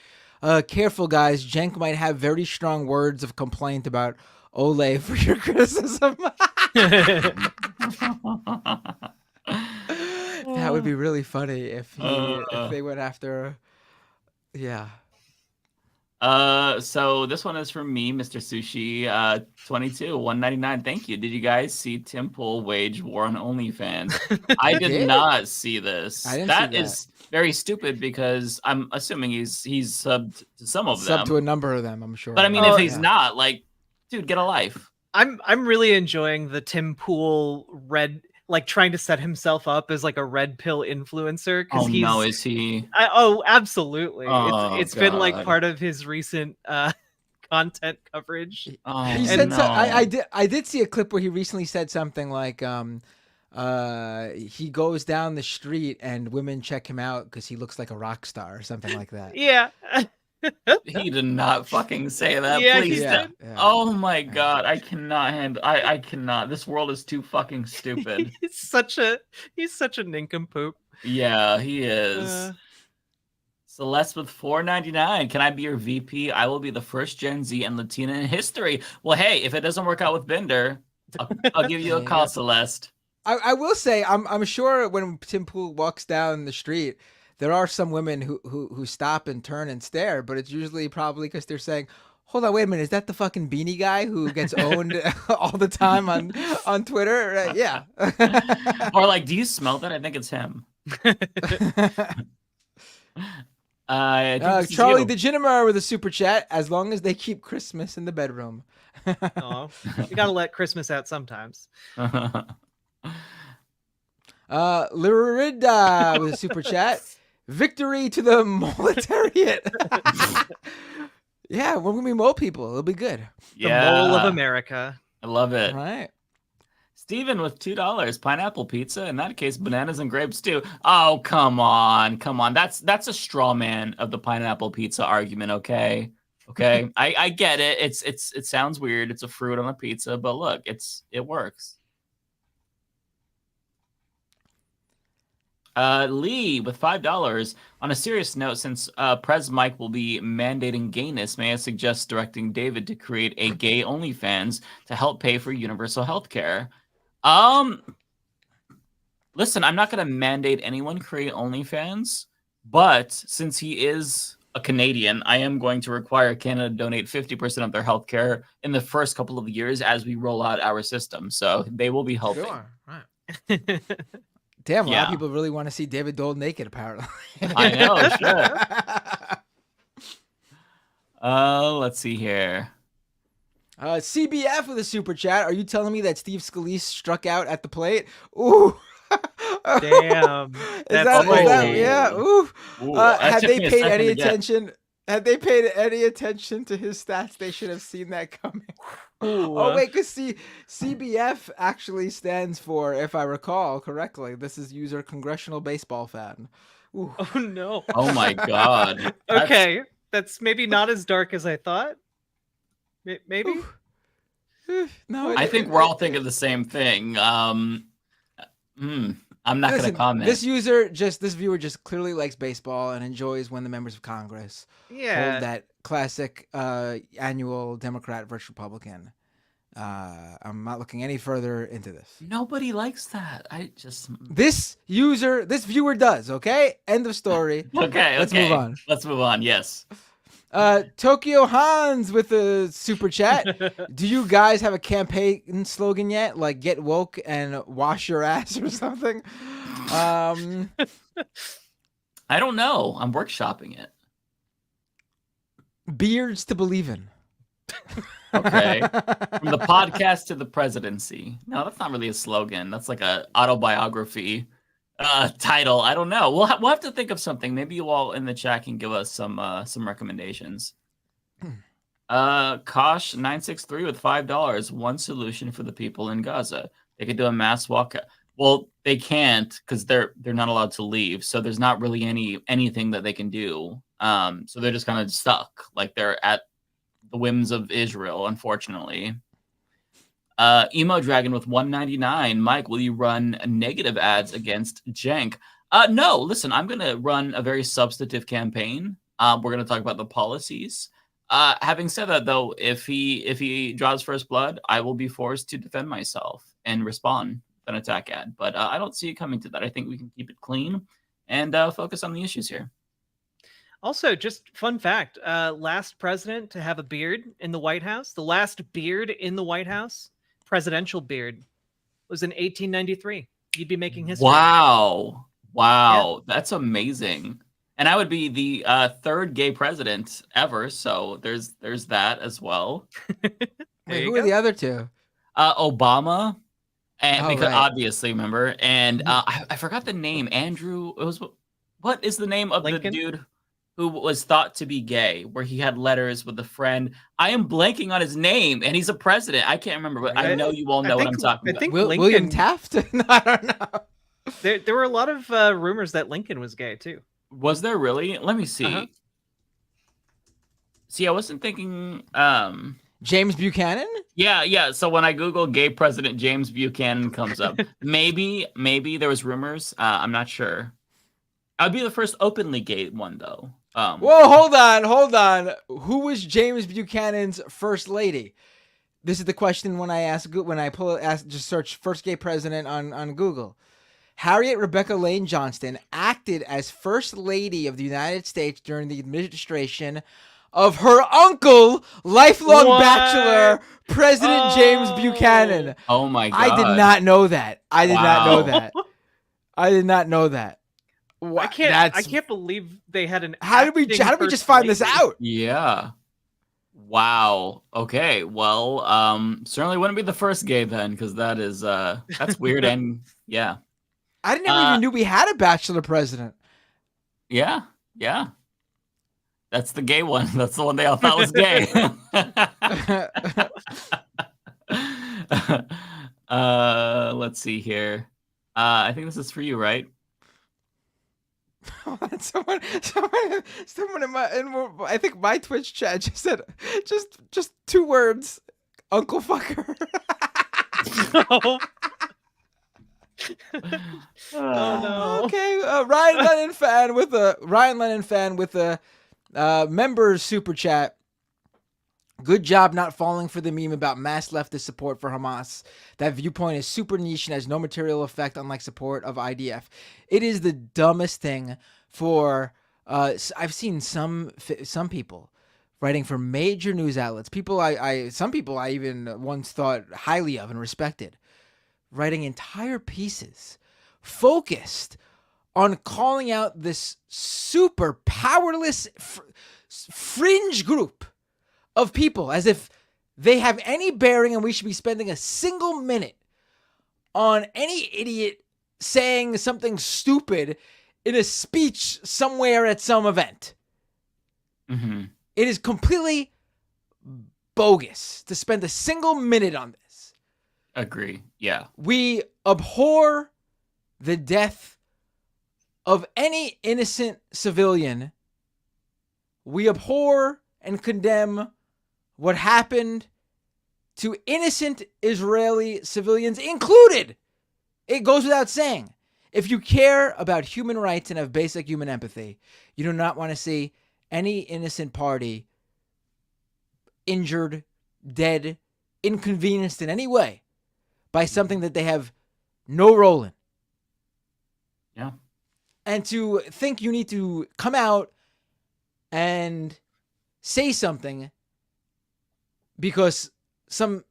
Careful, guys. Cenk might have very strong words of complaint about Ole for your criticism. That would be really funny if they went after. Yeah. So this one is from me, Mr. Sushi, 22, 199. Thank you. Did you guys see Tim Pool wage war on OnlyFans? I did not see this. That is very stupid because I'm assuming he's subbed to some of them. Subbed to a number of them, I'm sure. But I mean, if he's not, dude, get a life. I'm really enjoying the Tim Pool trying to set himself up as a red pill influencer. No, is he? Absolutely. It's been part of his recent content coverage. He said I did see a clip where he recently said something like he goes down the street and women check him out because he looks like a rock star or something like that. Yeah. He did not fucking say that. Yeah, please. yeah. Oh my god, I cannot handle. I cannot. This world is too fucking stupid. He's such a nincompoop. Yeah, he is. Celeste with $4.99. Can I be your VP? I will be the first Gen Z and Latina in history. Well, hey, if it doesn't work out with Bender, I'll give you a call, Celeste. I will say I'm sure when Tim Pool walks down the street, there are some women who stop and turn and stare, but it's usually probably because they're saying, hold on, wait a minute, is that the fucking beanie guy who gets owned all the time on Twitter? Yeah. Or do you smell that? I think it's him. Charlie DeGenemer with a super chat, as long as they keep Christmas in the bedroom. Oh, you gotta let Christmas out sometimes. Lyrida with a super chat. Victory to the moletariat. Yeah, we're gonna be mole people. It'll be good. The mole of America. I love it. All right. Steven with $2. Pineapple pizza. In that case, bananas and grapes too. Oh, come on. That's a straw man of the pineapple pizza argument. Okay. I get it. It sounds weird. It's a fruit on a pizza, but look, it works. Lee with $5. On a serious note, since Prez Mike will be mandating gayness, may I suggest directing David to create a gay OnlyFans to help pay for universal health care? Listen, I'm not going to mandate anyone create OnlyFans, but since he is a Canadian, I am going to require Canada to donate 50% of their healthcare in the first couple of years as we roll out our system. So they will be helping. Sure. Right. Damn, a lot of people really want to see David Doel naked, apparently. I know, sure. Let's see here. CBF with a super chat. Are you telling me that Steve Scalise struck out at the plate? Ooh. Damn. Is that yeah? Ooh. Had they paid any attention? Had they paid any attention to his stats, they should have seen that coming. Oh wait, because CBF actually stands for, if I recall correctly, this is user Congressional Baseball Fan. Ooh. Oh no. Oh my god. Okay, that's maybe not as dark as I thought. Maybe. No, I think we're all thinking the same thing. I'm not going to comment. This viewer just clearly likes baseball and enjoys when the members of Congress hold that classic annual Democrat versus Republican. I'm not looking any further into this. Nobody likes that. This viewer does. Okay, end of story. Okay, let's move on. Let's move on. Yes. Tokyo Hans with a super chat. Do you guys have a campaign slogan yet? Like get woke and wash your ass or something? I don't know. I'm workshopping it. Beards to believe in. Okay. From the podcast to the presidency. No, that's not really a slogan. That's like a autobiography title. I don't know. We'll have to think of something. Maybe you all in the chat can give us some recommendations. Kosh 963 with $5. One solution for the people in Gaza. They could do a mass walkout. Well, they can't because they're not allowed to leave. So there's not really anything that they can do. So they're just kind of stuck. Like they're at the whims of Israel, unfortunately. Emo Dragon with $1.99. Mike, will you run negative ads against Cenk? No, listen, I'm going to run a very substantive campaign. We're going to talk about the policies. Having said that, though, if he draws first blood, I will be forced to defend myself and respond with an attack ad. But I don't see it coming to that. I think we can keep it clean and focus on the issues here. Also, just fun fact, last president to have a beard in the White House, the last beard in the White House, presidential beard, was in 1893. You'd be making history. Wow. Yeah. That's amazing. And I would be the third gay president ever, so there's that as well. Wait, who are the other two? Obama, and obviously, remember, and I forgot the name. Andrew. What is the name of Lincoln? the dude who was thought to be gay, where he had letters with a friend? I am blanking on his name, and he's a president. I can't remember, but I know you all know what I'm talking about. I think William Taft? I don't know. There were a lot of rumors that Lincoln was gay, too. Was there really? Let me see. See, I wasn't thinking... James Buchanan? Yeah. So when I Google gay president, James Buchanan comes up. maybe there was rumors. I'm not sure. I'd be the first openly gay one, though. Whoa, hold on. Who was James Buchanan's first lady? This is the question when I just search first gay president on Google. Harriet Rebecca Lane Johnston acted as first lady of the United States during the administration of her uncle, lifelong bachelor, President James Buchanan. Oh my God. I did not know that. I did not know that. I can't believe they had an. How did we just find this out? Yeah. Wow. Okay. Well, certainly wouldn't be the first gay then, because that's weird and yeah. I never even knew we had a bachelor president. Yeah. That's the gay one. That's the one they all thought was gay. Let's see here. I think this is for you, right? Someone in I think my Twitch chat just said just 2 words, Uncle Fucker. Oh no. Okay, Ryan Lennon fan with a members super chat. Good job not falling for the meme about mass leftist support for Hamas. That viewpoint is super niche and has no material effect, unlike support of IDF. It is the dumbest thing for I've seen some people writing for major news outlets. Some people I even once thought highly of and respected, writing entire pieces focused on calling out this super powerless fringe group of people as if they have any bearing and we should be spending a single minute on any idiot saying something stupid in a speech somewhere at some event. Mm-hmm. It is completely bogus to spend a single minute on this. Agree. Yeah. We abhor the death of any innocent civilian. We abhor and condemn what happened to innocent Israeli civilians included. It goes without saying. If you care about human rights and have basic human empathy, you do not want to see any innocent party injured, dead, inconvenienced in any way by something that they have no role in. Yeah. And to think you need to come out and say something because some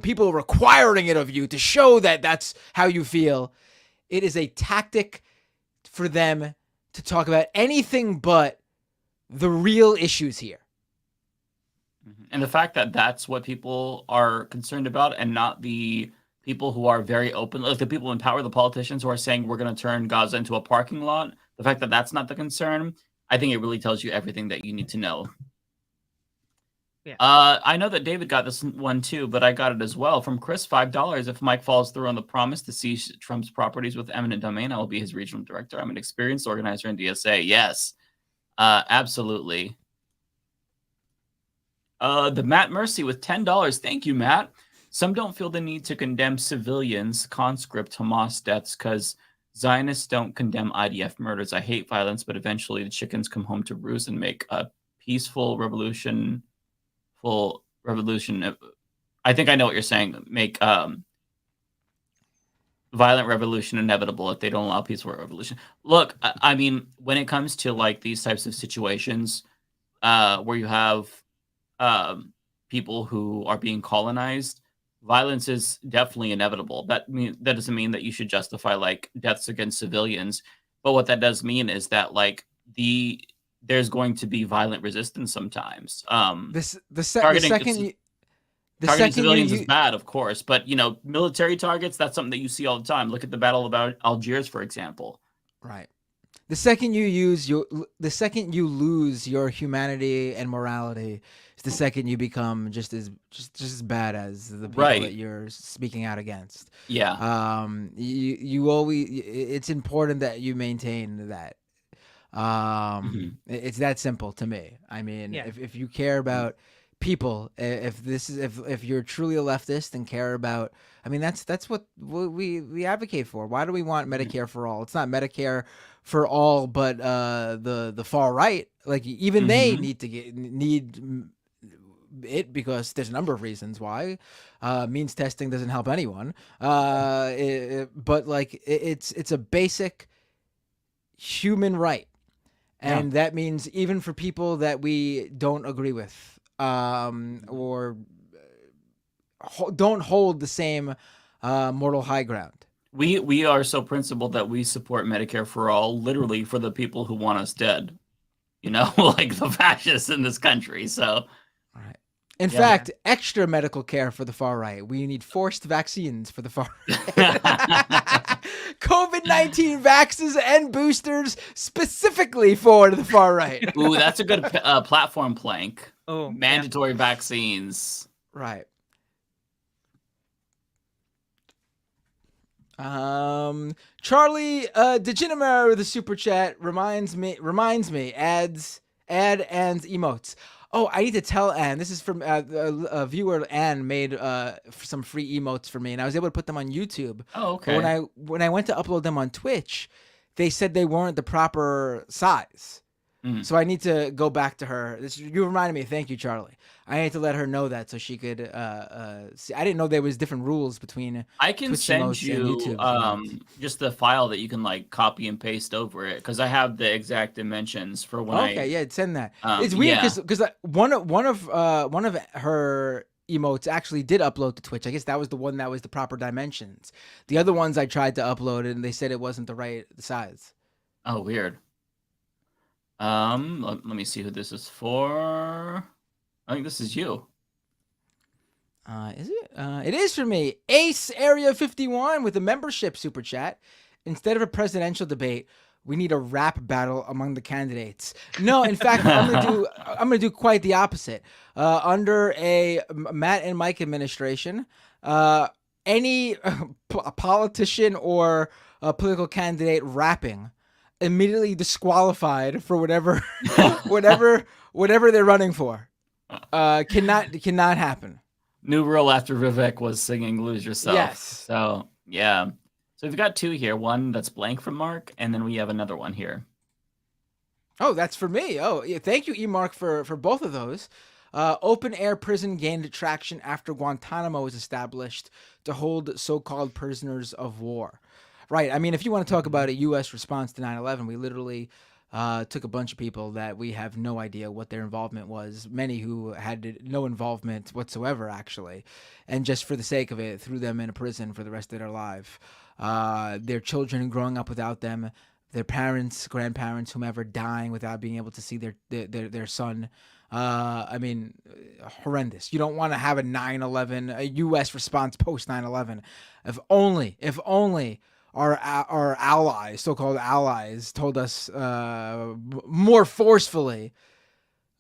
people are requiring it of you to show that that's how you feel. It is a tactic for them to talk about anything but the real issues here. And the fact that that's what people are concerned about and not the people who are very open, like the people in power, the politicians who are saying we're going to turn Gaza into a parking lot, the fact that that's not the concern, I think it really tells you everything that you need to know. Yeah. I know that David got this one too, but I got it as well from Chris, $5. If Mike follows through on the promise to seize Trump's properties with eminent domain, I will be his regional director. I'm an experienced organizer in DSA. Yes, absolutely. The Matt Mercy with $10. Thank you, Matt. Some don't feel the need to condemn civilians, conscript Hamas deaths, because Zionists don't condemn IDF murders. I hate violence, but eventually the chickens come home to roost and make a peaceful revolution. I think I know what you're saying. Make violent revolution inevitable if they don't allow peaceful revolution. Look, I mean, when it comes to like these types of situations where you have people who are being colonized, violence is definitely inevitable. That doesn't mean that you should justify like deaths against civilians, but what that does mean is that like there's going to be violent resistance sometimes. The second civilians is bad, of course, but you know, military targets, that's something that you see all the time. Look at the Battle of Algiers, for example. Right. The second you lose your humanity and morality, is the second you become just as bad as the people that you're speaking out against. Yeah. You always. It's important that you maintain that. It's that simple to me. I mean, if you care about people, if you're truly a leftist and care about, I mean, that's what we advocate for. Why do we want Medicare for all? It's not Medicare for all, but the far right, like even they need it because there's a number of reasons why. Means testing doesn't help anyone. But like it's a basic human right. And that means even for people that we don't agree with or don't hold the same moral high ground. We are so principled that we support Medicare for all, literally for the people who want us dead. You know, like the fascists in this country. So, right. In fact, extra medical care for the far right. We need forced vaccines for the far right. COVID-19 vaccines and boosters specifically for the far right. Ooh, that's a good platform plank. Oh, mandatory vaccines. Right. Charlie Degenemer with a super chat reminds me add and emotes. Oh, I need to tell Anne. This is from a viewer. Anne made some free emotes for me, and I was able to put them on YouTube. Oh, okay. But when I went to upload them on Twitch, they said they weren't the proper size. So I need to go back to her. You reminded me. Thank you, Charlie. I need to let her know that so she could see. I didn't know there was different rules between I can Twitch send emotes you and YouTube. just the file that you can like copy and paste over it because I have the exact dimensions for when Okay, yeah, send that. It's weird because one of her emotes actually did upload to Twitch. I guess that was the one that was the proper dimensions. The other ones I tried to upload and they said it wasn't the right size. Oh, weird. Let me see who this is for. I think this is you. Is it? It is for me. Ace Area 51 with a membership super chat. Instead of a presidential debate, we need a rap battle among the candidates. No, in fact, I'm gonna do quite the opposite. Under a Matt and Mike administration, any politician or political candidate rapping immediately disqualified for whatever they're running for. Cannot happen. New rule after Vivek was singing "Lose Yourself." Yes. So yeah. So we've got two here. One that's blank from Mark, and then we have another one here. Oh, that's for me. Oh, yeah. Thank you, E-Mark, for both of those. Open air prison gained traction after Guantanamo was established to hold so-called prisoners of war. Right. I mean, if you want to talk about a U.S. response to 9/11, we literally took a bunch of people that we have no idea what their involvement was, many who had no involvement whatsoever, actually, and just for the sake of it, threw them in a prison for the rest of their life. Their children growing up without them, their parents, grandparents, whomever, dying without being able to see their son. I mean, horrendous. You don't want to have a 9/11, a U.S. response post 9/11. If only our allies, so-called allies, told us more forcefully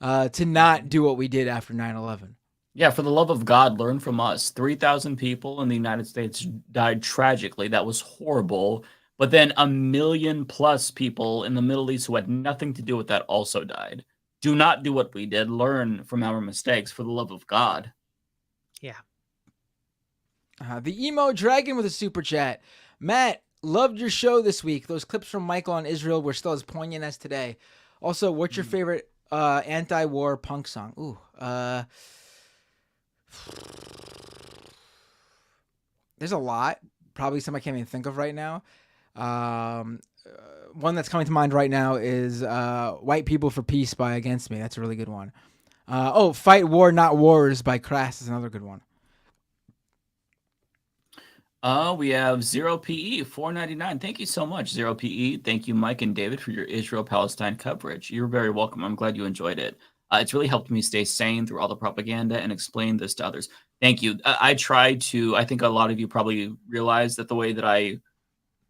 to not do what we did after 9/11. Yeah, for the love of God, learn from us. 3,000 people in the United States died tragically. That was horrible. But then 1 million plus people in the Middle East who had nothing to do with that also died. Do not do what we did. Learn from our mistakes, for the love of God. Yeah. The Emo Dragon with a super chat. Matt, loved your show this week. Those clips from Michael on Israel were still as poignant as today. Also, what's your favorite anti-war punk song? Ooh, there's a lot. Probably some I can't even think of right now. One that's coming to mind right now is White People for Peace by Against Me. That's a really good one. Fight War Not Wars by Crass is another good one. We have 0PE 499. Thank you so much, 0PE. Thank you, Mike and David, for your Israel-Palestine coverage. You're very welcome. I'm glad you enjoyed it. It's really helped me stay sane through all the propaganda and explain this to others. Thank you. I think a lot of you probably realize that the way that I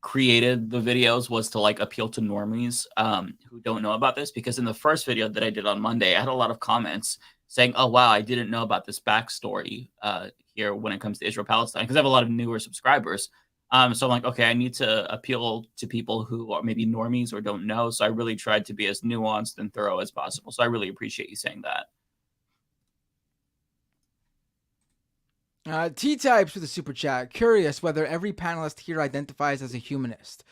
created the videos was to like appeal to normies who don't know about this, because in the first video that I did on Monday, I had a lot of comments saying, oh, wow, I didn't know about this backstory here when it comes to Israel-Palestine, because I have a lot of newer subscribers. So I'm like, okay, I need to appeal to people who are maybe normies or don't know. So I really tried to be as nuanced and thorough as possible. So I really appreciate you saying that. T-Types with a super chat. Curious whether every panelist here identifies as a humanist.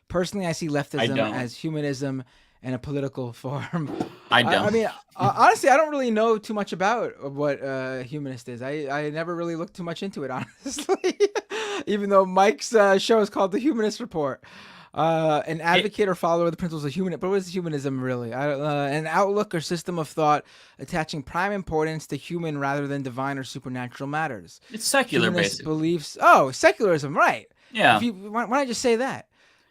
Personally, I see leftism as humanism in a political form. I don't. I mean, honestly, I don't really know too much about what humanist is. I never really looked too much into it, honestly. Even though Mike's show is called The Humanist Report. An advocate or follower of the principles of humanism. But what is humanism really? An outlook or system of thought attaching prime importance to human rather than divine or supernatural matters. It's secular, Humanist basically. Beliefs. Oh, secularism, right. Yeah. Why don't I just say that?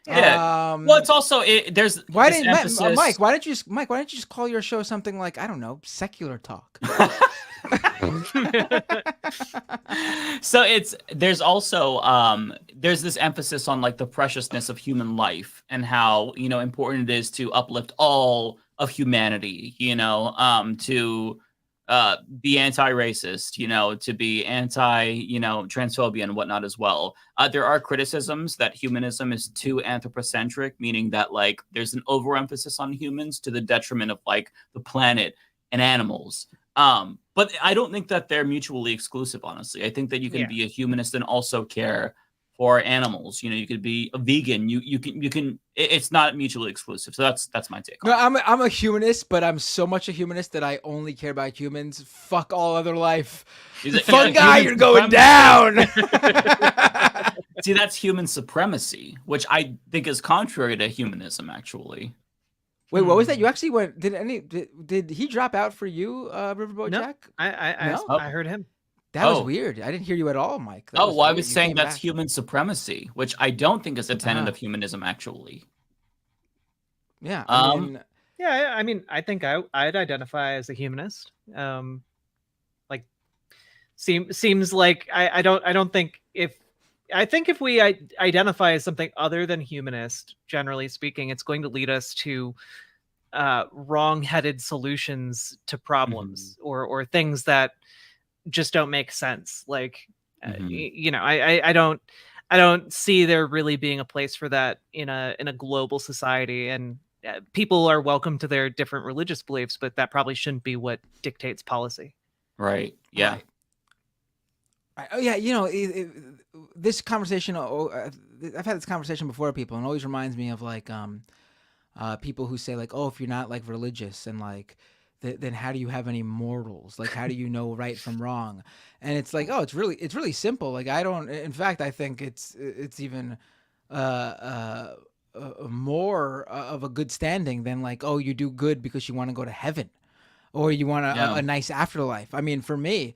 Yeah. Well, it's also there's why this didn't emphasis... Mike? Why don't you just call your show something like, I don't know, secular talk? So there's also there's this emphasis on like the preciousness of human life and how important it is to uplift all of humanity. To be anti-racist, to be anti, transphobia and whatnot as well. There are criticisms that humanism is too anthropocentric, meaning that like there's an overemphasis on humans to the detriment of like the planet and animals. But I don't think that they're mutually exclusive, honestly. I think that you can be a humanist and also care for animals. You know, you could be a vegan. You can. It's not mutually exclusive. So that's my take. No, I'm a humanist, but I'm so much a humanist that I only care about humans. Fuck all other life. Fungi, you're going down. See, that's human supremacy, which I think is contrary to humanism, actually. Wait, what was that? You actually went? Did he drop out for you, RiverBoatJack? No, I heard him. That was weird. I didn't hear you at all, Mike. I was saying that's human supremacy, which I don't think is a tenet of humanism, actually. Yeah. I mean, I think I'd identify as a humanist. Like, seems like I don't think if we identify as something other than humanist, generally speaking, it's going to lead us to wrong-headed solutions to problems or things that just don't make sense. Like, you know, I don't see there really being a place for that in a global society. And people are welcome to their different religious beliefs, but that probably shouldn't be what dictates policy. Right. Yeah. Right. Oh yeah. You know, this conversation. I've had this conversation before with people, and it always reminds me of like people who say like, oh, if you're not like religious and like, then how do you have any morals? Like, how do you know right from wrong? And it's like, oh, it's really simple. Like, I don't. In fact, I think it's even more of a good standing than like, oh, you do good because you want to go to heaven, or you want a nice afterlife. I mean, for me,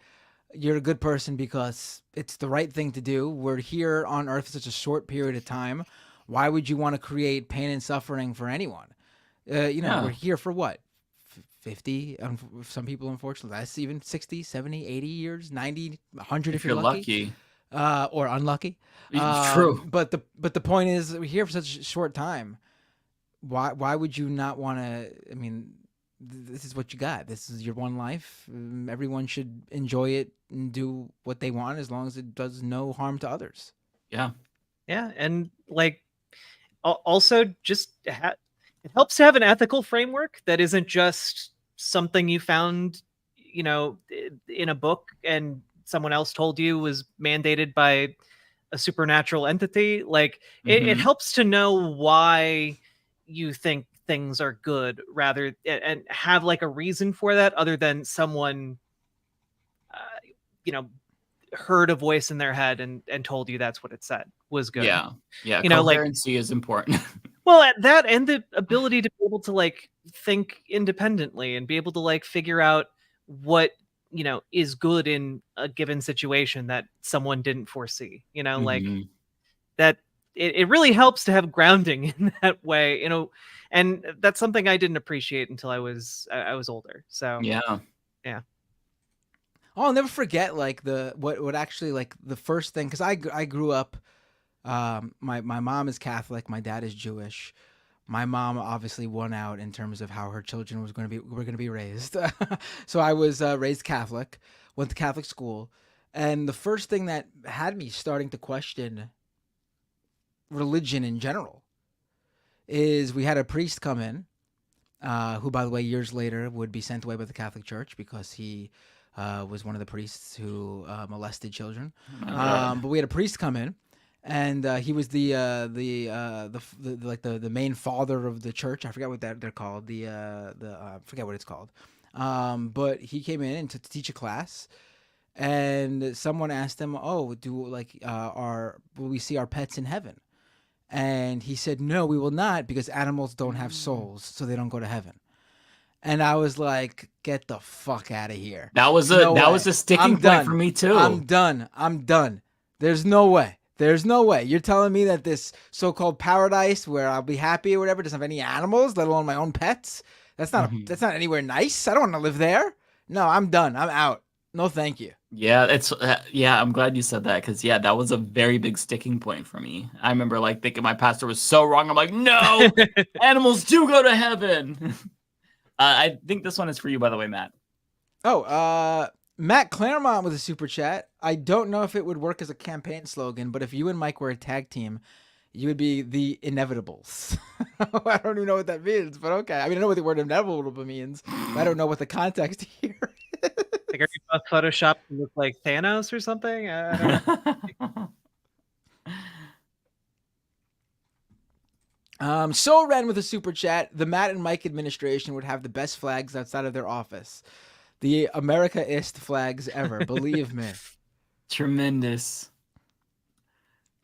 you're a good person because it's the right thing to do. We're here on Earth for such a short period of time. Why would you want to create pain and suffering for anyone? You know, we're here for what? 50, some people, unfortunately, that's even 60, 70, 80 years, 90, 100 if you're lucky. Or unlucky. True. But the point is, we're here for such a short time. Why would you not want to? I mean, this is what you got. This is your one life. Everyone should enjoy it and do what they want as long as it does no harm to others. Yeah. Yeah, and like also just it helps to have an ethical framework that isn't just something you found, you know, in a book and someone else told you was mandated by a supernatural entity. Like it helps to know why you think things are good rather and have like a reason for that other than someone, you know, heard a voice in their head and told you that's what it said was good. Yeah. You know, coherency is important. Well, at that and the ability to be able to like think independently and be able to like figure out what, you know, is good in a given situation that someone didn't foresee, you know, like that it really helps to have grounding in that way, you know, and that's something I didn't appreciate until I was older. So yeah. Oh, I'll never forget like what actually like the first thing, because I grew up. My mom is Catholic. My dad is Jewish. My mom obviously won out in terms of how her children were going to be raised. So I was raised Catholic, went to Catholic school, and the first thing that had me starting to question religion in general is we had a priest come in, who, by the way, years later would be sent away by the Catholic Church because he was one of the priests who molested children. But we had a priest come in. And he was the main father of the church. I forget what they're called. I forget what it's called. But he came in to teach a class, and someone asked him, "Oh, will we see our pets in heaven?" And he said, "No, we will not, because animals don't have souls, so they don't go to heaven." And I was like, "Get the fuck out of here!" That was a sticking point for me too. I'm done. There's no way. There's no way. You're telling me that this so-called paradise where I'll be happy or whatever doesn't have any animals, let alone my own pets? That's not that's not anywhere nice. I don't want to live there. No, I'm done. I'm out. No, thank you. Yeah, I'm glad you said that because that was a very big sticking point for me. I remember like thinking my pastor was so wrong. I'm like, no, animals do go to heaven. I think this one is for you, by the way, Matt. Oh, Matt Claremont with a super chat. I don't know if it would work as a campaign slogan, but if you and Mike were a tag team, you would be the Inevitables. I don't even know what that means, but okay. I mean, I know what the word inevitable means, but I don't know what the context here is. Like, are you Photoshop to look like Thanos or something? I don't know. Soren with a super chat. The Matt and Mike administration would have the best flags outside of their office. The Americaist flags ever. Believe me. Tremendous.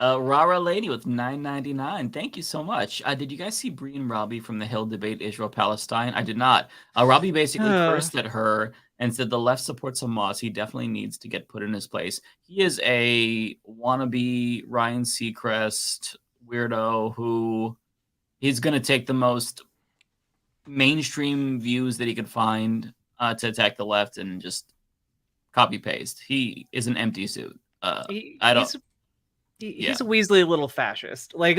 Rara Lady with $9.99. Thank you so much. Did you guys see Bree and Robbie from the Hill debate Israel-Palestine? I did not. Robbie basically cursed at her and said the left supports Hamas. He definitely needs to get put in his place. He is a wannabe Ryan Seacrest weirdo who he's going to take the most mainstream views that he could find to attack the left and just copy paste. He is an empty suit. He's a Weasley little fascist. Like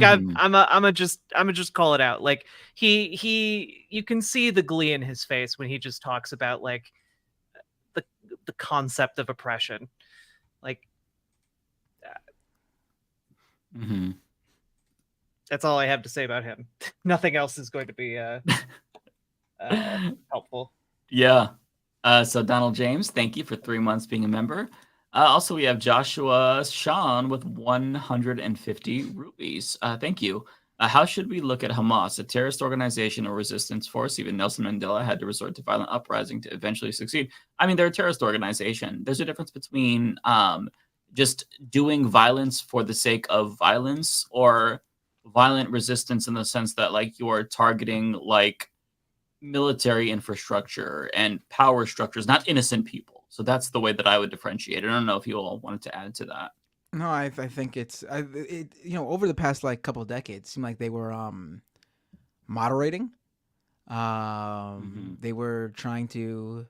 I'm just call it out. Like you can see the glee in his face when he just talks about like the concept of oppression. Like that's all I have to say about him. Nothing else is going to be helpful. Yeah. So Donald James, thank you for 3 months being a member. Also, we have Joshua Sean with 150 rupees. Thank you. How should we look at Hamas, a terrorist organization or resistance force? Even Nelson Mandela had to resort to violent uprising to eventually succeed. I mean, they're a terrorist organization. There's a difference between just doing violence for the sake of violence or violent resistance in the sense that like you are targeting like military infrastructure and power structures, not innocent people. So that's the way that I would differentiate. I don't know if you all wanted to add to that. No, I think it's over the past like couple of decades, it seemed like they were moderating. They were trying to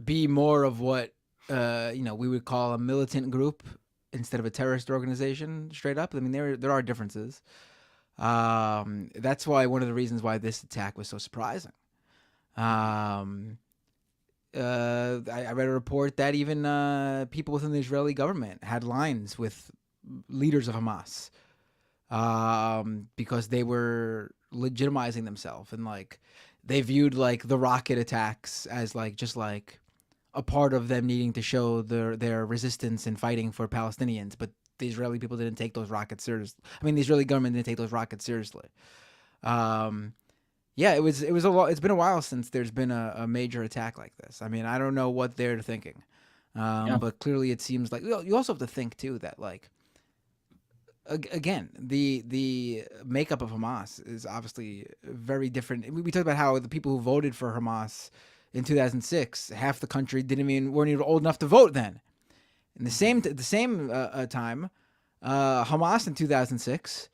be more of what we would call a militant group instead of a terrorist organization. Straight up, I mean there are differences. That's why one of the reasons why this attack was so surprising. I read a report that even people within the Israeli government had lines with leaders of Hamas because they were legitimizing themselves and like they viewed like the rocket attacks as like just like a part of them needing to show their resistance and fighting for Palestinians, but the Israeli people didn't take those rockets seriously. I mean, the Israeli government didn't take those rockets seriously. Yeah, it was a lot. It's been a while since there's been a major attack like this. I mean, I don't know what they're thinking, but clearly it seems like you also have to think too that like again the makeup of Hamas is obviously very different. We talked about how the people who voted for Hamas in 2006, half the country weren't even old enough to vote then. In the same time, Hamas in 2006.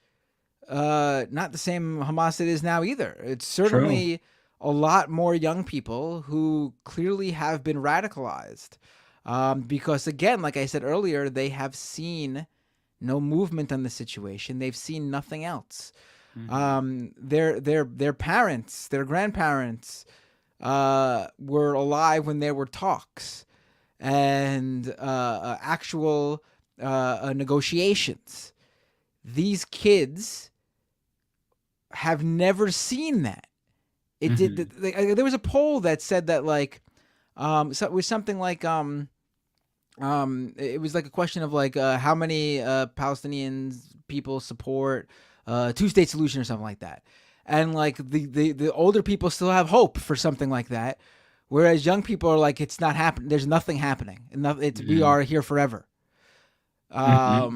Not the same Hamas it is now either. It's certainly a lot more young people who clearly have been radicalized because, again, like I said earlier, they have seen no movement on the situation. They've seen nothing else. Their parents, their grandparents were alive when there were talks and actual negotiations. These kids have never seen that. It did. There was a poll that said that like, so it was something like, it was like a question of like, how many Palestinians people support a two-state solution or something like that, and like the older people still have hope for something like that, whereas young people are like, it's not happening. There's nothing happening. We are here forever. I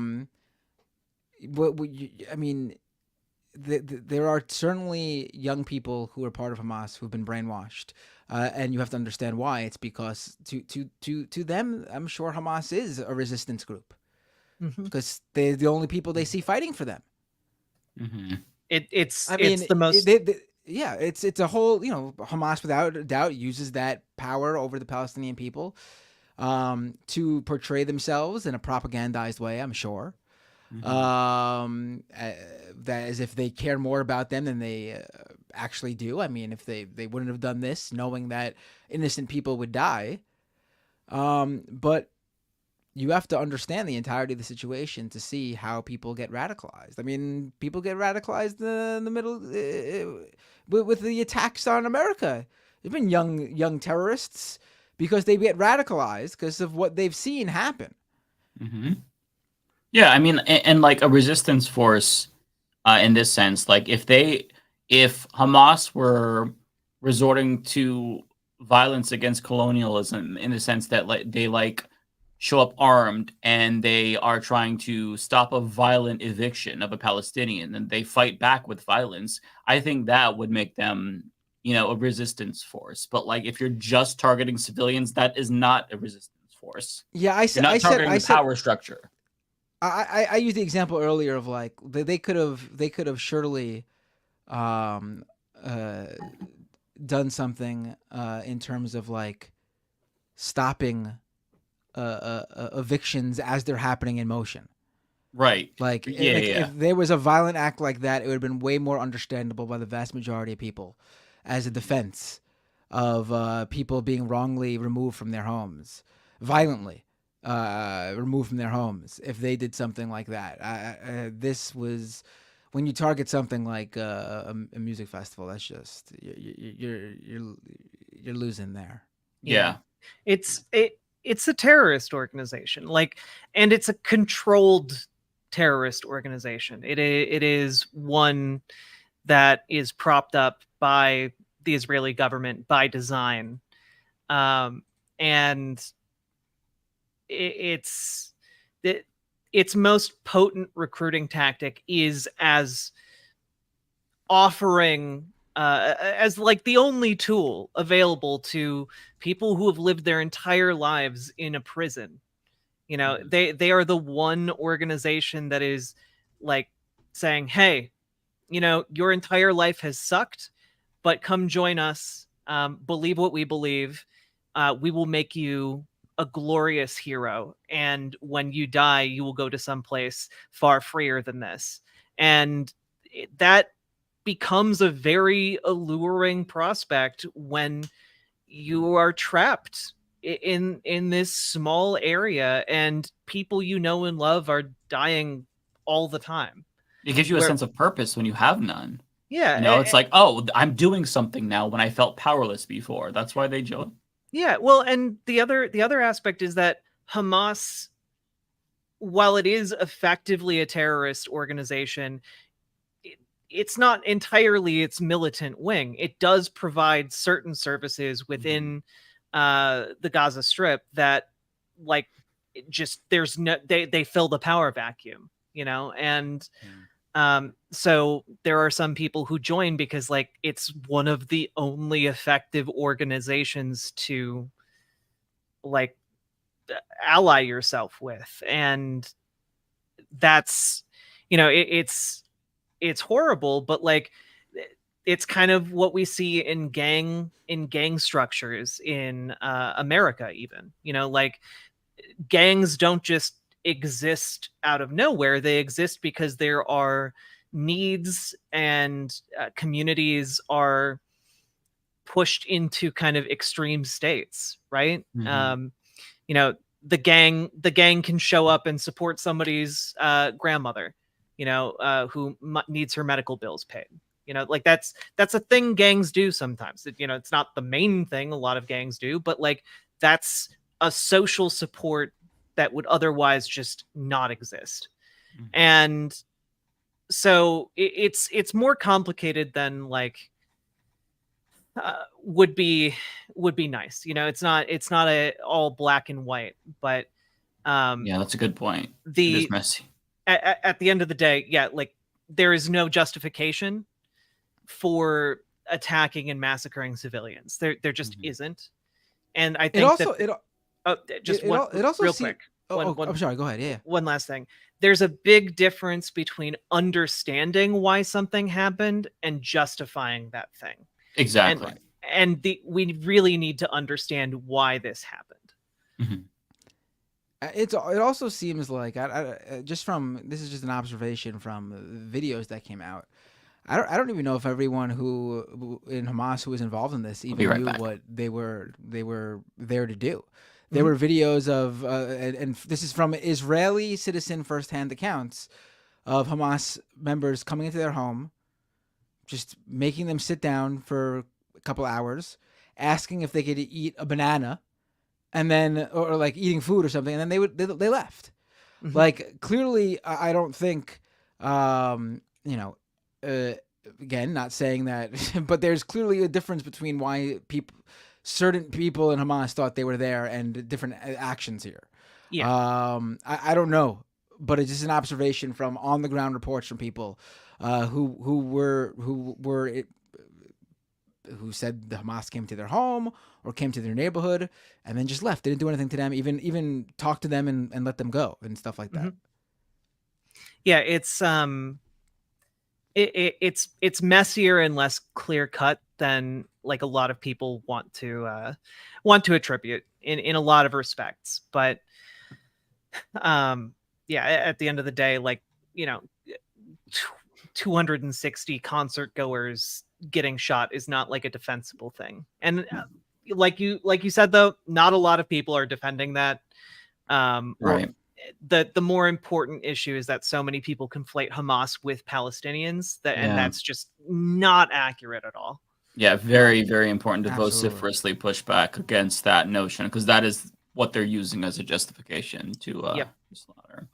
mean. There are certainly young people who are part of Hamas who've been brainwashed, and you have to understand why. It's because to them, I'm sure Hamas is a resistance group because they're the only people they see fighting for them. It's the most. It's a whole. Hamas without a doubt uses that power over the Palestinian people to portray themselves in a propagandized way. I'm sure. That as if they care more about them than they actually do. I mean, if they wouldn't have done this knowing that innocent people would die. But you have to understand the entirety of the situation to see how people get radicalized. I mean, people get radicalized in the middle with the attacks on America. There's been young terrorists because they get radicalized because of what they've seen happen. Yeah, I mean, and like a resistance force in this sense. Like if Hamas were resorting to violence against colonialism in the sense that they show up armed and they are trying to stop a violent eviction of a Palestinian and they fight back with violence, I think that would make them, a resistance force. But like if you're just targeting civilians, that is not a resistance force. Yeah, You're not targeting the power structure. I used the example earlier of like they could have surely done something in terms of like stopping evictions as they're happening in motion. Right. Like, if there was a violent act like that, it would have been way more understandable by the vast majority of people as a defense of people being wrongly removed from their homes, violently removed from their homes. If they did something like that, this was when you target something like a music festival. That's just you're losing there. Yeah. It's a terrorist organization, and it's a controlled terrorist organization. It is one that is propped up by the Israeli government by design, and its most potent recruiting tactic is as offering as like the only tool available to people who have lived their entire lives in a prison. They are the one organization that is like saying, hey, your entire life has sucked, but come join us. Believe what we believe. We will make you a glorious hero. And when you die, you will go to some place far freer than this. And that becomes a very alluring prospect when you are trapped in this small area and people you know and love are dying all the time. It gives you a sense of purpose when you have none. Yeah. It's like, oh, I'm doing something now when I felt powerless before. That's why they join. Yeah. Well, and the other aspect is that Hamas, while it is effectively a terrorist organization, it's not entirely its militant wing. It does provide certain services within the Gaza Strip that, like, there's no they fill the power vacuum, and so there are some people who join because like it's one of the only effective organizations to like ally yourself with, and that's it's horrible, but like it's kind of what we see in gang structures in America, even. Like gangs don't just exist out of nowhere. They exist because there are needs and communities are pushed into kind of extreme states, right? The gang can show up and support somebody's grandmother, who needs her medical bills paid. Like that's a thing gangs do sometimes. It's not the main thing a lot of gangs do, but like that's a social support that would otherwise just not exist. And so it's more complicated than like would be nice. It's not a all black and white, but yeah, that's a good point. It is messy. At the end of the day, yeah, like there is no justification for attacking and massacring civilians. There just isn't. And I think real quick. I'm sorry. Go ahead. Yeah. One last thing. There's a big difference between understanding why something happened and justifying that thing. Exactly. And we really need to understand why this happened. Mm-hmm. It also seems like this is just an observation from videos that came out. I don't even know if everyone who in Hamas who was involved in this even knew what they were there to do. There were videos of and this is from Israeli citizen firsthand accounts of Hamas members coming into their home, just making them sit down for a couple hours, asking if they could eat a banana, and then or like eating food or something, and then they left. Like clearly, I don't think you know, again, not saying that, but there's clearly a difference between why certain people in Hamas thought they were there and different actions here. Yeah. I don't know, but it's just an observation from on the ground reports from people who said the Hamas came to their home or came to their neighborhood and then just left. They didn't do anything to them, even talk to them and let them go and stuff like that. Mm-hmm. Yeah, it's messier and less clear cut than like a lot of people want to attribute in a lot of respects. But yeah, at the end of the day, like, you know, 260 concert goers getting shot is not like a defensible thing. And like you said, though, not a lot of people are defending that. Right. The more important issue is that so many people conflate Hamas with Palestinians, and that's just not accurate at all. Yeah, very, very important to vociferously push back against that notion, because that is what they're using as a justification to slaughter.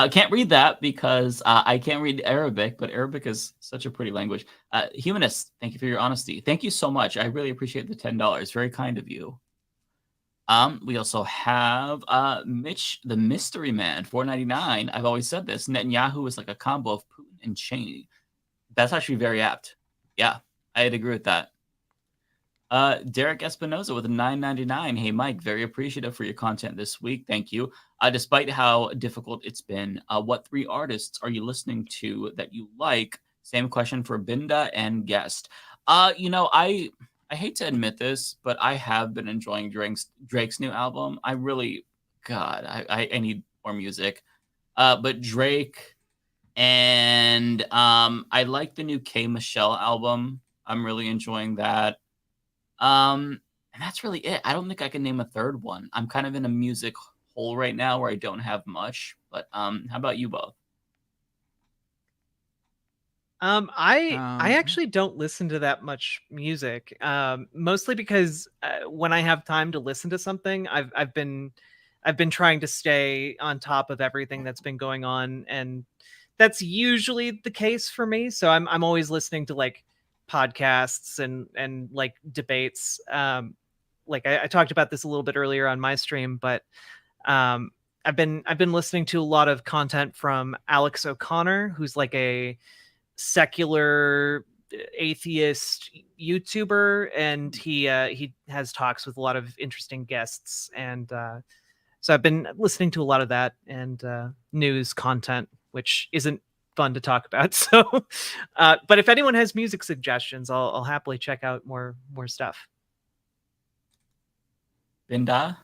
Can't read that because I can't read Arabic, but Arabic is such a pretty language. Humanist, thank you for your honesty. Thank you so much. I really appreciate the $10. Very kind of you. We also have Mitch, the Mystery Man, $4.99. I've always said this. Netanyahu is like a combo of Putin and Cheney. That's actually very apt. Yeah, I'd agree with that. Derek Espinoza with a $9.99. Hey, Mike, very appreciative for your content this week. Thank you. Despite how difficult it's been, what 3 artists are you listening to that you like? Same question for Binda and Guest. You know, I hate to admit this, but I have been enjoying Drake's new album. I really, God, I need more music. But Drake and I like the new K Michelle album. I'm really enjoying that. And that's really it. I don't think I can name a third one. I'm kind of in a music hole right now where I don't have much. But how about you both? I actually don't listen to that much music, mostly because when I have time to listen to something, I've been trying to stay on top of everything that's been going on, and that's usually the case for me. So I'm always listening to like podcasts and like debates. Like I talked about this a little bit earlier on my stream, but I've been listening to a lot of content from Alex O'Connor, who's like a secular atheist YouTuber, and he has talks with a lot of interesting guests, and so I've been listening to a lot of that and news content, which isn't fun to talk about. So, but if anyone has music suggestions, I'll happily check out more stuff. Binda?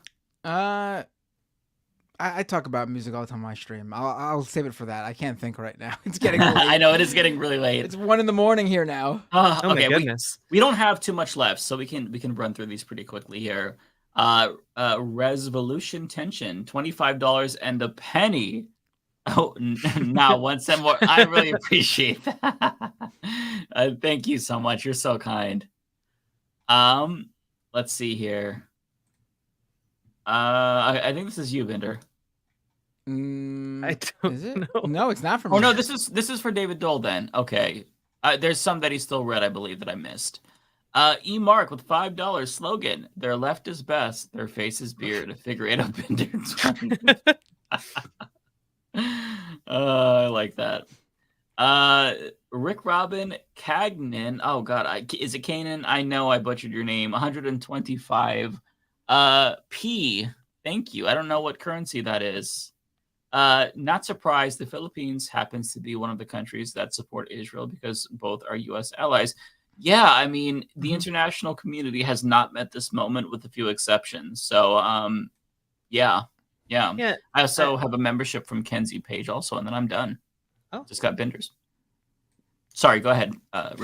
I talk about music all the time on my stream. I'll save it for that. I can't think right now. It's getting late. I know it is getting really late. It's 1 a.m. here now. Oh okay, my goodness. We don't have too much left, so we can run through these pretty quickly here. Resolution Tension, $25 and a penny. Oh, now 1 cent more. I really appreciate that. Thank you so much. You're so kind. Let's see here. I think this is you, Binder. I don't know. No, it's not for me. Oh no, this is for David Doel then. Okay. There's some that he still read, I believe, that I missed. E. Mark with $5 slogan. Their left is best. Their face is beard. Figure it out, Binder. I like that. Rick Robin Cagnan. Oh God, is it Kanan? I know I butchered your name. 125. P. Thank you. I don't know what currency that is. Not surprised. The Philippines happens to be one of the countries that support Israel because both are U.S. allies. Yeah, I mean, the international community has not met this moment with a few exceptions. So, yeah. I also have a membership from Kenzie Page also, and then I'm done. Oh, just got binders. Sorry, go ahead. I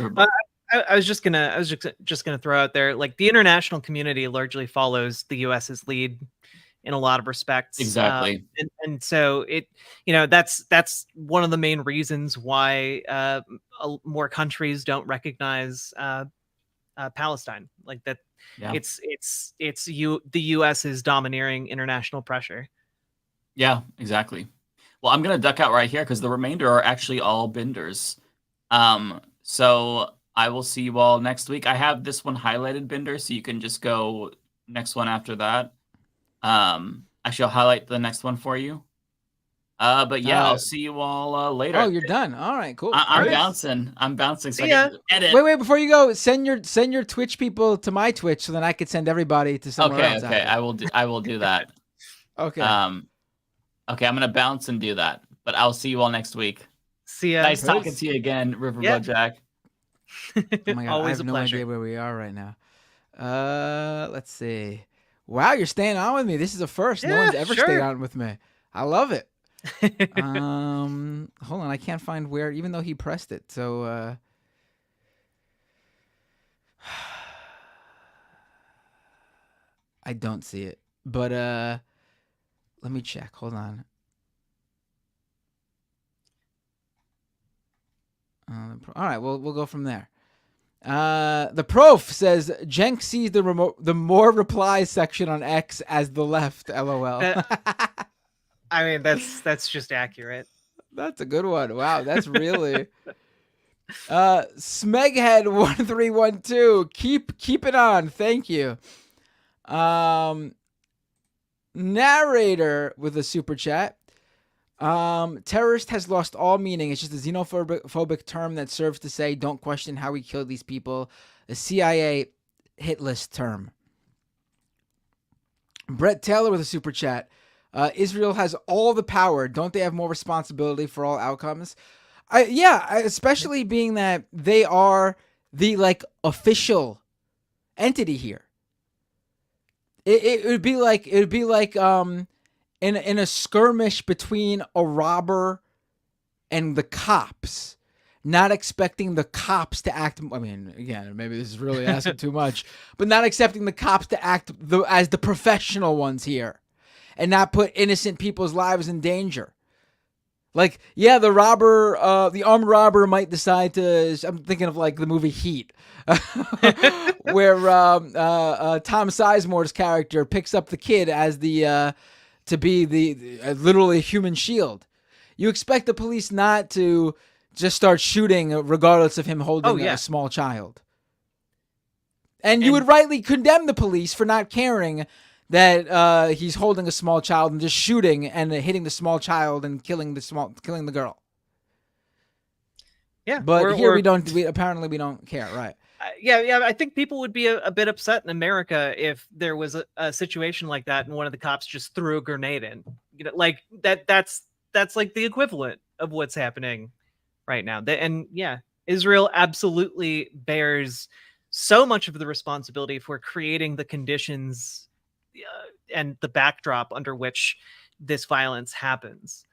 was just gonna throw out there, like, the international community largely follows the U.S.'s lead in a lot of respects. Exactly. And so it, that's one of the main reasons why more countries don't recognize Palestine. Like that, it's the U.S. is domineering international pressure. Yeah, exactly. Well, I'm gonna duck out right here because the remainder are actually all binders. So I will see you all next week. I have this one highlighted, Binder, so you can just go next one after that. I shall highlight the next one for you. But yeah, I'll see you all later. Oh, you're done. All right, cool. I'm bouncing. I'm bouncing. So I Yeah. can edit. Wait, before you go, send your Twitch people to my Twitch so then I could send everybody to somewhere else. Okay, I will do that. Okay. Okay, I'm gonna bounce and do that. But I'll see you all next week. See ya. Nice talking to you again, RiverBoatJack. Oh my god, Always I have a no pleasure. idea where we are right now. Let's see. Wow, you're staying on with me. This is a first. No Yeah, one's ever sure. stayed on with me. I love it. Hold on, I can't find where, even though he pressed it. So I don't see it. But let me check. Hold on. All right, we'll go from there. The prof says Cenk sees the more replies section on X as the left. LOL. I mean, that's just accurate. That's a good one. Wow, that's really. Smeghead1312. Keep it on. Thank you. Narrator with a super chat. Terrorist has lost all meaning. It's just a xenophobic term that serves to say don't question how we killed these people. A CIA hit list term. Brett Taylor with a super chat. Israel has all the power. Don't they have more responsibility for all outcomes? Especially being that they are the official entity here. It would be like in a skirmish between a robber and the cops, not expecting the cops to act. I mean, again, maybe this is really asking too much, but not accepting the cops to act as the professional ones here, and not put innocent people's lives in danger. The robber, the armed robber might decide to. I'm thinking of the movie Heat, where Tom Sizemore's character picks up the kid as to be the literally a human shield. You expect the police not to just start shooting regardless of him holding a small child. And you would rightly condemn the police for not caring that he's holding a small child and just shooting and hitting the small child and killing the girl. Yeah, but here we don't. Apparently we don't care, right? Yeah. I think people would be a bit upset in America if there was a situation like that and one of the cops just threw a grenade in. That's like the equivalent of what's happening right now. Israel absolutely bears so much of the responsibility for creating the conditions and the backdrop under which this violence happens,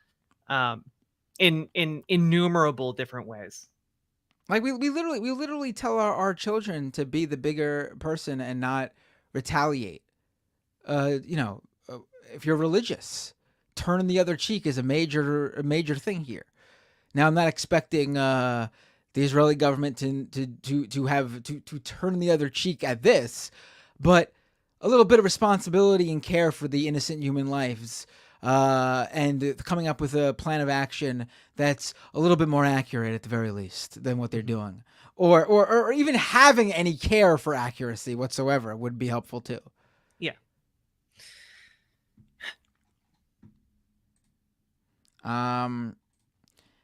in innumerable different ways. We literally tell our children to be the bigger person and not retaliate. If you're religious, turn the other cheek is a major thing here. Now, I'm not expecting the Israeli government to turn the other cheek at this, but a little bit of responsibility and care for the innocent human lives, and coming up with a plan of action that's a little bit more accurate at the very least than what they're doing, or even having any care for accuracy whatsoever would be helpful too. Yeah.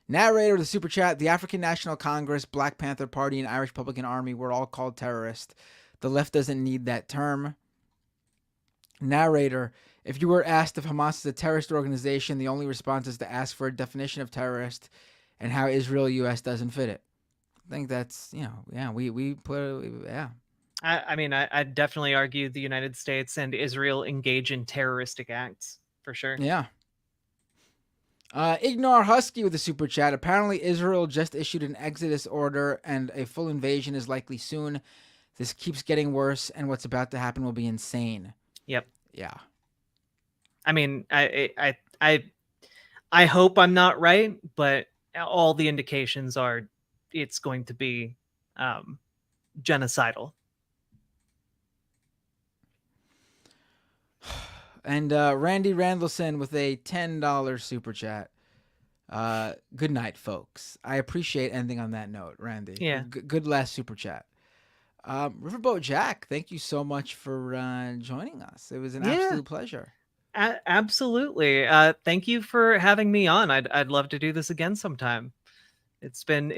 Narrator of the super chat: the African National Congress, Black Panther Party, and Irish Republican Army were all called terrorists. The left doesn't need that term. Narrator: if you were asked if Hamas is a terrorist organization, the only response is to ask for a definition of terrorist and how Israel U.S. doesn't fit it. I think that's, we put, yeah. I mean, I'd definitely argue the United States and Israel engage in terroristic acts, for sure. Yeah. Ignore Husky with a super chat. Apparently Israel just issued an exodus order and a full invasion is likely soon. This keeps getting worse and what's about to happen will be insane. Yep. Yeah. I mean, I hope I'm not right, but all the indications are it's going to be genocidal. And Randy Randleson with a $10 super chat. Good night, folks. I appreciate ending on that note, Randy. Yeah. Good last super chat. RiverBoatJack, thank you so much for joining us. It was an absolute pleasure. Absolutely. Thank you for having me on. I'd love to do this again sometime. It's been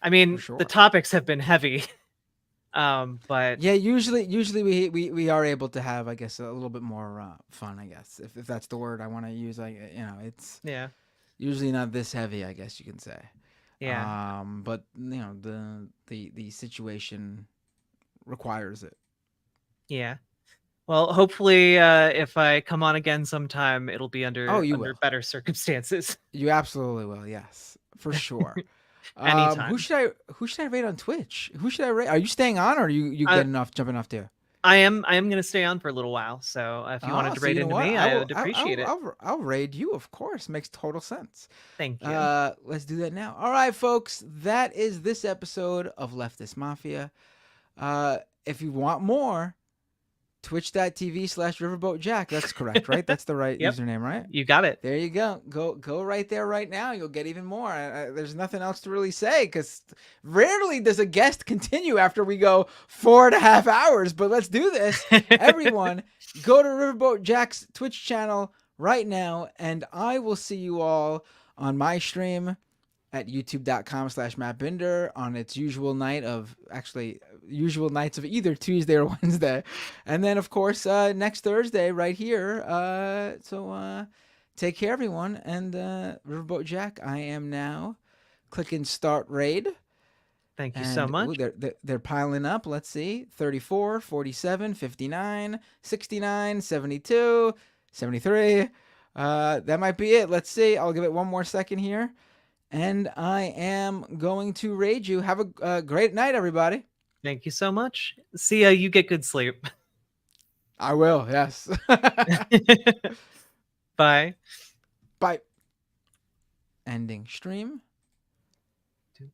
I mean, the topics have been heavy. But yeah, usually we are able to have, I guess, a little bit more fun, I guess, if that's the word I want to use. It's usually not this heavy, I guess you can say. Yeah. But the situation requires it. Yeah. Well, hopefully, if I come on again sometime, it'll be under better circumstances. You absolutely will. Yes, for sure. Anytime. Who should I rate on Twitch? Who should I rate? Are you staying on, or are you getting off, jumping off too? I am going to stay on for a little while. So if you wanted to rate into me, I would appreciate it. I'll raid you, of course. Makes total sense. Thank you. Let's do that now. All right, folks. That is this episode of Leftist Mafia. If you want more, twitch.tv/RiverBoatJack. That's correct, right? That's the right username, right? You got it. There you go. Go right there right now. You'll get even more. There's nothing else to really say, because rarely does a guest continue after we go 4.5 hours. But let's do this. Everyone, go to RiverBoatJack's Twitch channel right now, and I will see you all on my stream at youtube.com/MattBinder on its usual nights of either Tuesday or Wednesday. And then, of course, next Thursday right here. So take care, everyone. And RiverBoatJack, I am now clicking start raid. Thank you so much. They're piling up. Let's see. 34, 47, 59, 69, 72, 73. That might be it. Let's see. I'll give it one more second here. And I am going to raid you. Have a great night, everybody. Thank you so much. See ya. You get good sleep. I will, yes. Bye. Bye. Ending stream.